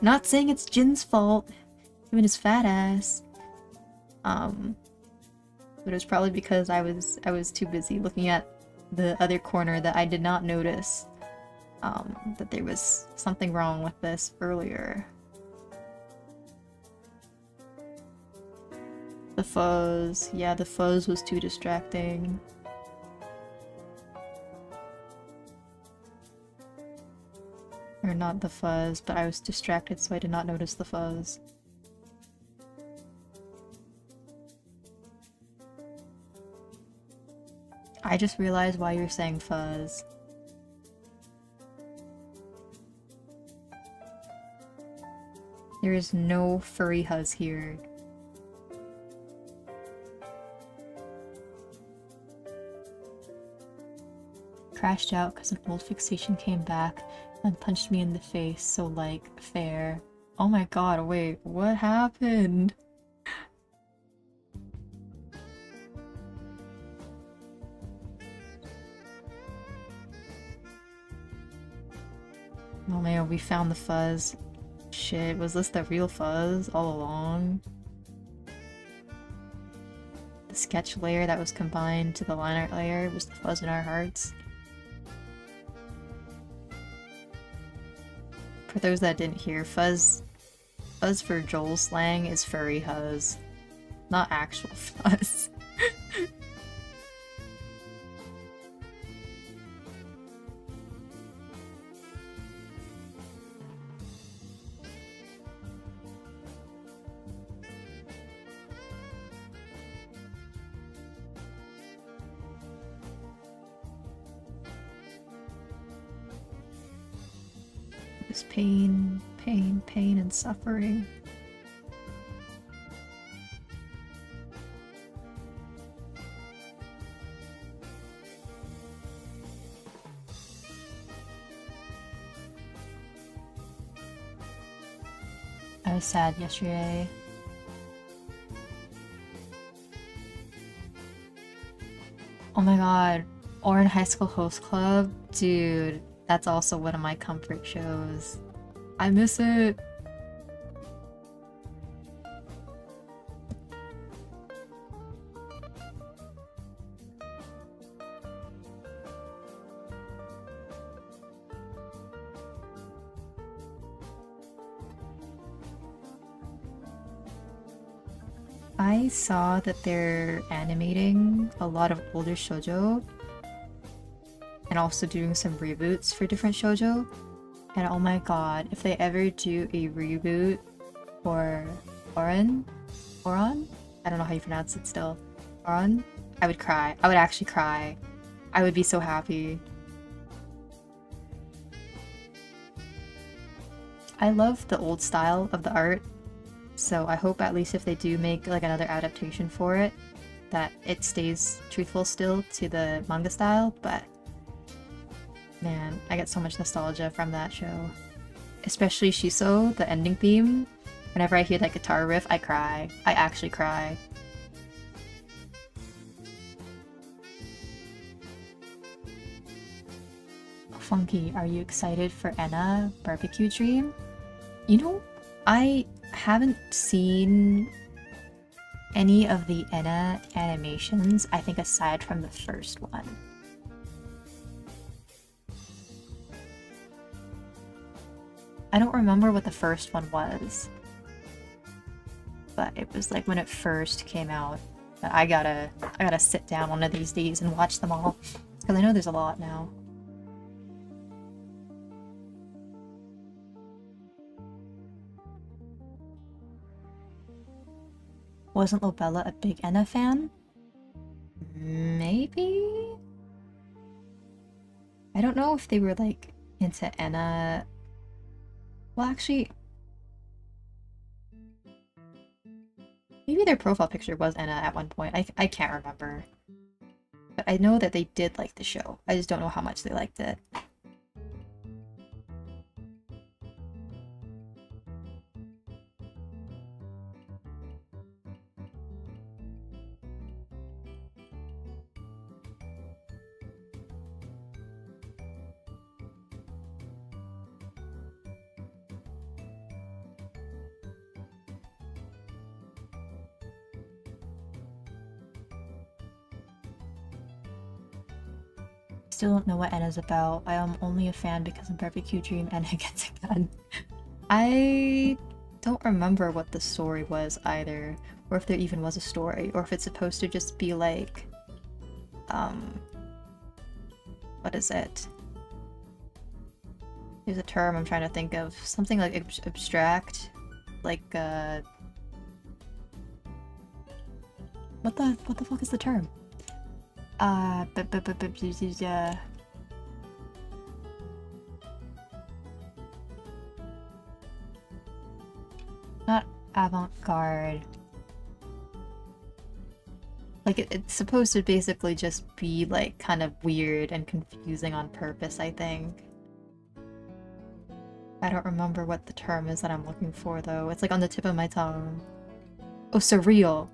Not saying it's Jin's fault. Him and his fat ass. But it was probably because I was too busy looking at the other corner that I did not notice that there was something wrong with this earlier. The fuzz. Yeah, the fuzz was too distracting. Or not the fuzz, but I was distracted so I did not notice the fuzz. I just realized why you're saying fuzz. There is no furry huzz here. Crashed out because an old fixation came back and punched me in the face, so like, fair. Oh my god, wait, what happened? Oh man, we found the fuzz. Shit, was this the real fuzz all along? The sketch layer that was combined to the line art layer was the fuzz in our hearts. For those that didn't hear, fuzz for Joel slang is furry huzz, not actual fuzz. It's pain, pain, pain, and suffering. I was sad yesterday. Oh my god, Orin High School Host Club? Dude, that's also one of my comfort shows. I miss it! I saw that they're animating a lot of older shoujo and also doing some reboots for different shoujo, and oh my god, if they ever do a reboot for Oran? I don't know how you pronounce it still. Oran? I would cry. I would actually cry. I would be so happy. I love the old style of the art, so I hope at least if they do make like another adaptation for it, that it stays truthful still to the manga style, but man, I get so much nostalgia from that show. Especially Shiso, the ending theme. Whenever I hear that guitar riff, I cry. I actually cry. Funky, are you excited for Enna Barbecue Dream? You know, I haven't seen any of the Enna animations, I think aside from the first one. I don't remember what the first one was, but it was like when it first came out. But I gotta sit down one of these days and watch them all, because I know there's a lot now. Wasn't Lobella a big Enna fan? Maybe? I don't know if they were like into Enna. Well, actually, maybe their profile picture was Enna at one point. I can't remember. But I know that they did like the show. I just don't know how much they liked it. Still don't know what Enna's about. I am only a fan because in Barbecue Dream Enna gets a gun. I don't remember what the story was either, or if there even was a story, or if it's supposed to just be like, what is it? There's a term I'm trying to think of. Something like abstract, like, what the fuck is the term? Not avant-garde. Like, it's supposed to basically just be, like, kind of weird and confusing on purpose, I think. I don't remember what the term is that I'm looking for, though. It's, like, on the tip of my tongue. Oh, surreal.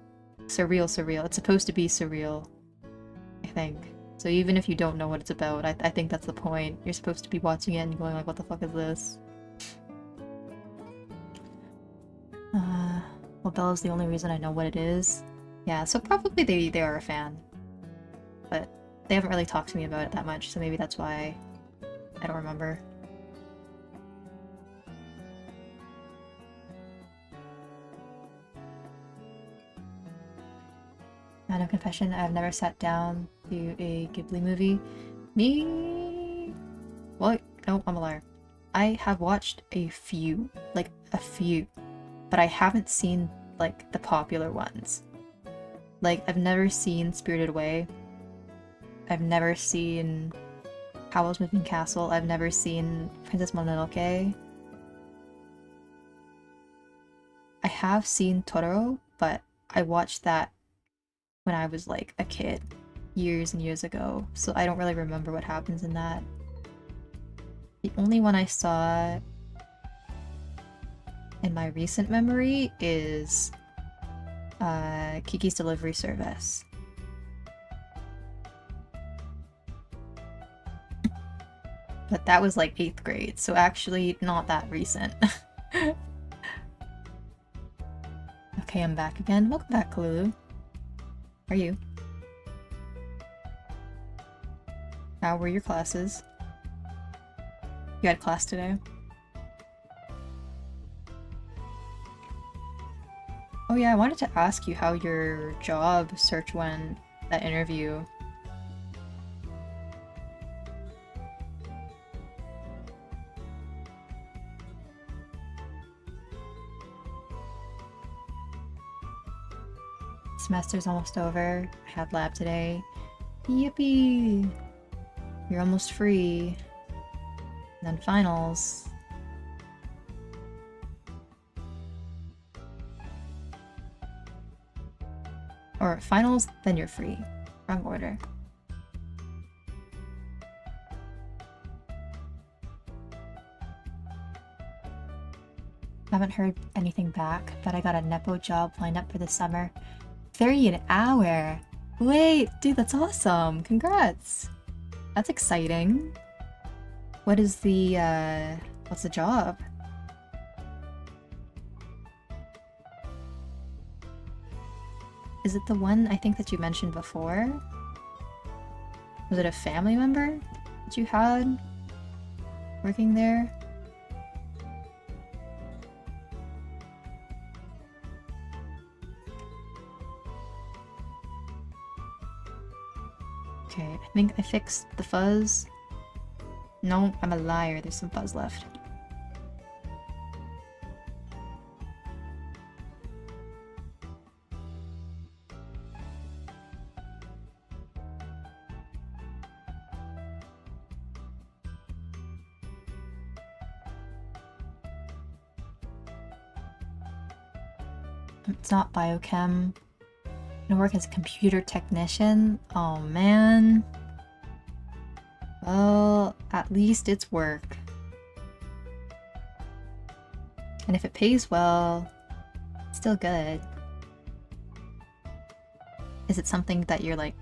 Surreal. It's supposed to be surreal, I think. So even if you don't know what it's about, I think that's the point. You're supposed to be watching it and going like, what the fuck is this? Well, Bella's the only reason I know what it is. Yeah, so probably they are a fan. But they haven't really talked to me about it that much, so maybe that's why I don't remember. No confession, I've never sat down to a Ghibli movie. Me? Well, no, I'm a liar. I have watched a few, like a few, but I haven't seen like the popular ones. Like, I've never seen Spirited Away. I've never seen Howl's Moving Castle. I've never seen Princess Mononoke. I have seen Totoro, but I watched that when I was like a kid, years and years ago, so I don't really remember what happens in that. The only one I saw in my recent memory is Kiki's Delivery Service. But that was like 8th grade, so actually not that recent. Okay, I'm back again. Welcome back, Kalulu. How are you? How were your classes? You had class today? Oh yeah, I wanted to ask you how your job search went, that interview. semester's almost over. I had lab today. Yippee! You're almost free. And then finals. Or finals, then you're free. Wrong order. Haven't heard anything back, but I got a Nepo job lined up for the summer. 30 an hour! Wait, dude, that's awesome! Congrats! That's exciting. What is the, what's the job? Is it the one I think that you mentioned before? Was it a family member that you had working there? Okay, I think I fixed the fuzz. No, I'm a liar. There's some fuzz left. It's not biochem. I'm gonna work as a computer technician. Oh man. Well, at least it's work. And if it pays well, it's still good. Is it something that you're like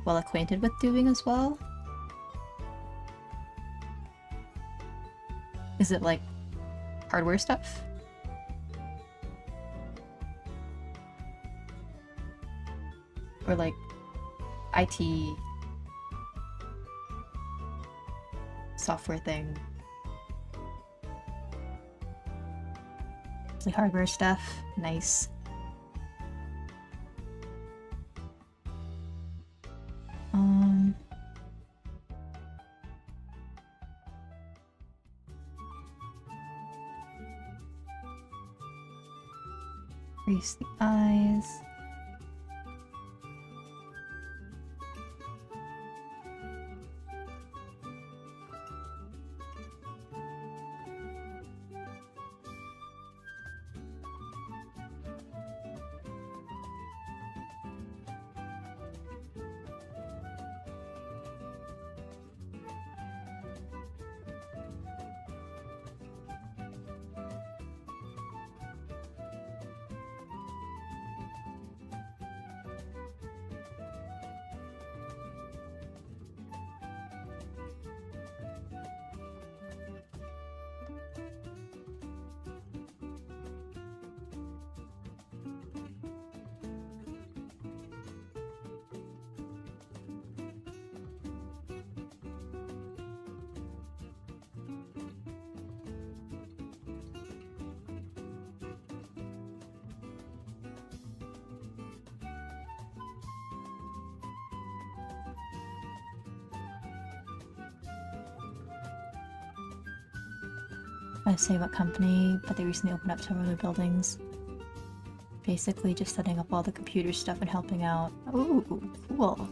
well acquainted with doing as well? Is it like hardware stuff? Or like IT software thing? It's like hardware stuff. Nice. Crease the eyes. I say what company, but they recently opened up several new buildings. Basically just setting up all the computer stuff and helping out. Ooh, cool.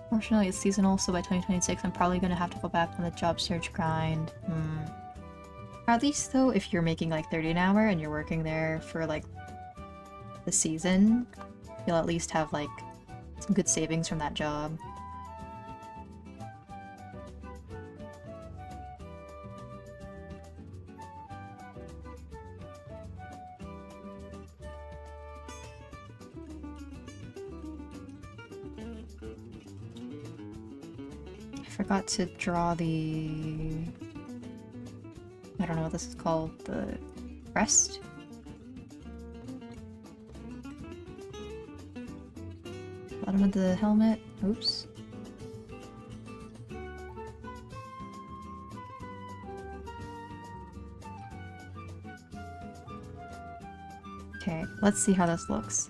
Fortunately, it's seasonal, so by 2026 I'm probably gonna have to go back on the job search grind. Or at least though, if you're making like 30 an hour and you're working there for like the season, you'll at least have like some good savings from that job. I forgot to draw the... I don't know what this is called. The crest? Bottom of the helmet. Oops. Okay, let's see how this looks.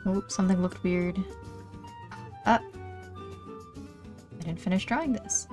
Oh, something looked weird. finish drawing this.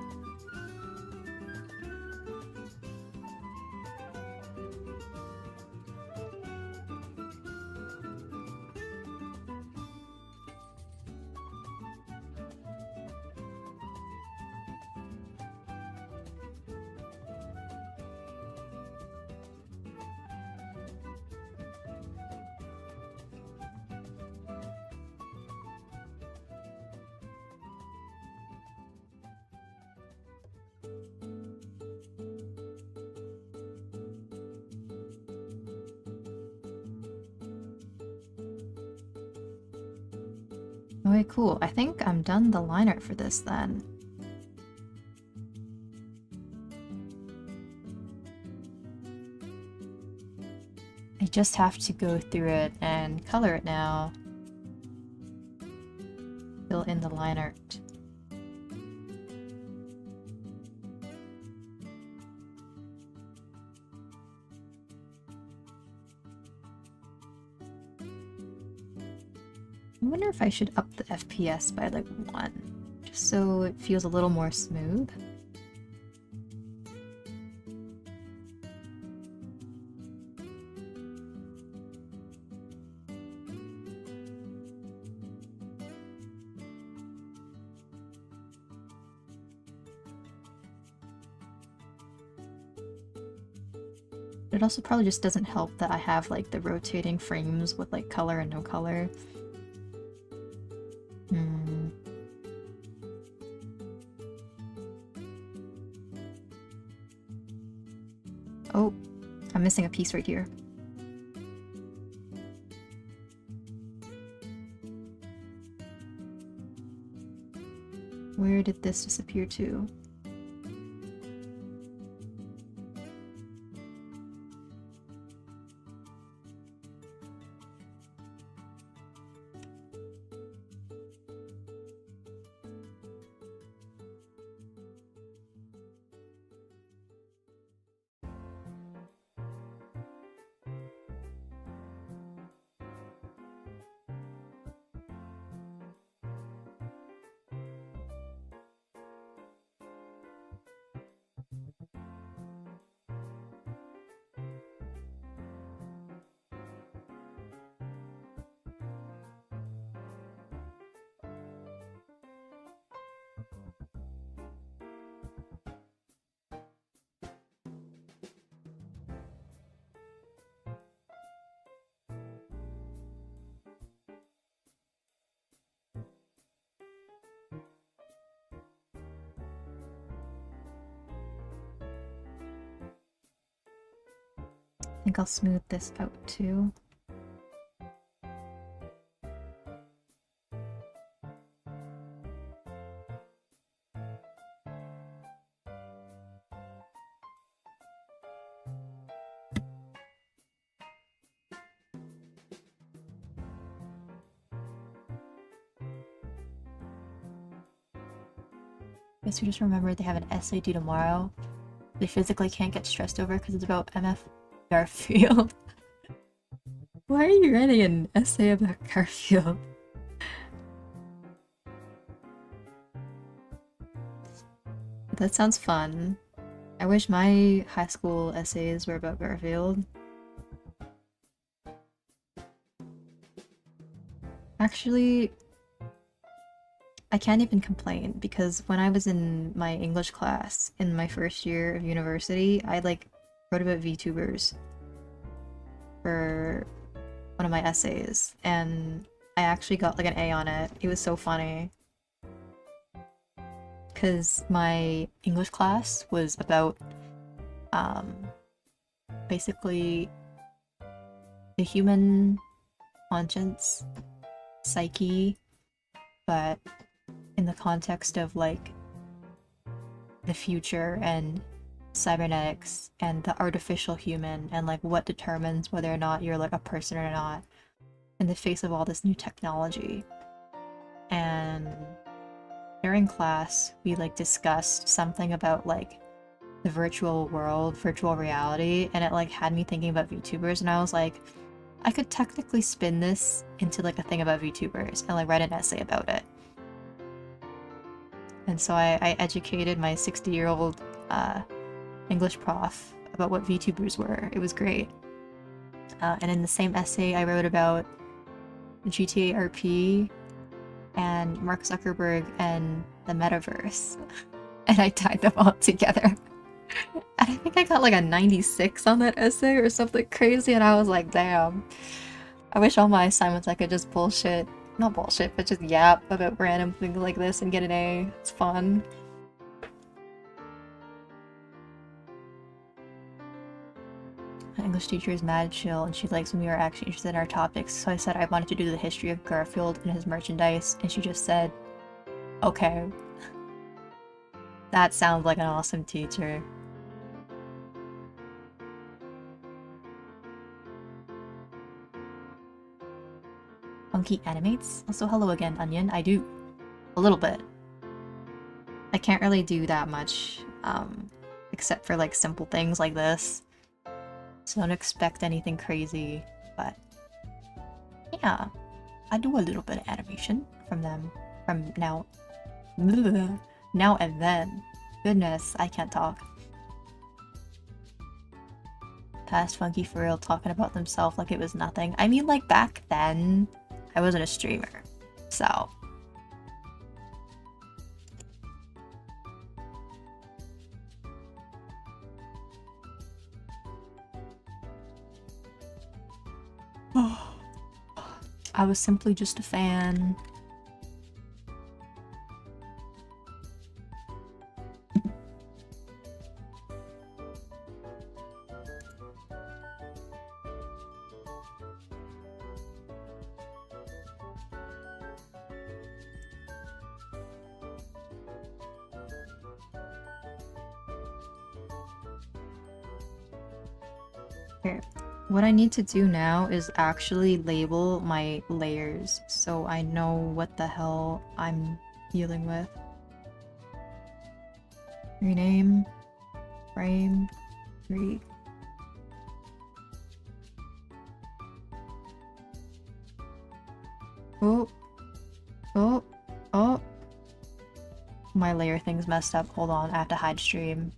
Okay, cool. I think I'm done the line art for this then. I just have to go through it and color it now. Fill in the line art. I wonder if I should up the FPS by like 1, just so it feels a little more smooth. It also probably just doesn't help that I have like the rotating frames with like color and no color. Oh, I'm missing a piece right here. Where did this disappear to? I think I'll smooth this out too. Guess we just remembered they have an essay due tomorrow. They physically can't get stressed over because it's about MF Garfield. Why are you writing an essay about Garfield? That sounds fun. I wish my high school essays were about Garfield. Actually, I can't even complain because when I was in my English class in my first year of university, I like wrote about VTubers for one of my essays, and I actually got like an A on it. It was so funny. Because my English class was about basically the human conscience, psyche, but in the context of like the future and cybernetics and the artificial human and like what determines whether or not you're like a person or not in the face of all this new technology. And during class we like discussed something about like the virtual world, virtual reality, and it like had me thinking about VTubers, and I was like, I could technically spin this into like a thing about VTubers and like write an essay about it. And so I educated my 60-year-old English prof about what VTubers were. It was great. And in the same essay, I wrote about GTA RP and Mark Zuckerberg and the metaverse. And I tied them all together. And I think I got like a 96 on that essay or something crazy, and I was like, damn. I wish all my assignments I could just bullshit. Not bullshit, but just yap about random things like this and get an A. It's fun. My English teacher is mad chill, and she likes when we are actually interested in our topics, so I said I wanted to do the history of Garfield and his merchandise, and she just said, okay. That sounds like an awesome teacher. Funky animates? Also hello again, Onion. I do. A little bit. I can't really do that much, except for like simple things like this. So don't expect anything crazy, but yeah. I do a little bit of animation from them. From now... now and then. Goodness, I can't talk. Past Funky for real talking about themselves like it was nothing. I mean, like, back then, I wasn't a streamer, so... I was simply just a fan. Here. What I need to do now is actually label my layers so I know what the hell I'm dealing with. Rename, frame, 3. Oh, oh, oh. My layer thing's messed up. Hold on, I have to hide stream.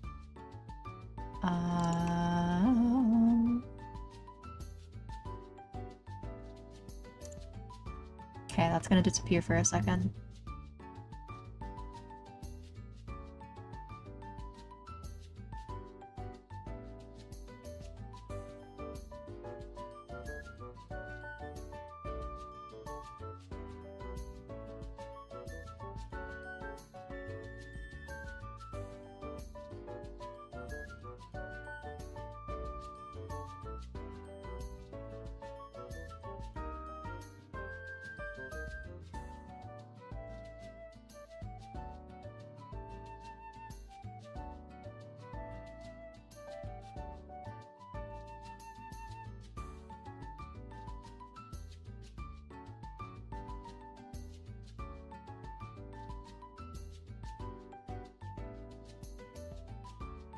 Okay, that's gonna disappear for a second.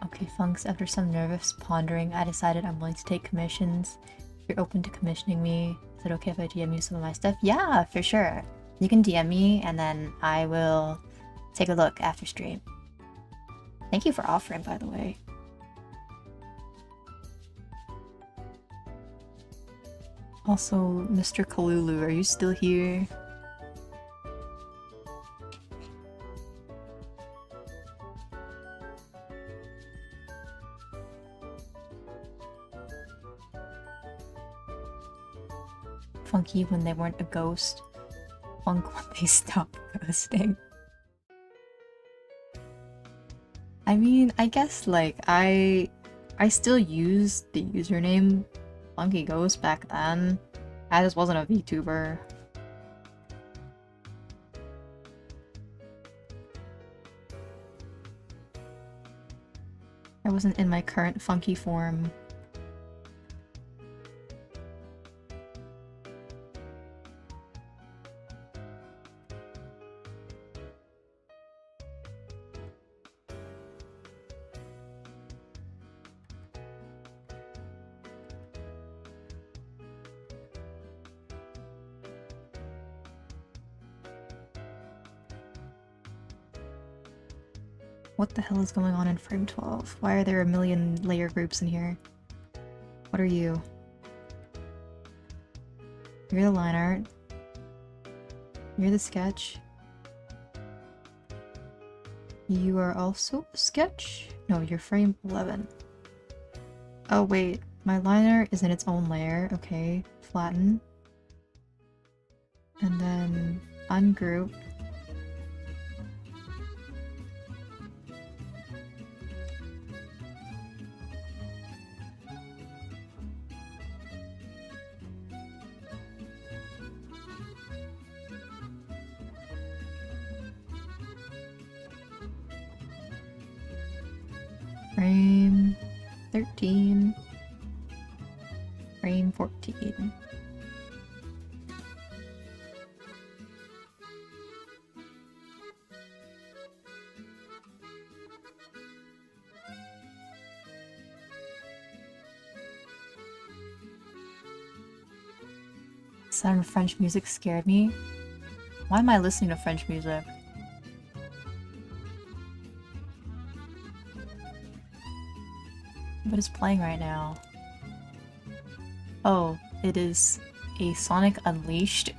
Okay, Funks, after some nervous pondering, I decided I'm willing to take commissions. If you're open to commissioning me, is it okay if I DM you some of my stuff? Yeah, for sure. You can DM me, and then I will take a look after stream. Thank you for offering, by the way. Also, Mr. Kalulu, are you still here? Funky when they weren't a ghost. Funk when they stopped ghosting. I mean, I guess like I still used the username Funkyghosts back then. I just wasn't a VTuber. I wasn't in my current funky form. What the hell is going on in frame 12? Why are there a million layer groups in here? What are you? You're the line art. You're the sketch. You are also a sketch? No, you're frame 11. Oh wait, my line art is in its own layer. Okay, flatten. And then ungroup. Frame 13. Frame 14. The sound of French music scared me. Why am I listening to French music? What is playing right now? Oh, it is a Sonic Unleashed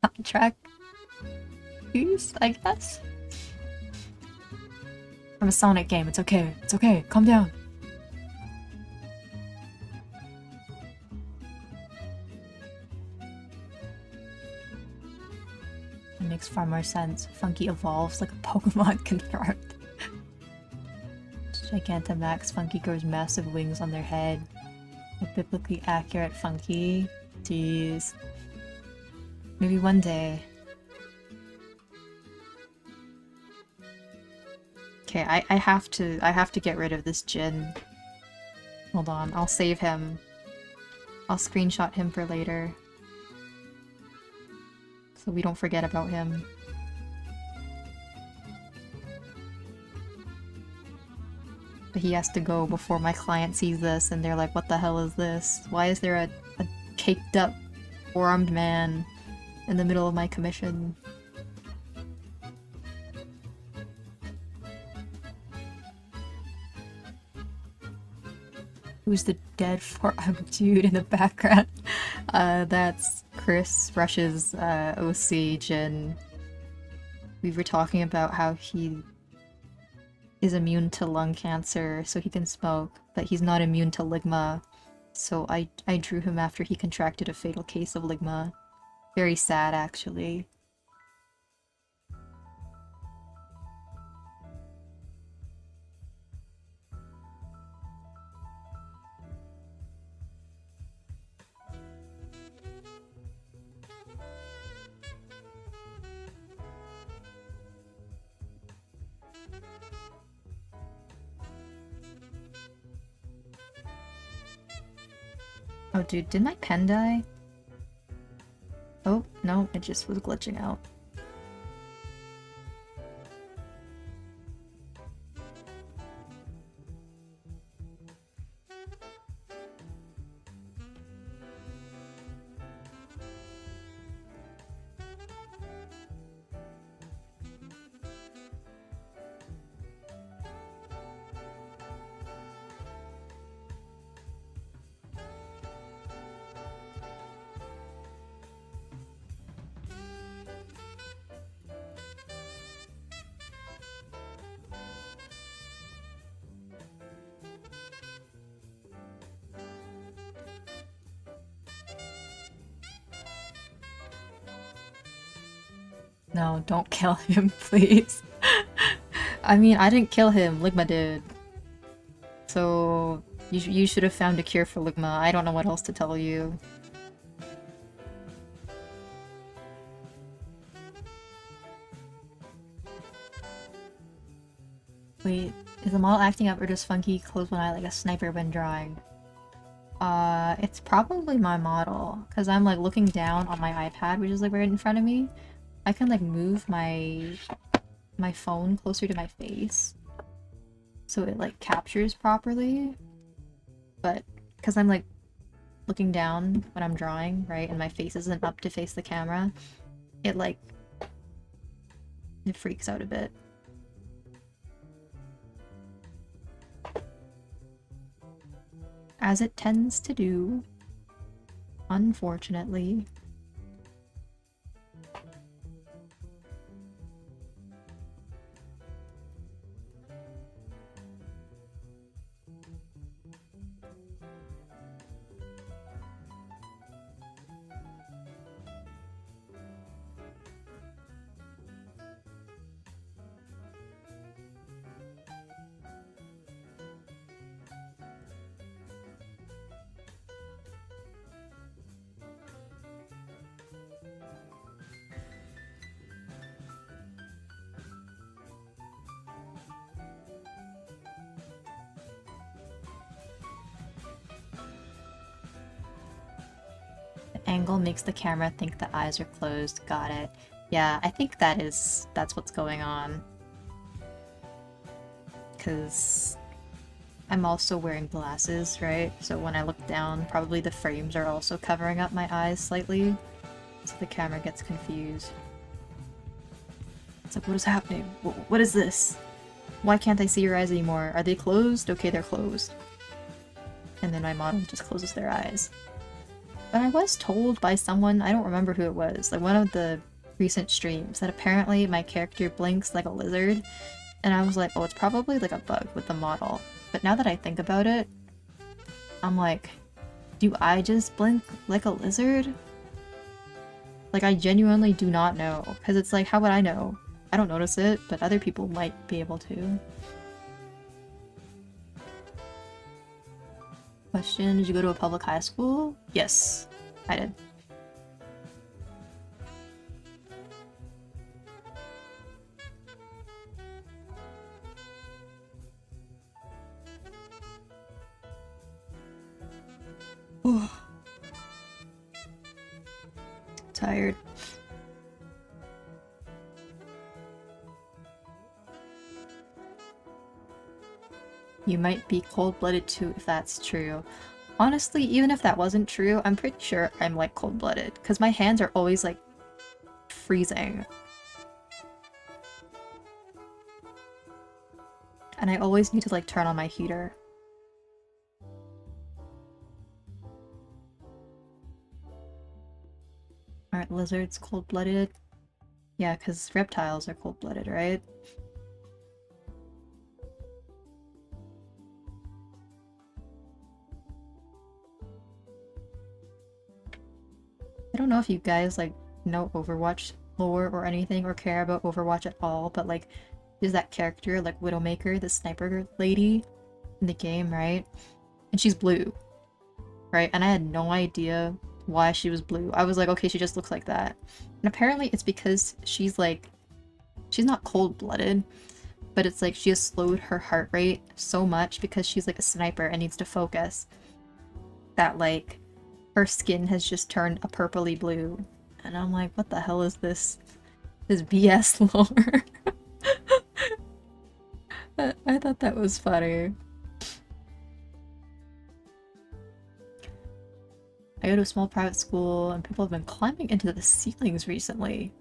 soundtrack piece, I guess? From a Sonic game. It's okay. It's okay. Calm down. It makes far more sense. Funky evolves like a Pokemon confirmed. Gigantamax Funky grows massive wings on their head. A biblically accurate Funky. Jeez. Maybe one day. Okay, I have to get rid of this Jin. Hold on, I'll save him. I'll screenshot him for later. So we don't forget about him. But he has to go before my client sees this and they're like, what the hell is this? Why is there a caked up, four-armed man in the middle of my commission? Who's the dead four-armed dude in the background? That's Chris, Rush's OC, Jin. We were talking about how he is immune to lung cancer, so he can smoke, but he's not immune to ligma. So I drew him after he contracted a fatal case of ligma. Very sad, actually. Oh dude, did my pen die? Oh, no, it just was glitching out. No, don't kill him, please. I mean, I didn't kill him, Ligma did. So, you should have found a cure for Ligma. I don't know what else to tell you. Wait, is the model acting up or does Funky close one eye like a sniper when drawing? It's probably my model, because I'm like looking down on my iPad, which is like right in front of me. I can like move my phone closer to my face so it like captures properly, but because I'm like looking down when I'm drawing, right, and my face isn't up to face the camera, it freaks out a bit. As it tends to do, unfortunately. Angle makes the camera think the eyes are closed. Got it. Yeah, I think that's what's going on. Because I'm also wearing glasses, right? So when I look down, probably the frames are also covering up my eyes slightly. So the camera gets confused. It's like, what is happening? What is this? Why can't I see your eyes anymore? Are they closed? Okay, they're closed. And then my model just closes their eyes. But I was told by someone, I don't remember who it was, like one of the recent streams, that apparently my character blinks like a lizard, and I was like, oh, it's probably like a bug with the model. But now that I think about it, I'm like, do I just blink like a lizard? Like, I genuinely do not know, because it's like, how would I know? I don't notice it, but other people might be able to. Question, did you go to a public high school? Yes, I did. Tired. You might be cold-blooded too if that's true. Honestly, even if that wasn't true, I'm pretty sure I'm like cold-blooded, because my hands are always like freezing. And I always need to like turn on my heater. Aren't lizards cold-blooded? Yeah, because reptiles are cold-blooded, right? I don't know if you guys like know Overwatch lore or anything or care about Overwatch at all, but like there's that character like Widowmaker, the sniper lady in the game, right? And she's blue, right? And I had no idea why she was blue. I was like, okay, she just looks like that. And apparently it's because she's like, she's not cold-blooded, but it's like she has slowed her heart rate so much because she's like a sniper and needs to focus that like her skin has just turned a purpley blue. And I'm like, what the hell is this? This BS lore. I thought that was funny. I go to a small private school and people have been climbing into the ceilings recently.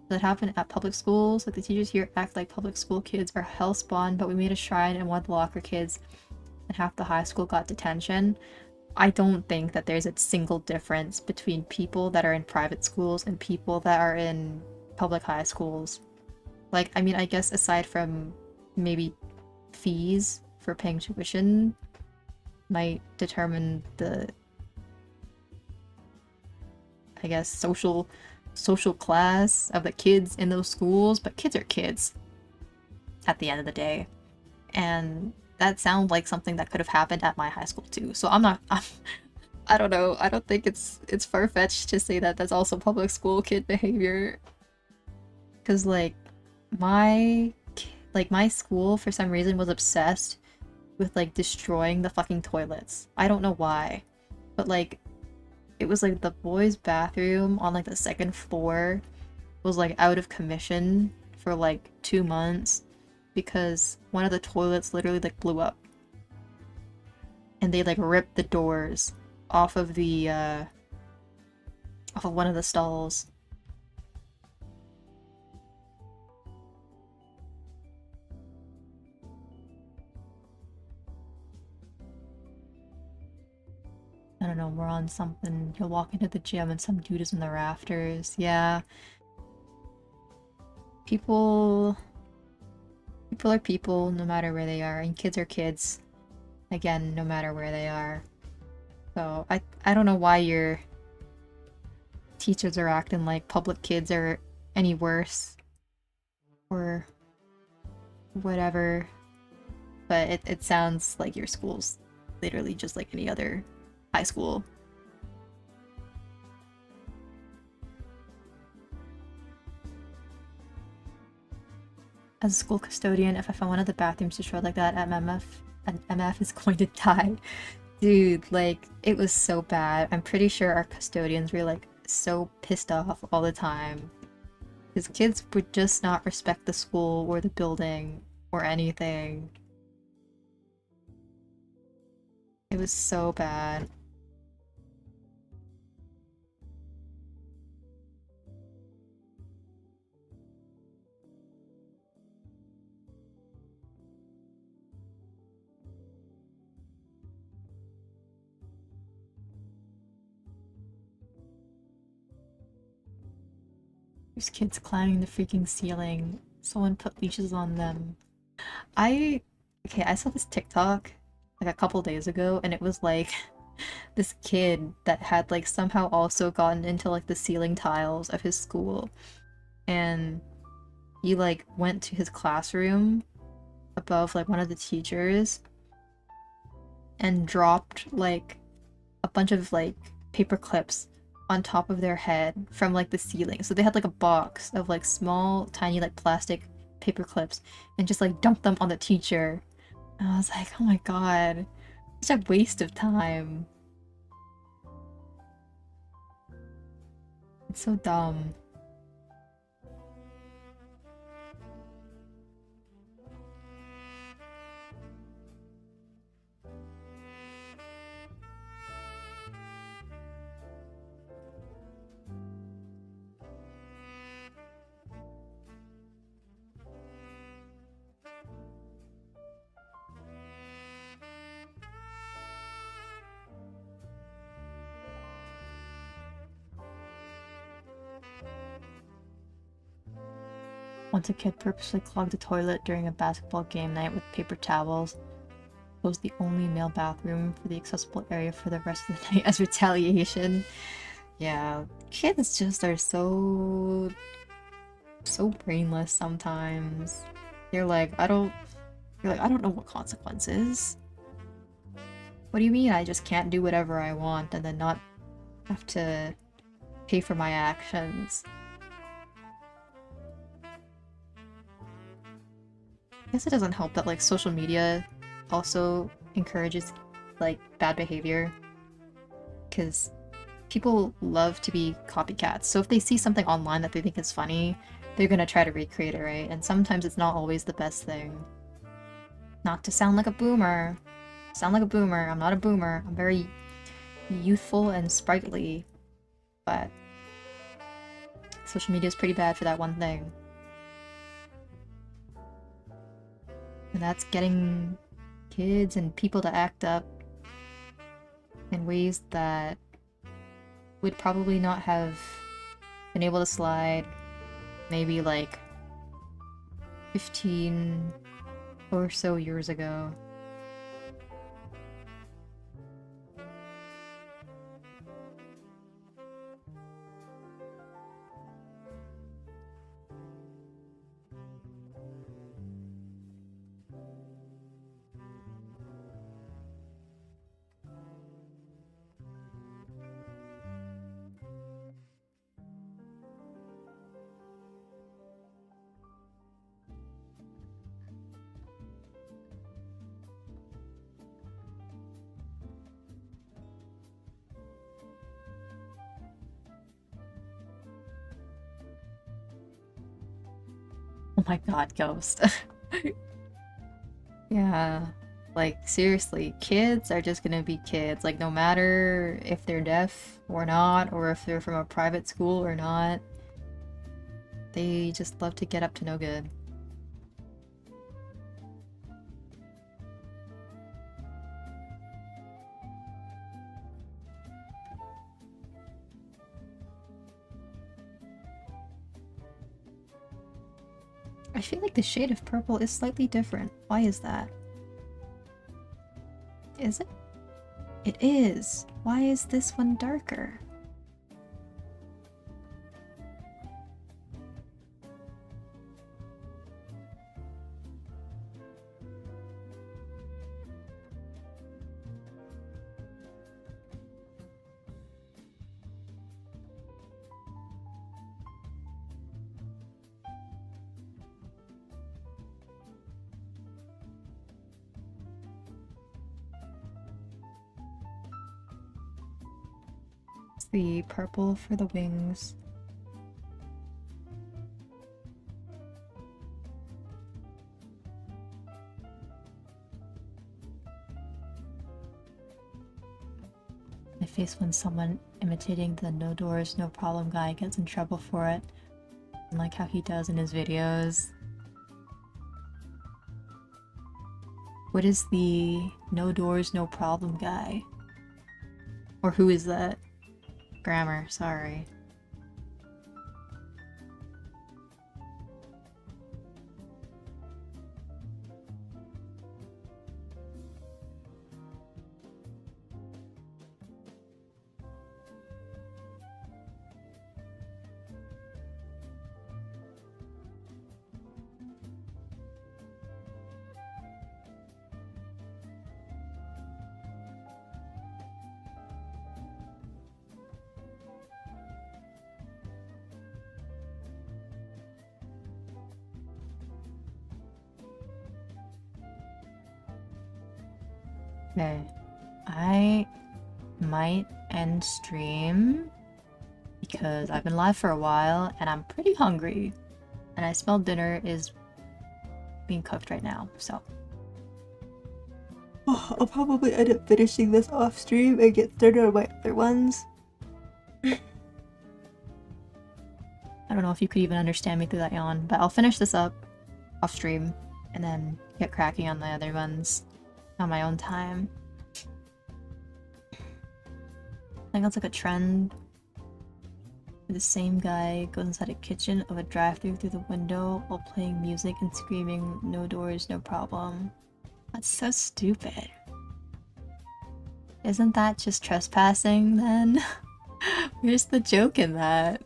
That happened at public schools. Like the teachers here act like public school kids are hellspawn, but we made a shrine and one of the locker kids and half the high school got detention. I don't think that there's a single difference between people that are in private schools and people that are in public high schools. Like, I mean, I guess aside from maybe fees for paying tuition might determine the, I guess, social class of the kids in those schools, but kids are kids at the end of the day. And that sounds like something that could have happened at my high school too. So I don't know. I don't think it's far-fetched to say that that's also public school kid behavior. Cuz like my school for some reason was obsessed with like destroying the fucking toilets. I don't know why. But like it was like the boys' bathroom on like the second floor was like out of commission for like 2 months because one of the toilets literally like blew up. And they like ripped the doors off of the off of one of the stalls. don't know, we're on something. You'll walk into the gym and some dude is in the rafters. Yeah. People are people no matter where they are, and kids are kids. Again, no matter where they are. So I don't know why your teachers are acting like public kids are any worse or whatever. But it sounds like your school's literally just like any other high school. As a school custodian, if I found one of the bathrooms destroyed like that at MF is going to die. Dude, like, it was so bad. I'm pretty sure our custodians were like so pissed off all the time. Because kids would just not respect the school or the building or anything. It was so bad. There's kids climbing the freaking ceiling. Someone put leashes on them. I saw this TikTok like a couple days ago, and it was like this kid that had like somehow also gotten into like the ceiling tiles of his school, and he like went to his classroom above like one of the teachers and dropped like a bunch of like paper clips on top of their head from like the ceiling. So they had like a box of like small tiny like plastic paper clips and just like dumped them on the teacher. And I was like, oh my god, such a waste of time. It's so dumb. Once a kid purposely clogged the toilet during a basketball game night with paper towels. It was the only male bathroom for the accessible area for the rest of the night as retaliation. Yeah, kids just are so brainless sometimes. They're like, I don't know what consequences. What do you mean I just can't do whatever I want and then not have to pay for my actions? I guess it doesn't help that like social media also encourages like bad behavior, because people love to be copycats. So if they see something online that they think is funny, they're gonna try to recreate it, right? And sometimes it's not always the best thing. Not to sound like a boomer. Sound like a boomer. I'm not a boomer. I'm very youthful and sprightly, but social media is pretty bad for that one thing. And that's getting kids and people to act up in ways that would probably not have been able to slide maybe like 15 or so years ago. Oh my god, Ghost. Yeah, like seriously, kids are just gonna be kids. Like no matter if they're deaf or not, or if they're from a private school or not, they just love to get up to no good. I feel like the shade of purple is slightly different. Why is that? Is it? It is! Why is this one darker? It's the purple for the wings. My face when someone imitating the no doors, no problem guy gets in trouble for it. And like how he does in his videos. What is the no doors, no problem guy? Or who is that? Grammar, sorry. Okay, I might end stream because I've been live for a while and I'm pretty hungry and I smell dinner is being cooked right now, so I'll probably end up finishing this off stream and get started on my other ones. I don't know if you could even understand me through that yawn, but I'll finish this up off stream and then get cracking on the other ones on my own time. I think that's like a trend. The same guy goes inside a kitchen of a drive-thru through the window while playing music and screaming, "No doors, no problem." That's so stupid. Isn't that just trespassing then? Where's the joke in that?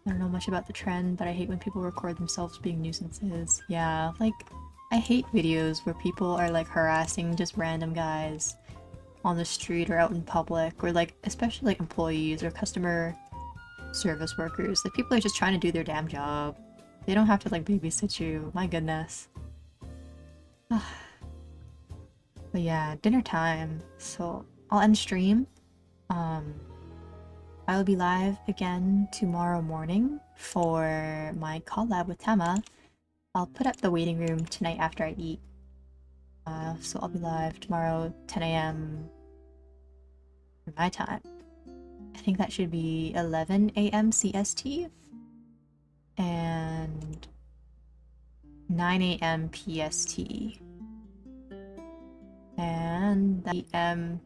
I don't know much about the trend, but I hate when people record themselves being nuisances. Yeah, like, I hate videos where people are like harassing just random guys on the street or out in public, or like, especially like employees or customer service workers. Like, people are just trying to do their damn job. They don't have to like babysit you, my goodness. But yeah, dinner time, so I'll end stream. I will be live again tomorrow morning for my collab with Tama. I'll put up the waiting room tonight after I eat. So I'll be live tomorrow, 10 AM for my time. I think that should be 11 AM CST and 9 AM PST. And that PM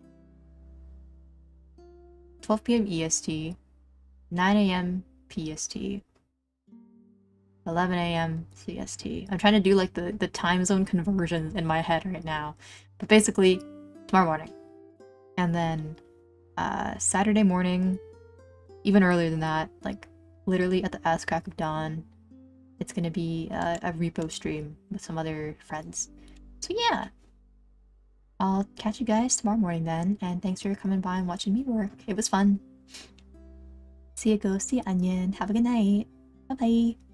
12 PM EST, 9 AM PST, 11 AM CST. I'm trying to do like the time zone conversions in my head right now. But basically, tomorrow morning. And then Saturday morning, even earlier than that, like literally at the ass crack of dawn, it's gonna be a repo stream with some other friends. So yeah. I'll catch you guys tomorrow morning then, and thanks for coming by and watching me work. It was fun. See you, go. See you, onion. Have a good night. Bye-bye.